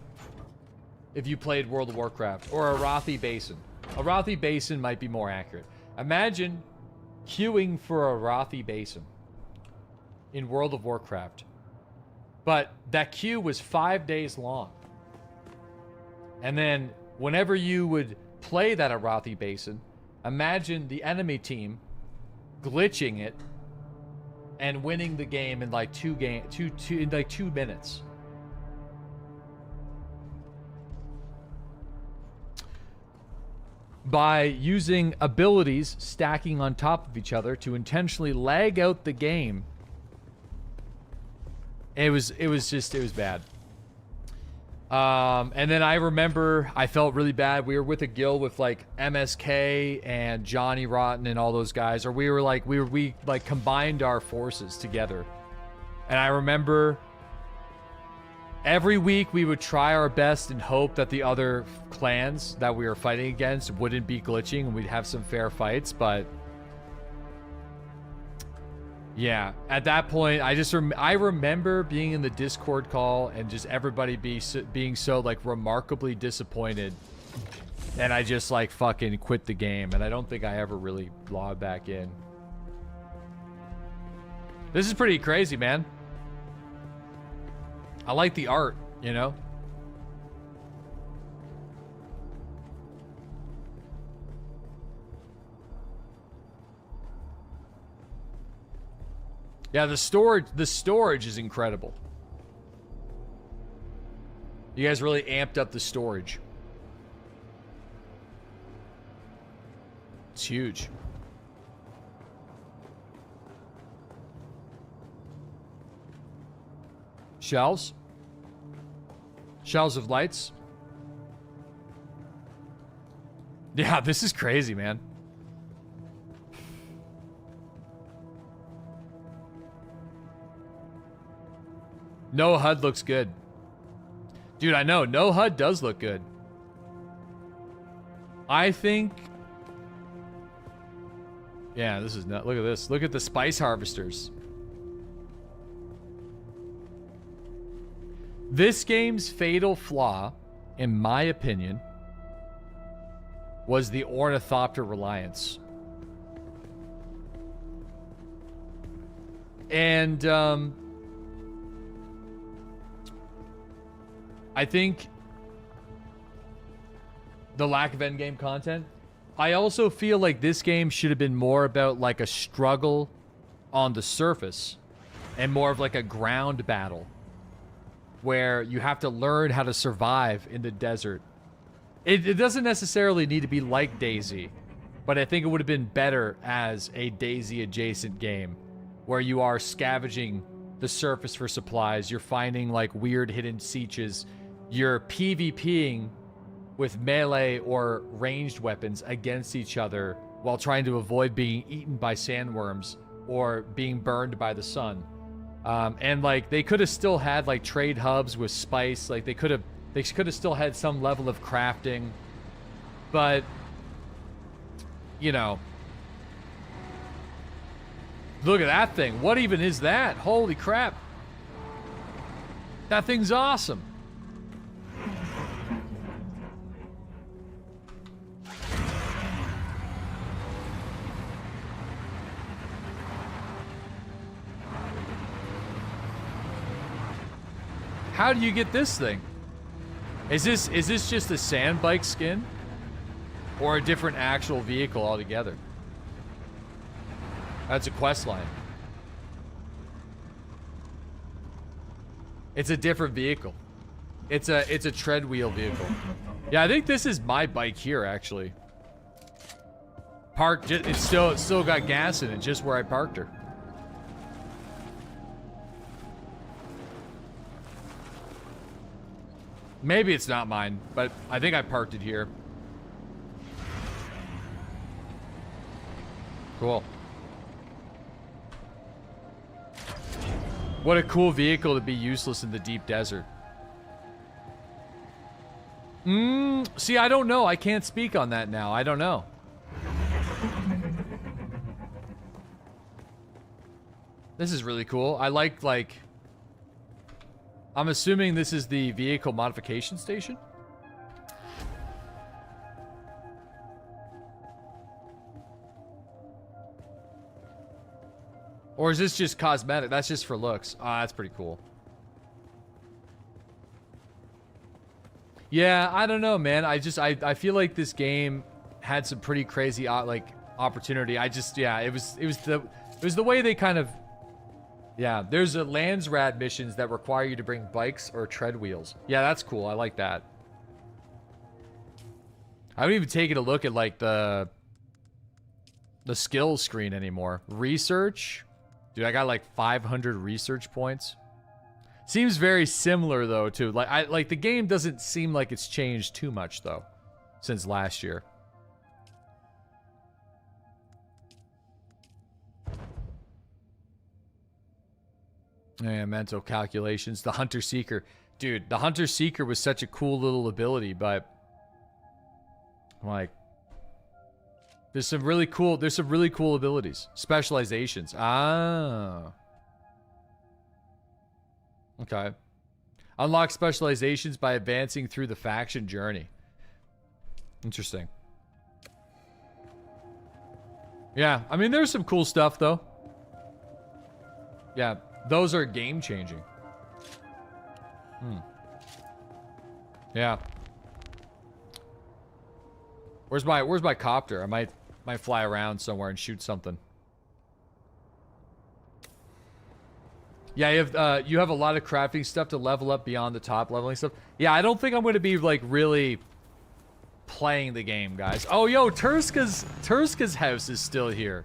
if you played World of Warcraft, or Arathi Basin. Arathi Basin might be more accurate. Imagine queuing for Arathi Basin in World of Warcraft. But that queue was 5 days long. And then whenever you would play that Arathi Basin, imagine the enemy team glitching it and winning the game in like 2 minutes. By using abilities stacking on top of each other to intentionally lag out the game. It was bad. And then I remember I felt really bad. We were with a guild with like MSK and Johnny Rotten and all those guys, or we combined our forces together. And I remember every week we would try our best and hope that the other clans that we were fighting against wouldn't be glitching and we'd have some fair fights, but Yeah, at that point, I remember being in the Discord call and just everybody being so like remarkably disappointed, and I just like fucking quit the game, and I don't think I ever really logged back in. This is pretty crazy, man. I like the art, you know? Yeah, the storage is incredible. You guys really amped up the storage. It's huge. Shelves. Shelves of lights. Yeah, this is crazy, man. No HUD looks good. Dude, I know. No HUD does look good. I think... Yeah, this is not... Look at this. Look at the spice harvesters. This game's fatal flaw, in my opinion, was the Ornithopter reliance. And, I think the lack of endgame content. I also feel like this game should have been more about like a struggle on the surface and more of like a ground battle where you have to learn how to survive in the desert. It doesn't necessarily need to be like DayZ, but I think it would have been better as a DayZ adjacent game where you are scavenging the surface for supplies, you're finding like weird hidden sietches, you're PvPing with melee or ranged weapons against each other while trying to avoid being eaten by sandworms or being burned by the sun. And like they could have still had like trade hubs with spice, like they could have still had some level of crafting, but you know, look at that thing. What even is that? Holy crap. That thing's awesome. How do you get this thing? Is this just a sand bike skin? Or a different actual vehicle altogether? That's a quest line. It's a different vehicle. It's a tread wheel vehicle. Yeah, I think this is my bike here actually. Parked, it's still got gas in it, just where I parked her. Maybe it's not mine, but I think I parked it here. Cool. What a cool vehicle to be useless in the deep desert. See, I don't know. I can't speak on that now. I don't know. This is really cool. I like... I'm assuming this is the vehicle modification station? Or is this just cosmetic? That's just for looks. Ah, that's pretty cool. Yeah, I don't know, man. I feel like this game had some pretty crazy opportunity. Yeah, it was the way they kind of... Yeah, there's a Landsrat missions that require you to bring bikes or tread wheels. Yeah, that's cool. I like that. I haven't even taken a look at like the skills screen anymore. Research? Dude, I got like 500 research points. Seems very similar though to like the game doesn't seem like it's changed too much though since last year. Yeah, mental calculations. The Hunter Seeker. Dude, the Hunter Seeker was such a cool little ability, but... like... There's some really cool abilities. Specializations. Ah. Okay. Unlock specializations by advancing through the faction journey. Interesting. Yeah, I mean, there's some cool stuff, though. Yeah, those are game-changing. Yeah. Where's my copter? I might fly around somewhere and shoot something. Yeah, you have a lot of crafting stuff to level up beyond the top leveling stuff. Yeah, I don't think I'm going to be like really playing the game, guys. Oh, yo, Turska's house is still here.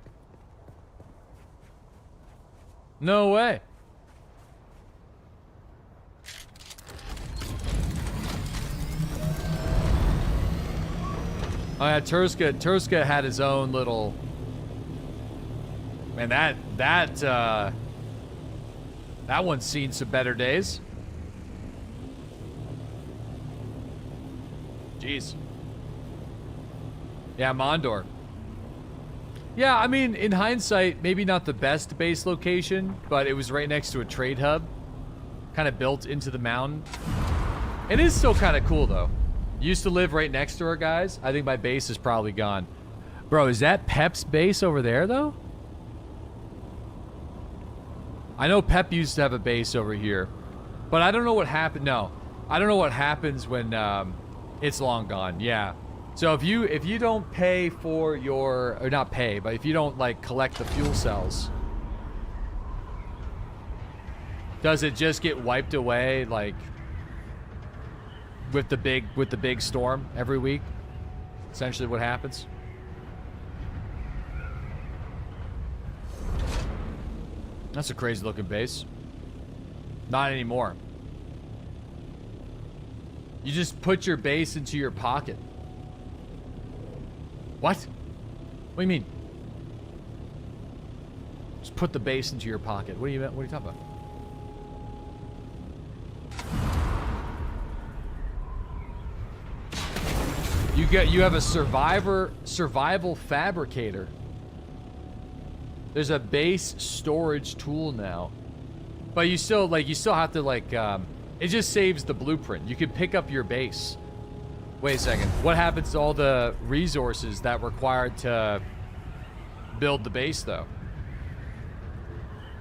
No way. Oh yeah, Turska had his own little. Man, that one's seen some better days. Jeez. Yeah, Mondor. Yeah, I mean, in hindsight, maybe not the best base location, but it was right next to a trade hub. Kind of built into the mountain. It is still kind of cool, though. Used to live right next to her, guys. I think my base is probably gone. Bro, is that Pep's base over there, though? I know Pep used to have a base over here. But I don't know what happened. No. I don't know what happens when it's long gone. Yeah. So if you don't pay for your, or not pay, but if you don't like collect the fuel cells, does it just get wiped away like with the big storm every week? Essentially what happens. That's a crazy looking base. Not anymore. You just put your base into your pocket. What? What do you mean? Just put the base into your pocket. What are you talking about? You have a survival fabricator. There's a base storage tool now. But you still have to it just saves the blueprint. You can pick up your base. Wait a second. What happens to all the resources that were required to build the base, though?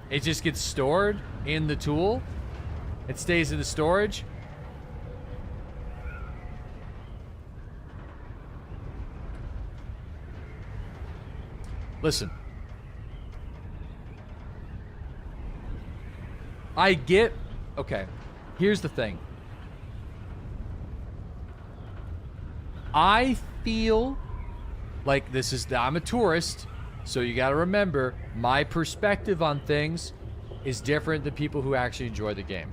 It just gets stored in the tool? It stays in the storage? Listen. I get... Okay. Here's the thing. I feel like I'm a tourist, so you gotta remember, my perspective on things is different than people who actually enjoy the game.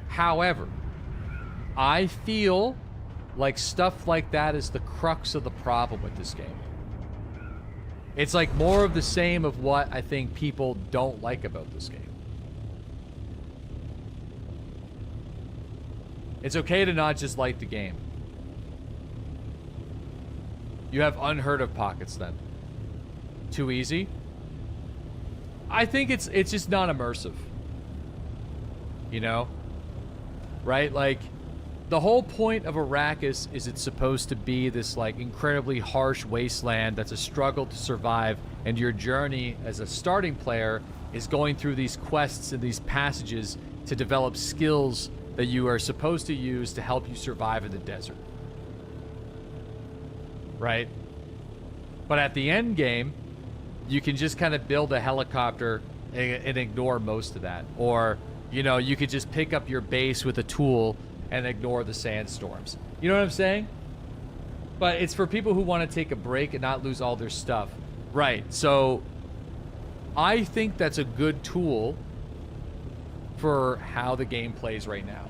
However, I feel like stuff like that is the crux of the problem with this game. It's like more of the same of what I think people don't like about this game. It's okay to not just like the game. You have unheard of pockets then. Too easy? I think it's just not immersive. You know? Right? Like, the whole point of Arrakis is it's supposed to be this like incredibly harsh wasteland that's a struggle to survive, and your journey as a starting player is going through these quests and these passages to develop skills that you are supposed to use to help you survive in the desert. Right? But at the end game, you can just kind of build a helicopter and ignore most of that. Or, you know, you could just pick up your base with a tool and ignore the sandstorms. You know what I'm saying? But it's for people who want to take a break and not lose all their stuff. Right. So I think that's a good tool for how the game plays right now.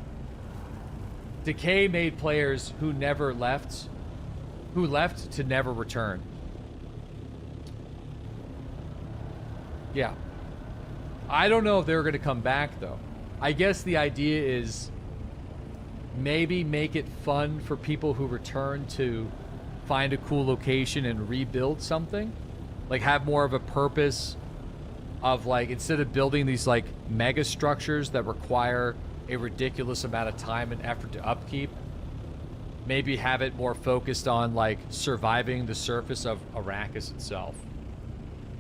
Decay made players who left to never return. Yeah. I don't know if they're going to come back, though. I guess the idea is maybe make it fun for people who return to find a cool location and rebuild something. Like, have more of a purpose of, like, instead of building these, like, mega structures that require a ridiculous amount of time and effort to upkeep, maybe have it more focused on, like, surviving the surface of Arrakis itself,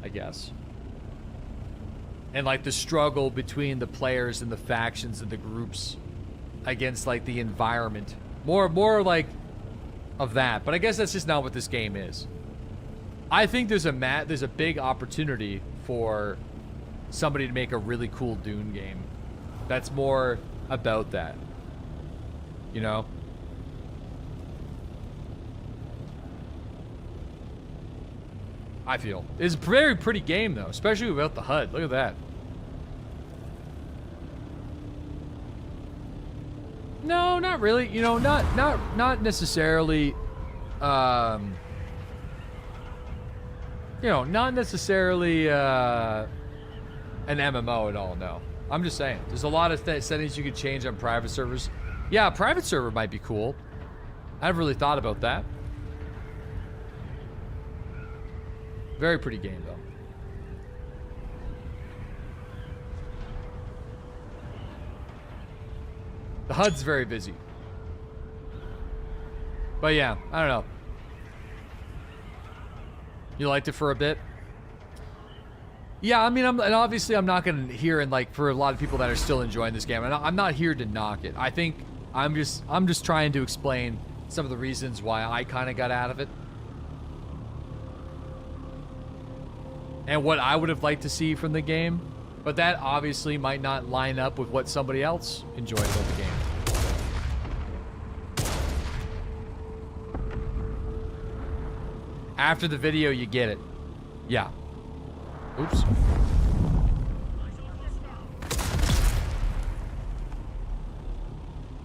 I guess. And, like, the struggle between the players and the factions and the groups against, like, the environment. More like, of that. But I guess that's just not what this game is. I think there's a big opportunity for somebody to make a really cool Dune game that's more about that, you know. I feel it's a very pretty game though, especially without the HUD. Look at that. No, not really. You know, not necessarily. You know, not necessarily an MMO at all, no. I'm just saying. There's a lot of settings you could change on private servers. Yeah, a private server might be cool. I haven't really thought about that. Very pretty game, though. The HUD's very busy. But yeah, I don't know. You liked it for a bit? Yeah, I mean, and obviously I'm not going to hear, and like for a lot of people that are still enjoying this game, I'm not here to knock it. I think I'm just trying to explain some of the reasons why I kind of got out of it. And what I would have liked to see from the game. But that obviously might not line up with what somebody else enjoyed about the game. After the video, you get it. Yeah. Oops.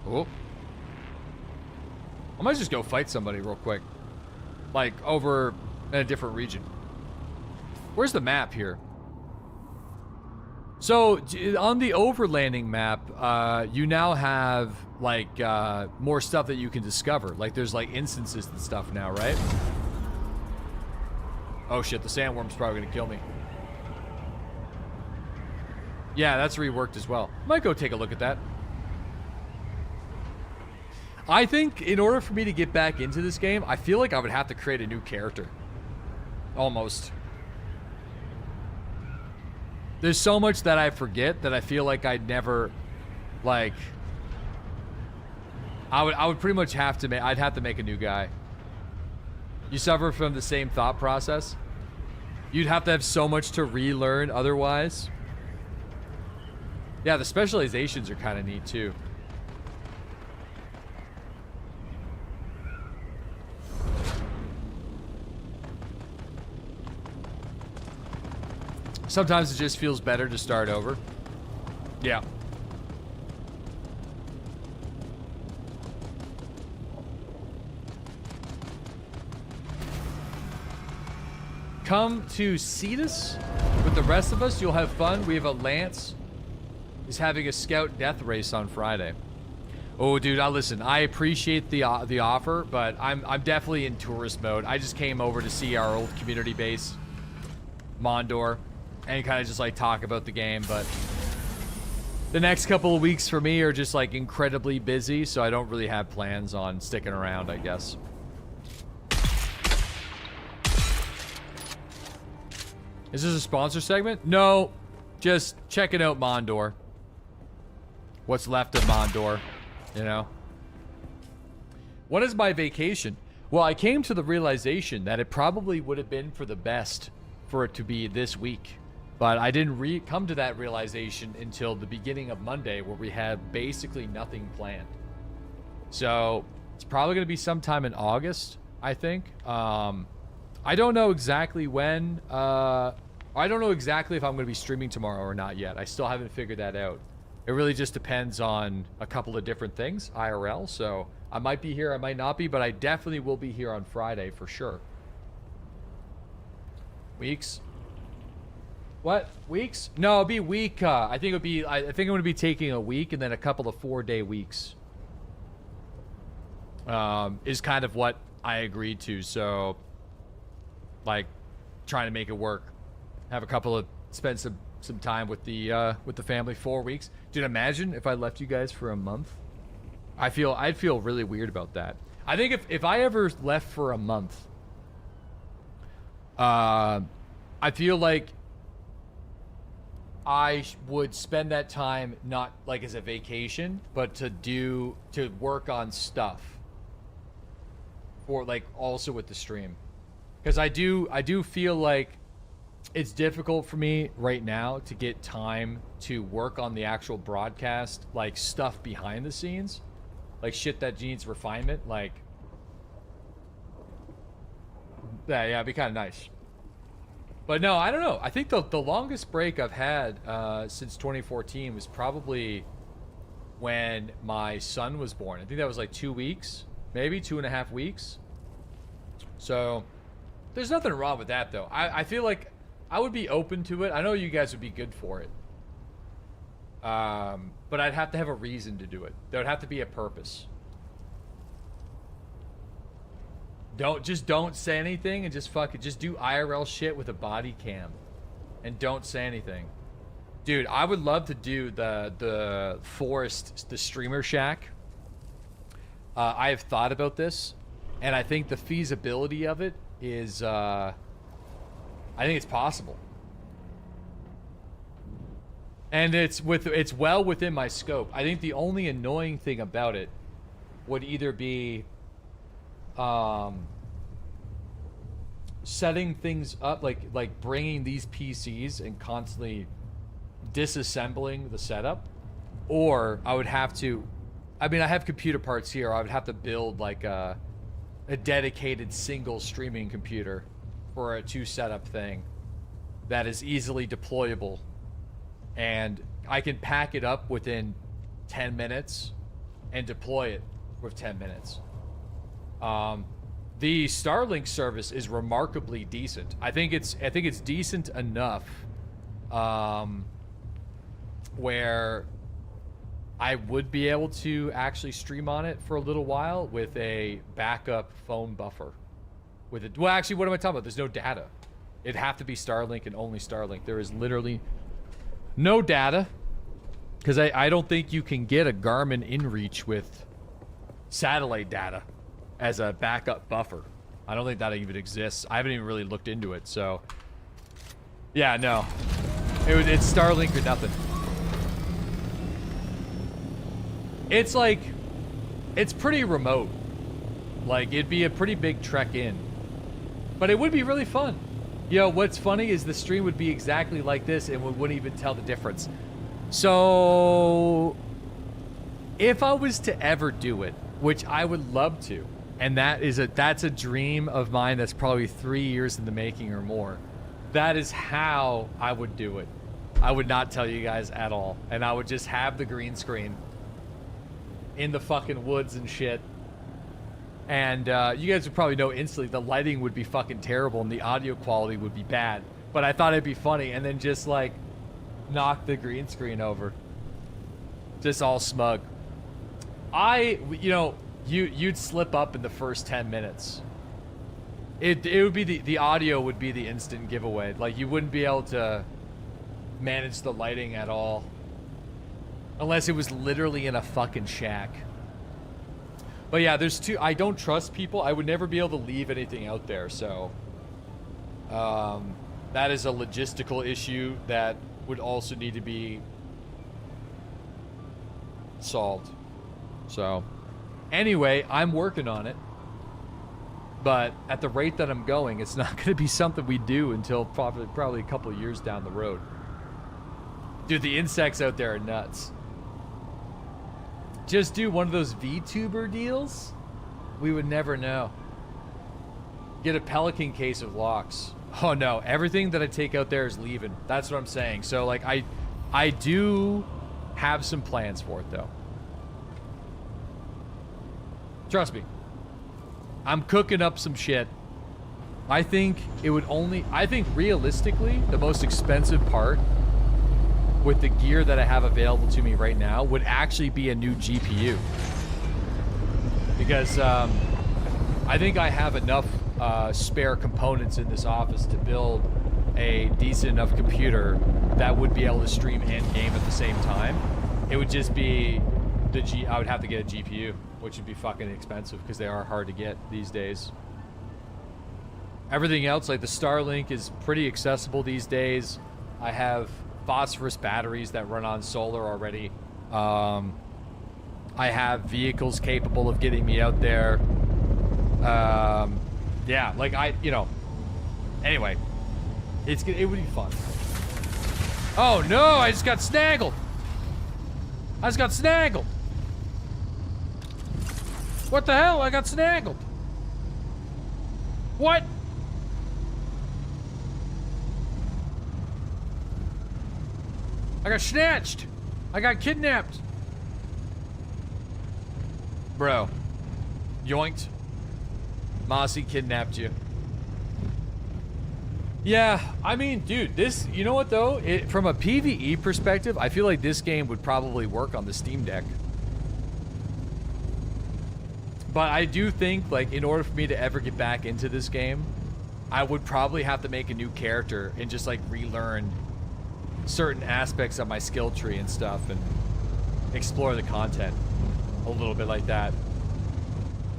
Oh. I might just go fight somebody real quick. Like, over in a different region. Where's the map here? So, on the overlanding map, you now have, like, more stuff that you can discover. Like, there's, like, instances and stuff now, right? Oh, shit, the sandworm's probably gonna kill me. Yeah, that's reworked as well. Might go take a look at that. I think in order for me to get back into this game, I feel like I would have to create a new character. Almost. There's so much that I forget that I feel like I'd never, like, I would pretty much have to I'd have to make a new guy. You suffer from the same thought process? You'd have to have so much to relearn otherwise. Yeah, the specializations are kind of neat too. Sometimes it just feels better to start over. Yeah. Come to Cetus with the rest of us. You'll have fun. We have a Lance. He's having a scout death race on Friday. Oh, dude, listen. I appreciate the offer, but I'm definitely in tourist mode. I just came over to see our old community base, Mondor, and kind of just like talk about the game. But the next couple of weeks for me are just like incredibly busy, so I don't really have plans on sticking around, I guess. Is this a sponsor segment? No, just checking out Mondor. What's left of Mondor, you know? What is my vacation? Well, I came to the realization that it probably would have been for the best for it to be this week. But I didn't come to that realization until the beginning of Monday, where we had basically nothing planned. So it's probably going to be sometime in August, I think. I don't know exactly when. I don't know exactly if I'm going to be streaming tomorrow or not yet. I still haven't figured that out. It really just depends on a couple of different things, IRL. So I might be here, I might not be, but I definitely will be here on Friday for sure. Weeks? What? Weeks? No, it'll be week. I think it'll be. I think I'm going to be taking a week and then a couple of 4-day weeks. Is kind of what I agreed to. So, like, trying to make it work. Have a couple of spend some time with the family. 4 weeks. Dude, imagine if I left you guys for a month. I'd feel really weird about that. I think if I ever left for a month, I feel like I would spend that time not like as a vacation, but to work on stuff. Or like also with the stream, because I do feel like it's difficult for me right now to get time to work on the actual broadcast, like stuff behind the scenes, like shit that needs refinement. Like, yeah, it'd be kind of nice. But no, I don't know. I think the longest break I've had since 2014 was probably when my son was born. I think that was like 2 weeks, maybe 2.5 weeks. So there's nothing wrong with that, though. I feel like I would be open to it. I know you guys would be good for it. But I'd have to have a reason to do it. There would have to be a purpose. Don't say anything and just do IRL shit with a body cam. And don't say anything. Dude, I would love to do the forest, the streamer shack. I have thought about this, and I think the feasibility of it is, I think it's possible. And it's well within my scope. I think the only annoying thing about it would either be setting things up, like bringing these PCs and constantly disassembling the setup, or I would have to, I mean, I have computer parts here. I would have to build like a dedicated single streaming computer for a 2 setup thing that is easily deployable, and I can pack it up within 10 minutes and deploy it with 10 minutes. The Starlink service is remarkably decent. I think it's decent enough where I would be able to actually stream on it for a little while with a backup phone buffer. With it, well, actually, what am I talking about? There's no data. It'd have to be Starlink and only Starlink. There is literally no data, because I don't think you can get a Garmin InReach with satellite data as a backup buffer. I don't think that even exists. I haven't even really looked into it, so yeah, no. It's Starlink or nothing. It's like, it's pretty remote. Like, it'd be a pretty big trek in. But it would be really fun. You know, what's funny is the stream would be exactly like this and we wouldn't even tell the difference. So, if I was to ever do it, which I would love to, and that's a dream of mine that's probably 3 years in the making or more, that is how I would do it. I would not tell you guys at all. And I would just have the green screen in the fucking woods and shit. And you guys would probably know instantly the lighting would be fucking terrible and the audio quality would be bad. But I thought it'd be funny, and then just like knock the green screen over. Just all smug. You'd slip up in the first 10 minutes. It would be the audio would be the instant giveaway. Like, you wouldn't be able to manage the lighting at all. Unless it was literally in a fucking shack. But yeah, I don't trust people. I would never be able to leave anything out there, so that is a logistical issue that would also need to be solved. So anyway, I'm working on it. But at the rate that I'm going, it's not going to be something we do until probably a couple of years down the road. Dude, the insects out there are nuts. Just do one of those VTuber deals? We would never know. Get a Pelican case of locks. Oh no, everything that I take out there is leaving. That's what I'm saying. So like, I do have some plans for it though. Trust me. I'm cooking up some shit. I think realistically, the most expensive part with the gear that I have available to me right now would actually be a new GPU. Because I think I have enough spare components in this office to build a decent enough computer that would be able to stream and game at the same time. It would just be I would have to get a GPU, which would be fucking expensive because they are hard to get these days. Everything else, like the Starlink, is pretty accessible these days. I have phosphorus batteries that run on solar already. I have vehicles capable of getting me out there. Yeah, like anyway, it would be fun. Oh no, I just got snaggled. What the hell? I got snaggled. What? I got snatched. I got kidnapped. Bro. Yoinked. Mossy kidnapped you. Yeah, I mean, dude, this, you know what though? From a PvE perspective, I feel like this game would probably work on the Steam Deck. But I do think, like, in order for me to ever get back into this game, I would probably have to make a new character and just, like, relearn certain aspects of my skill tree and stuff and explore the content a little bit like that.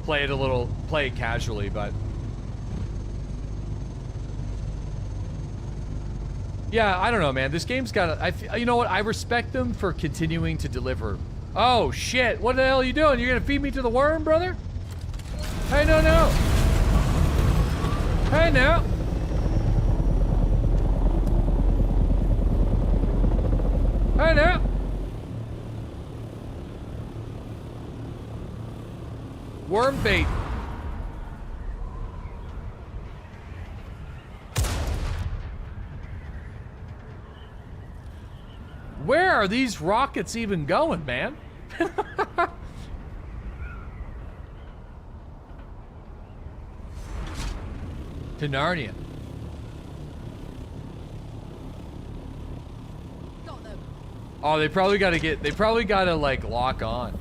Play it casually, but... Yeah, I don't know, man. This game's got you know what? I respect them for continuing to deliver. Oh, shit. What the hell are you doing? You're gonna feed me to the worm, brother? Hey, no. Hey, now. Hey, now. Worm bait. Where are these rockets even going, man? To Narnia. Oh, they probably gotta like lock on.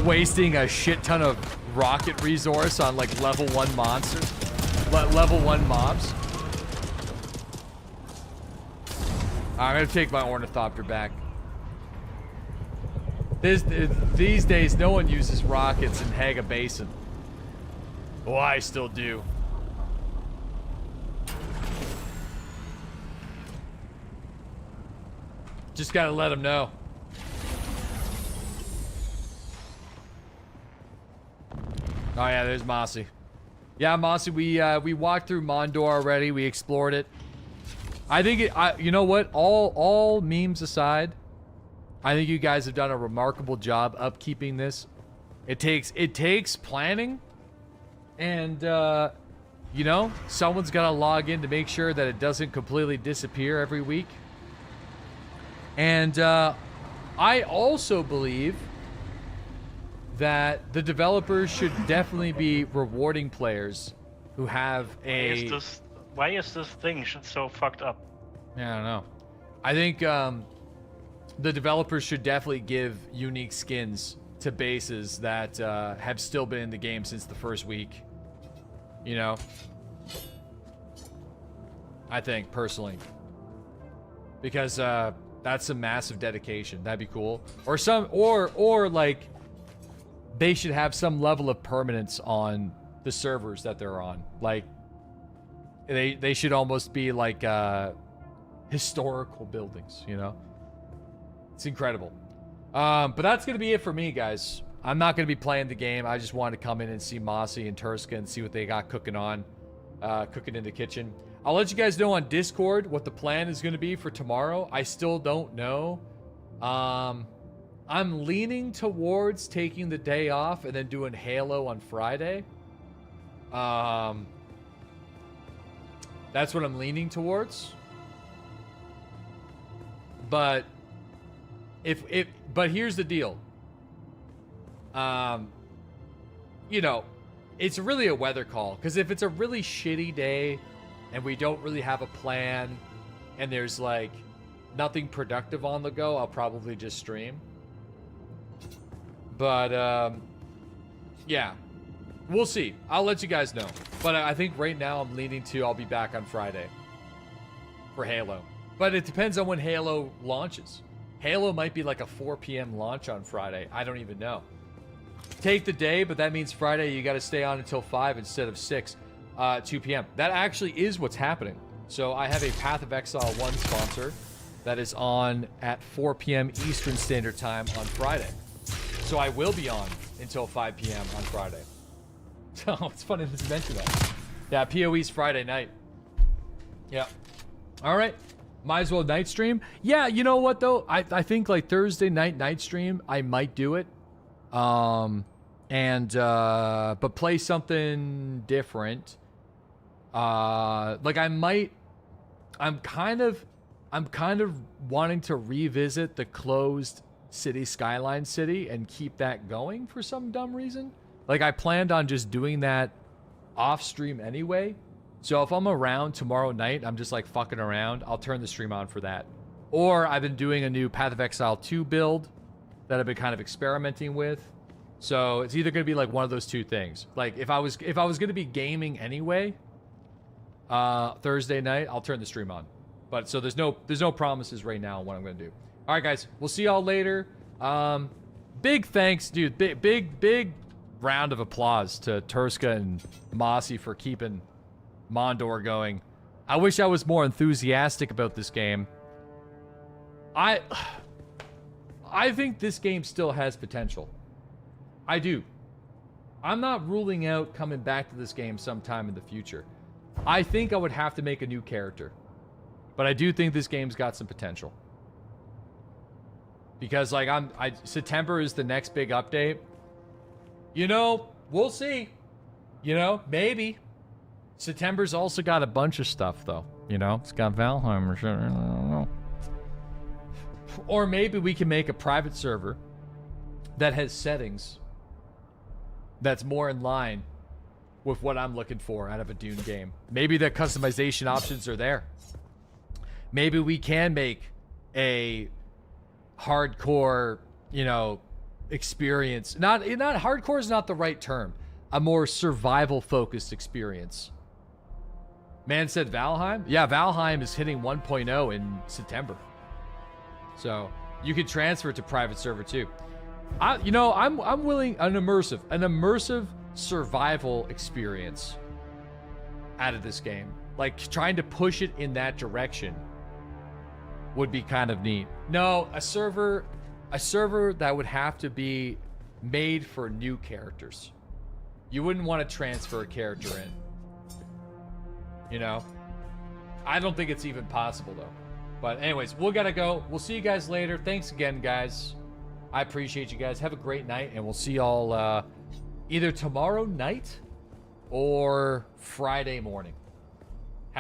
Wasting a shit ton of rocket resource on like level 1 monsters, level 1 mobs. I'm gonna take my ornithopter back. These days, no one uses rockets in Haga Basin. Oh, I still do. Just gotta let them know. Oh yeah, there's Mossy. Yeah, Mossy, we walked through Mondor already. We explored it. I think you know what? All memes aside, I think you guys have done a remarkable job upkeeping this. It takes planning, and you know, someone's got to log in to make sure that it doesn't completely disappear every week. And I also believe that the developers should definitely be rewarding players who have a... Why is this thing so fucked up? Yeah, I don't know. I think the developers should definitely give unique skins to bases that have still been in the game since the first week. You know? I think, personally. Because that's some massive dedication. That'd be cool. Or like... they should have some level of permanence on the servers that they're on. Like, they should almost be like historical buildings, you know? It's incredible. But that's going to be it for me, guys. I'm not going to be playing the game. I just wanted to come in and see Mossy and Turska and see what they got cooking in the kitchen. I'll let you guys know on Discord what the plan is going to be for tomorrow. I still don't know. I'm leaning towards taking the day off and then doing Halo on Friday. That's what I'm leaning towards. But but here's the deal. You know, it's really a weather call, because if it's a really shitty day and we don't really have a plan and there's like nothing productive on the go, I'll probably just stream. But yeah, we'll see. I'll let you guys know. But I think right now I'm leaning to I'll be back on Friday for Halo. But it depends on when Halo launches. Halo might be like a 4 p.m. launch on Friday. I don't even know. Take the day, but that means Friday you got to stay on until 5 instead of 6, 2 p.m. That actually is what's happening. So I have a Path of Exile 1 sponsor that is on at 4 p.m. Eastern Standard Time on Friday. So I will be on until 5 p.m. on Friday. So it's funny to mention that. Yeah, PoE's Friday night. Yeah. All right. Might as well night stream. Yeah, you know what though? I think like Thursday night stream, I might do it. But play something different. Like I'm kind of wanting to revisit the closed city Skyline City and keep that going for some dumb reason. Like I planned on just doing that off stream anyway. So if I'm around tomorrow night, I'm just like fucking around, I'll turn the stream on for that. Or I've been doing a new Path of Exile 2 build that I've been kind of experimenting with. So it's either going to be like one of those two things. Like if I was going to be gaming anyway, Thursday night, I'll turn the stream on. But so there's no promises right now on what I'm going to do. All right, guys, we'll see y'all later. Big thanks, dude. Big round of applause to Turska and Mossy for keeping Mondor going. I wish I was more enthusiastic about this game. I think this game still has potential. I do. I'm not ruling out coming back to this game sometime in the future. I think I would have to make a new character. But I do think this game's got some potential. Because like September is the next big update. You know, we'll see. You know, maybe. September's also got a bunch of stuff though. You know, it's got Valheim or something. I don't know. Or maybe we can make a private server that has settings that's more in line with what I'm looking for out of a Dune game. Maybe the customization options are there. Maybe we can make a hardcore, you know, experience. Not hardcore is not the right term. A more survival focused experience. Man said Valheim? Yeah, Valheim is hitting 1.0 in September. So you could transfer it to private server too. I'm willing an immersive survival experience out of this game. Like trying to push it in that direction would be kind of neat. No, a server that would have to be made for new characters. You wouldn't want to transfer a character in. You know? I don't think it's even possible though. But anyways, we gotta go. We'll see you guys later. Thanks again, guys. I appreciate you guys. Have a great night, and we'll see y'all either tomorrow night or Friday morning.